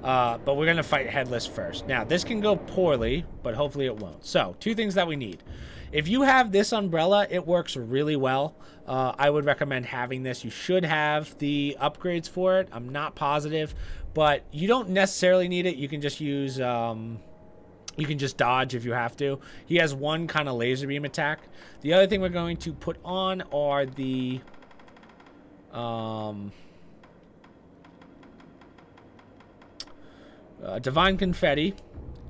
But we're going to fight Headless first. Now, this can go poorly, but hopefully it won't. So, 2 things that we need. If you have this umbrella, it works really well. I would recommend having this. You should have the upgrades for it. I'm not positive, but you don't necessarily need it. You can just use... you can just dodge if you have to. He has one kind of laser beam attack. The other thing we're going to put on are the... Divine Confetti.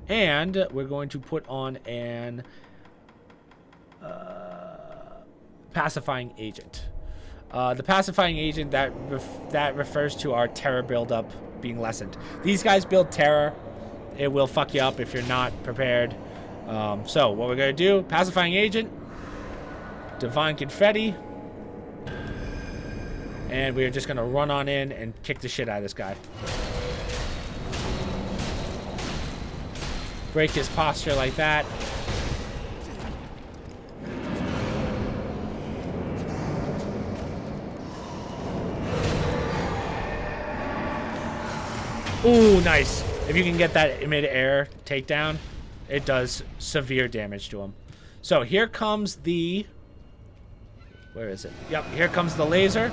And we're going to put on an... Pacifying Agent. The Pacifying Agent, that refers to our terror buildup being lessened. These guys build terror. It will fuck you up if you're not prepared. So what we're going to do, Pacifying Agent, Divine Confetti, and we're just going to run on in and kick the shit out of this guy. Break his posture like that. Ooh, nice. If you can get that mid-air takedown, it does severe damage to him. So here comes the... Where is it? Yep, here comes the laser.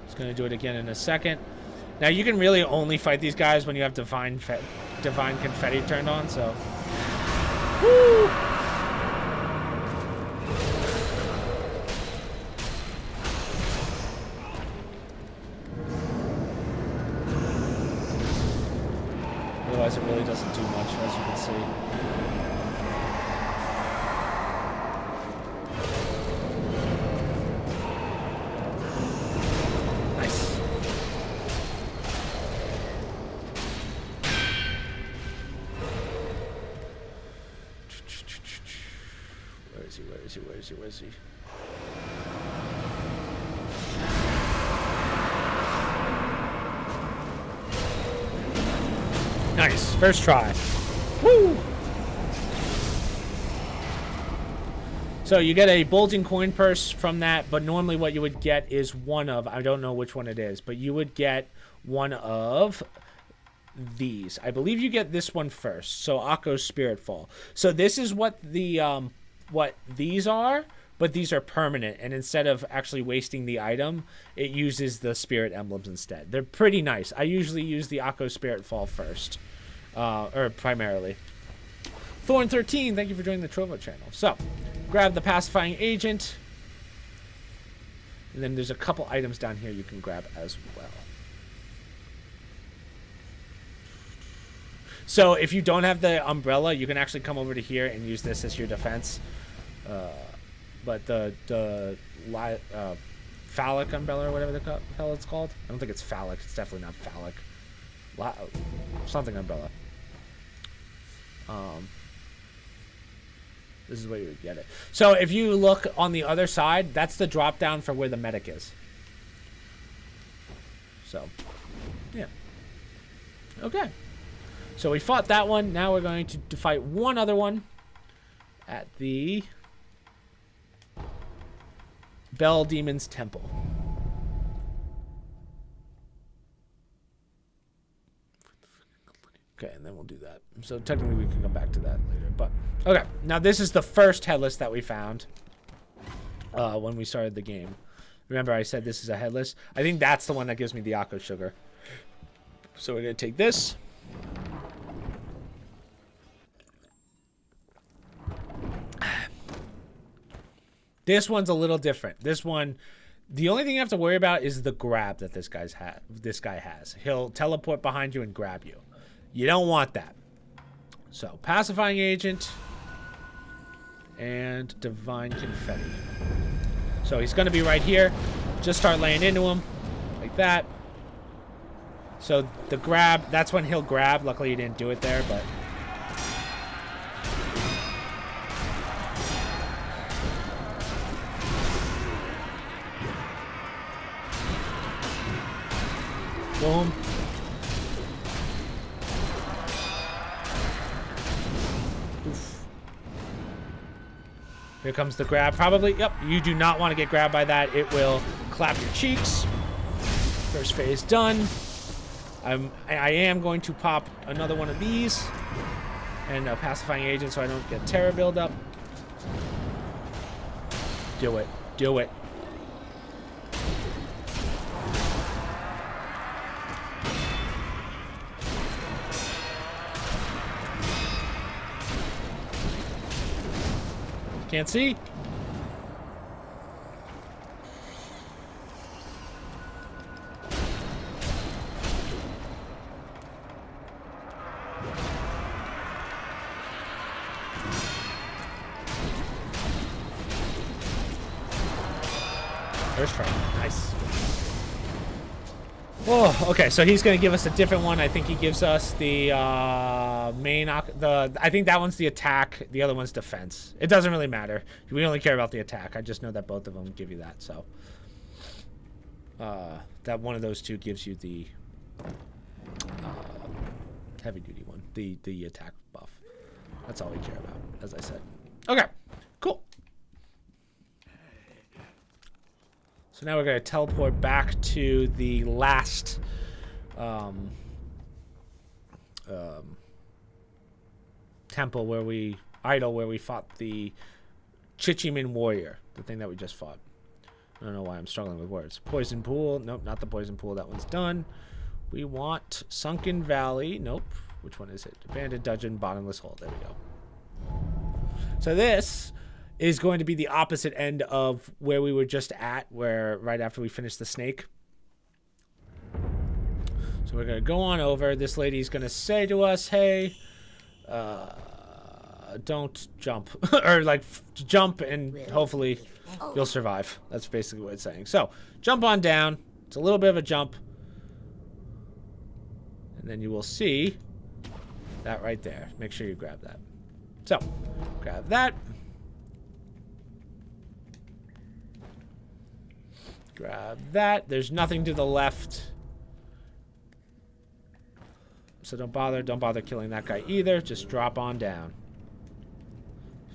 Just going to do it again in a second. Now, you can really only fight these guys when you have Divine Confetti turned on, so... Woo! Otherwise, it really doesn't do much, as you can see. Nice. Where is he? Nice. First try. Woo! So you get a bulging coin purse from that, but normally what you would get is one of, I don't know which one it is, but you would get one of these. I believe you get this one first. So Akko's Spirit Fall. So this is what the what these are, but these are permanent, and instead of actually wasting the item, it uses the spirit emblems instead. They're pretty nice. I usually use the Akko Spirit Fall first, or primarily. Thorn13, thank you for joining the Trovo channel. So, grab the Pacifying Agent, and then there's a couple items down here you can grab as well. So if you don't have the umbrella, you can actually come over to here and use this as your defense. But the phallic umbrella or whatever the hell it's called. I don't think it's phallic. It's definitely not phallic. Something umbrella. This is where you would get it. So if you look on the other side, that's the drop down for where the medic is. So, yeah. Okay. So we fought that one. Now we're going to fight one other one at the Bell Demon's Temple. Okay, and then we'll do that. So technically we can come back to that later. But okay, now this is the first headless that we found when we started the game. Remember I said this is a headless? I think that's the one that gives me the Akko sugar. So we're going to take this. This one's a little different. This one, the only thing you have to worry about is the grab that this guy has. He'll teleport behind you and grab you. You don't want that. So, Pacifying Agent and Divine Confetti. So he's going to be right here. Just start laying into him like that. So the grab, that's when he'll grab. Luckily he didn't do it there, but... Boom. Oof. Here comes the grab. Probably. Yep. You do not want to get grabbed by that. It will clap your cheeks. First phase done. I am going to pop another one of these and a pacifying agent so I don't get terror buildup. Do it. Do it. Can't see. First try. Nice. Oh, okay. So he's gonna give us a different one. I think he gives us the main. I think that one's the attack. The other one's defense. It doesn't really matter. We only care about the attack. I just know that both of them give you that. So that one of those two gives you the heavy duty one. The attack buff. That's all we care about, as I said. Okay. Cool. So now we're going to teleport back to the last temple where we fought the Chichiman warrior, the thing that we just fought. I don't know why I'm struggling with words. Poison pool. Nope, not the poison pool. That one's done. We want Sunken Valley. Nope. Which one is it? Abandoned dungeon, bottomless hole. There we go. So this is going to be the opposite end of where we were just at, where right after we finished the snake. So we're going to go on over. This lady's going to say to us, hey, don't jump. Or like jump and hopefully you'll survive. That's basically what it's saying. So jump on down. It's a little bit of a jump. And then you will see that right there. Make sure you grab that. So grab that. Grab that. There's nothing to the left. So don't bother killing that guy either. Just drop on down.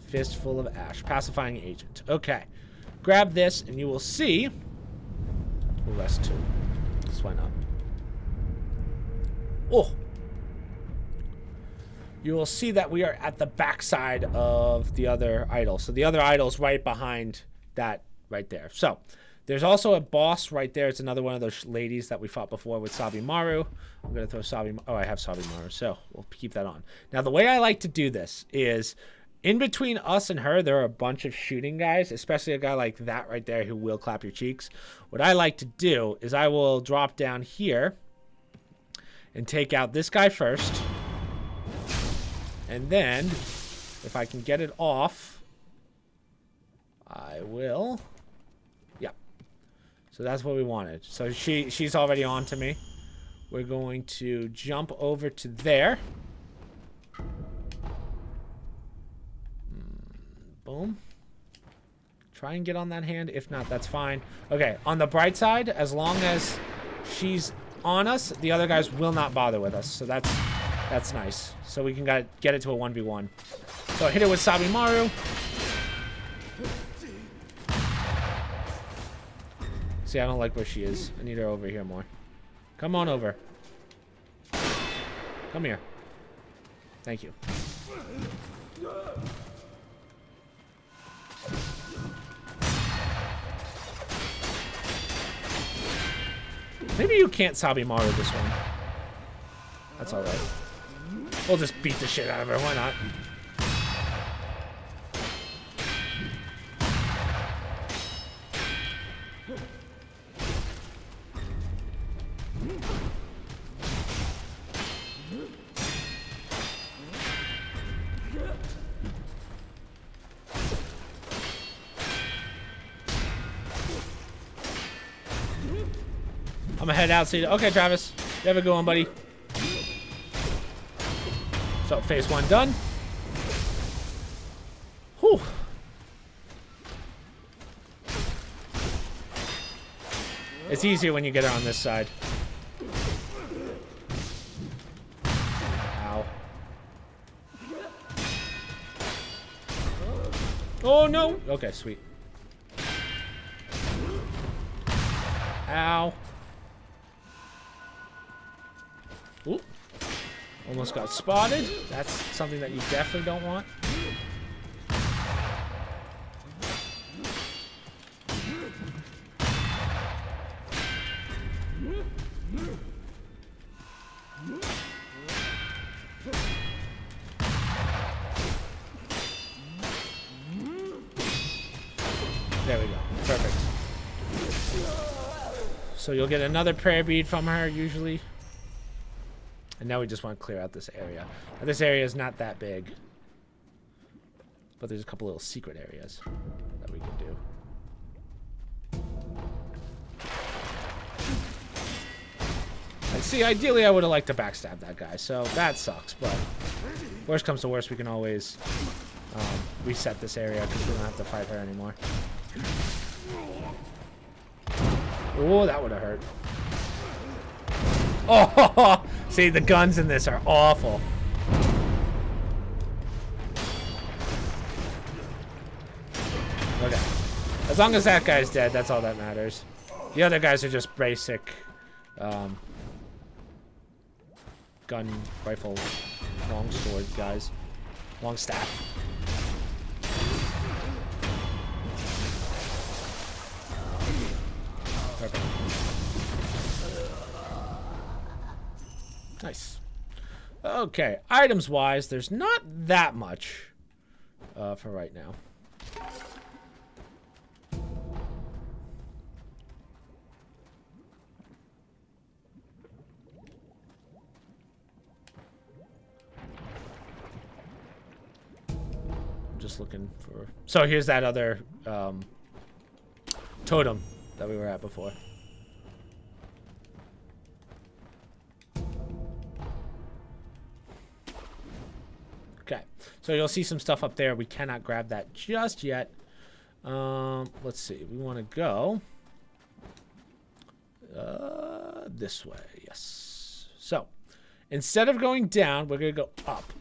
Fistful of ash. Pacifying agent. Okay. Grab this and you will see. We'll rest too. This went up. Oh. You will see that we are at the backside of the other idol. So the other idol's right behind that right there. So there's also a boss right there. It's another one of those ladies that we fought before with Sabimaru. I'm going to throw Sabimaru. Oh, I have Sabimaru, so we'll keep that on. Now, the way I like to do this is in between us and her, there are a bunch of shooting guys, especially a guy like that right there who will clap your cheeks. What I like to do is I will drop down here and take out this guy first. And then, if I can get it off, I will... So that's what we wanted. So she's already on to me. We're going to jump over to there. Boom. Try and get on that hand. If not, that's fine. Okay, on the bright side, as long as she's on us, the other guys will not bother with us. So that's nice. So we can get it to a 1v1. So I hit it with Sabimaru. See, I don't like where she is. I need her over here more. Come on over. Come here. Thank you. Maybe you can't Sabimaru this one. That's alright. We'll just beat the shit out of her. Why not? I'm gonna head out. See. Okay, Travis. You have a good one, buddy. So, phase one done. Whew. It's easier when you get her on this side. Oh, no. Okay, sweet. Ow. Ooh. Almost got spotted. That's something that you definitely don't want. There we go. Perfect. So you'll get another prayer bead from her, usually. And now we just want to clear out this area. Now, this area is not that big. But there's a couple little secret areas that we can do. And see, ideally I would have liked to backstab that guy, so that sucks. But worst comes to worst, we can always reset this area because we don't have to fight her anymore. Oh, that would have hurt. Oh, see, the guns in this are awful. Okay. As long as that guy's dead, that's all that matters. The other guys are just basic gun, rifle, long sword guys. Long staff. Perfect. Nice. Okay, items wise, there's not that much for right now. I'm just looking for. So here's that other totem that we were at before. Okay, so you'll see some stuff up there. We cannot grab that just yet. Let's see. We want to go this way. Yes. So instead of going down, we're going to go up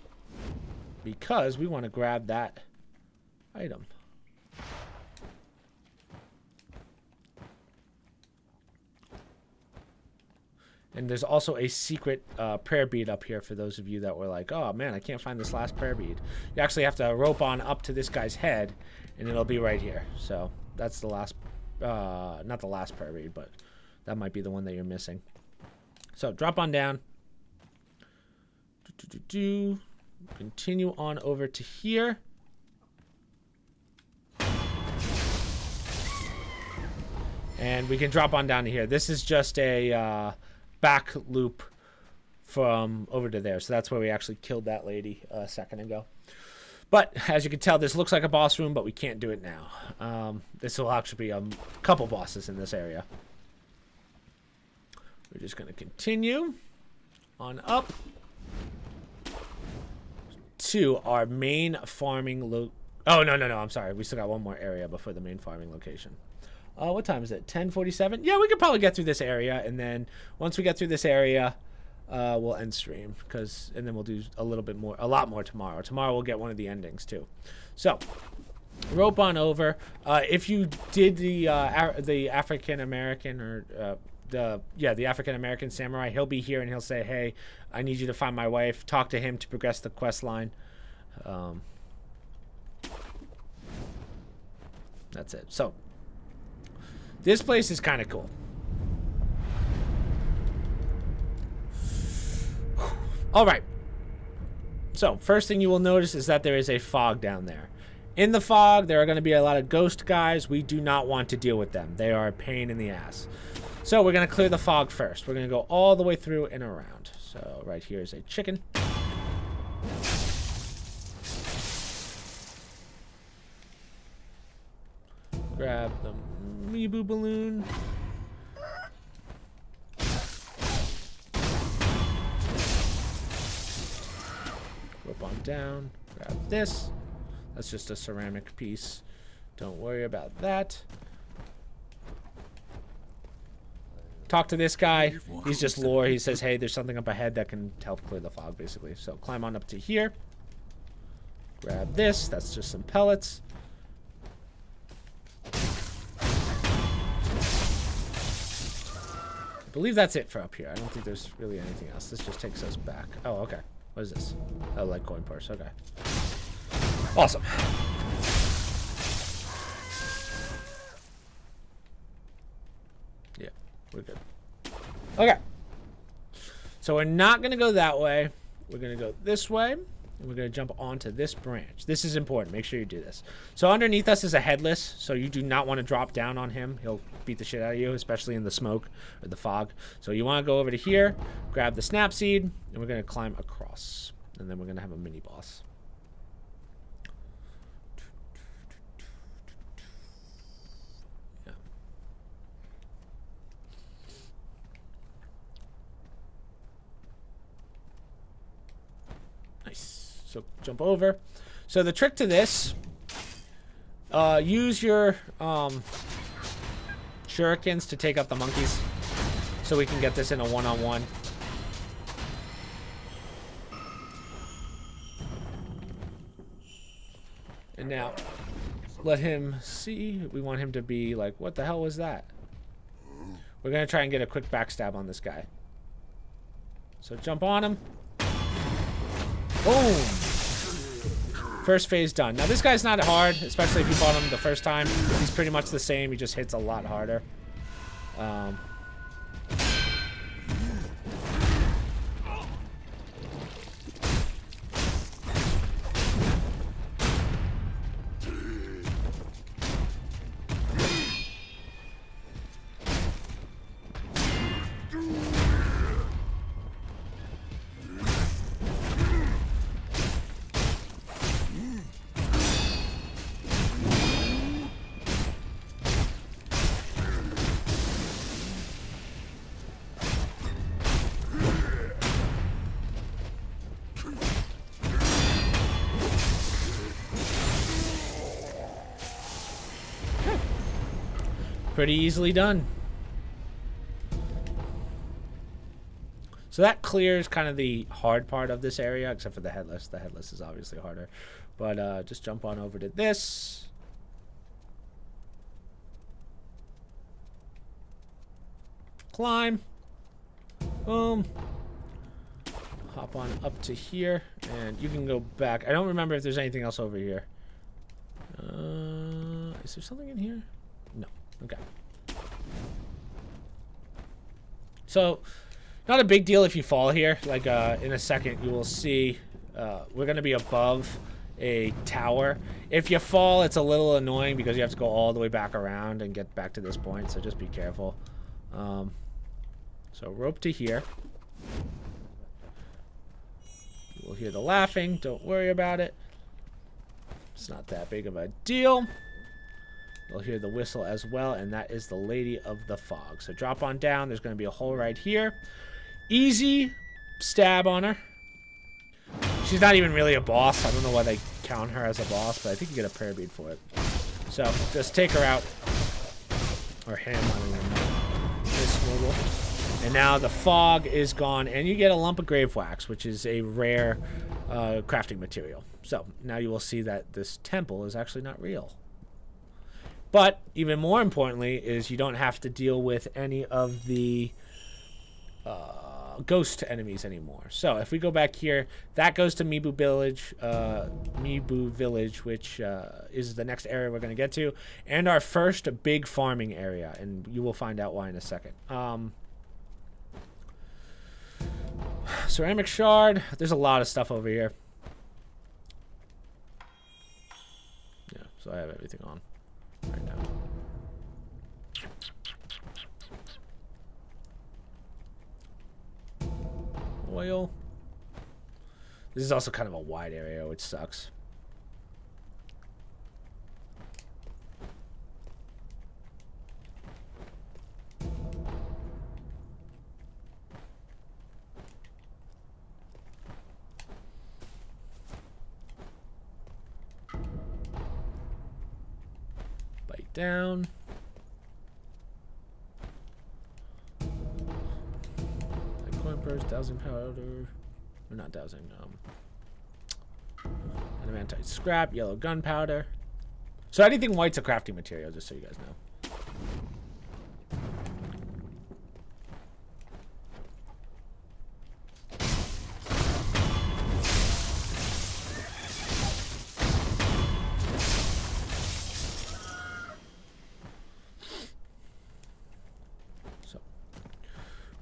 because we want to grab that item. And there's also a secret prayer bead up here for those of you that were like, oh man, I can't find this last prayer bead. You actually have to rope on up to this guy's head, and it'll be right here. So that's the last, not the last prayer bead, but that might be the one that you're missing. So drop on down. Continue on over to here. And we can drop on down to here. This is just a back loop from over to there. So that's where we actually killed that lady a second ago. But as you can tell, this looks like a boss room, but we can't do it now. This will actually be a couple bosses in this area. We're just going to continue on up to our main farming Oh, no, I'm sorry. We still got one more area before the main farming location. What time is it? 10:47? Yeah, we could probably get through this area, and then once we get through this area, we'll end stream, and then we'll do a lot more tomorrow. Tomorrow we'll get one of the endings too. So, rope on over. If you did the African American or the African American samurai, he'll be here and he'll say, "Hey, I need you to find my wife." Talk to him to progress the quest line. That's it. So. This place is kind of cool. All right. So, first thing you will notice is that there is a fog down there. In the fog, there are going to be a lot of ghost guys. We do not want to deal with them. They are a pain in the ass. So, we're going to clear the fog first. We're going to go all the way through and around. So, right here is a chicken. Grab the Meeboo balloon. Rope on down. Grab this. That's just a ceramic piece. Don't worry about that. Talk to this guy. He's just lore. He says, hey, there's something up ahead that can help clear the fog, basically. So climb on up to here. Grab this. That's just some pellets. I believe that's it for up here. I don't think there's really anything else. This just takes us back. Oh, okay. What is this? Oh, like coin purse. Okay. Awesome. Yeah, we're good. Okay. So we're not going to go that way. We're going to go this way. And we're going to jump onto this branch. This is important. Make sure you do this. So underneath us is a headless. So you do not want to drop down on him. He'll beat the shit out of you, especially in the smoke or the fog. So you want to go over to here, grab the snap seed, and we're going to climb across. And then we're going to have a mini boss. Yeah. Nice. So jump over. So the trick to this, use your shurikens to take out the monkeys so we can get this in a one-on-one. And now let him see. We want him to be like, what the hell was that? We're going to try and get a quick backstab on this guy. So jump on him. Boom. First phase done. Now this guy's not hard, especially if you fought him the first time. He's pretty much the same. He just hits a lot harder. Pretty easily done. So that clears kind of the hard part of this area, except for the headless. The headless is obviously harder. But just jump on over to this. Climb. Boom. Hop on up to here. And you can go back. I don't remember if there's anything else over here. Is there something in here? No. Okay. So, not a big deal if you fall here. Like, in a second, you will see we're going to be above a tower. If you fall, it's a little annoying because you have to go all the way back around and get back to this point, so just be careful. So, rope to here. You will hear the laughing. Don't worry about it. It's not that big of a deal. You'll hear the whistle as well, and that is the Lady of the Fog. So drop on down. There's going to be a hole right here. Easy stab on her. She's not even really a boss. I don't know why they count her as a boss, but I think you get a prayer bead for it. So just take her out. Or him, I don't even know. This little. And now the fog is gone, and you get a lump of grave wax, which is a rare crafting material. So now you will see that this temple is actually not real. But even more importantly is you don't have to deal with any of the ghost enemies anymore. So if we go back here, that goes to Mibu Village, which is the next area we're going to get to, and our first big farming area, and you will find out why in a second. Ceramic shard. There's a lot of stuff over here. Yeah, so I have everything on right now. Oil. This is also kind of a wide area, which sucks. Bite down. Coin dowsing powder. Or not dowsing, adamantite scrap, yellow gunpowder. So anything white's a crafting material, just so you guys know.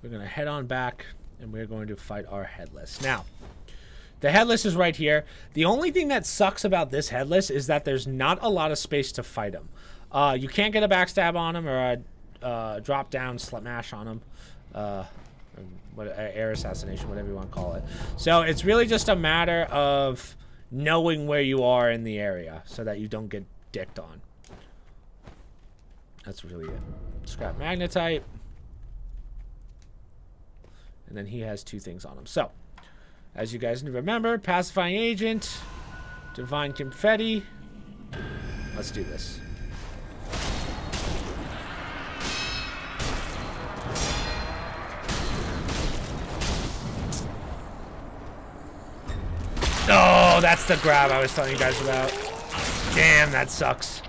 we're going to head on back, and we're going to fight our Headless. Now, the Headless is right here. The only thing that sucks about this Headless is that there's not a lot of space to fight him. You can't get a backstab on him or a drop down smash on him. Air assassination, whatever you want to call it. So it's really just a matter of knowing where you are in the area so that you don't get dicked on. That's really it. Scrap magnetite. And then he has 2 things on him. So, as you guys remember, pacifying agent, divine confetti. Let's do this. Oh, that's the grab I was telling you guys about. Damn, that sucks.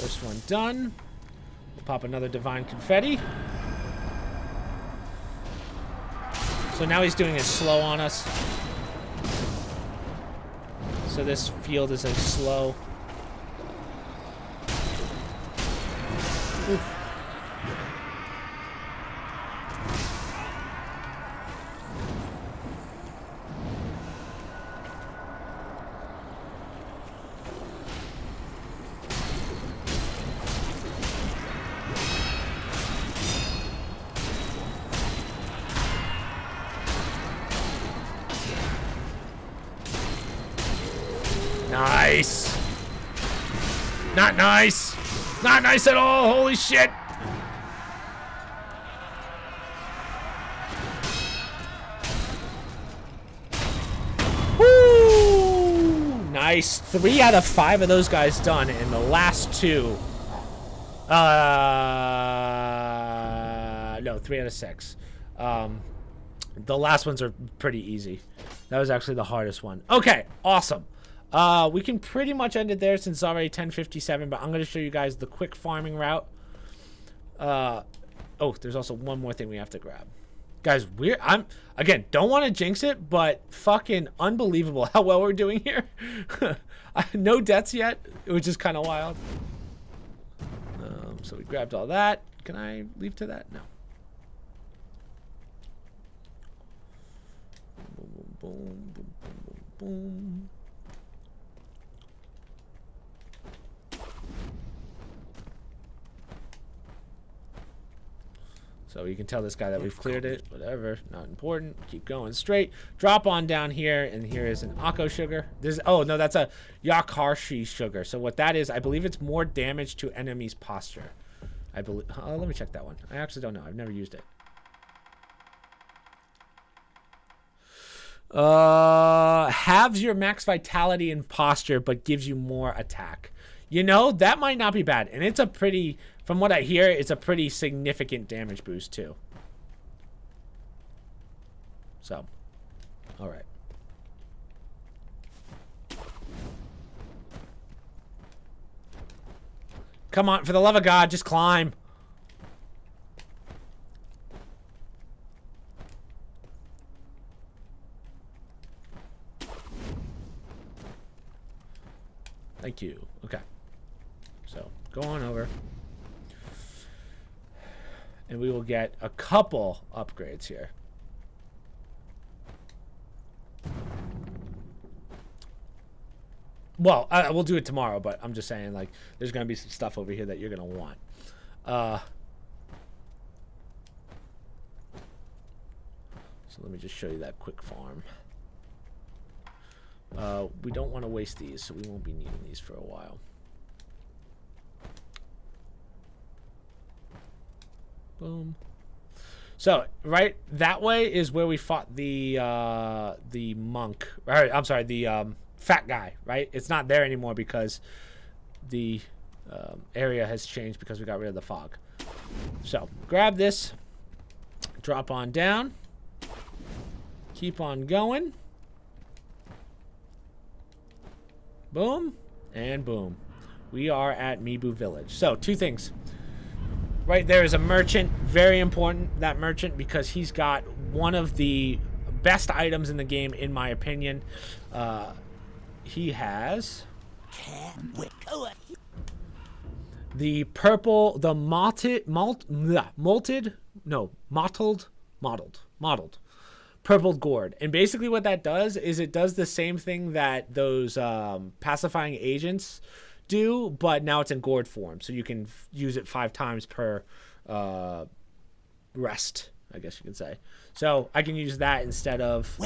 First one done. We'll pop another divine confetti. So now he's doing his slow on us. So this field is a slow. Oof. Nice. Not nice. Not nice at all. Holy shit. Woo! Nice. 3 out of 5 of those guys done, and the last 2. No, 3 out of 6. The last ones are pretty easy. That was actually the hardest one. Okay, awesome. We can pretty much end it there since it's already 10:57, but I'm going to show you guys the quick farming route. Oh, there's also one more thing we have to grab. Guys, again, don't want to jinx it, but fucking unbelievable how well we're doing here. No deaths yet, which is kind of wild. So we grabbed all that. Can I leave to that? No. Boom, boom, boom, boom, boom, boom. So you can tell this guy that we've cleared it. Whatever, not important. Keep going straight. Drop on down here, and here is an Akko sugar. Oh no, that's a Yakarshi sugar. So what that is, I believe it's more damage to enemies' posture. I believe. Oh, let me check that one. I actually don't know. I've never used it. Halves your max vitality and posture, but gives you more attack. You know, that might not be bad, and it's a pretty. From what I hear, it's a pretty significant damage boost, too. So, alright. Come on, for the love of God, just climb. Thank you. Okay. So, go on over. And we will get a couple upgrades here. Well, we'll do it tomorrow, but I'm just saying, like, there's going to be some stuff over here that you're going to want. So let me just show you that quick farm. We don't want to waste these, so we won't be needing these for a while. Boom. So right that way is where we fought the monk. Or, I'm sorry, the fat guy. Right? It's not there anymore because the area has changed because we got rid of the fog. So grab this, drop on down, keep on going. Boom and boom. We are at Mibu Village. So 2 things. Right there is a merchant. Very important, that merchant, because he's got one of the best items in the game, in my opinion. He has the purple, the mottled purpled gourd. And basically what that does is it does the same thing that those pacifying agents do, but now it's in gourd form, so you can use it 5 times per rest, I guess you can say. So I can use that instead of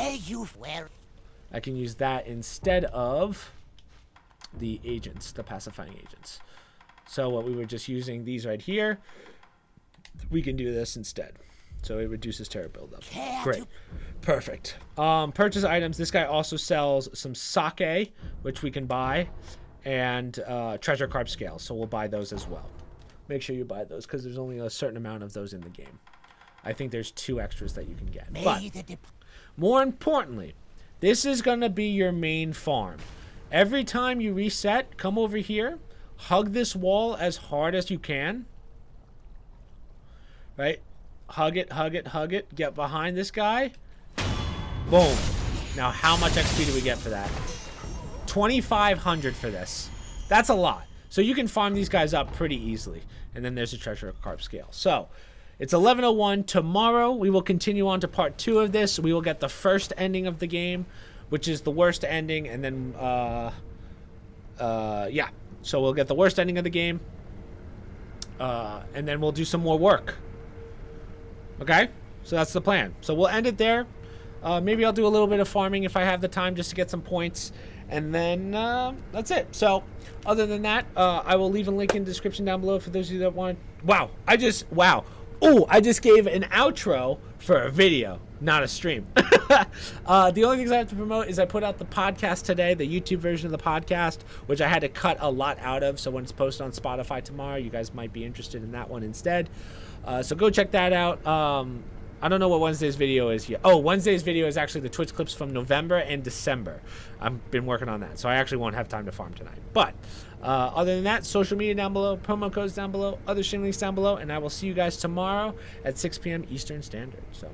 I can use that instead of the agents, the pacifying agents. So what we were just using these right here, we can do this instead. So it reduces terror buildup. Great. Perfect. Purchase items. This guy also sells some sake, which we can buy, and treasure carp scales. So we'll buy those as well. Make sure you buy those because there's only a certain amount of those in the game. I think there's 2 extras that you can get. But more importantly, this is going to be your main farm. Every time you reset, come over here, hug this wall as hard as you can. Right? Hug it, hug it, hug it. Get behind this guy. Boom. Now, how much XP do we get for that? 2,500 for this. That's a lot. So you can farm these guys up pretty easily. And then there's a treasure carp scale. So it's 11:01. Tomorrow we will continue on to part 2 of this. We will get the first ending of the game, which is the worst ending. And then, yeah. So we'll get the worst ending of the game. And then we'll do some more work. Okay? So that's the plan. So we'll end it there. Maybe I'll do a little bit of farming if I have the time just to get some points. And then that's it. So other than that, I will leave a link in the description down below for those of you that want. Wow. Oh, I just gave an outro for a video, not a stream. The only things I have to promote is I put out the podcast today, the YouTube version of the podcast, which I had to cut a lot out of. So when it's posted on Spotify tomorrow, you guys might be interested in that one instead. So go check that out. I don't know what Wednesday's video is yet. Oh, Wednesday's video is actually the Twitch clips from November and December. I've been working on that, so I actually won't have time to farm tonight. But other than that, social media down below, promo codes down below, other stream links down below, and I will see you guys tomorrow at 6 p.m. Eastern Standard. So.